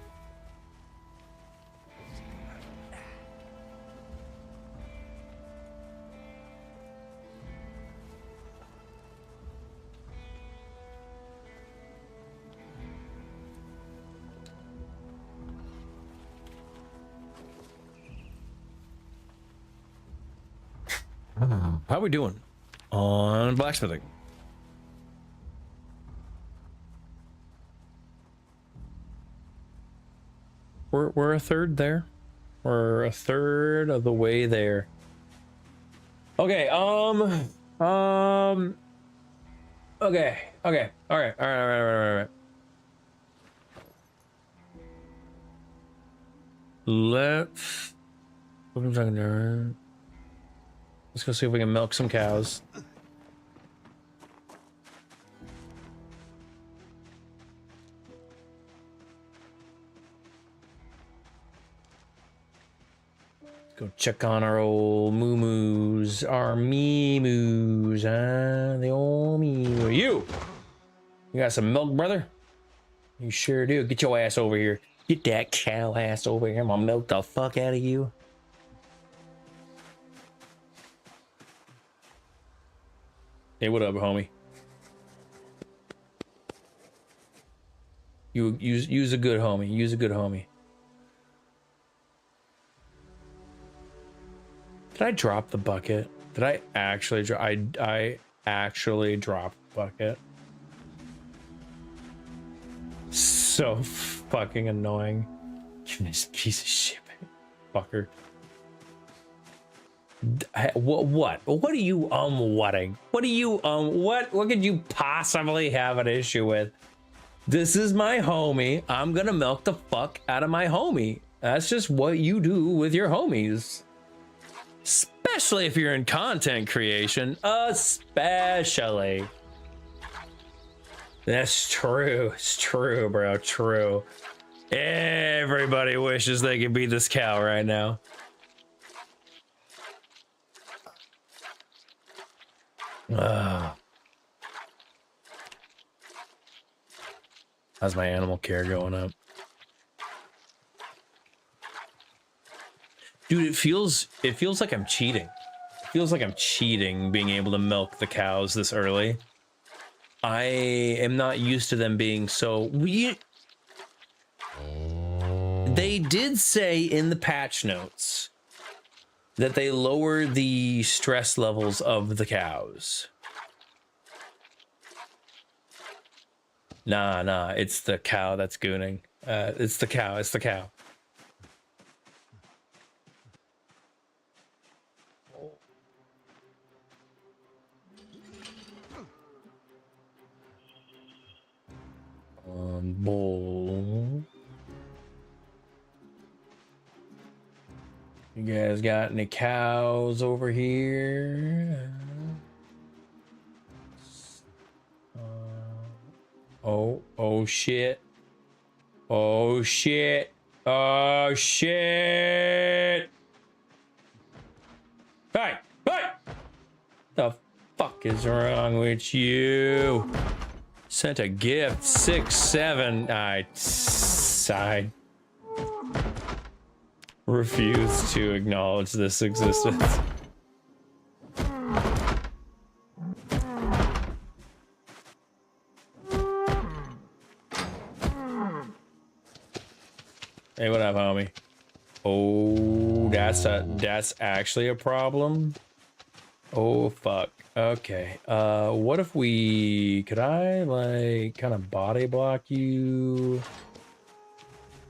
A: How are we doing on blacksmithing? We're a third there. We're a third of the way there. Okay, okay. All right. Let's what am I talking there? Let's go see if we can milk some cows. Go check on our old moo-moos, our me-moos, huh? The old me-moo. You got some milk, brother? You sure do. Get your ass over here. Get that cow ass over here. I'm gonna milk the fuck out of you. Hey, what up, homie? Use a good homie. Use a good homie. Did I drop the bucket? Did I actually drop? I actually dropped the bucket. So fucking annoying. This piece of shit, fucker. What are you whatting? What are you what could you possibly have an issue with? This is my homie. I'm gonna milk the fuck out of my homie. That's just what you do with your homies. Especially if you're in content creation. Especially. That's true. It's true, bro. True. Everybody wishes they could be this cow right now. How's my animal care going up? Dude, it feels like I'm cheating. It feels like I'm cheating being able to milk the cows this early. I am not used to them being so weird. They did say in the patch notes that they lower the stress levels of the cows. Nah, it's the cow that's gooning. It's the cow. Bull. You guys got any cows over here? Oh shit. Oh shit. Oh shit! Hey! Hey! The fuck is wrong with you? Sent a gift. 6, 7. I refuse to acknowledge this existence. Hey, what up, homie? Oh, that's actually a problem. Oh fuck. Okay. What if could I like kind of body block you?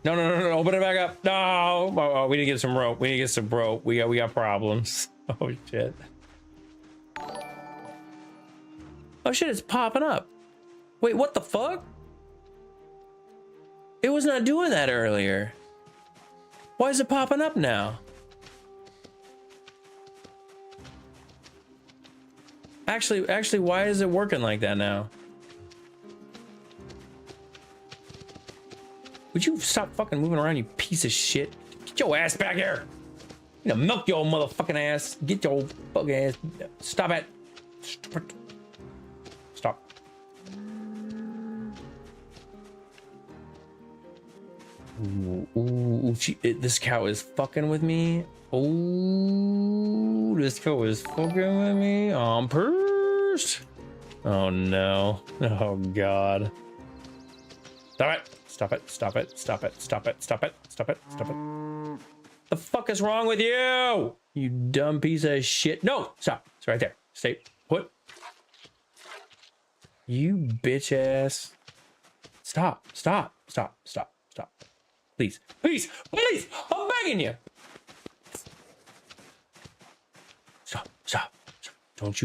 A: No, open it back up. No. Oh, we need to get some rope. We got problems. Oh shit. Oh shit, it's popping up. Wait, what the fuck? It was not doing that earlier. Why is it popping up now? Actually, why is it working like that now? Would you stop fucking moving around, you piece of shit? Get your ass back here! You know, milk your motherfucking ass. Get your fucking ass. Stop it. Stop. Ooh, this cow is fucking with me. Oh, this cow is fucking with me on purse. Oh no. Oh god. Stop it. Stop it. Stop it. Stop it. Stop it. Stop it. Stop it. Stop it. The fuck is wrong with you? You dumb piece of shit. No, stop. It's right there. Stay put. You bitch ass. Stop. Stop. Stop. Stop. Stop. Please. Please. Please. I'm begging you. Stop. Stop. Stop. Don't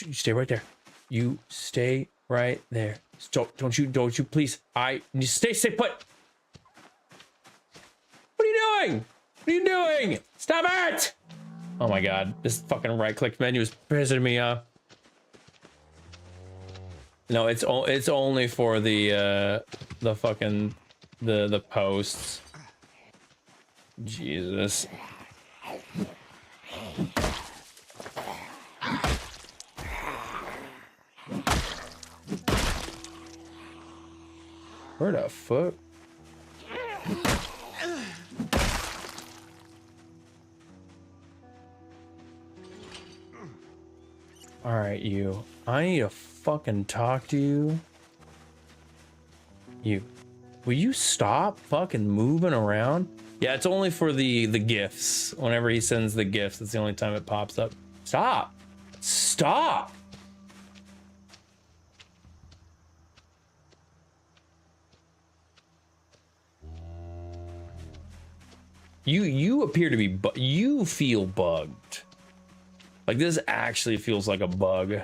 A: you stay right there. You stay right there. Don't you please. You stay put. What are you doing? What are you doing? Stop it! Oh my god, this fucking right-click menu is pissing me off. No, it's only for the fucking the posts. Jesus. Where the fuck? All right, you. I need to fucking talk to you. You. Will you stop fucking moving around? Yeah, it's only for the gifts. Whenever he sends the gifts, that's the only time it pops up. Stop. Stop. You appear to be you feel bugged. Like this actually feels like a bug.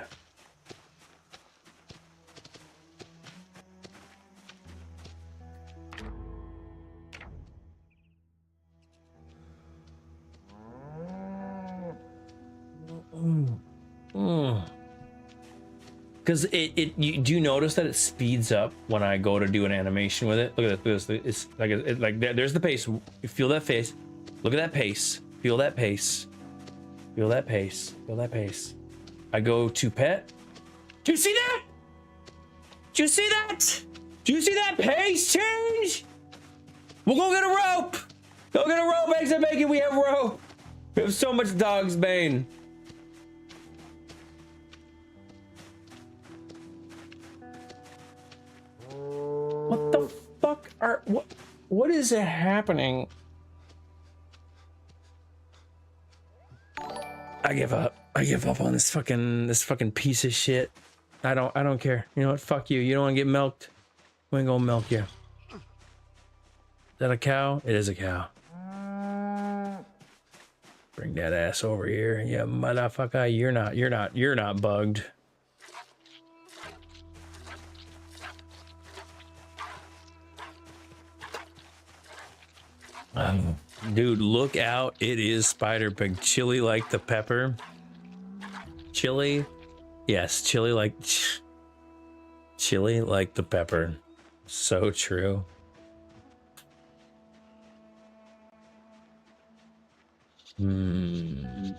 A: Because do you notice that it speeds up when I go to do an animation with it? Look at this. It's like there's the pace. You feel that pace. Look at that pace. Feel that pace. Feel that pace. Feel that pace. I go to pet. Do you see that? Do you see that? Do you see that pace change? We'll go get a rope. Go get a rope. Exit make it. We have rope. We have so much dog's bane. What the fuck are what is happening? I give up. I give up on this fucking piece of shit. I don't care. You know what? Fuck you. You don't want to get milked? We ain't gonna milk you. Is that a cow? It is a cow. Bring that ass over here. Yeah, motherfucker. You're not bugged. Dude, look out. It is Spider Pig. Chili like the pepper. Chili? Yes, chili like the pepper. So true. Dude,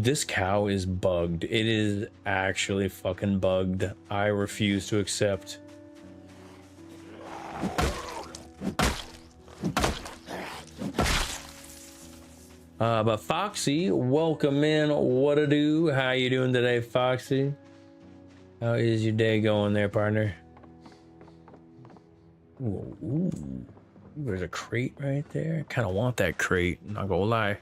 A: this cow is bugged. It is actually fucking bugged. I refuse to accept. But Foxy, welcome in. What a do? How you doing today, Foxy? How is your day going there, partner? Ooh, there's a crate right there. I kind of want that crate, not gonna lie.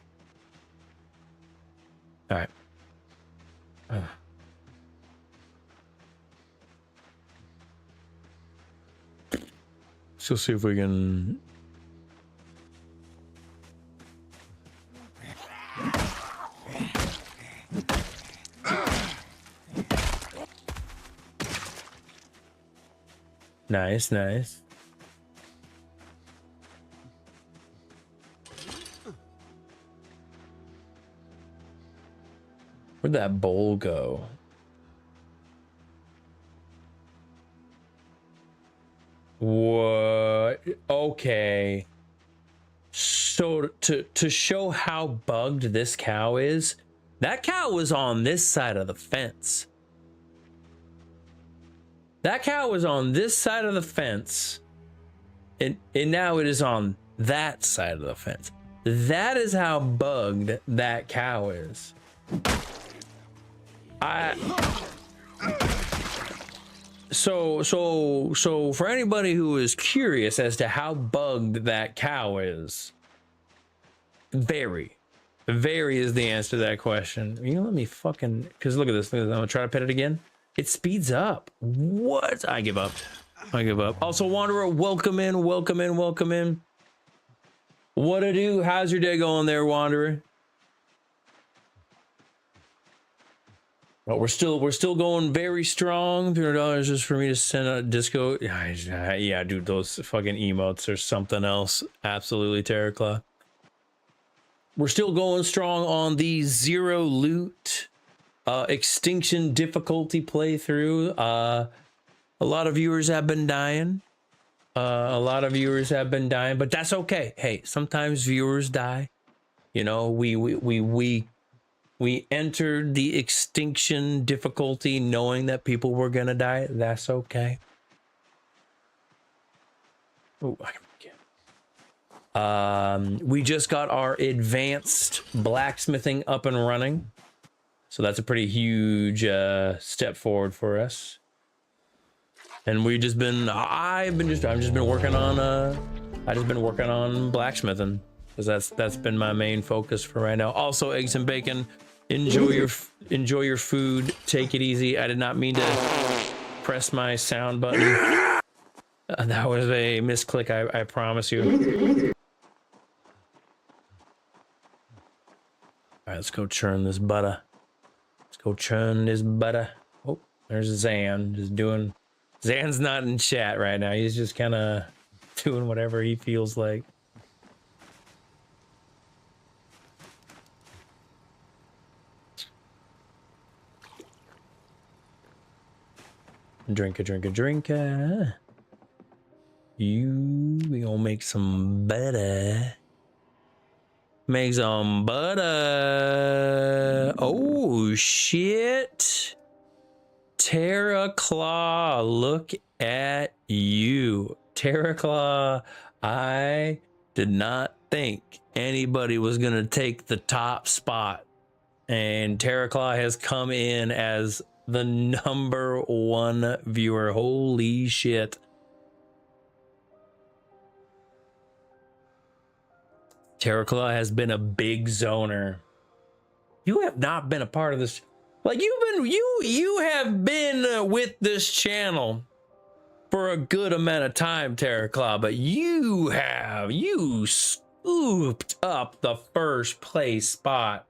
A: All right. So see if we can. Nice, nice. Where'd that bowl go? What? Okay. So to show how bugged this cow is, that cow was on this side of the fence. That cow was on this side of the fence, and now it is on that side of the fence. That is how bugged that cow is. So for anybody who is curious as to how bugged that cow is, very is the answer to that question. You know, let me fucking, because look at this. I'm gonna try to pet it again. It speeds up. What? I give up. I give up. Also, Wanderer, welcome in, welcome in, welcome in. What to do? How's your day going there, Wanderer? Well, we're still going very strong. $300 just for me to send a disco. Yeah, dude, those fucking emotes are something else. Absolutely, Terraclaw. We're still going strong on the zero loot Extinction difficulty playthrough. A lot of viewers have been dying. But that's okay. Hey, sometimes viewers die. You know, we entered the Extinction difficulty knowing that people were gonna die. That's okay. Oh, I can get. We just got our advanced blacksmithing up and running, so that's a pretty huge step forward for us. And I've just been working on blacksmithing, because that's been my main focus for right now. Also, eggs and bacon. Enjoy your food. Take it easy. I did not mean to press my sound button. That was a misclick, I promise you. All right, let's go churn this butter. Oh, there's Zan just doing. Zan's not in chat right now. He's just kind of doing whatever he feels like. Drink a. We gonna make some butter. Make some butter. Oh shit. Terraclaw, look at you. Terraclaw, I did not think anybody was gonna take the top spot. And Terraclaw has come in as the #1 viewer. Holy shit. Terraclaw has been a big zoner. You have not been a part of this. Like, you have been with this channel for a good amount of time, Terraclaw, but you scooped up the first place spot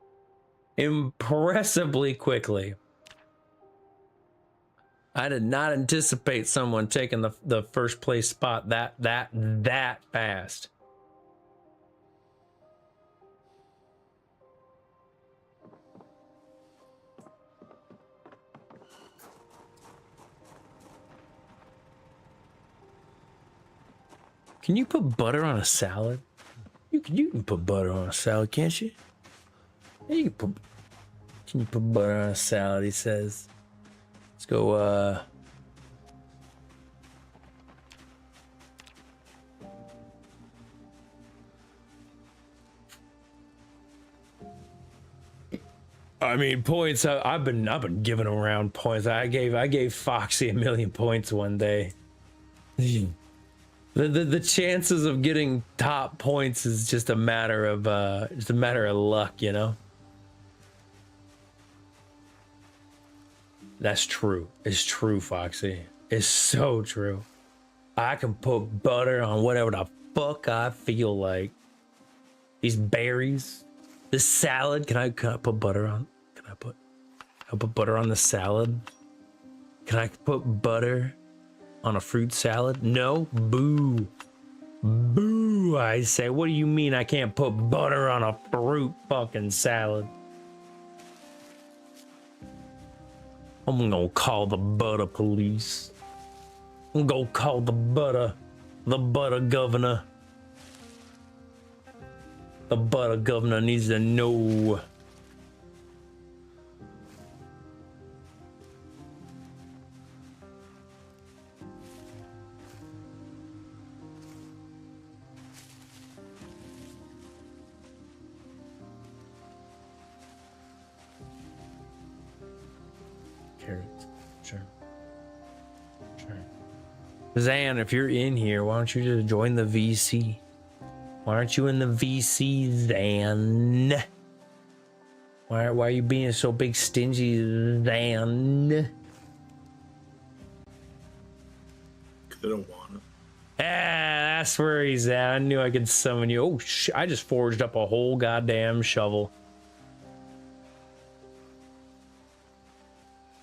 A: impressively quickly. I did not anticipate someone taking the first place spot that fast. Can you put butter on a salad? You can put butter on a salad, can't you? Yeah, can you put butter on a salad? He says. Let's go. I mean, points. I've been giving around points. I gave Foxy 1,000,000 points one day. The chances of getting top points is just a matter of luck, you know. That's true. It's true, Foxy. It's so true. I can put butter on whatever the fuck I feel like. These berries. This salad, can I put butter on? Can I put butter on the salad? Can I put butter on a fruit salad? No? Boo. Boo, I say. What do you mean I can't put butter on a fruit fucking salad? I'm gonna call the butter police. I'm gonna call the butter governor. The butter governor needs to know. Carrots. Sure. Zan, if you're in here, why don't you just join the VC? Why aren't you in the VC, Zan? Why are you being so big stingy, Zan?
D: Because I don't want it.
A: Ah, that's where he's at. I knew I could summon you. Oh, I just forged up a whole goddamn shovel.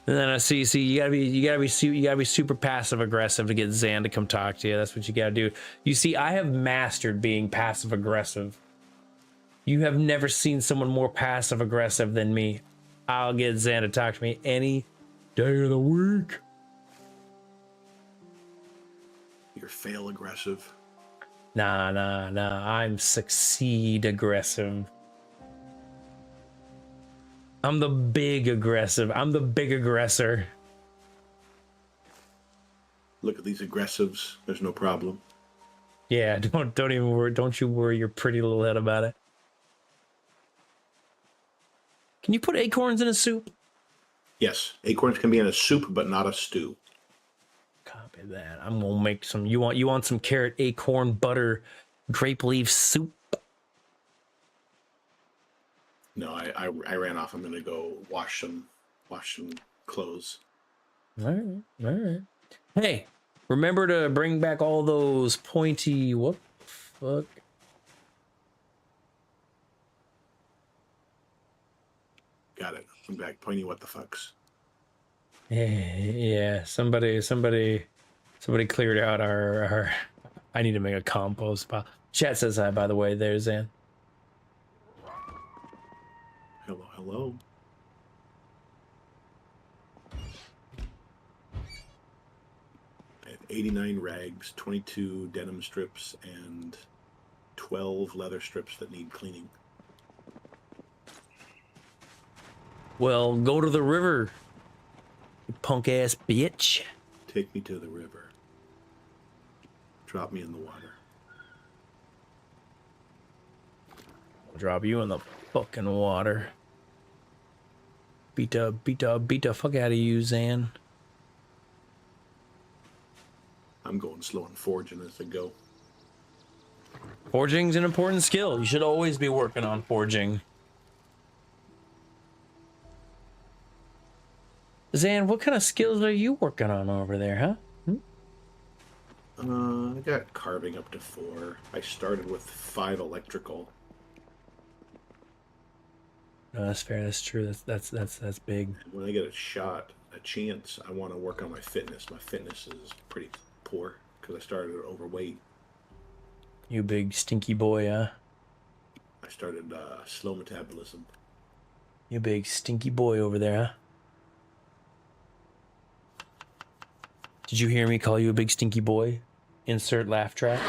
A: And then I see, you gotta be super passive aggressive to get Zan to come talk to you. That's what you gotta do. You see, I have mastered being passive aggressive. You have never seen someone more passive aggressive than me. I'll get Zan to talk to me any day of the week.
D: You're fail aggressive.
A: Nah. I'm succeed aggressive. I'm the big aggressive. I'm the big aggressor.
D: Look at these aggressives. There's no problem.
A: Yeah, don't even worry. Don't you worry your pretty little head about it. Can you put acorns in a soup?
D: Yes, acorns can be in a soup, but not a stew.
A: Copy that. I'm gonna make some. You want some carrot, acorn, butter, grape leaf soup?
D: No, I ran off. I'm gonna go wash some clothes.
A: All right. Hey, remember to bring back all those pointy. What the fuck?
D: Got it. I'm back. Pointy. What the fucks?
A: Yeah. Somebody cleared out our. I need to make a compost pile. Chat says hi, by the way. There's Zan.
D: Hello. I have 89 rags, 22 denim strips, and 12 leather strips that need cleaning.
A: Well, go to the river, you punk ass bitch.
D: Take me to the river. Drop me in the water.
A: I'll drop you in the fucking water. Beat the fuck out of you, Zan.
D: I'm going slow and forging as I go.
A: Forging's an important skill. You should always be working on forging. Zan, what kind of skills are you working on over there, huh?
D: I got carving up to 4. I started with 5 electrical.
A: No, that's fair. That's true. That's big.
D: When I get a chance, I want to work on my fitness. My fitness is pretty poor because I started overweight.
A: You big stinky boy, huh?
D: I started slow metabolism.
A: You big stinky boy over there, huh? Did you hear me call you a big stinky boy? Insert laugh track.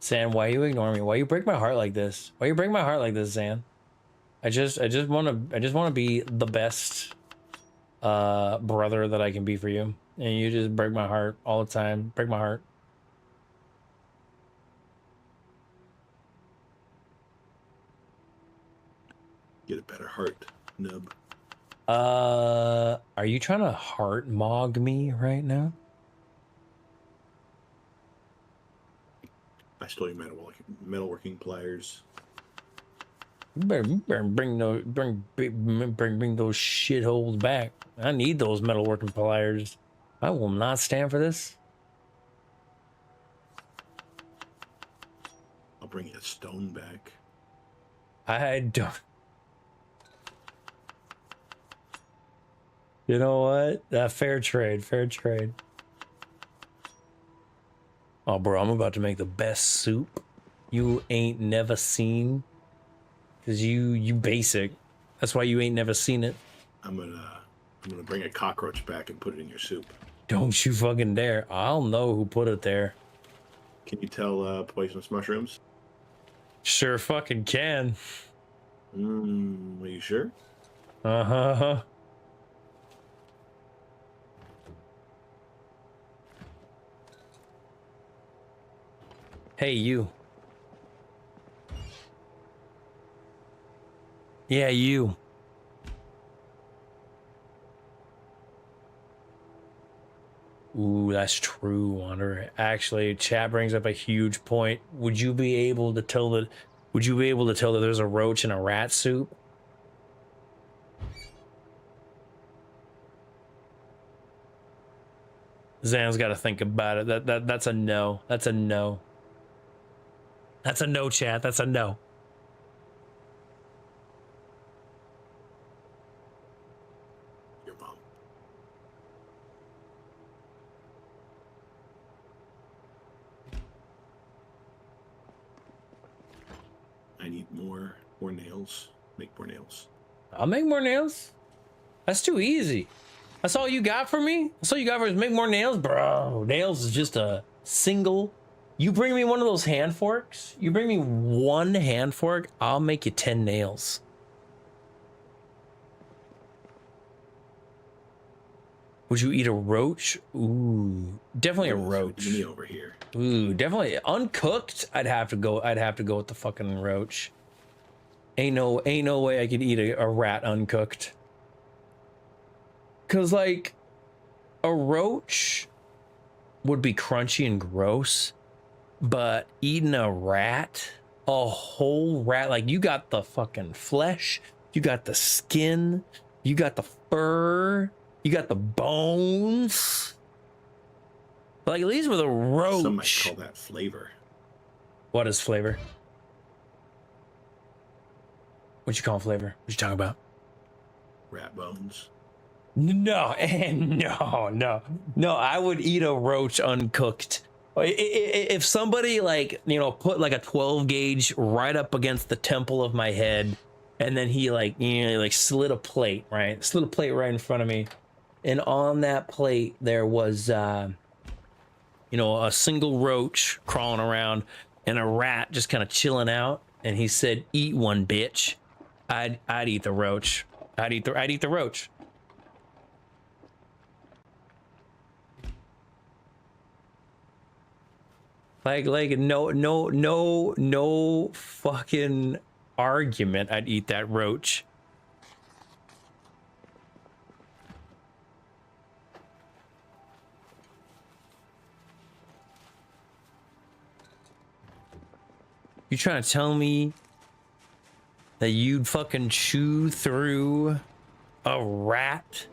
A: Zan, why you ignore me? Why you break my heart like this? Why you break my heart like this, Zan? I just want to be the best brother that I can be for you, and you just break my heart all the time. Break my heart.
D: Get a better heart, nub.
A: Are you trying to heart mog me right now?
D: I stole your metalworking pliers.
A: You better bring those bring those shitholes back. I need those metalworking pliers. I will not stand for this.
D: I'll bring you a stone back.
A: I don't. You know what? Fair trade, fair trade. Oh, bro, I'm about to make the best soup you ain't never seen. Cause you basic. That's why you ain't never seen it.
D: I'm gonna bring a cockroach back and put it in your soup.
A: Don't you fucking dare. I'll know who put it there.
D: Can you tell poisonous mushrooms?
A: Sure fucking can.
D: Are you sure?
A: Uh-huh. Hey, you. Yeah, you. Ooh, that's true, Wanderer. Actually, chat brings up a huge point. Would you be able to tell that there's a roach in a rat soup? Zan's got to think about it. That's a no. That's a no. That's a no, chat. That's a no.
D: Your mom. I need more nails. Make more nails.
A: I'll make more nails. That's too easy. That's all you got for me? That's all you got for is make more nails? Bro, nails is just a single. You bring me one of those hand forks, you bring me one hand fork, I'll make you 10 nails. Would you eat a roach? Ooh, definitely a roach.
D: Me over here.
A: Ooh, definitely uncooked. I'd have to go with the fucking roach. Ain't no way I could eat a rat uncooked. Cause like a roach would be crunchy and gross, but eating a whole rat, like you got the fucking flesh, you got the skin, you got the fur, you got the bones. Like at least with a roach.
D: Some might call that flavor.
A: What is flavor? What you call flavor? What you talking about?
D: Rat bones.
A: No, and no. I would eat a roach uncooked. If somebody like, you know, put like a 12 gauge right up against the temple of my head, and then he like, you know, like slid a plate right in front of me, and on that plate there was, you know, a single roach crawling around and a rat just kind of chilling out, and he said, "Eat one, bitch." I'd eat the roach. I'd eat the roach. Like no fucking argument. I'd eat that roach. You trying to tell me that you'd fucking chew through a rat?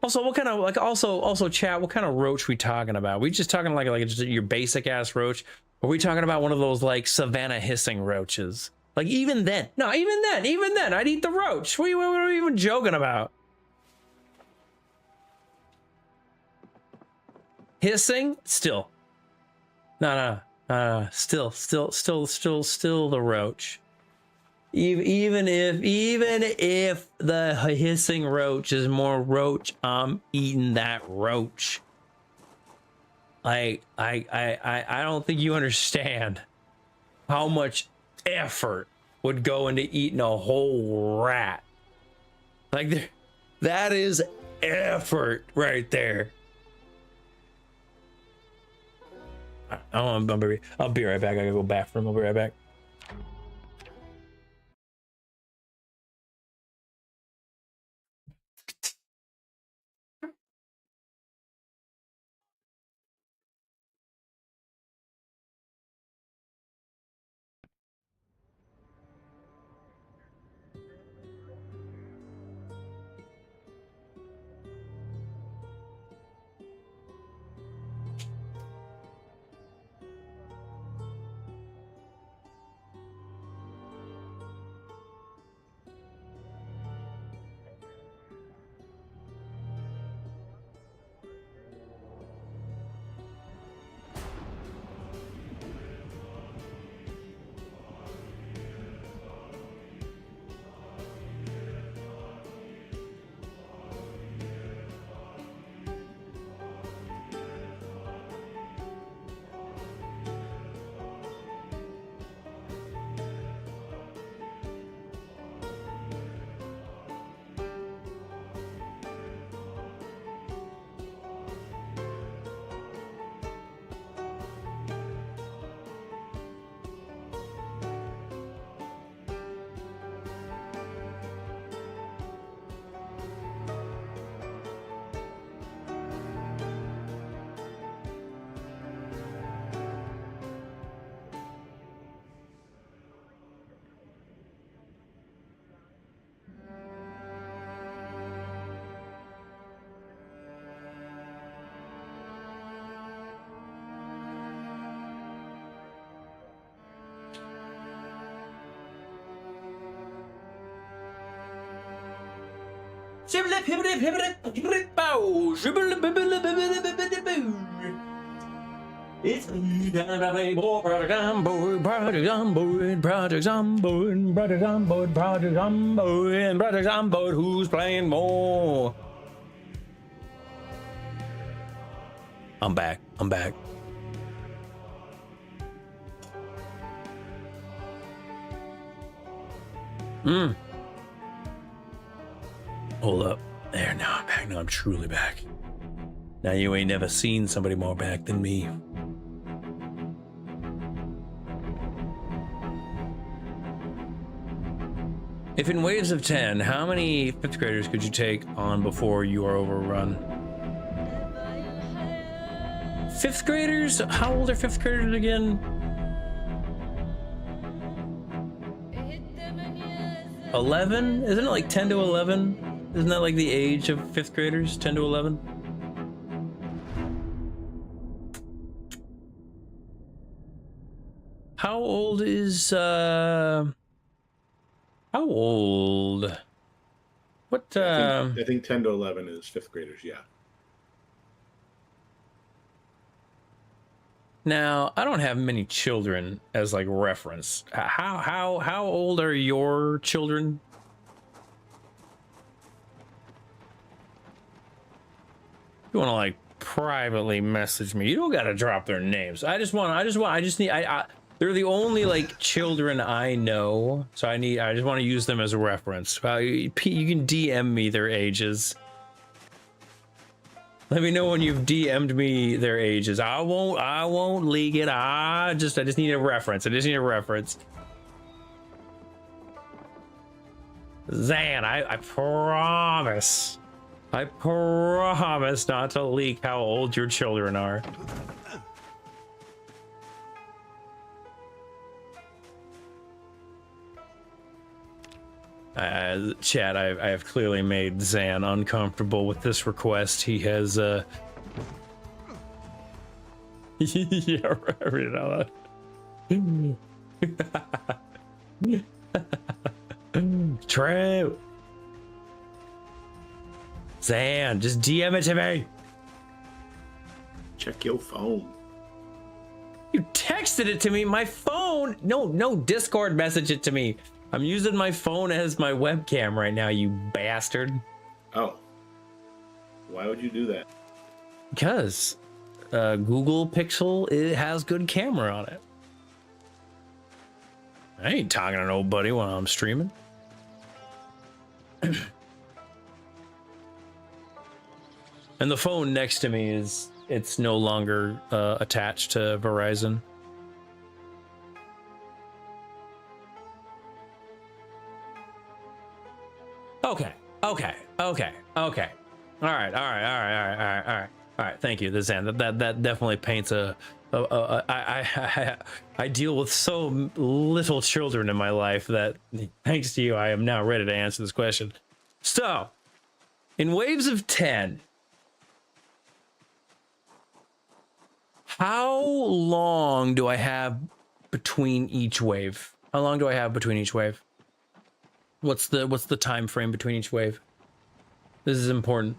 A: Also, what kind of like also chat? What kind of roach we talking about? We just talking like just your basic ass roach? Or are we talking about one of those like savannah hissing roaches? Like even then, I'd eat the roach. What are we even joking about? Hissing? Still. No. Still the roach. Even if the hissing roach is more roach, I'm eating that roach. I don't think you understand how much effort would go into eating a whole rat. Like, that is effort right there. I'll be right back. I gotta go bathroom. I'll be right back. It's Project Zomboid, Project Zomboid, Project Zomboid, Project Zomboid, Project Zomboid, and Project Zomboid. Who's playing more? I'm back. I'm back. Hold up. There, now I'm back. Now I'm truly back. Now you ain't never seen somebody more back than me. If in waves of 10, how many 5th graders could you take on before you are overrun? 5th graders? How old are 5th graders again? 11? Isn't it like 10 to 11? Isn't that like the age of 5th graders? 10 to 11? How old is, how old? What,
D: I think 10 to 11 is 5th graders, yeah.
A: Now, I don't have many children as like reference. How old are your children? You want to like privately message me? You don't got to drop their names. I just need. They're the only like children I know, so I just want to use them as a reference. You can DM me their ages. Let me know when you've DM'd me their ages. I won't leak it. I just need a reference. I just need a reference. Zan, I promise. I promise not to leak how old your children are. Chat, I have clearly made Zan uncomfortable with this request. He has, yeah, read it out loud. True. Zan, just DM it to me.
D: Check your phone.
A: You texted it to me. My phone. No, Discord message it to me. I'm using my phone as my webcam right now, you bastard.
D: Oh. Why would you do that?
A: Because Google Pixel, it has good camera on it. I ain't talking to nobody while I'm streaming. And the phone next to me it's no longer attached to Verizon. Okay. All right. Thank you, Zan. That definitely paints I deal with so little children in my life that thanks to you, I am now ready to answer this question. So, in waves of 10, how long do I have between each wave? How long do I have between each wave? What's the time frame between each wave? This is important.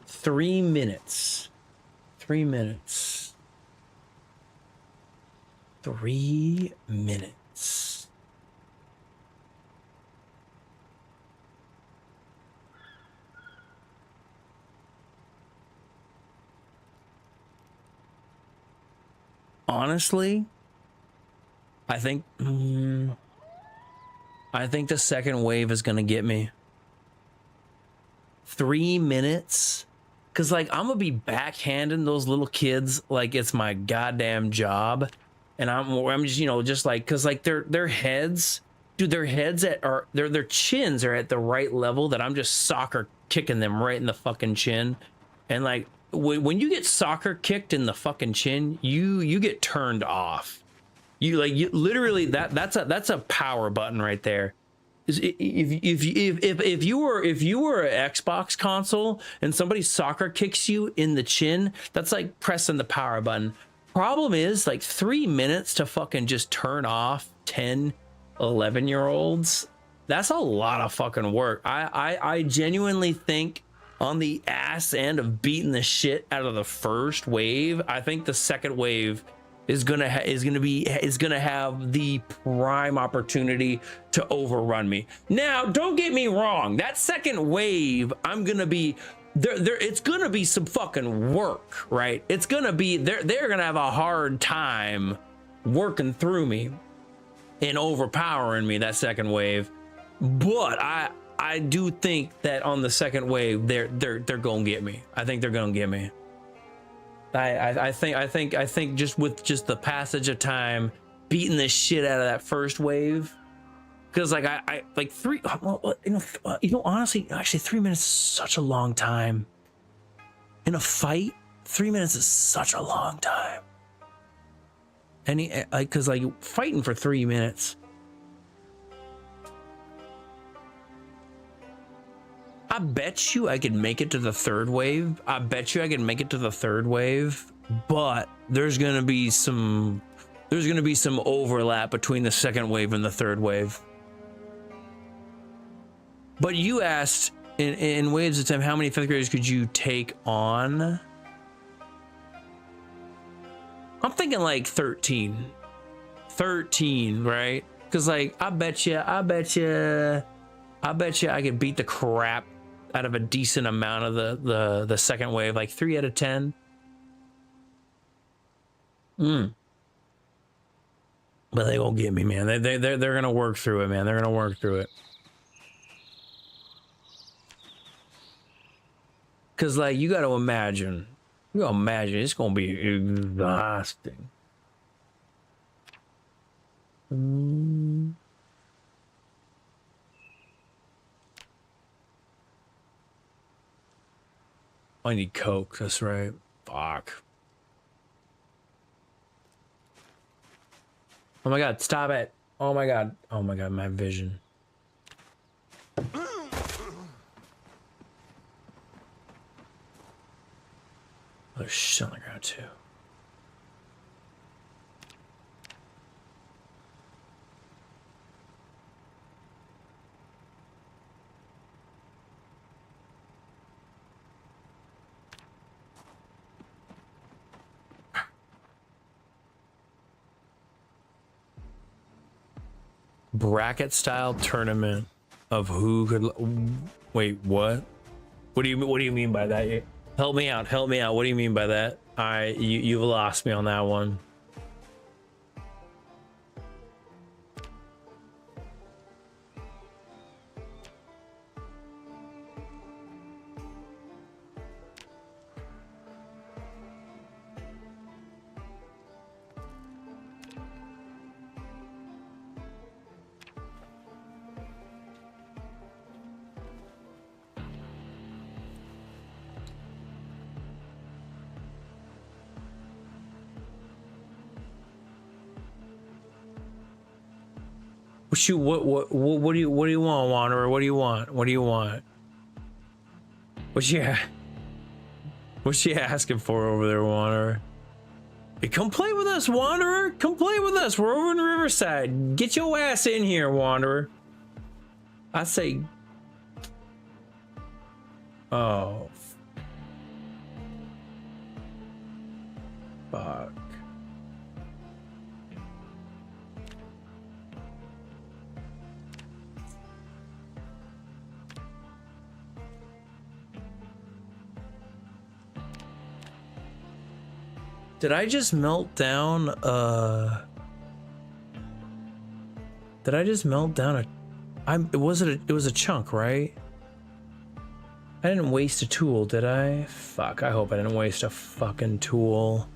A: 3 minutes. 3 minutes. 3 minutes. Honestly, I think the second wave is gonna get me. 3 minutes, cause like I'm gonna be backhanding those little kids like it's my goddamn job, and I'm just just like, cause like their heads, dude, their chins are at the right level that I'm just soccer kicking them right in the fucking chin, and like when you get soccer kicked in the fucking chin, you get turned off. You literally that's a power button right there. If you were an Xbox console and somebody soccer kicks you in the chin, that's like pressing the power button. Problem is, like 3 minutes to fucking just turn off 10, 11-year-olds. That's a lot of fucking work. I genuinely think on the ass end of beating the shit out of the first wave, I think the second wave is gonna have the prime opportunity to overrun me. Now, don't get me wrong. That second wave, I'm gonna be there. It's gonna be some fucking work, right? It's gonna be they're gonna have a hard time working through me and overpowering me. That second wave, but I do think that on the second wave, they're gonna get me. I think they're gonna get me. I think just with the passage of time, beating the shit out of that first wave, because like I like honestly, actually 3 minutes is such a long time in a fight. 3 minutes is such a long time. Because like fighting for 3 minutes. I bet you I could make it to the third wave. But there's gonna be some overlap between the second wave and the third wave. But you asked in waves of time, how many fifth graders could you take on? I'm thinking like 13, right? Because like I bet you I could beat the crap out of a decent amount of the second wave, like 3 out of 10. But they gonna get me, man. They're gonna work through it, man. They're gonna work through it. Cause like you gotta imagine it's gonna be exhausting. I need Coke, that's right. Fuck. Oh my god, stop it. Oh my god, my vision. There's shit on the ground too. Bracket style tournament of who could wait, what? What do you mean by that? Help me out. Help me out. What do you mean by that? You've lost me on that one. What do you want, Wanderer? What do you want? What do you want? What's she asking for over there, Wanderer? Hey, come play with us, Wanderer. Come play with us. We're over in Riverside. Get your ass in here, Wanderer. I say, oh, fuck. Did I just melt down did I just melt down it was a chunk, right? I didn't waste a tool, did I? Fuck, I hope I didn't waste a fucking tool.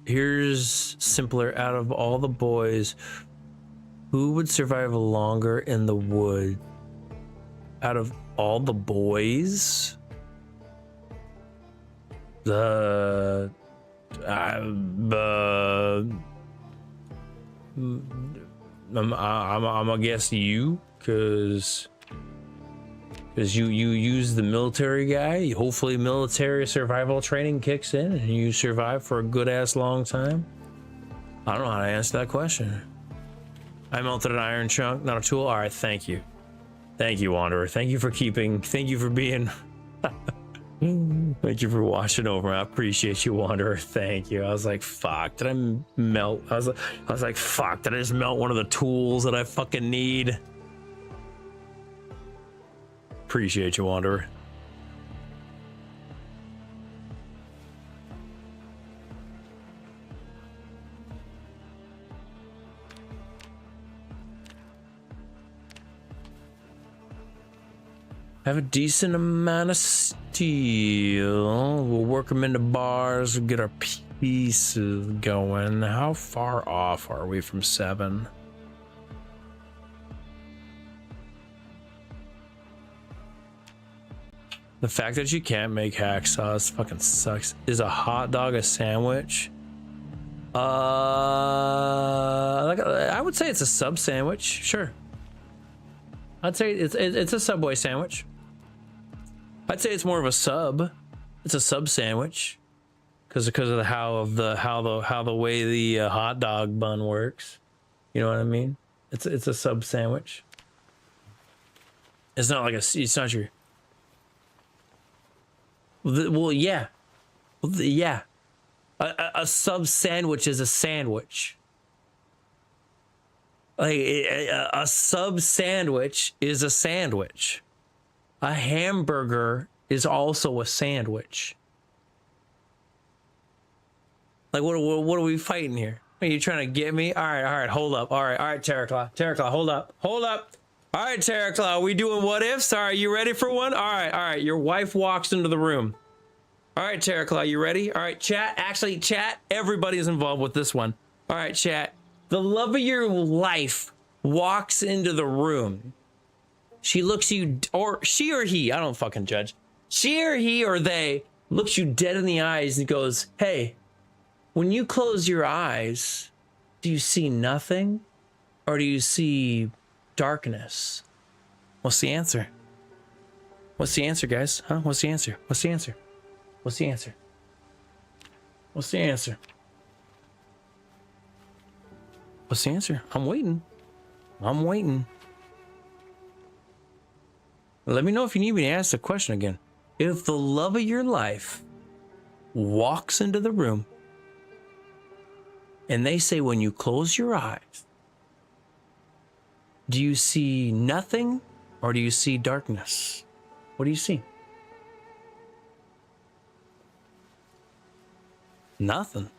A: Here's simpler out of all the boys. Who would survive longer in the wood? Out of all the boys? I'm gonna guess you, cause you use the military guy. Hopefully military survival training kicks in and you survive for a good ass long time. I don't know how to answer that question. I melted an iron chunk, not a tool. All right, thank you. Thank you, Wanderer. Thank you for being, thank you for watching over. I appreciate you, Wanderer. Thank you. I was like, fuck, did I melt? I was like, fuck, did I just melt one of the tools that I fucking need? Appreciate you, Wanderer. Have a decent amount of steel. We'll work them into bars, we'll get our pieces going. How far off are we from 7? The fact that you can't make hacksaws fucking sucks. Is a hot dog a sandwich? I would say it's a sub sandwich. Sure. I'd say it's a Subway sandwich. I'd say it's more of a sub. It's a sub sandwich, because of how the way the hot dog bun works. You know what I mean? It's a sub sandwich. It's not like it's not your. Well, yeah, yeah. A sub sandwich is a sandwich. Like a sub sandwich is a sandwich. A hamburger is also a sandwich. Like what are we fighting here? Are you trying to get me? All right, hold up. All right, Terraclaw, hold up. All right, Terraclaw, we doing what ifs? All right, you ready for one? All right. Your wife walks into the room. All right, Terraclaw, you ready? All right, chat. Actually, chat. Everybody's involved with this one. All right, chat. The love of your life walks into the room. She looks you, or she or he, I don't fucking judge. She or he or they looks you dead in the eyes and goes, hey, when you close your eyes, do you see nothing? Or do you see darkness? What's the answer? What's the answer, guys? Huh? What's the answer? What's the answer? What's the answer? What's the answer? What's the answer? I'm waiting. Let me know if you need me to ask the question again. If the love of your life walks into the room, And they say when you close your eyes, do you see nothing or do you see darkness? What do you see? Nothing.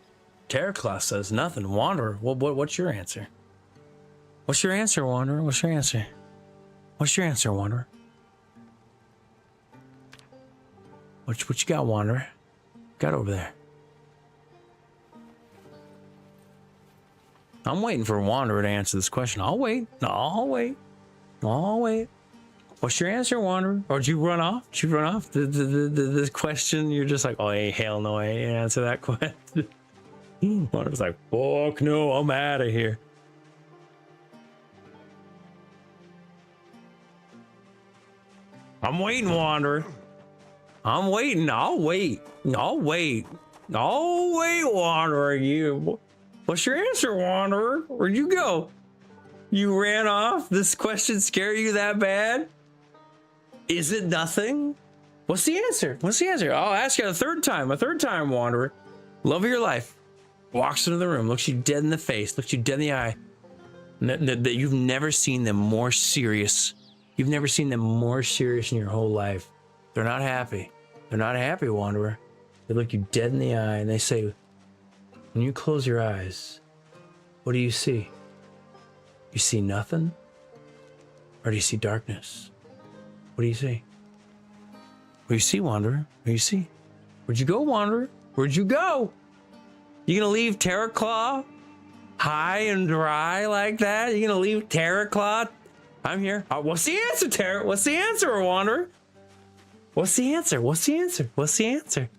A: Terraclaw says nothing. Wanderer, what's your answer? What's your answer, Wanderer? What's your answer? What's your answer, Wanderer? What you got, Wanderer? Got over there. I'm waiting for Wanderer to answer this question. I'll wait. I'll wait. I'll wait. What's your answer, Wanderer? Or did you run off? Did you run off? The question, you're just like, oh, hey, hell no, I ain't answer that question. Wanderer's like, fuck no, I'm out of here. I'm waiting, Wanderer. I'm waiting. I'll wait. I'll wait. I'll wait, Wanderer. You. What's your answer, Wanderer? Where'd you go? You ran off? This question scare you that bad? Is it nothing? What's the answer? What's the answer? I'll ask you a third time, Wanderer. Love of your life. Walks into the room, looks you dead in the face, looks you dead in the eye. That you've never seen them more serious. You've never seen them more serious in your whole life. They're not happy. They're not happy, Wanderer. They look you dead in the eye and they say, when you close your eyes, what do you see? You see nothing? Or do you see darkness? What do you see? What do you see, Wanderer? What do you see? Where'd you go, Wanderer? Where'd you go? You gonna leave Terraclaw high and dry like that? You gonna leave Terraclaw? I'm here. What's the answer, Terra? What's the answer, Wanderer? What's the answer? What's the answer? What's the answer?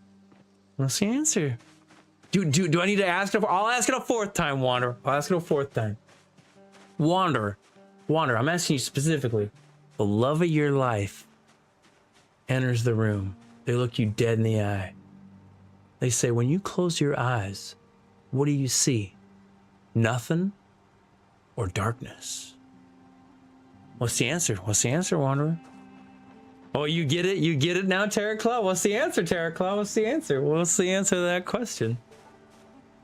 A: What's the answer? Do I need to ask it? I'll ask it a fourth time, Wanderer. I'll ask it a fourth time. Wanderer, I'm asking you specifically. The love of your life enters the room. They look you dead in the eye. They say, when you close your eyes, what do you see? Nothing or darkness? What's the answer? What's the answer, Wanderer? Oh, you get it? You get it now, Terraclaw? What's the answer, Terraclaw? What's the answer? What's the answer to that question?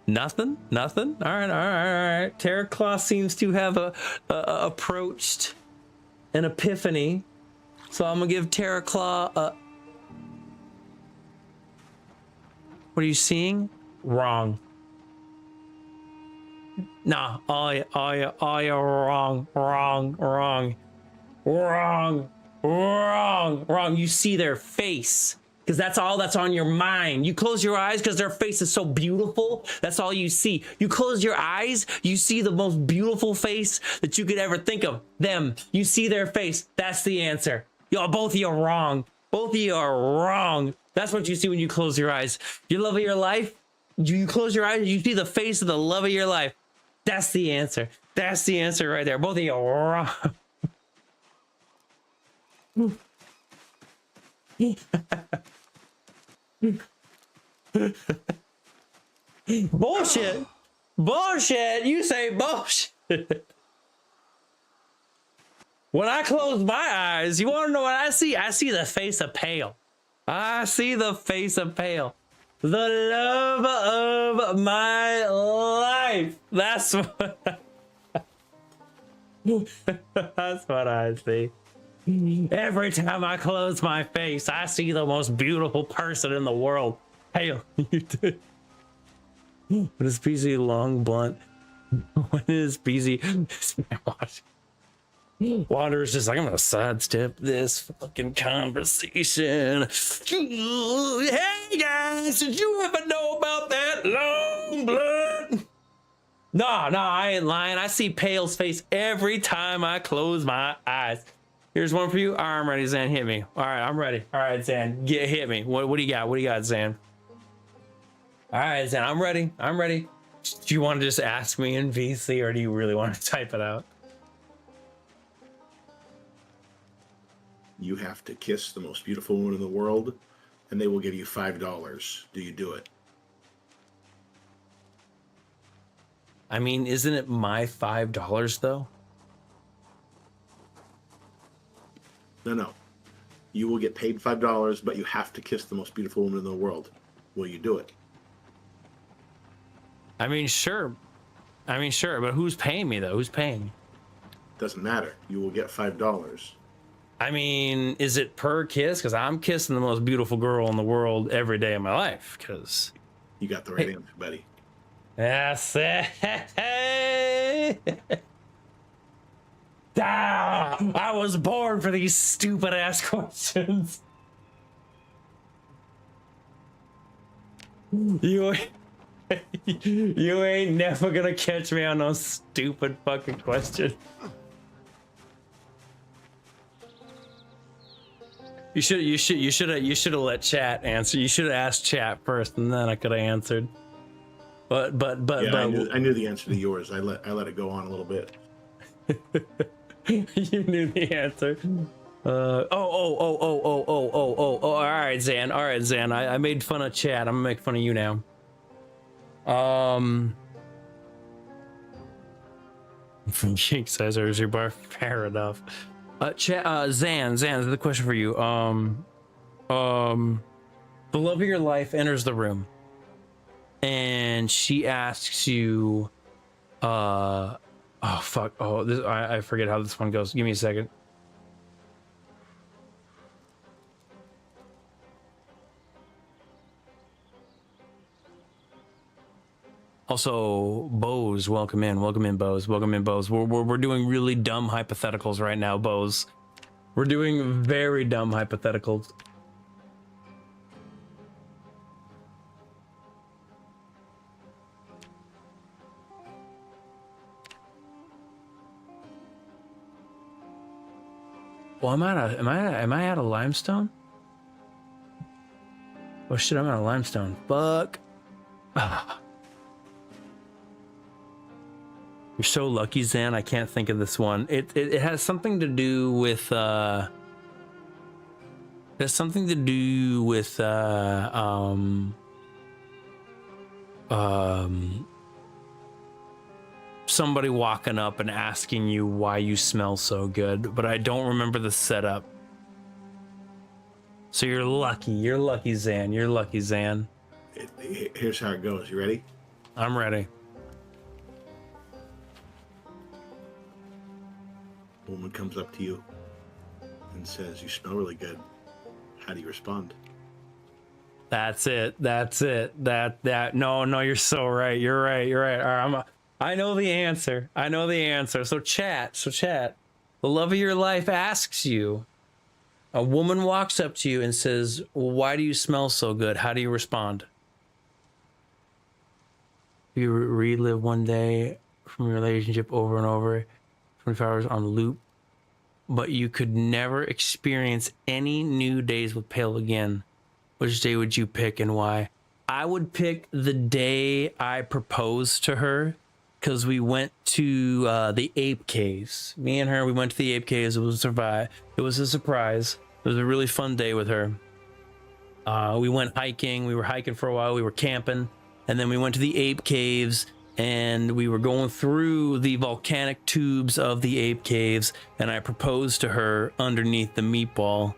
A: Nothing? Nothing? All right. Terraclaw seems to have approached an epiphany. So I'm going to give Terraclaw a... What are you seeing? Wrong. Nah, wrong. You see their face. Because that's all that's on your mind. You close your eyes because their face is so beautiful. That's all you see. You close your eyes, you see the most beautiful face that you could ever think of. Them. You see their face. That's the answer. Y'all, both of you are wrong. Both of you are wrong. That's what you see when you close your eyes. Your love of your life, you close your eyes, you see the face of the love of your life. That's the answer. That's the answer right there. Both of you are wrong. Bullshit. You say bullshit. When I close my eyes, you want to know what I see? I see the face of Pale. I see the face of Pale. The love of my life. That's what that's what I see. Every time I close my face, I see the most beautiful person in the world. Pale. With his PC long blunt. When his PC Wanderer's just like, I'm gonna sidestep this fucking conversation. Hey guys, did you ever know about that long blunt? No, I ain't lying. I see Pale's face every time I close my eyes. Here's one for you. I'm ready, Zan. Hit me. All right, I'm ready. All right, Zan. Hit me. What do you got? What do you got, Zan? All right, Zan. I'm ready. Do you want to just ask me in VC or do you really want to type it out?
D: You have to kiss the most beautiful woman in the world, and they will give you $5. Do you do it?
A: I mean, isn't it my $5 though?
D: No. You will get paid $5, but you have to kiss the most beautiful woman in the world. Will you do it?
A: I mean, sure. I mean, sure, but who's paying me though? Who's paying?
D: Doesn't matter. You will get $5.
A: I mean, is it per kiss? Because I'm kissing the most beautiful girl in the world every day of my life. Because
D: You got the right answer, buddy.
A: that's it. I was born for these stupid ass questions. You ain't never gonna catch me on no stupid fucking question. You should have let chat answer. You should have asked chat first, and then I could have answered. But
D: Yeah, I knew the answer to yours. I let it go on a little bit.
A: You knew the answer. All right, Zan. I made fun of chat. I'm gonna make fun of you now. From Geek Sizer is your bar. Fair enough. Zan, this is the question for you. The love of your life enters the room, and she asks you, oh fuck, I forget how this one goes. Give me a second. Also, Bose, welcome in, Bose. We're doing really dumb hypotheticals right now, Bose. We're doing very dumb hypotheticals. Well, am I out of limestone? Oh shit, I'm out of limestone. Fuck. You're so lucky, Zan. I can't think of this one. It has something to do with somebody walking up and asking you why you smell so good, but I don't remember the setup. So you're lucky, Zan.
D: Here's how it goes. You ready?
A: I'm ready.
D: A woman comes up to you and says, "You smell really good." How do you respond?
A: That's it. No, you're so right. You're right. All right, I know the answer. So chat. The love of your life asks you. A woman walks up to you and says, "Why do you smell so good?" How do you respond? You relive one day from your relationship over and over, 24 hours on loop, but you could never experience any new days with Pale again. Which day would you pick and why? I would pick the day I proposed to her, because we went to the Ape Caves. Me and her, we went to the Ape Caves. It was a surprise. It was a really fun day with her. We went hiking. We were hiking for a while. We were camping. And then we went to the Ape Caves, and we were going through the volcanic tubes of the Ape Caves, and I proposed to her underneath the meatball.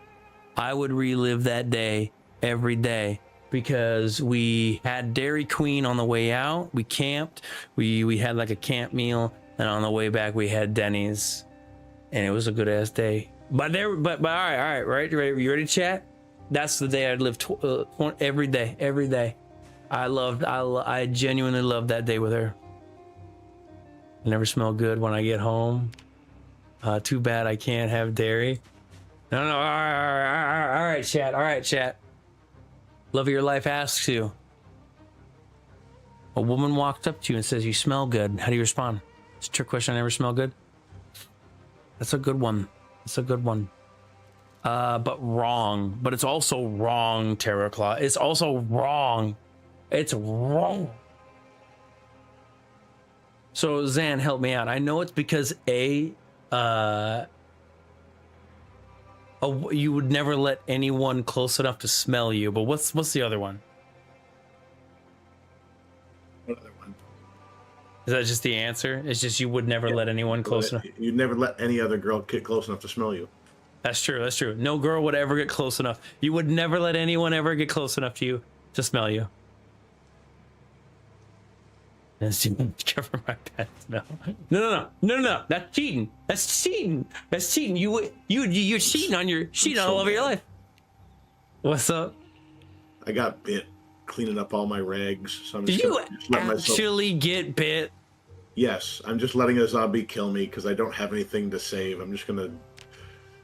A: I would relive that day every day, because we had Dairy Queen on the way out. We camped. We had like a camp meal, and on the way back we had Denny's, and it was a good ass day. But all right, you ready to chat? That's the day I'd live every day. I genuinely loved that day with her. I never smell good when I get home. Too bad I can't have dairy. No, all right, chat. Love of your life asks you. A woman walked up to you and says, "You smell good." How do you respond? It's a trick question. I never smell good. That's a good one. But wrong. But it's also wrong, Terraclaw. It's also wrong. It's wrong. So Zan, help me out. I know it's because you would never let anyone close enough to smell you, but what's the other one?
D: What other one?
A: Is that just the answer? It's just you would never let anyone close enough.
D: You'd never let any other girl get close enough to smell you.
A: That's true. No girl would ever get close enough. You would never let anyone ever get close enough to you to smell you. That's cover my pets. No. That's cheating. That's cheating. That's cheating. You're cheating on your cheating all over your life. What's up?
D: I got bit cleaning up all my rags. So I'm
A: Did
D: just
A: you
D: gonna just let myself.
A: actually get bit?
D: Yes, I'm just letting a zombie kill me because I don't have anything to save. I'm just gonna.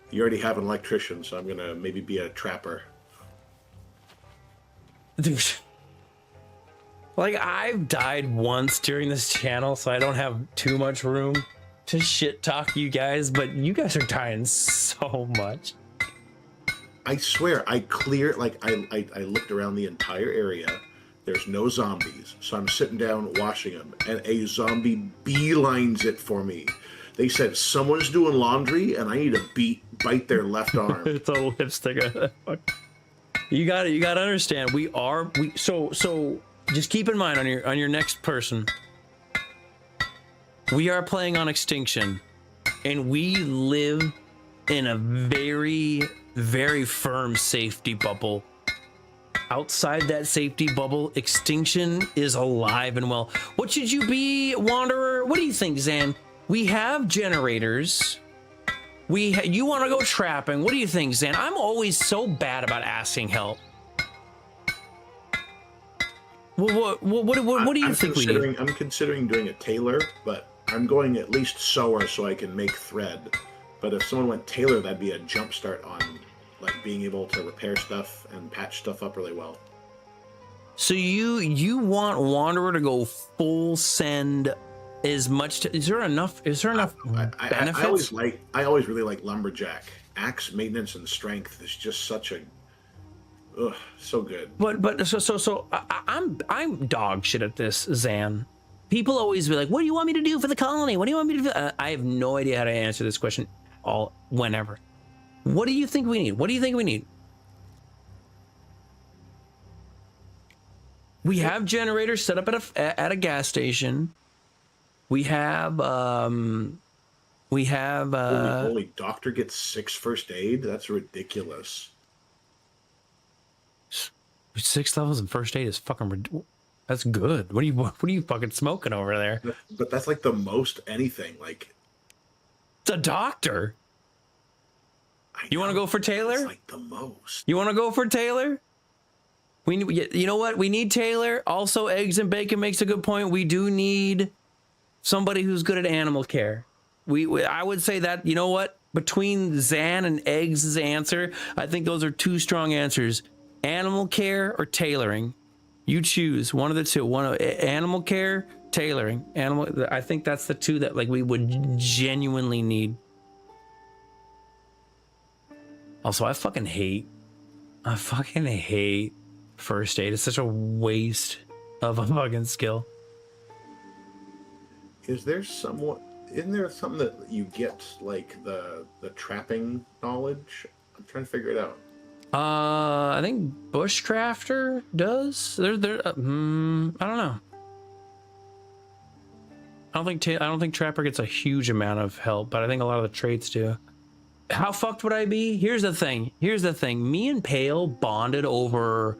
D: You already have an electrician, so I'm gonna maybe be a trapper.
A: Dude. Like, I've died once during this channel, so I don't have too much room to shit talk you guys, but you guys are dying so much.
D: I swear, I looked around the entire area. There's no zombies, so I'm sitting down watching them, and a zombie beelines it for me. They said someone's doing laundry, and I need to bite their left arm.
A: It's a lipstick. You gotta understand. So just keep in mind on your next person. We are playing on Extinction, and we live in a very, very firm safety bubble. Outside that safety bubble, Extinction is alive and well. What should you be, Wanderer? What do you think, Zan? We have generators. You want to go trapping? What do you think, Zan? I'm always so bad about asking help. What do you think we need?
D: I'm considering doing a tailor, but I'm going at least sewer so I can make thread. But if someone went tailor, that'd be a jump start on like being able to repair stuff and patch stuff up really well.
A: So you want Wanderer to go full send as much? Is there enough benefits?
D: I always really like lumberjack. Axe maintenance and strength is just such a so good.
A: But so I'm dog shit at this, Zan. People always be like, "What do you want me to do for the colony? What do you want me to do?" I have no idea how to answer this question. Whenever. What do you think we need? What do you think we need? We have generators set up at a gas station. We have
D: Holy doctor gets 6 first aid. That's ridiculous.
A: 6 levels in first aid is fucking. That's good. What are you fucking smoking over there?
D: But that's like the most anything. Like
A: it's a doctor. You want to go for Taylor?
D: It's like the most.
A: You want to go for Taylor? You know what? We need Taylor. Also, eggs and bacon makes a good point. We do need somebody who's good at animal care. I would say that, you know what? Between Zan and Eggs' answer, I think those are 2 strong answers. Animal care or tailoring. You choose one of the 2. Animal care, tailoring. I think that's the 2 that like we would genuinely need. Also, I fucking hate first aid. It's such a waste of a fucking skill.
D: Isn't there something that you get like the trapping knowledge? I'm trying to figure it out.
A: I think Bushcrafter does. I don't know. I don't think Trapper gets a huge amount of help, but I think a lot of the traits do. How fucked would I be? Here's the thing. Me and Pale bonded over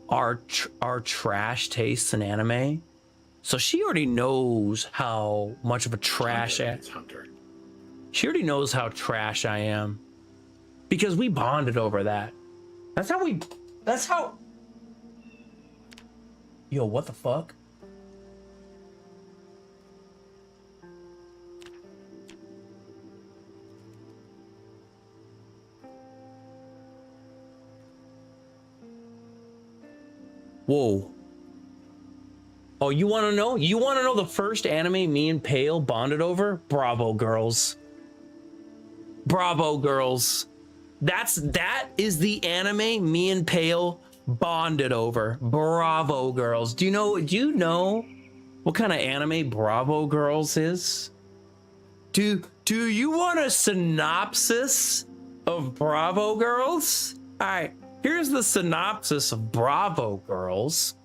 A: our trash tastes in anime. So she already knows how much of a trash
D: Hunter.
A: She already knows how trash I am. Because we bonded over that. That's how Yo, what the fuck? Whoa. Oh, you want to know? You want to know the first anime me and Pale bonded over? Bravo, girls. Bravo, girls. That is the anime me and Pale bonded over. Bravo, girls. Do you know what kind of anime Bravo Girls is? Do you want a synopsis of Bravo Girls? All right. Here's the synopsis of Bravo Girls.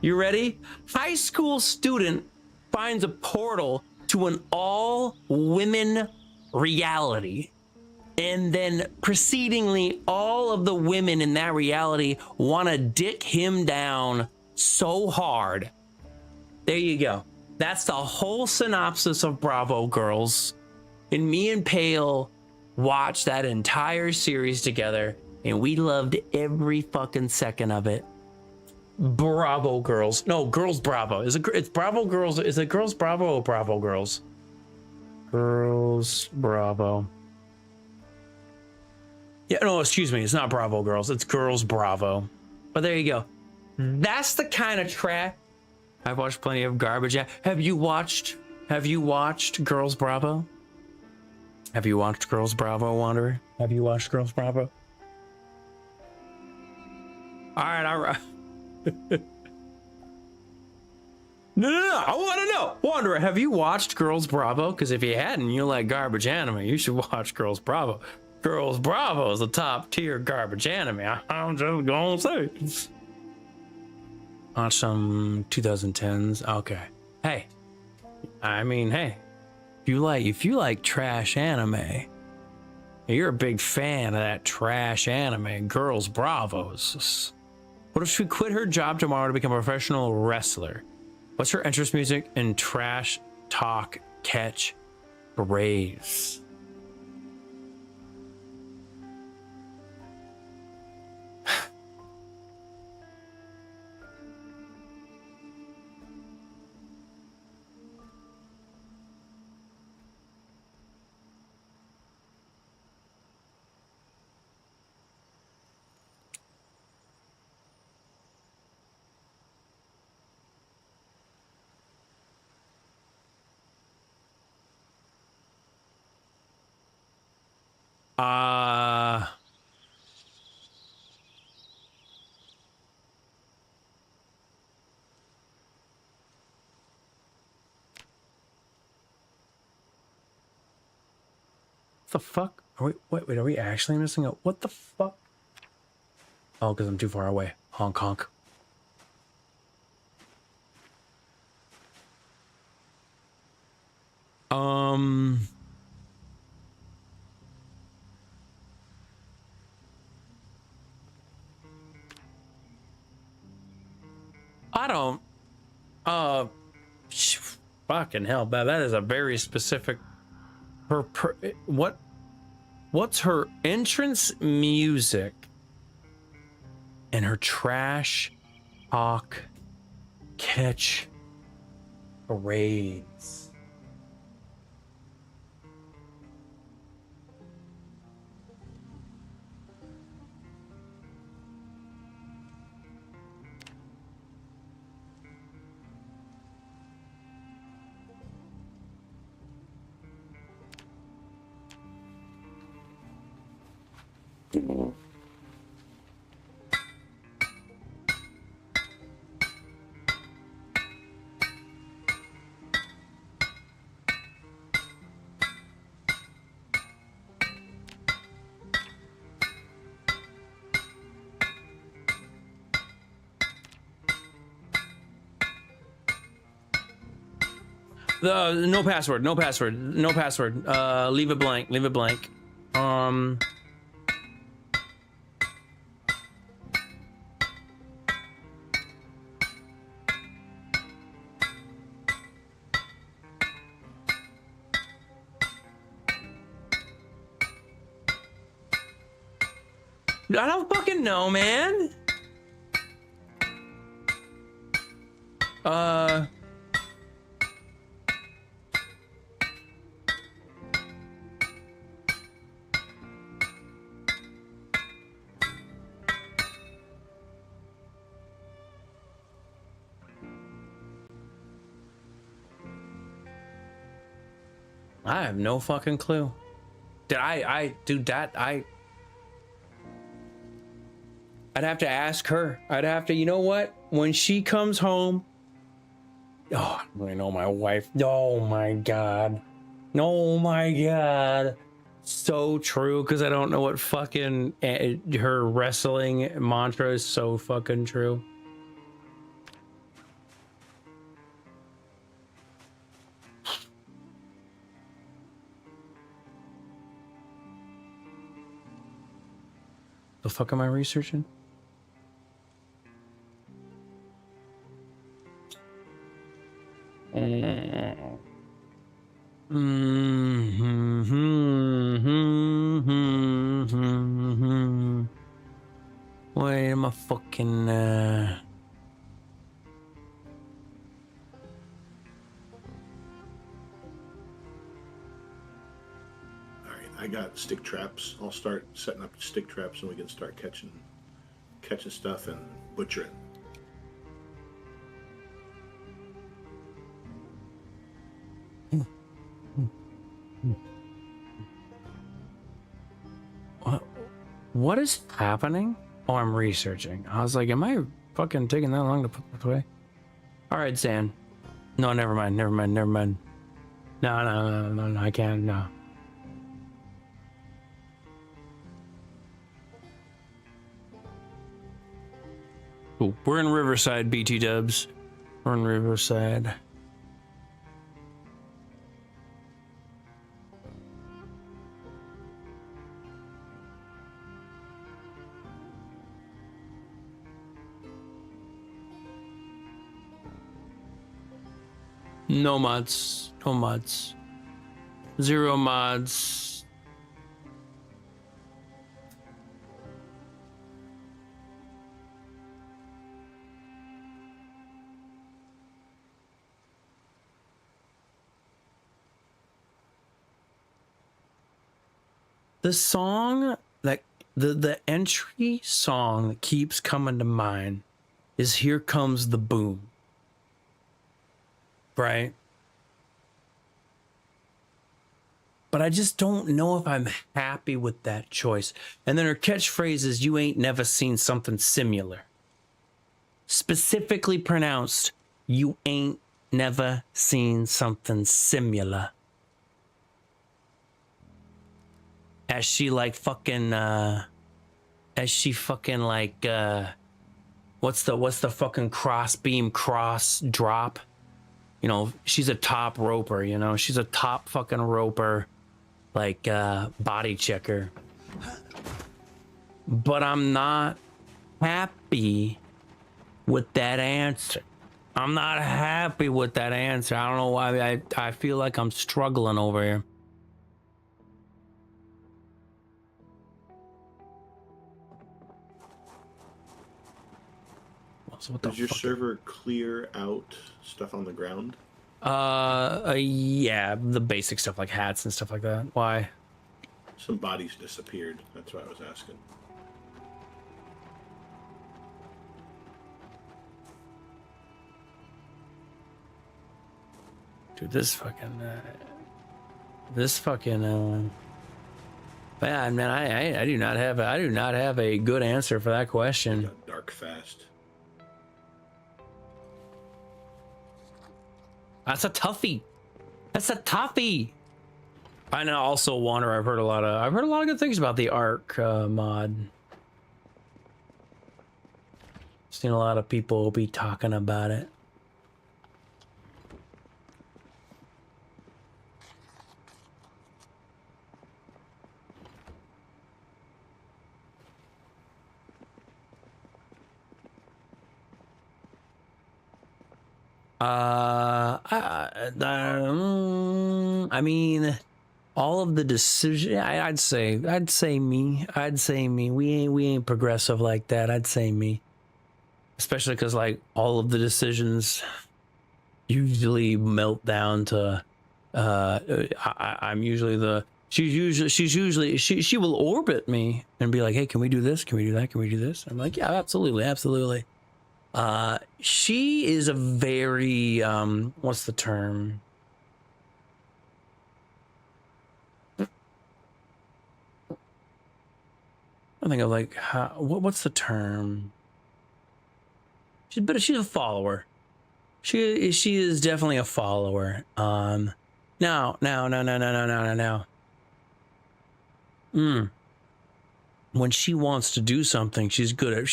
A: You ready? High school student finds a portal to an all-women reality. And then precedingly, all of the women in that reality want to dick him down so hard There you go. That's the whole synopsis of Bravo Girls. And me and Pale watched that entire series together, and we loved every fucking second of it. Bravo Girls. No, Girls Bravo. It's Bravo Girls. Is it Girls Bravo or Bravo Girls? Girls Bravo. Yeah, no, excuse me. It's not Bravo Girls. It's Girls Bravo. But there you go. That's the kind of track. I've watched plenty of garbage. Have you watched Girls Bravo? Have you watched Girls Bravo, Wanderer? Have you watched Girls Bravo? All right. No. I want to know. Wanderer, have you watched Girls Bravo? Because if you hadn't, you like garbage anime, you should watch Girls Bravo. Girls Bravo is a top tier garbage anime. I'm just gonna say. Watch some 2010s. Okay. Hey. I mean, hey. If you like trash anime, you're a big fan of that trash anime, Girls Bravos. What if she quit her job tomorrow to become a professional wrestler? What's her interest music in trash talk catch raise? The fuck? Wait, are we actually missing out? What the fuck? Oh, because I'm too far away. Honk honk. I don't fucking hell, that is a very specific what's her entrance music and her trash talk catch parades? No password. Leave it blank. I don't fucking know, man. I have no fucking clue. Did I do that? I'd have to ask her. I'd have to, you know what? When she comes home, oh, I know my wife. Oh my God. Oh my God. So true, because I don't know what fucking her wrestling mantra is so fucking true. The fuck am I researching? I'm a fucking
D: Alright, I got stick traps. I'll start setting up stick traps and we can start catching stuff and butchering.
A: What is happening? Oh, I'm researching. I was like, am I fucking taking that long to put this away? All right, Zan. No, never mind. No, I can't. No. Cool. We're in Riverside, BT Dubs. We're in Riverside. No mods. No mods. 0 mods. The song that the entry song that keeps coming to mind is Here Comes the Boom. Right? But I just don't know if I'm happy with that choice. And then her catchphrase is, you ain't never seen something similar. Specifically pronounced, you ain't never seen something similar. As she like fucking, what's the fucking crossbeam cross drop? You know, she's a top roper, you know, she's a top fucking roper, like, body checker. But I'm not happy with that answer. I'm not happy with that answer. I don't know why. I feel like I'm struggling over here. So what
D: Does your server clear out stuff on the ground?
A: Yeah, the basic stuff like hats and stuff like that. Why?
D: Some bodies disappeared. That's why I was asking.
A: Dude, man, I do not have a good answer for that question.
D: Got dark fast.
A: That's a toughie. That's a toughie. I know. Also, Wander. I've heard a lot of good things about the Arc mod. Seen a lot of people be talking about it. I mean, all of the decision. I'd say me. We ain't progressive like that. I'd say me, especially because like all of the decisions usually melt down to. I'm usually the. She will orbit me and be like, hey, can we do this? Can we do that? Can we do this? I'm like, yeah, absolutely. She is a very, what's the term? I think of like, what's the term? She's a follower. She is definitely a follower. No. When she wants to do something, she's good at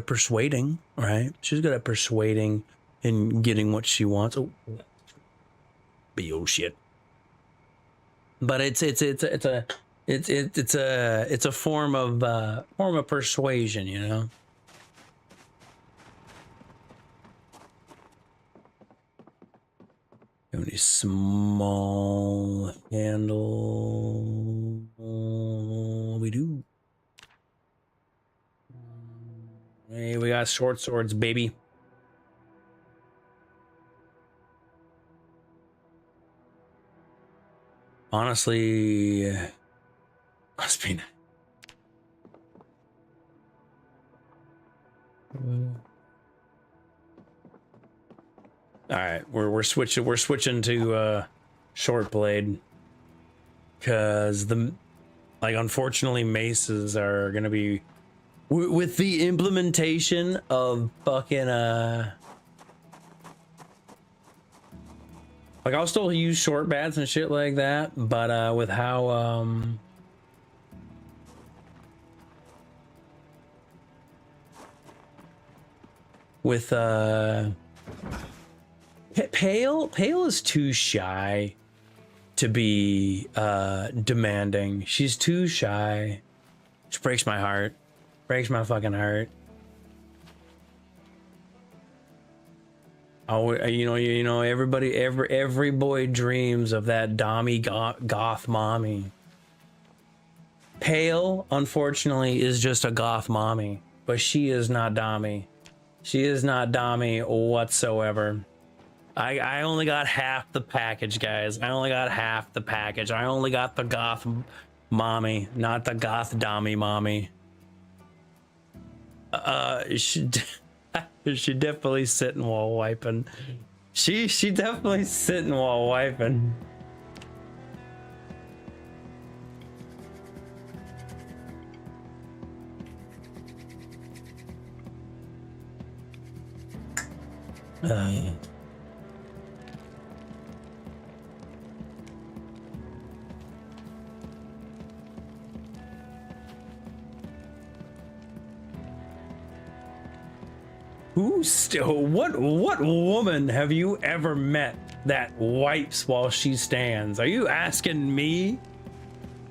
A: persuading, right? She's good at persuading and getting what she wants. Oh shit! But it's a form of persuasion, you know. Have any small handle? We do. class short swords, baby. Honestly, must be nice. All right, we're switching to short blade because unfortunately maces are gonna be with the implementation of fucking like I'll still use short bats and shit like that, but with how with Pale is too shy to be demanding. She's too shy. Which breaks my heart. Breaks my fucking heart. Oh, you know, every boy dreams of that dommy goth mommy. Pale, unfortunately, is just a goth mommy, but she is not dommy. She is not dommy whatsoever. I only got half the package, guys. I only got half the package. I only got the goth mommy, not the goth dommy mommy. She definitely sitting while wiping. She definitely sitting while wiping. What woman have you ever met that wipes while she stands? Are you asking me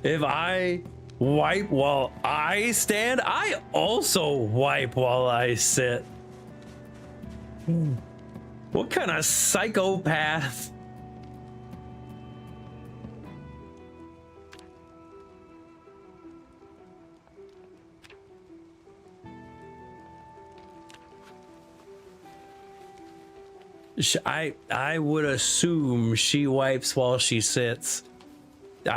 A: if I wipe while I stand? I also wipe while I sit. What kind of psychopath? I would assume she wipes while she sits. You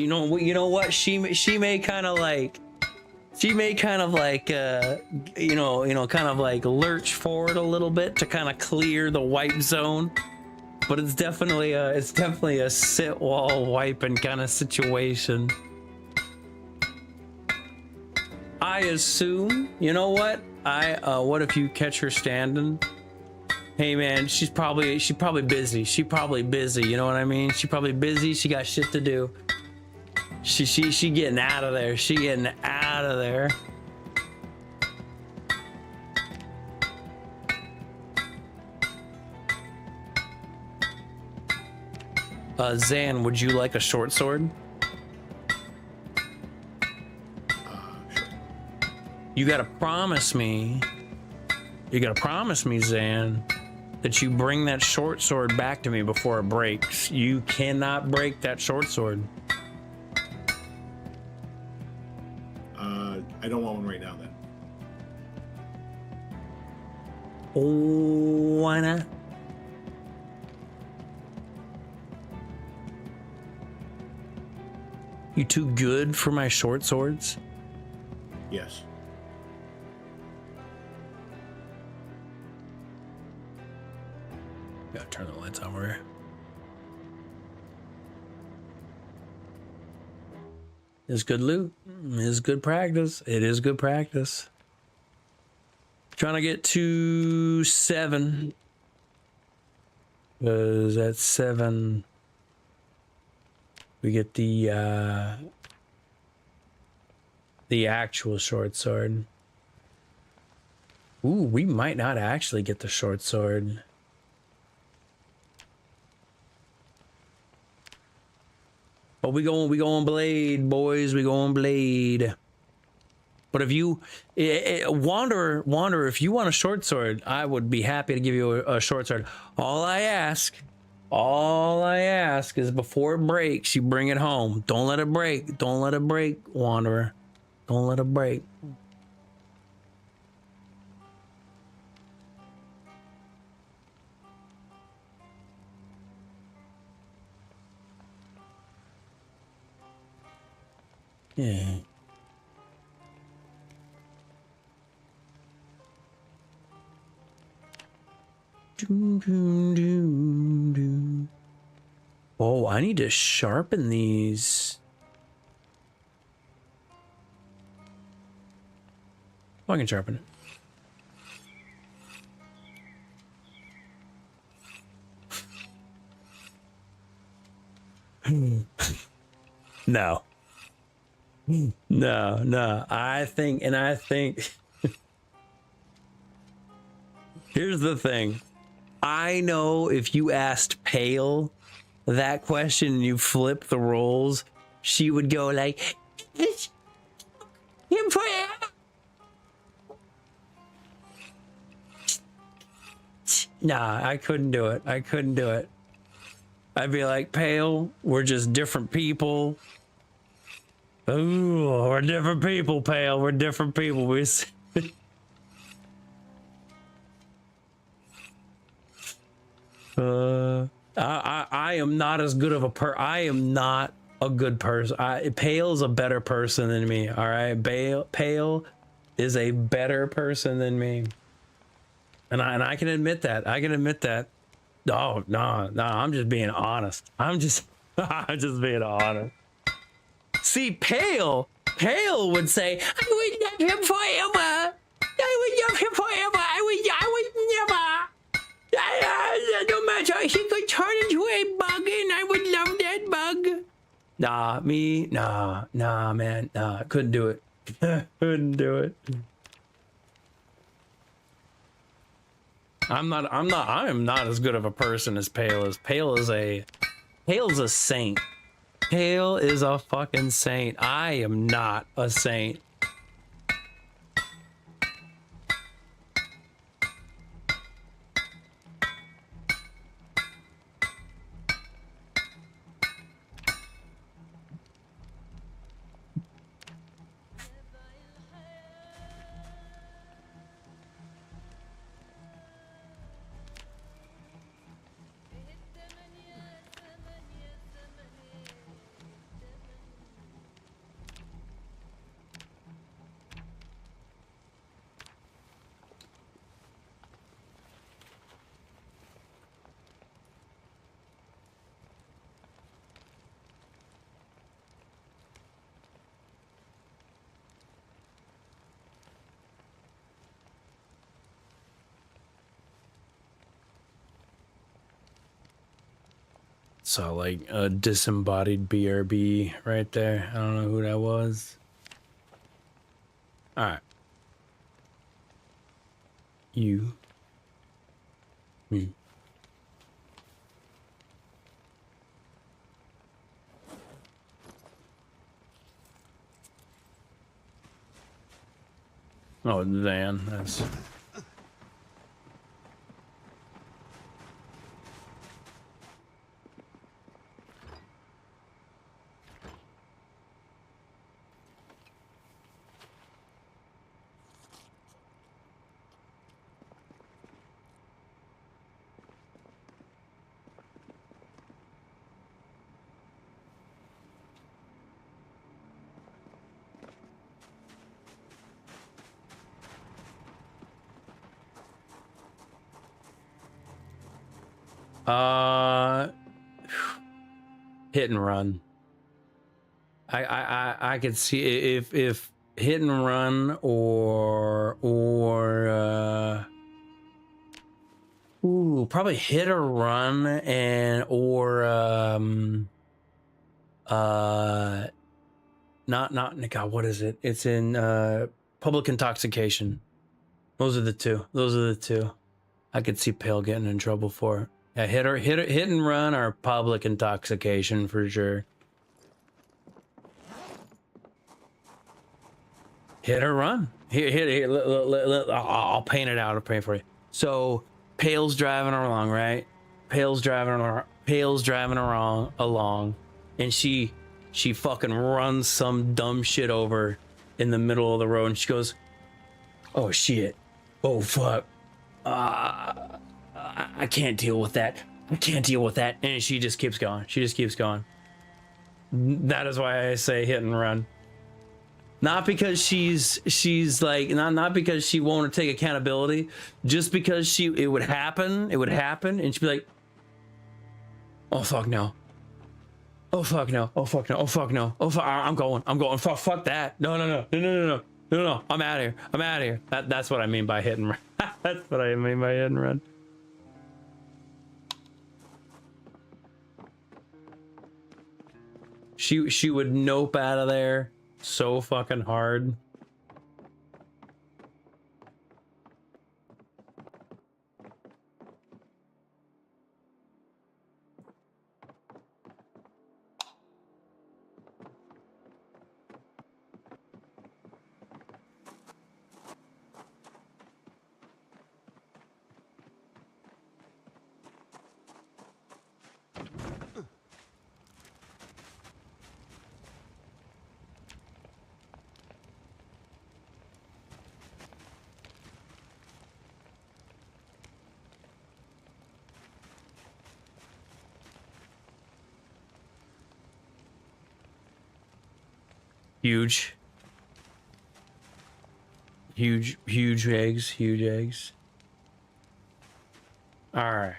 A: know what? She may kind of like lurch forward a little bit to kind of clear the wipe zone, but it's definitely a sit while wiping kind of situation. I assume, you know what? What if you catch her standing? Hey man, she's probably busy. She probably busy, you know what I mean? She probably busy, she got shit to do. She getting out of there. She getting out of there. Zan, would you like a short sword?
D: Sure.
A: You gotta promise me, Zan, that you bring that short sword back to me before it breaks. You cannot break that short sword.
D: I don't want one right now then.
A: Oh, why not? You too good for my short swords?
D: Yes.
A: Gotta turn the lights on over here. It's good loot. It's good practice. It is good practice. Trying to get to 7. Because at 7 we get the actual short sword. Ooh, we might not actually get the short sword. But we going blade, boys. We going blade. But if you Wanderer, if you want a short sword, I would be happy to give you a short sword. All I ask is before it breaks, you bring it home. Don't let it break. Don't let it break, Wanderer. Don't let it break. Yeah. Oh, I need to sharpen these. Oh, I can sharpen it. No. No. I think here's the thing. I know if you asked Pale that question and you flip the roles, she would go like, him forever. Nah, I couldn't do it. I'd be like, Pale, we're just different people. Ooh, we're different people, Pale. We're different people. I am not as good of a I am not a good person. Pale's a better person than me. All right, Pale is a better person than me, and I can admit that. Oh no, I'm just being honest. I'm just being honest. See, Pale would say, I would love him forever. No matter, he could turn into a bug and I would love that bug. Nah, man. Nah, couldn't do it. Couldn't do it. I am not as good of a person as Pale is. Pale's a saint. Pale is a fucking saint. I am not a saint. Saw like a disembodied BRB right there. I don't know who that was. All right. You. Me. Oh, Dan, that's... hit and run. I could see if hit and run or probably hit or run and not God, what is it? It's in public intoxication. Those are the two. I could see Pale getting in trouble for. Yeah, hit and run or public intoxication for sure. Hit or run. Here. I'll paint it out. I'll paint it for you. So Pale's driving along, right? Pale's driving along, and she fucking runs some dumb shit over in the middle of the road, and she goes, "Oh shit! Oh fuck! I can't deal with that. And she just keeps going. That is why I say hit and run. Not because she's like not because she won't take accountability, just because it would happen, and she'd be like, oh fuck no. Oh fuck no. Oh fuck no. Oh fuck no. Oh fuck, I'm going. Fuck that. No. I'm out of here. That's what I mean by hit and run. That's what I mean by hit and run. She would nope out of there so fucking hard. Huge eggs. All right.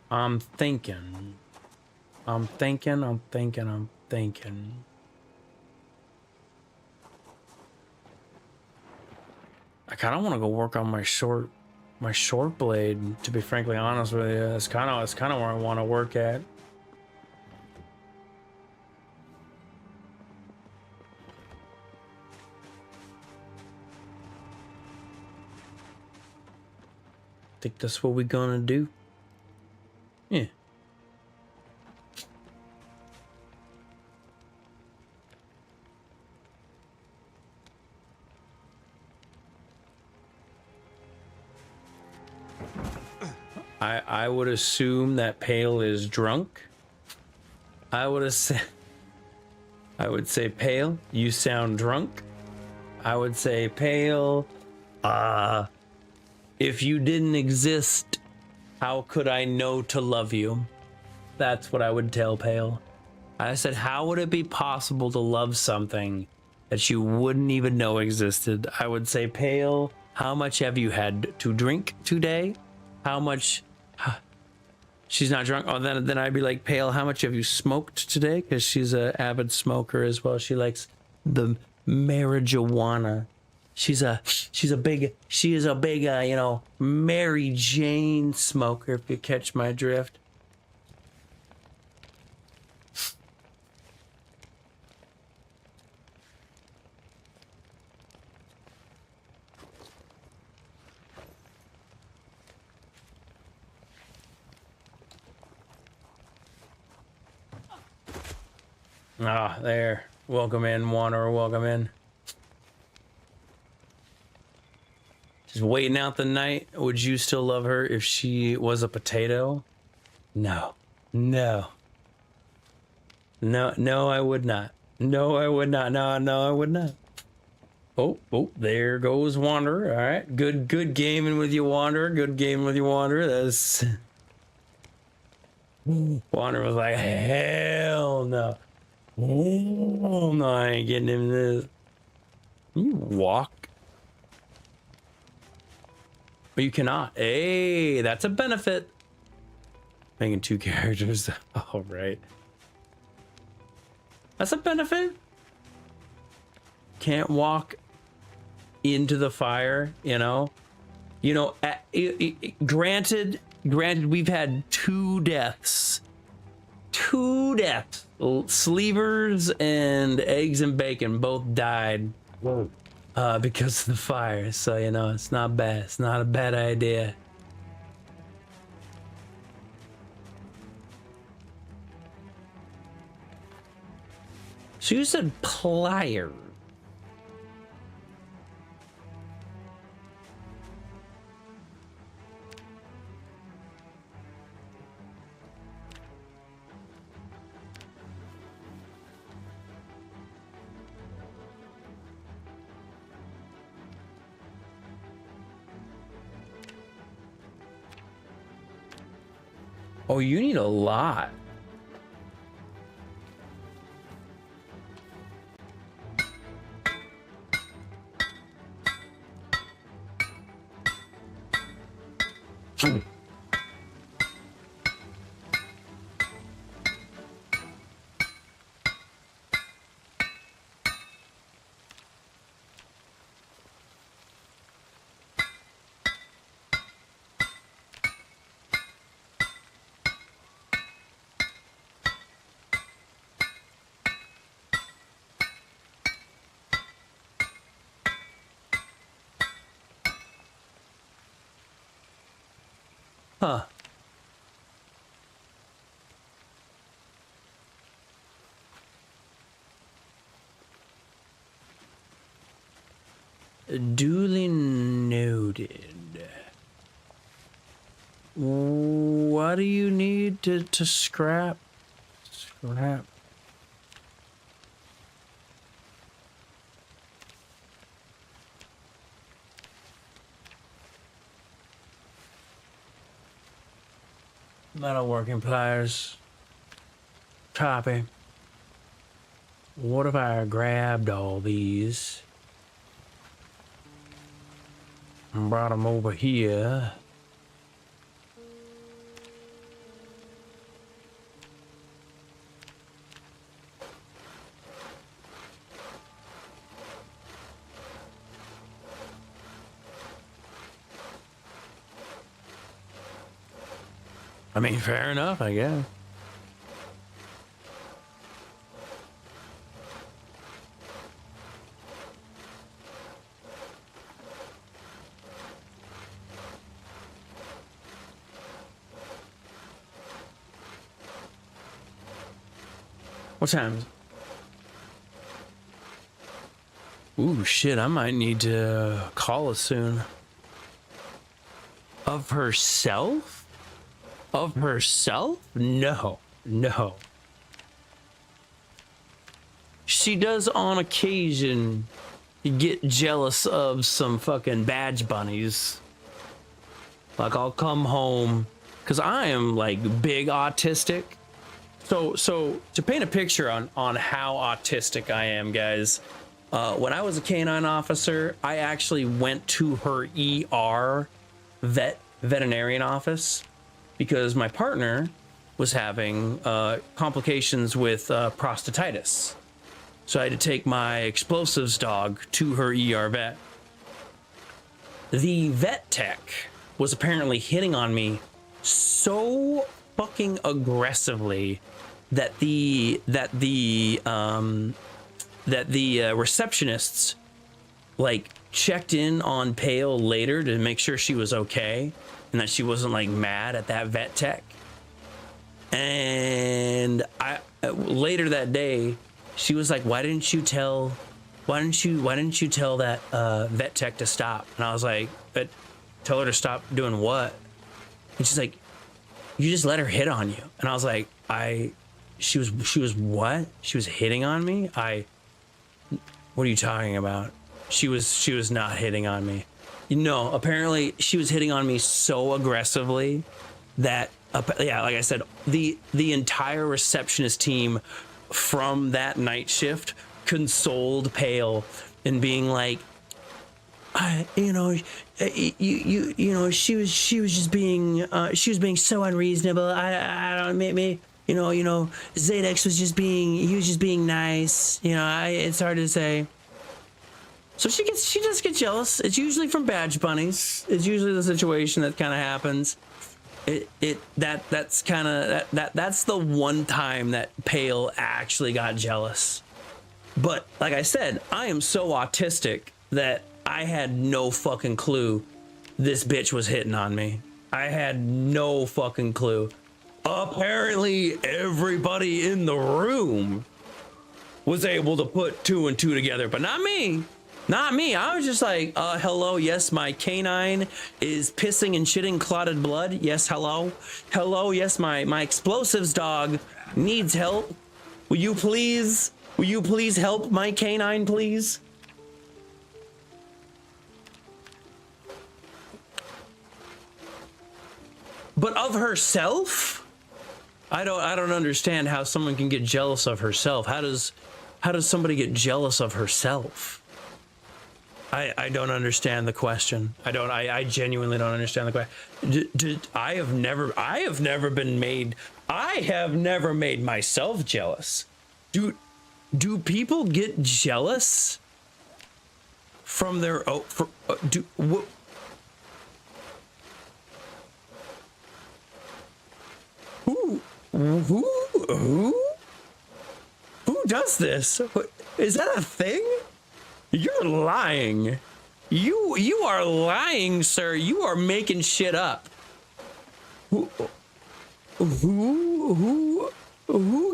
A: I'm thinking. I kind of want to go work on my short blade, to be frankly honest with you. That's kind of where I want to work at. Think that's what we're gonna do. Yeah. I would assume that Pale is drunk. I would say Pale, you sound drunk. I would say Pale, if you didn't exist, how could I know to love you? That's what I would tell Pale. I said, how would it be possible to love something that you wouldn't even know existed? I would say, Pale, how much have you had to drink today? How much? She's not drunk. Oh, then I'd be like, Pale, how much have you smoked today? Because she's an avid smoker as well. She likes the marijuana. She is a big, you know, Mary Jane smoker, if you catch my drift. Ah, there. Welcome in, Wanderer. Welcome in. She's waiting out the night. Would you still love her if she was a potato? No. No. No, I would not. No, I would not. No, I would not. Oh, there goes Wanderer. All right. Good gaming with you, Wanderer. Good gaming with you, Wanderer. That's... Wanderer was like, hell no. Oh, no, I ain't getting him this. Can you walk? But you cannot. Hey, that's a benefit. Making two characters. All right. That's a benefit. Can't walk into the fire, you know? You know, granted, we've had two deaths. Sleevers and Eggs and Bacon both died because of the fire. So, you know, it's not bad. It's not a bad idea. So you said pliers. Oh, you need a lot. Huh. Duly noted. What do you need to scrap? Scrap. Metalworking pliers. Copy. What if I grabbed all these and brought them over here? I mean, fair enough, I guess. What time is it? Ooh, shit, I might need to call her soon. Of herself? Of herself? No, no. She does on occasion get jealous of some fucking badge bunnies. Like I'll come home, cause I am like big autistic. So to paint a picture on how autistic I am, guys, when I was a canine officer, I actually went to her ER veterinarian office because my partner was having complications with prostatitis. So I had to take my explosives dog to her ER vet. The vet tech was apparently hitting on me so fucking aggressively that the receptionists like checked in on Pale later to make sure she was okay and that she wasn't like mad at that vet tech. And I later that day she was like, why didn't you tell that vet tech to stop? And I was like, but tell her to stop doing what? And she's like, you just let her hit on you. And I was like, she was what? She was hitting on me? What are you talking about? She was not hitting on me. No, apparently she was hitting on me so aggressively that, yeah, like I said, the entire receptionist team from that night shift consoled Pale and being like, she was just being so unreasonable. I don't maybe Zadex was just being nice. It's hard to say. So she does get jealous. It's usually from badge bunnies. It's usually the situation that kind of happens. That's the one time that Pale actually got jealous. But like I said, I am so autistic that I had no fucking clue this bitch was hitting on me. I had no fucking clue. Apparently everybody in the room was able to put 2 and 2 together, but not me. Not me. I was just like, hello, yes, my canine is pissing and shitting clotted blood. Yes, hello. Hello, yes, my explosives dog needs help. Will you please help my canine, please? But of herself? I don't understand how someone can get jealous of herself. How does somebody get jealous of herself? I don't understand the question. I genuinely don't understand the question. I have never made myself jealous. Do people get jealous from their who does this? Is that a thing? You're lying. You are lying, sir. You are making shit up. Who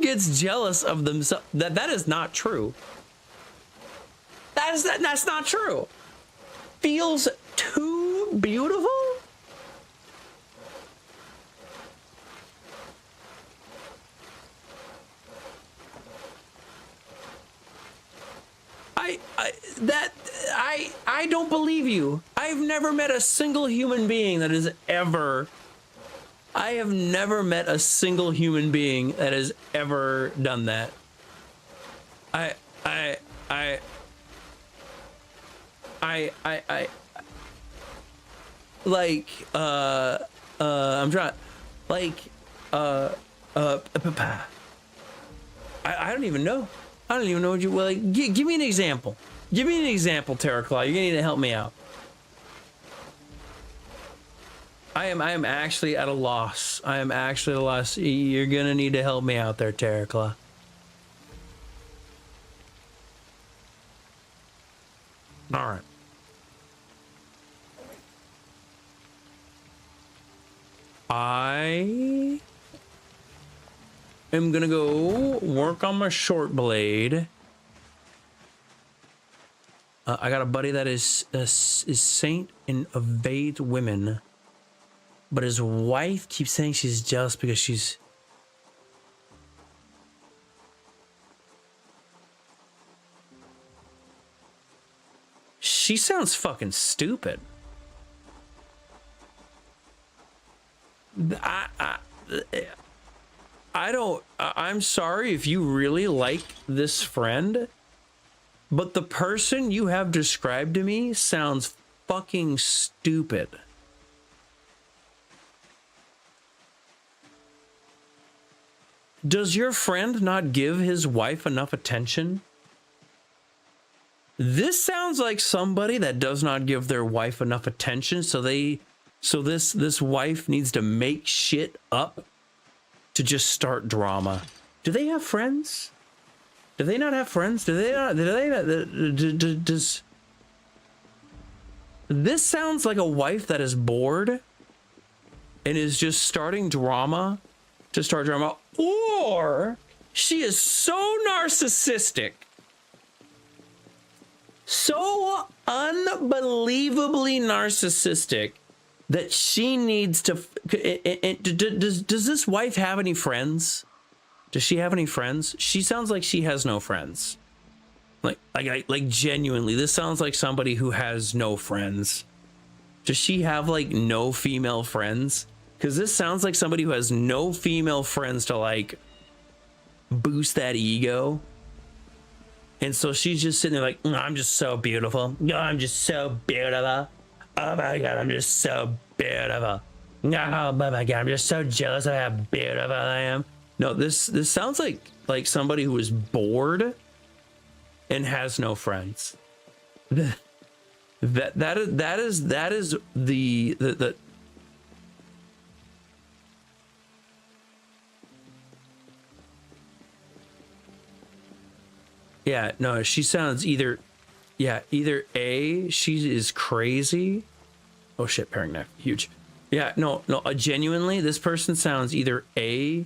A: gets jealous of themselves? That is not true. That's not true. Feels too beautiful? I don't believe you. I've never met a single human being that has ever. I have never met a single human being that has ever done that. Like I'm trying like I don't even know. I don't even know what you like. Give me an example. Give me an example, Terraclaw. You're gonna need to help me out. I am actually at a loss. I am actually at a loss. You're gonna need to help me out there, Terraclaw. All right. I am gonna go work on my short blade. I got a buddy that is saint and evades women, but his wife keeps saying she's jealous because she's. She sounds fucking stupid. I'm sorry if you really like this friend, but the person you have described to me sounds fucking stupid. Does your friend not give his wife enough attention? This sounds like somebody that does not give their wife enough attention, so this wife needs to make shit up to just start drama. Do they have friends? Do they not have friends? Does this sounds like a wife that is bored and is just starting drama to start drama, or she is so narcissistic, so unbelievably narcissistic that she needs to. Does this wife have any friends? Does she have any friends? She sounds like she has no friends. Like genuinely, this sounds like somebody who has no friends. Does she have like no female friends? Because this sounds like somebody who has no female friends to like boost that ego. And so she's just sitting there like, I'm just so beautiful. I'm just so beautiful. Oh my God, I'm just so beautiful. Oh my God, I'm just so jealous of how beautiful I am. No, this sounds like somebody who is bored and has no friends. That is the yeah, no, she sounds either A, she is crazy. Oh shit, paring knife, huge. Yeah, no, genuinely, this person sounds either A,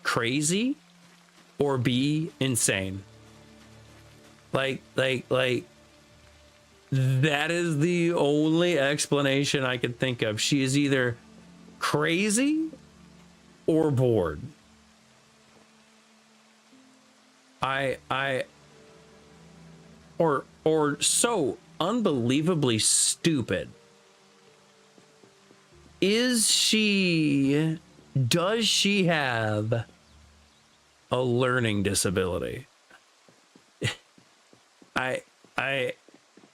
A: crazy, or B, insane. Like that is the only explanation I could think of. She is either crazy or bored. Or so unbelievably stupid. Is she Does she have a learning disability?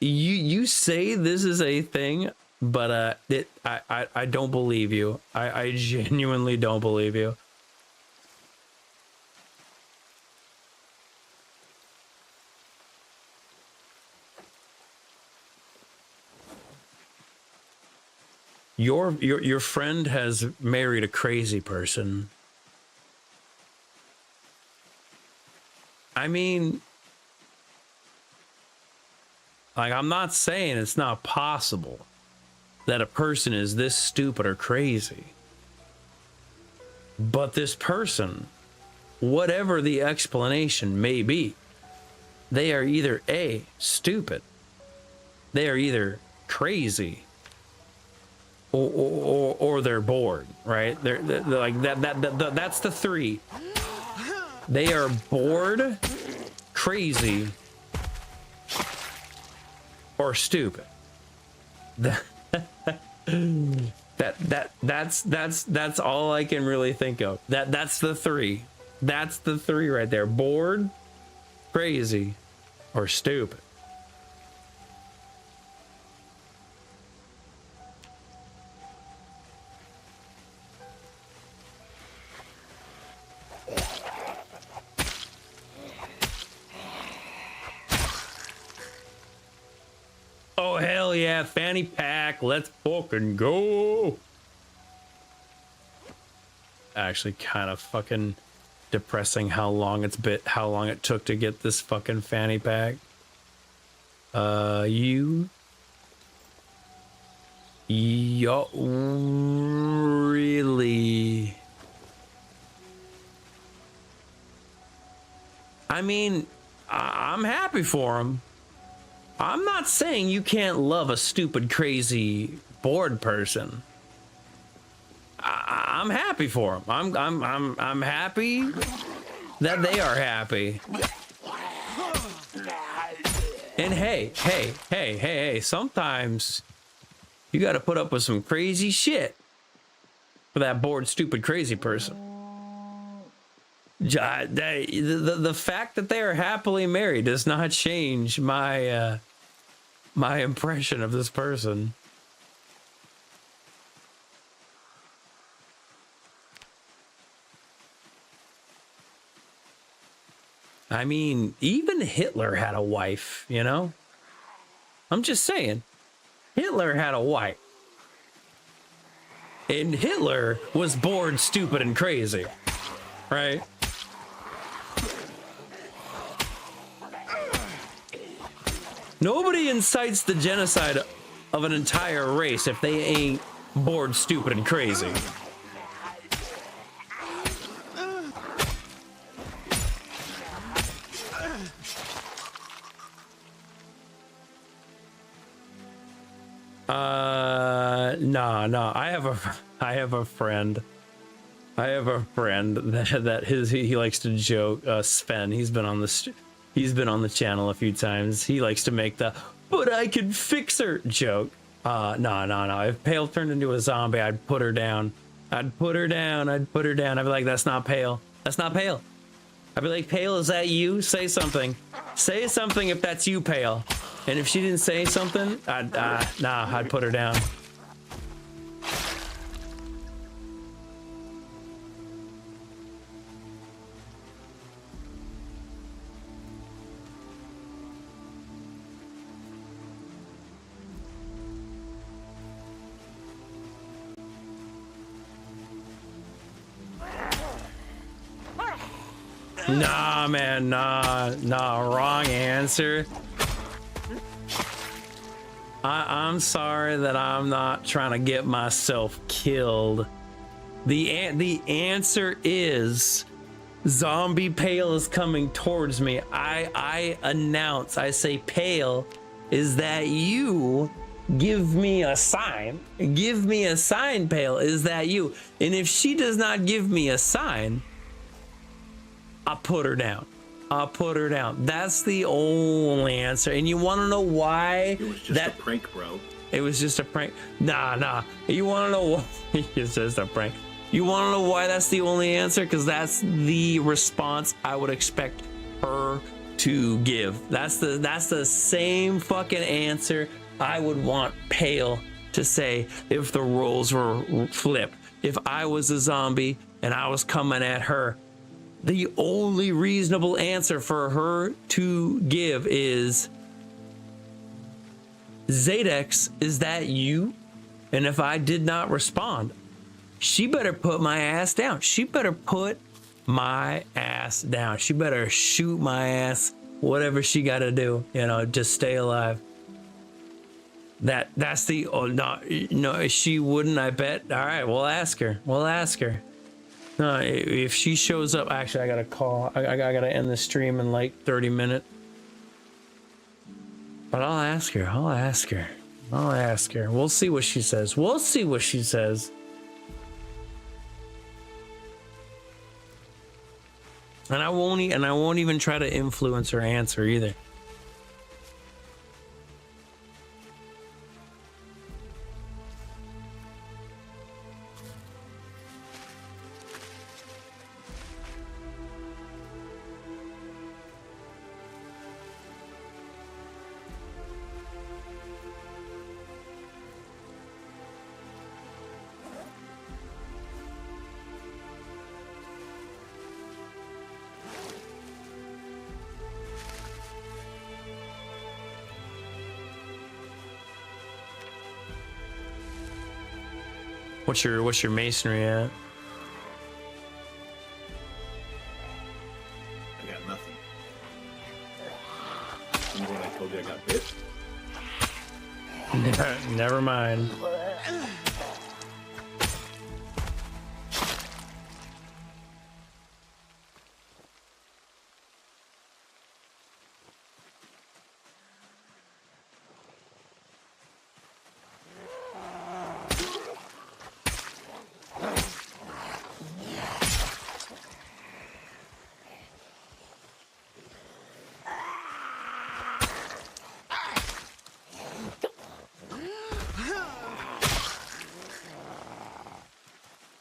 A: You say this is a thing, but I don't believe you. I genuinely don't believe you. Your friend has married a crazy person. I mean, like, I'm not saying it's not possible that a person is this stupid or crazy. But this person, whatever the explanation may be, they are either A, stupid, they are either crazy, or they're bored, right? They're like that's the three. They are bored, crazy, or stupid. That's all I can really think of. That's the three. That's the three right there. Bored, crazy, or stupid. Oh, hell yeah, fanny pack, let's fucking go. Actually kind of fucking depressing how long it took to get this fucking fanny pack. Yo, really? I mean, I'm happy for him. I'm not saying you can't love a stupid, crazy, bored person. I'm happy for them. I'm happy that they are happy. And hey, sometimes you got to put up with some crazy shit for that bored, stupid, crazy person. The fact that they are happily married does not change my my impression of this person. I mean, even Hitler had a wife, you know? I'm just saying, Hitler had a wife. And Hitler was bored, stupid, and crazy, right? Nobody incites the genocide of an entire race if they ain't bored, stupid, and crazy. No. I have a friend. that he likes to joke. Sven. He's been on the channel a few times. He likes to make the "but I could fix her" joke. No. If Pale turned into a zombie, I'd put her down. I'd be like, that's not Pale. That's not Pale. I'd be like, Pale, is that you? Say something. Say something if that's you, Pale. And if she didn't say something, I'd put her down. Nah, man, nah, wrong answer. I'm sorry that I'm not trying to get myself killed. The answer is Zombie Pale is coming towards me. I announce, I say, Pale, is that you? Give me a sign. Give me a sign, Pale, is that you? And if she does not give me a sign, I'll put her down. That's the only answer. And you want to know why?
D: It was just a prank, bro.
A: It was just a prank. Nah. You want to know why? It's just a prank. You want to know why that's the only answer? Because that's the response I would expect her to give. That's the same fucking answer I would want Pale to say if the roles were flipped. If I was a zombie and I was coming at her, the only reasonable answer for her to give is, Zadex, is that you? And if I did not respond, she better put my ass down. She better put my ass down. She better shoot my ass, whatever she got to do, just stay alive. That's the, no, she wouldn't, I bet. All right, we'll ask her. No, if she shows up, actually, I got to call. I got to end the stream in like 30 minutes. But I'll ask her. We'll see what she says. And I won't even try to influence her answer either. What's your masonry at?
D: I got nothing. Remember when I told you I got bit?
A: Never mind.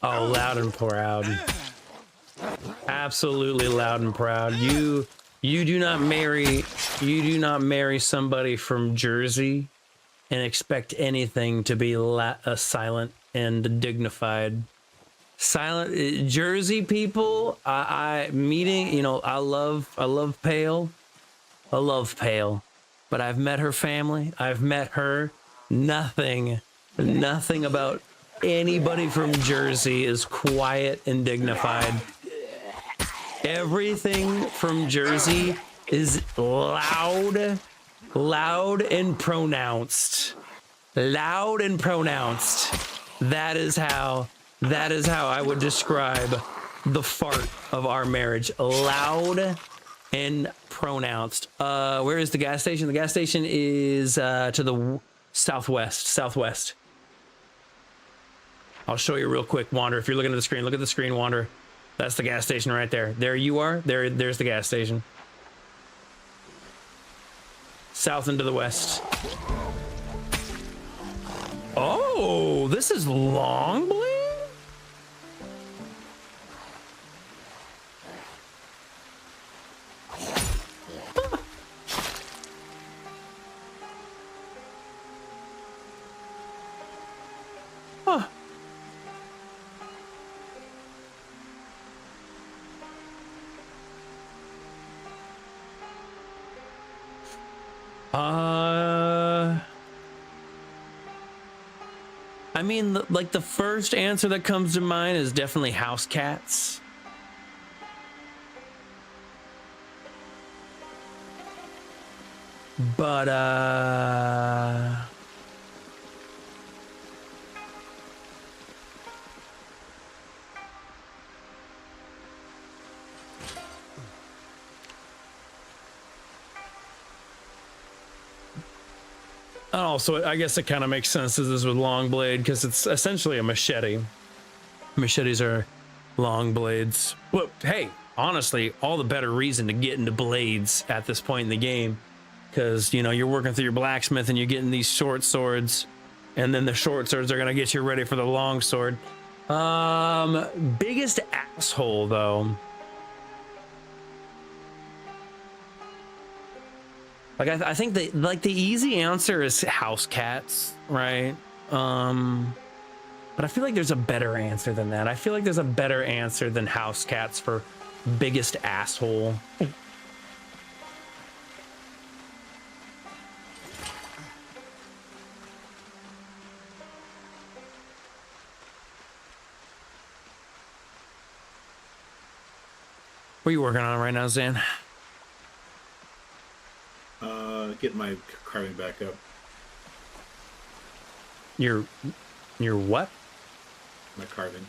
A: Oh, loud and proud. Absolutely loud and proud. You do not marry somebody from Jersey and expect anything to be silent and dignified. Silent Jersey people, I love Pale. But I've met her family. I've met her. Nothing about anybody from Jersey is quiet and dignified. Everything from Jersey is loud and pronounced. That is how I would describe the fart of our marriage. Loud and pronounced. Where is the gas station? The gas station is to the southwest. I'll show you real quick, Wander. If you're looking at the screen, look at the screen, Wander. That's the gas station right there. There you are. There's the gas station. South and to the west. Oh, this is Longblade? Huh. I mean, the first answer that comes to mind is definitely house cats. But, also, I guess it kind of makes sense as this with long blade because it's essentially a machete. Machetes are long blades. Well, hey, honestly, all the better reason to get into blades at this point in the game, because you're working through your blacksmith and you're getting these short swords, and then the short swords are gonna get you ready for the long sword. Biggest asshole though. Like I think the easy answer is house cats, right? But I feel like there's a better answer than that. I feel like there's a better answer than house cats for biggest asshole. What are you working on right now, Zan?
D: Get my carving back up.
A: Your what?
D: My carving.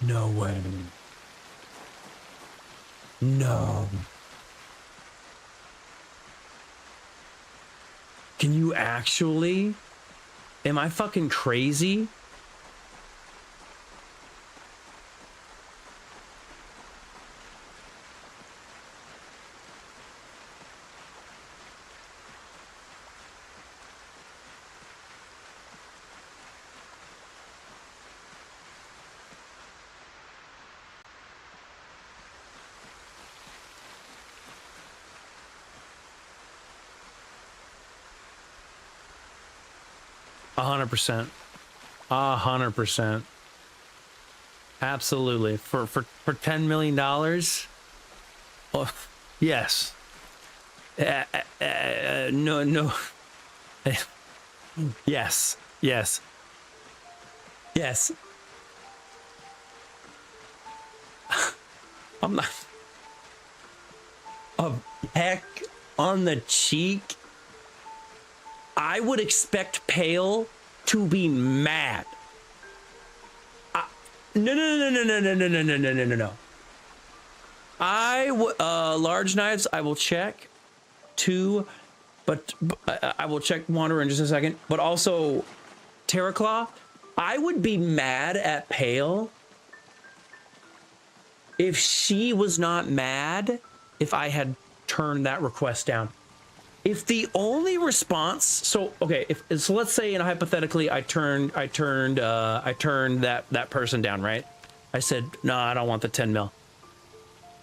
A: No way. No. Can you actually? Am I fucking crazy? $100%. 100%. Absolutely. For $10 million? Oh, yes. No. Yes. Yes. Yes. I'm not. A peck on the cheek? I would expect Pale to be mad. No. Large knives, I will check. 2, but I will check Wanderer in just a second. But also, Terraclaw, I would be mad at Pale if she was not mad if I had turned that request down. If the only response, so let's say, hypothetically, I turned that person down, right? I said, no, I don't want the 10 mil.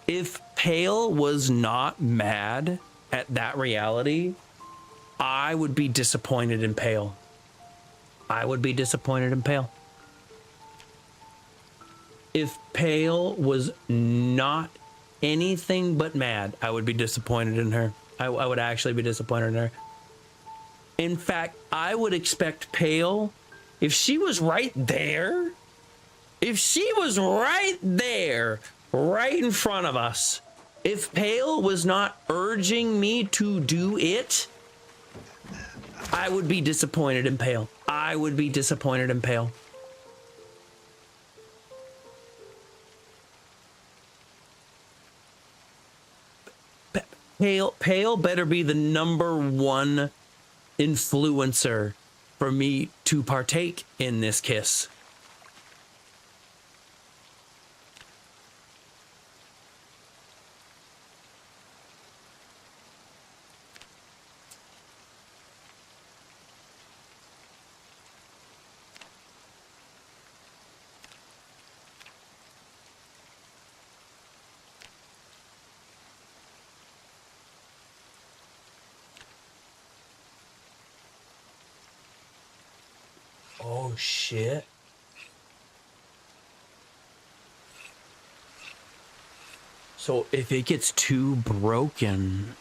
A: If Pale was not mad at that reality, I would be disappointed in Pale. I would be disappointed in Pale. If Pale was not anything but mad, I would be disappointed in her. I would actually be disappointed in her. In fact, I would expect Pale, if she was right there, right in front of us, if Pale was not urging me to do it, I would be disappointed in Pale. I would be disappointed in Pale. Pale better be the #1 influencer for me to partake in this kiss. Oh shit. So if it gets too broken,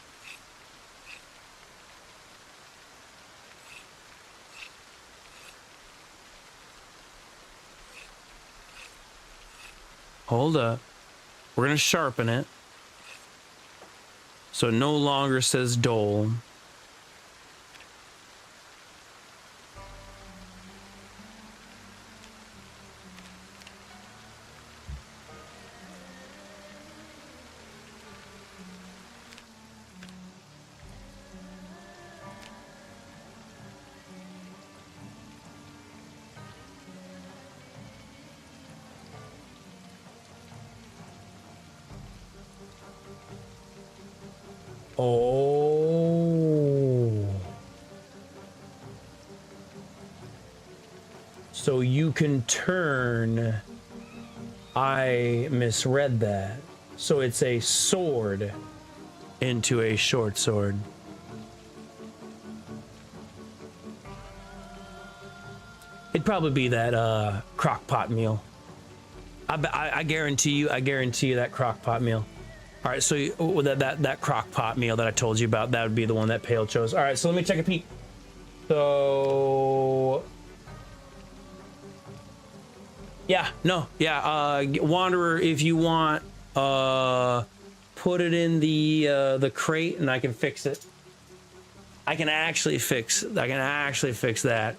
A: hold up. We're gonna sharpen it. So it no longer says Dole. Oh. So you can turn. I misread that. So it's a sword into a short sword. It'd probably be that crock pot meal. I guarantee you that crock pot meal. All right, so that crock pot meal that I told you about, that would be the one that Pale chose. All right, so let me check a peek. So yeah, Wanderer, if you want, put it in the crate and I can fix it. I can actually fix that.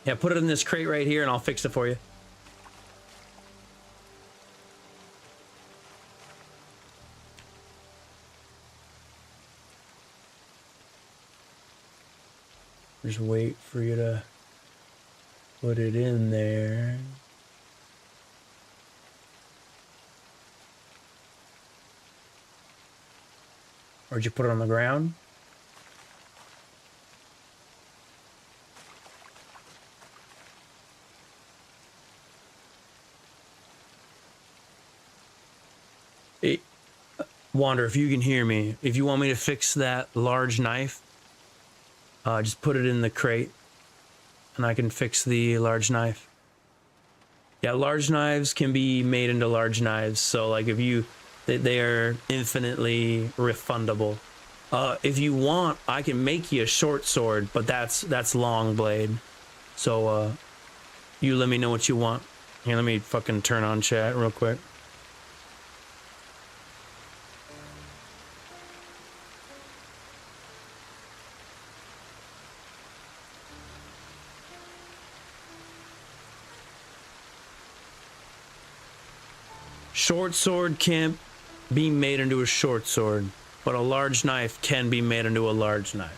A: Yeah, put it in this crate right here and I'll fix it for you. Just wait for you to put it in there. Or did you put it on the ground? Wander, if you can hear me, if you want me to fix that large knife, just put it in the crate and I can fix the large knife. Yeah, large knives can be made into large knives. So like if you, they are infinitely refundable. If you want, I can make you a short sword, but that's long blade. So you let me know what you want. Here, let me fucking turn on chat real quick. Short sword can't be made into a short sword, but a large knife can be made into a large knife.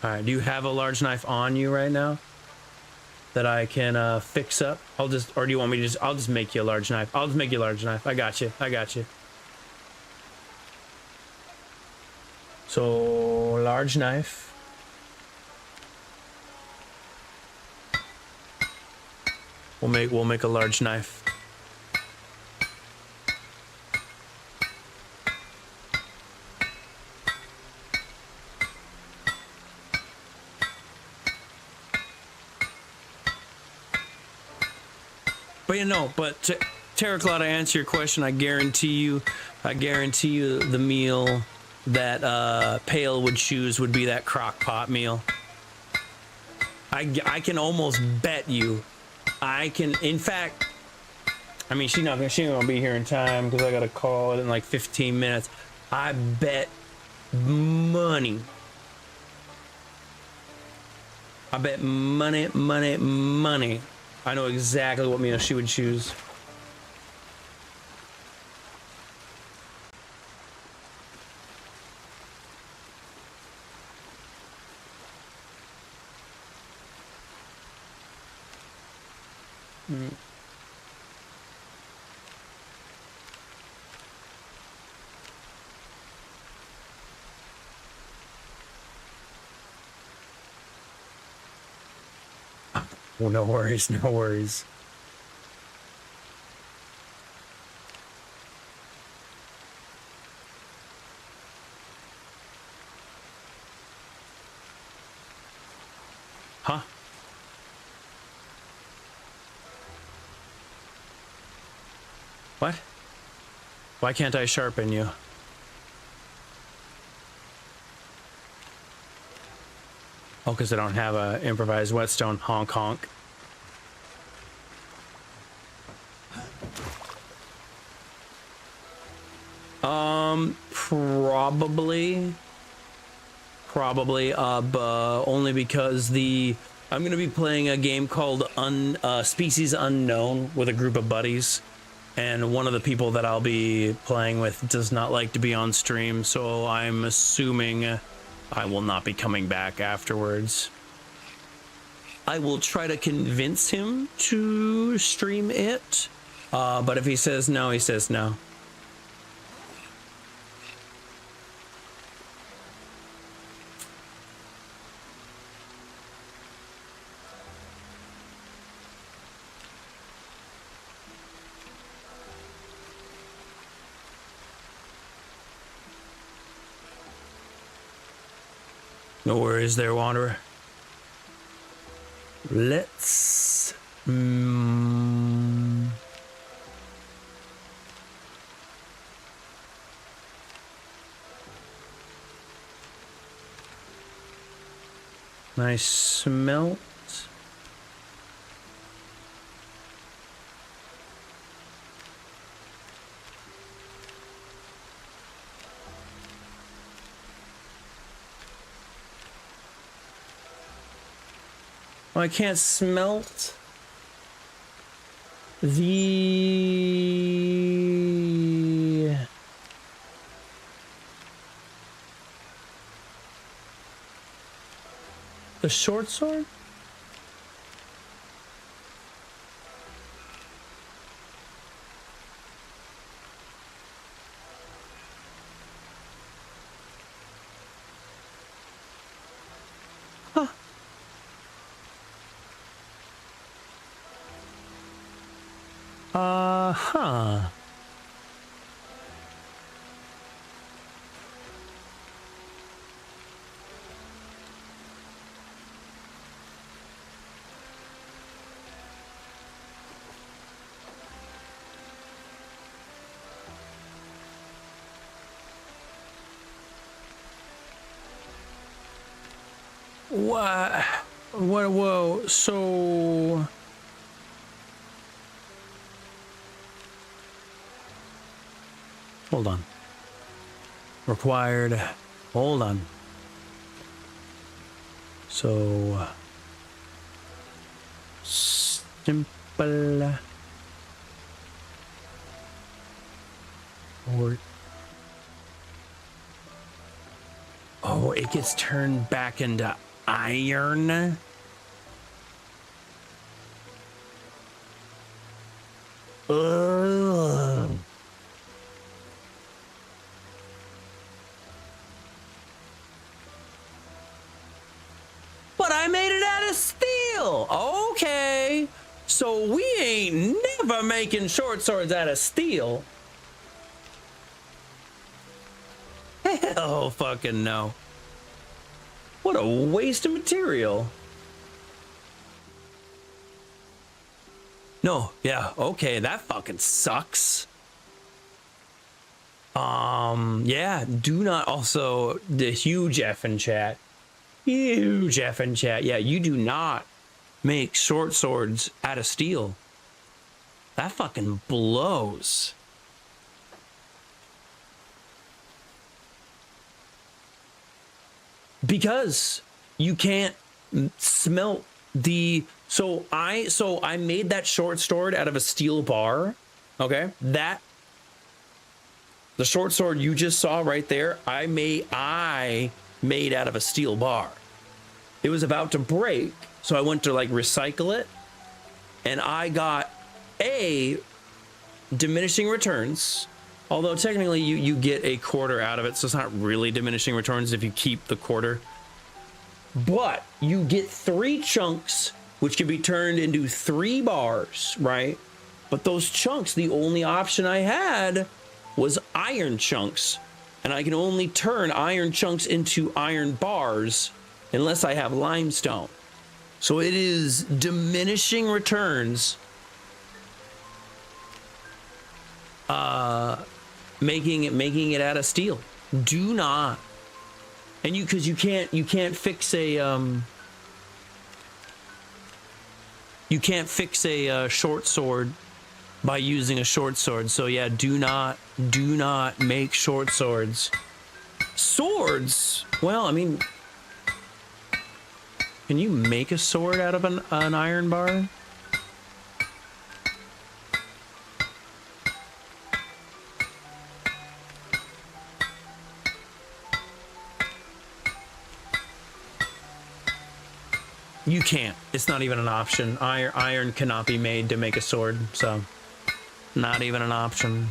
A: All right, do you have a large knife on you right now that I can fix up? Or do you want me to I'll just make you a large knife. I'll just make you a large knife. I got you. So, large knife. We'll make a large knife. But Terracloud, to answer your question, I guarantee you the meal that Pale would choose would be that crock pot meal. I can almost bet you. In fact, I mean, she ain't gonna be here in time because I got to call it in like 15 minutes. I bet money. I know exactly what meal she would choose. Oh, no worries. Huh? What? Why can't I sharpen you? Oh, because I don't have a improvised whetstone. Honk honk. Probably, only because I'm gonna be playing a game called Species Unknown with a group of buddies, and one of the people that I'll be playing with does not like to be on stream, so I'm assuming I will not be coming back afterwards. I will try to convince him to stream it, but if he says no, he says no. No worries there, Wanderer. Let's... Nice smelt. Oh, I can't smelt the short sword? Huh. Huh. What? What? Whoa. So. Hold on. Required. Hold on. So. Simple. Or. Oh, it gets turned back into iron. Ugh. But I made it out of steel. Okay. So we ain't never making short swords out of steel. Hell fucking no. What a waste of material. No, yeah, okay, that fucking sucks. Yeah, do not also, the huge F in chat. Huge F in chat. Yeah, you do not make short swords out of steel. That fucking blows. Because you can't smelt the so I made that short sword out of a steel bar. Okay, that the short sword you just saw right there, I made out of a steel bar. It was about to break, so I went to like recycle it, and I got a diminishing returns. Although technically you get a quarter out of it, so it's not really diminishing returns if you keep the quarter. But you get 3 chunks, which can be turned into 3 bars, right? But those chunks, the only option I had was iron chunks. And I can only turn iron chunks into iron bars unless I have limestone. So it is diminishing returns. Making it out of steel. Do not. And because you can't fix a short sword by using a short sword. So yeah, do not make short swords. Swords? Well, I mean, can you make a sword out of an iron bar? You can't. It's not even an option. Iron cannot be made to make a sword, so not even an option.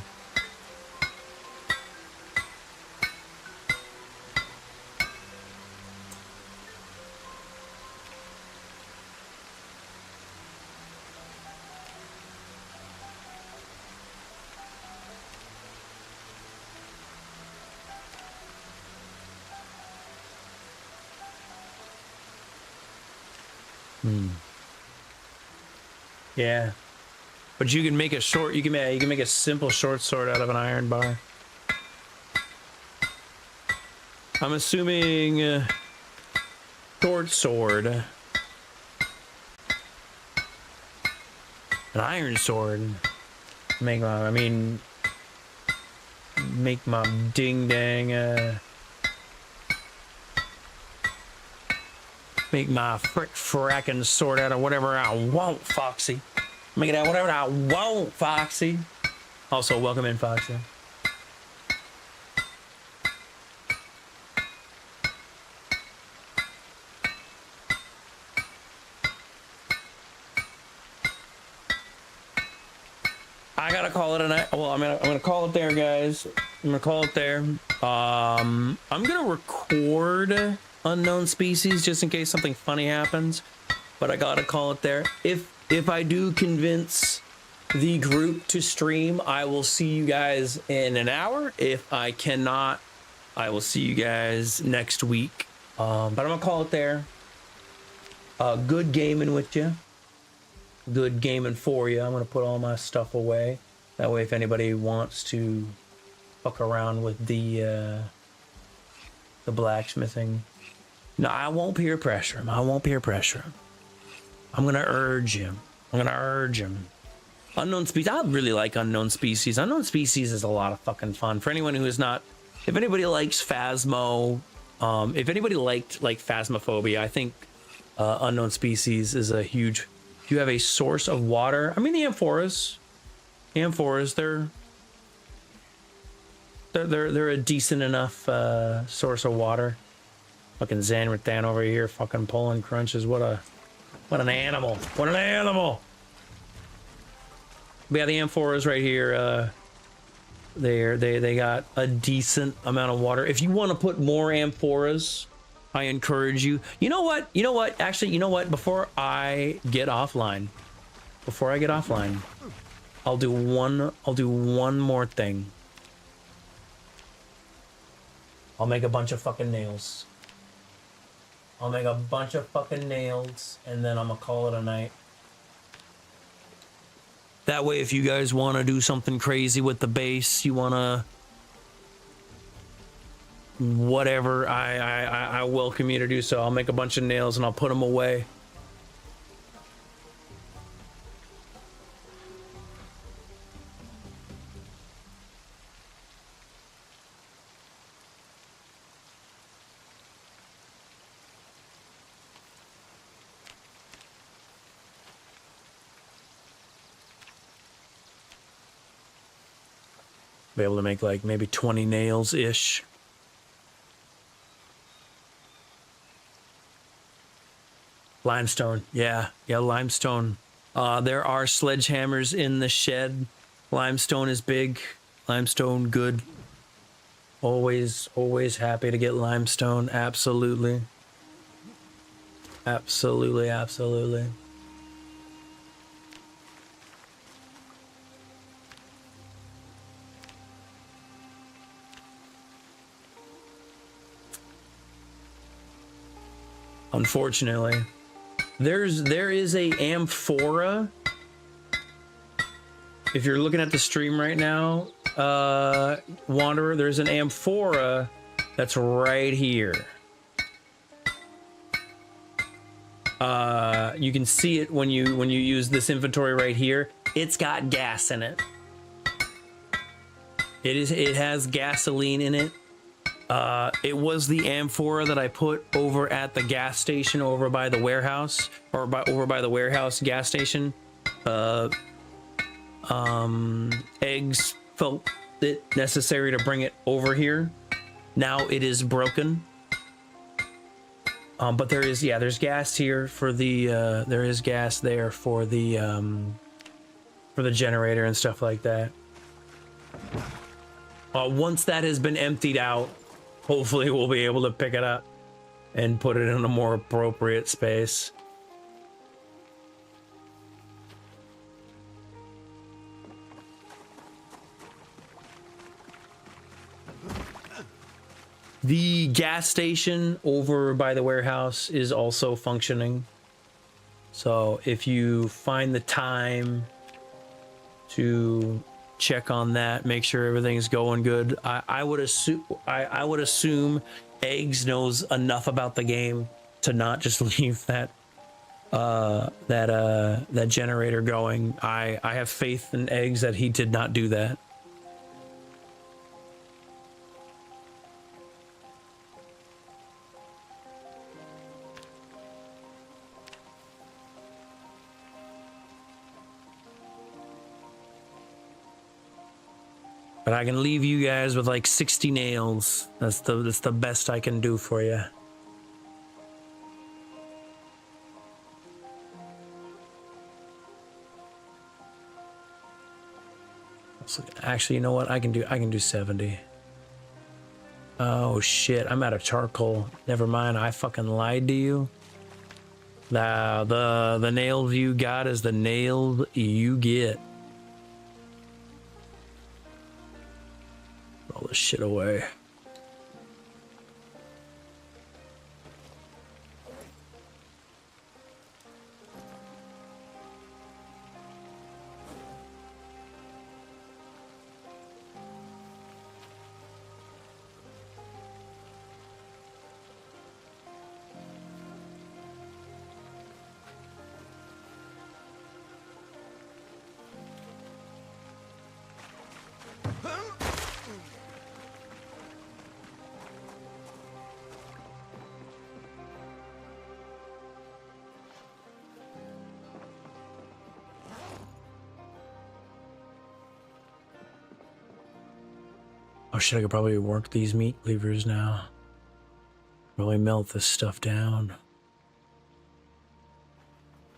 A: Yeah. But you can make a short, you can make a simple short sword out of an iron bar. I'm assuming short sword, an iron sword. Make my ding dang. Make my frackin' sword out of whatever I want, Foxy. Make it out whatever I want, Foxy. Also, welcome in, Foxy. I gotta call it a night. Well, I'm gonna call it there, guys. I'm gonna call it there. I'm gonna record unknown species just in case something funny happens, but I gotta call it there. If I do convince the group to stream, I will see you guys in an hour. If I cannot, I will see you guys next week. But I'm gonna call it there. Good gaming with you. Good gaming for you. I'm gonna put all my stuff away. That way, if anybody wants to fuck around with the blacksmithing, no, I won't peer pressure him. I won't peer pressure him. I'm gonna urge him. Unknown species. I really like unknown species. Unknown species is a lot of fucking fun for anyone who is not. If anybody likes Phasmo, if anybody liked like Phasmophobia, I think unknown species is a huge. If you have a source of water, I mean the amphoras, they're a decent enough source of water. Fucking Zanrathan over here, fucking pulling crunches. What an animal! What an animal! We got the amphoras right here. They got a decent amount of water. If you want to put more amphoras, I encourage you. You know what? Actually, you know what? Before I get offline, I'll do one more thing. I'll make a bunch of fucking nails. And then I'm gonna call it a night. That way, if you guys want to do something crazy with the base, you want to whatever, I welcome you to do so. I'll make a bunch of nails and I'll put them away. Be able to make like maybe 20 nails ish. Limestone, yeah, limestone. There are sledgehammers in the shed. Limestone is big. Limestone good. Always happy to get limestone. Absolutely. Unfortunately, there is a amphora. If you're looking at the stream right now, Wanderer, there's an amphora that's right here. You can see it when you use this inventory right here. It's got gas in it. It has gasoline in it. It was the amphora that I put over at the gas station over by the warehouse, or over by the warehouse gas station. Eggs felt it necessary to bring it over here. Now it is broken. But there's gas here for the there is gas there for the generator and stuff like that. Once that has been emptied out, hopefully we'll be able to pick it up and put it in a more appropriate space. The gas station over by the warehouse is also functioning. So if you find the time to check on that, make sure everything's going good. I would assume Eggs knows enough about the game to not just leave that that generator going. I have faith in Eggs that he did not do that. But I can leave you guys with like 60 nails. That's the best I can do for you. Actually, you know what? I can do 70. Oh shit, I'm out of charcoal. Never mind, I fucking lied to you. The nails you got is the nails you get. All this shit away. Oh shit, I could probably work these meat cleavers now. Really melt this stuff down.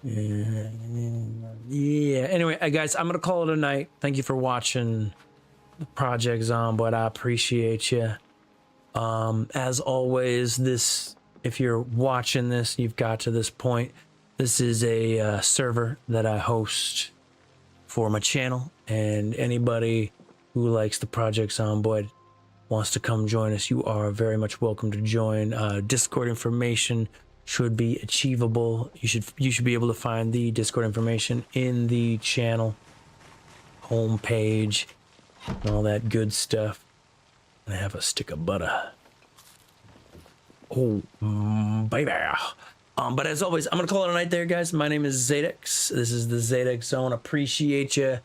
A: Yeah. Anyway, guys, I'm gonna call it a night. Thank you for watching Project Zomboid. I appreciate you. As always, if you're watching this, you've got to this point. This is a server that I host for my channel, and anybody who likes the Project Zomboid wants to come join us, you are very much welcome to join. Discord information should be achievable. You should be able to find the Discord information in the channel homepage and all that good stuff. And I have a stick of butter. Oh, baby. But as always, I'm gonna call it a night there, guys. My name is Zadex. This is the Zadex Zone. Appreciate you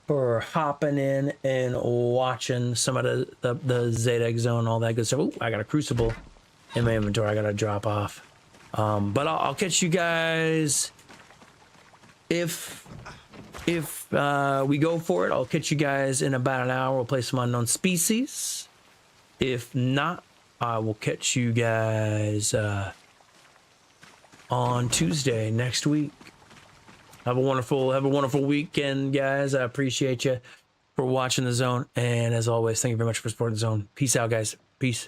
A: for hopping in and watching some of the Zadex Zone, all that good stuff. Oh, I got a crucible in my inventory I gotta drop off. But I'll catch you guys if we go for it. I'll catch you guys in about an hour. We'll play some Unknown Species. If not, I will catch you guys on Tuesday next week. Have a wonderful weekend, guys. I appreciate you for watching the Zone. And as always, thank you very much for supporting the Zone. Peace out, guys. Peace.